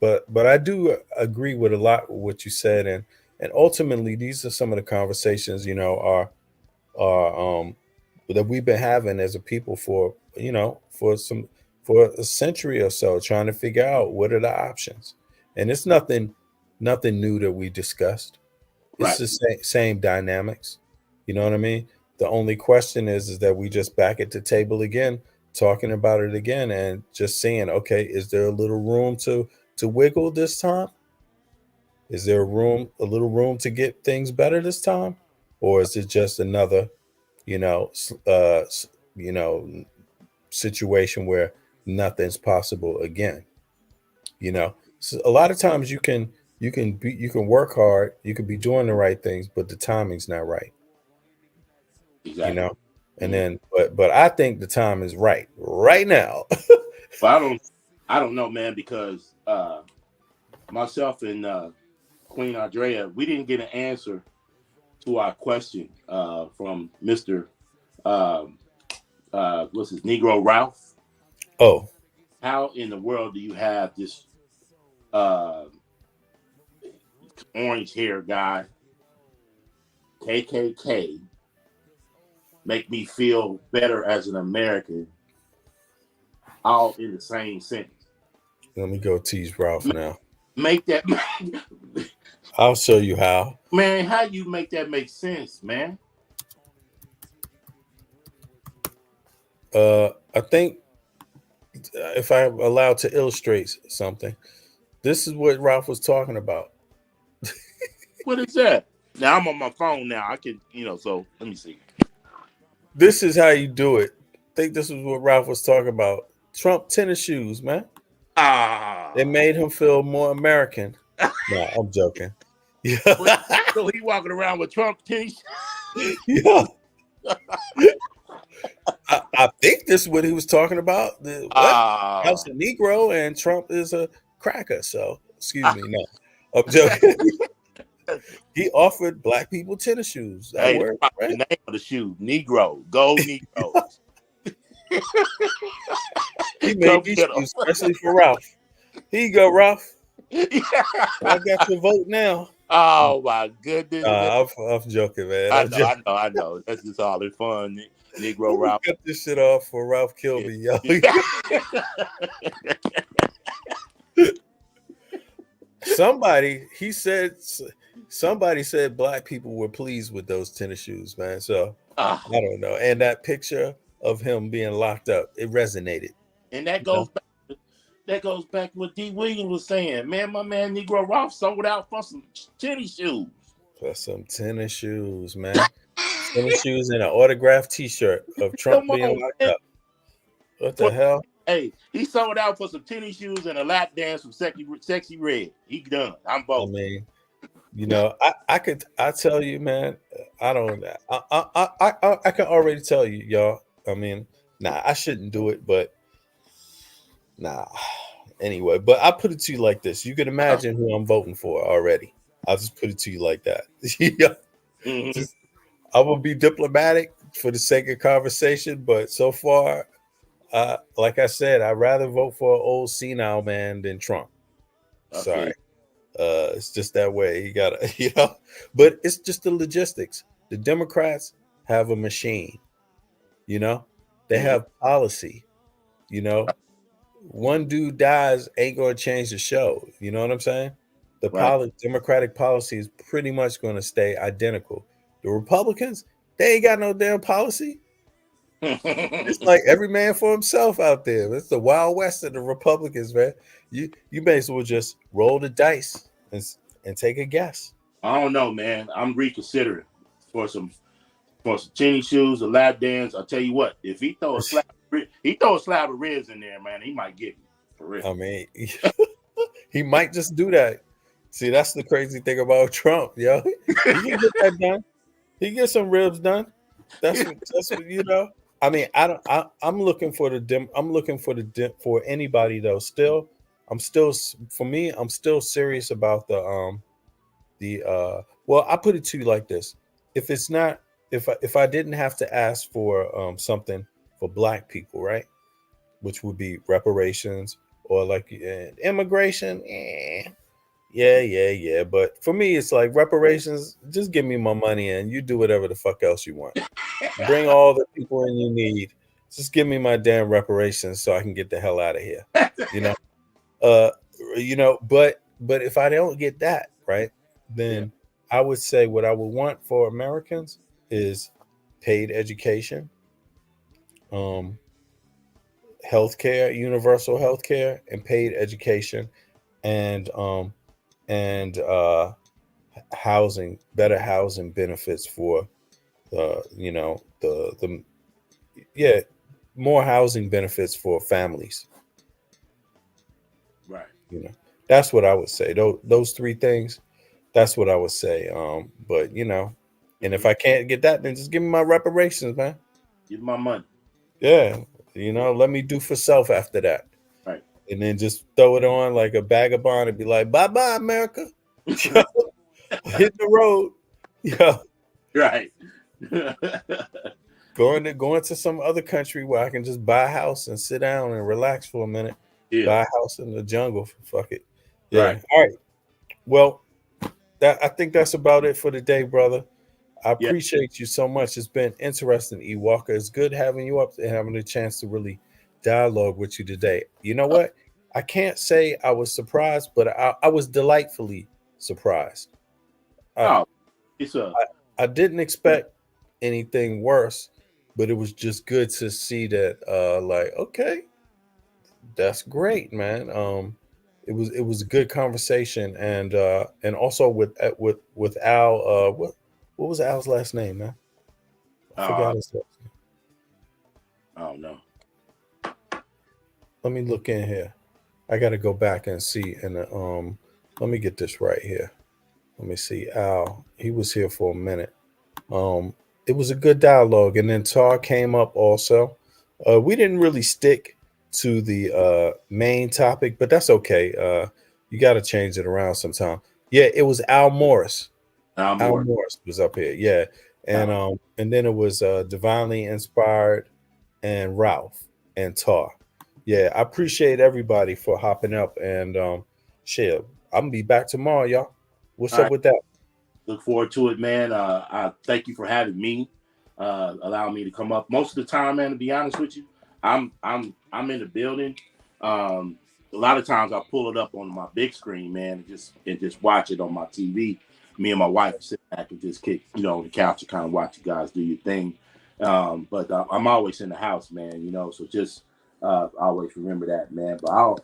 but I do agree with a lot of what you said, and ultimately these are some of the conversations are that we've been having as a people for for a century or so, trying to figure out what are the options. And it's nothing new that we discussed. It's the same dynamics. You know what I mean? The only question is that we just back at the table again, talking about it again, and just saying, okay, is there a little room to wiggle this time? Is there a little room to get things better this time? Or is it just another, situation where nothing's possible again? So a lot of times you can work hard, you could be doing the right things, but the timing's not right. Exactly. And then, but I think the time is right now. But I don't know, man, because myself and Queen Andrea, we didn't get an answer to our question from Mr. What's his Negro Ralph? Oh, how in the world do you have this orange hair guy, KKK, make me feel better as an American, all in the same sentence? Let me go tease Ralph now. Make that. I'll show you how. Man, how you make that make sense, man? I think if I'm allowed to illustrate something, this is what Ralph was talking about. What is that? Now I'm on my phone now. I can, so let me see. This is how you do it. I think this is what Ralph was talking about. Trump tennis shoes, man. They made him feel more American. No, I'm joking. Yeah. So he walking around with Trump tennis. Yeah. I think this is what he was talking about. House of Negro and Trump is a cracker. So excuse me. No, I'm joking. He offered black people tennis shoes. That worked, right? The name of the shoe, Negro, Gold Negro. He made these shoes especially for Ralph. Here you go, Ralph. Yeah. I got your vote now. Oh my goodness! I'm joking, man. I know. That's just all in fun, Negro Ralph. Cut this shit off for Ralph Kilby, yo. Somebody said black people were pleased with those tennis shoes, man. So I don't know. And that picture of him being locked up, it resonated. And that goes back to what D. Williams was saying. Man, my man Negro Ralph sold out for some tennis shoes. For some tennis shoes, man. Tennis shoes and an autographed T-shirt of Trump being locked up. What the hell? Hey, he sold out for some tennis shoes and a lap dance from Sexy Red. He done. I'm both. I mean, I tell you, man. I can already tell you, y'all. I mean, I shouldn't do it, but anyway. But I put it to you like this: you can imagine who I'm voting for already. I'll just put it to you like that. I will be diplomatic for the sake of conversation, but so far, like I said, I'd rather vote for an old senile man than Trump. Sorry. It's just that way. You gotta, but it's just the logistics. The Democrats have a machine, they have policy, one dude dies ain't going to change the show. You know what I'm saying? The Democratic policy is pretty much going to stay identical. The Republicans, they ain't got no damn policy. It's like every man for himself out there. It's the Wild West of the Republicans, man. You may as well just roll the dice and take a guess. I don't know, man. I'm reconsidering for some tennis shoes, a lap dance. I'll tell you what, if he throw a slab of ribs in there, man, he might get me for real. I mean, he might just do that. See, that's the crazy thing about Trump, yo. He can get that done. He get some ribs done. That's what I mean, I'm looking for for anybody though. I'm still serious about well, I put it to you like this. If I didn't have to ask for something for black people, right? Which would be reparations or like immigration. Yeah. But for me, it's like reparations. Just give me my money and you do whatever the fuck else you want. Bring all the people in you need. Just give me my damn reparations so I can get the hell out of here. But if I don't get that, right, then I would say what I would want for Americans is paid education, healthcare, universal healthcare, and paid education, and housing, better housing benefits for more housing benefits for families. Right. That's what I would say. Those three things, that's what I would say. But and if I can't get that, then just give me my reparations, man. Give my money. Yeah. Let me do for self after that. Right. And then just throw it on like a vagabond and be like, bye-bye, America. Hit the road. Yeah. Right. Going to some other country where I can just buy a house and sit down and relax for a minute. Yeah. Buy a house in the jungle. Fuck it. Yeah. Right. All right. Well, I think that's about it for today, brother. I appreciate you so much. It's been interesting, E. Walker. It's good having you up and having a chance to really dialogue with you today. You know what? I can't say I was surprised, but I was delightfully surprised. I didn't expect anything worse, but it was just good to see that. Okay, that's great, man. It was a good conversation, and also with Al. What was Al's last name, man? I forgot his last name. I don't know. Let me look in here. I got to go back and see. And let me get this right here. Let me see. Al, he was here for a minute. It was a good dialogue, and then Tar came up also. We didn't really stick to the main topic, but that's okay. You got to change it around sometime. Yeah, it was Al Morris. Al Morris was up here. Yeah, and then it was Divinely Inspired and Ralph and Tar. Yeah, I appreciate everybody for hopping up and share. I'm gonna be back tomorrow, y'all. What's up with that? Look forward to it, man. I thank you for having me, allowing me to come up. Most of the time, man, to be honest with you, I'm in the building. a lot of times I pull it up on my big screen, man, and just watch it on my TV. Me and my wife sit back and just kick, on the couch and kind of watch you guys do your thing. But I'm always in the house, man, so just always remember that, man. But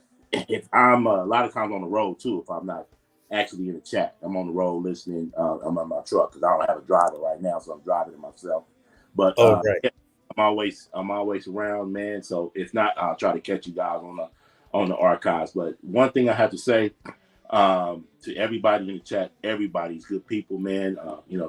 if I'm a lot of times on the road too, if I'm not actually in the chat, I'm on the road listening. I'm on my truck because I don't have a driver right now, so I'm driving it myself. But right. I'm always around, man. So if not, I'll try to catch you guys on the archives. But one thing I have to say to everybody in the chat, everybody's good people, man.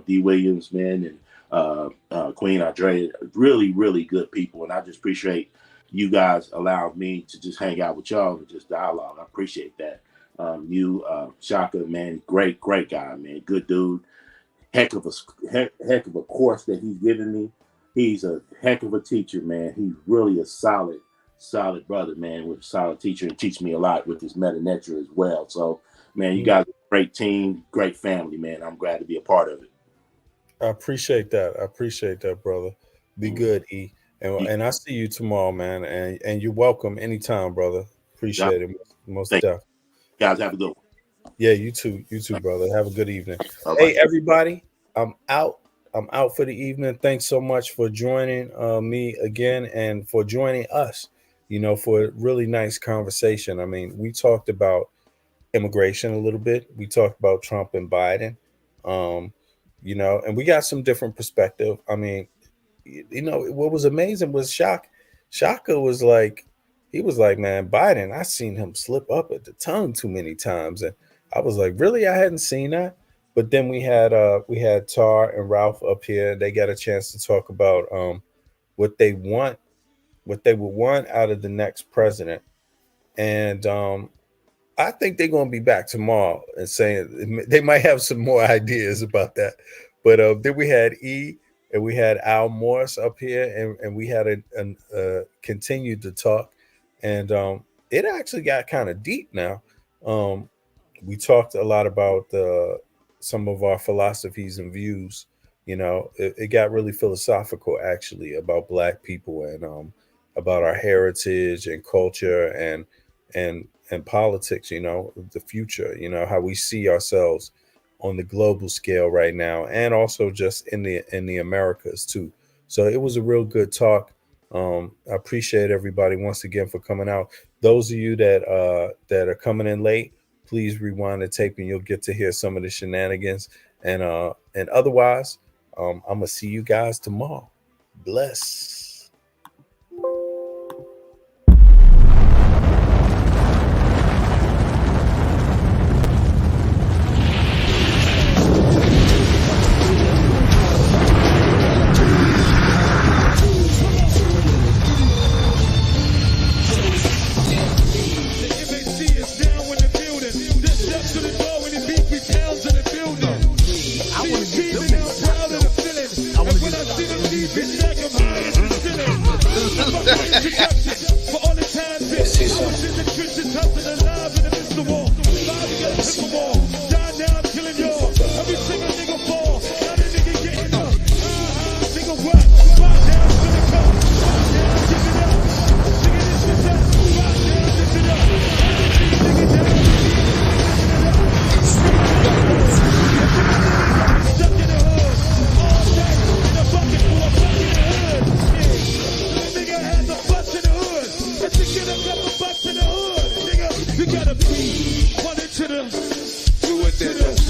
D. Williams, man, and Queen Andrea, really, really good people. And I just appreciate you guys allowing me to just hang out with y'all and just dialogue. I appreciate that. Shaka, man, great guy, man. Good dude. Heck of a course that he's given me. He's a heck of a teacher, man. He's really a solid brother, man, with a solid teacher, and teach me a lot with his meta nature as well. So, man, you guys are a great team, great family, man. I'm glad to be a part of it. I appreciate that, brother. Be good, E. And I see you tomorrow, man. And you're welcome anytime, brother. Appreciate it. Most definitely. Guys, have a good one. Yeah, you too, brother. Have a good evening. Hey, everybody, I'm out for the evening. Thanks so much for joining me again and for joining us, for a really nice conversation. I mean, we talked about immigration a little bit. We talked about Trump and Biden, and we got some different perspective. I mean, what was amazing was Shaka was like, he was like, man, Biden, I seen him slip up at the tongue too many times. And I was like, really? I hadn't seen that. But then we had Tar and Ralph up here. They got a chance to talk about what they would want out of the next president. And I think they're going to be back tomorrow and saying they might have some more ideas about that. But then we had E and we had Al Morris up here, and we had continued to talk. And it actually got kind of deep now. We talked a lot about some of our philosophies and views. It got really philosophical, actually, about Black people and about our heritage and culture and politics, the future, how we see ourselves on the global scale right now, and also just in the Americas too. So it was a real good talk. I appreciate everybody once again for coming out. Those of you that are coming in late, please rewind the tape and you'll get to hear some of the shenanigans. And otherwise, I'm gonna see you guys tomorrow. Bless. You gotta be one into the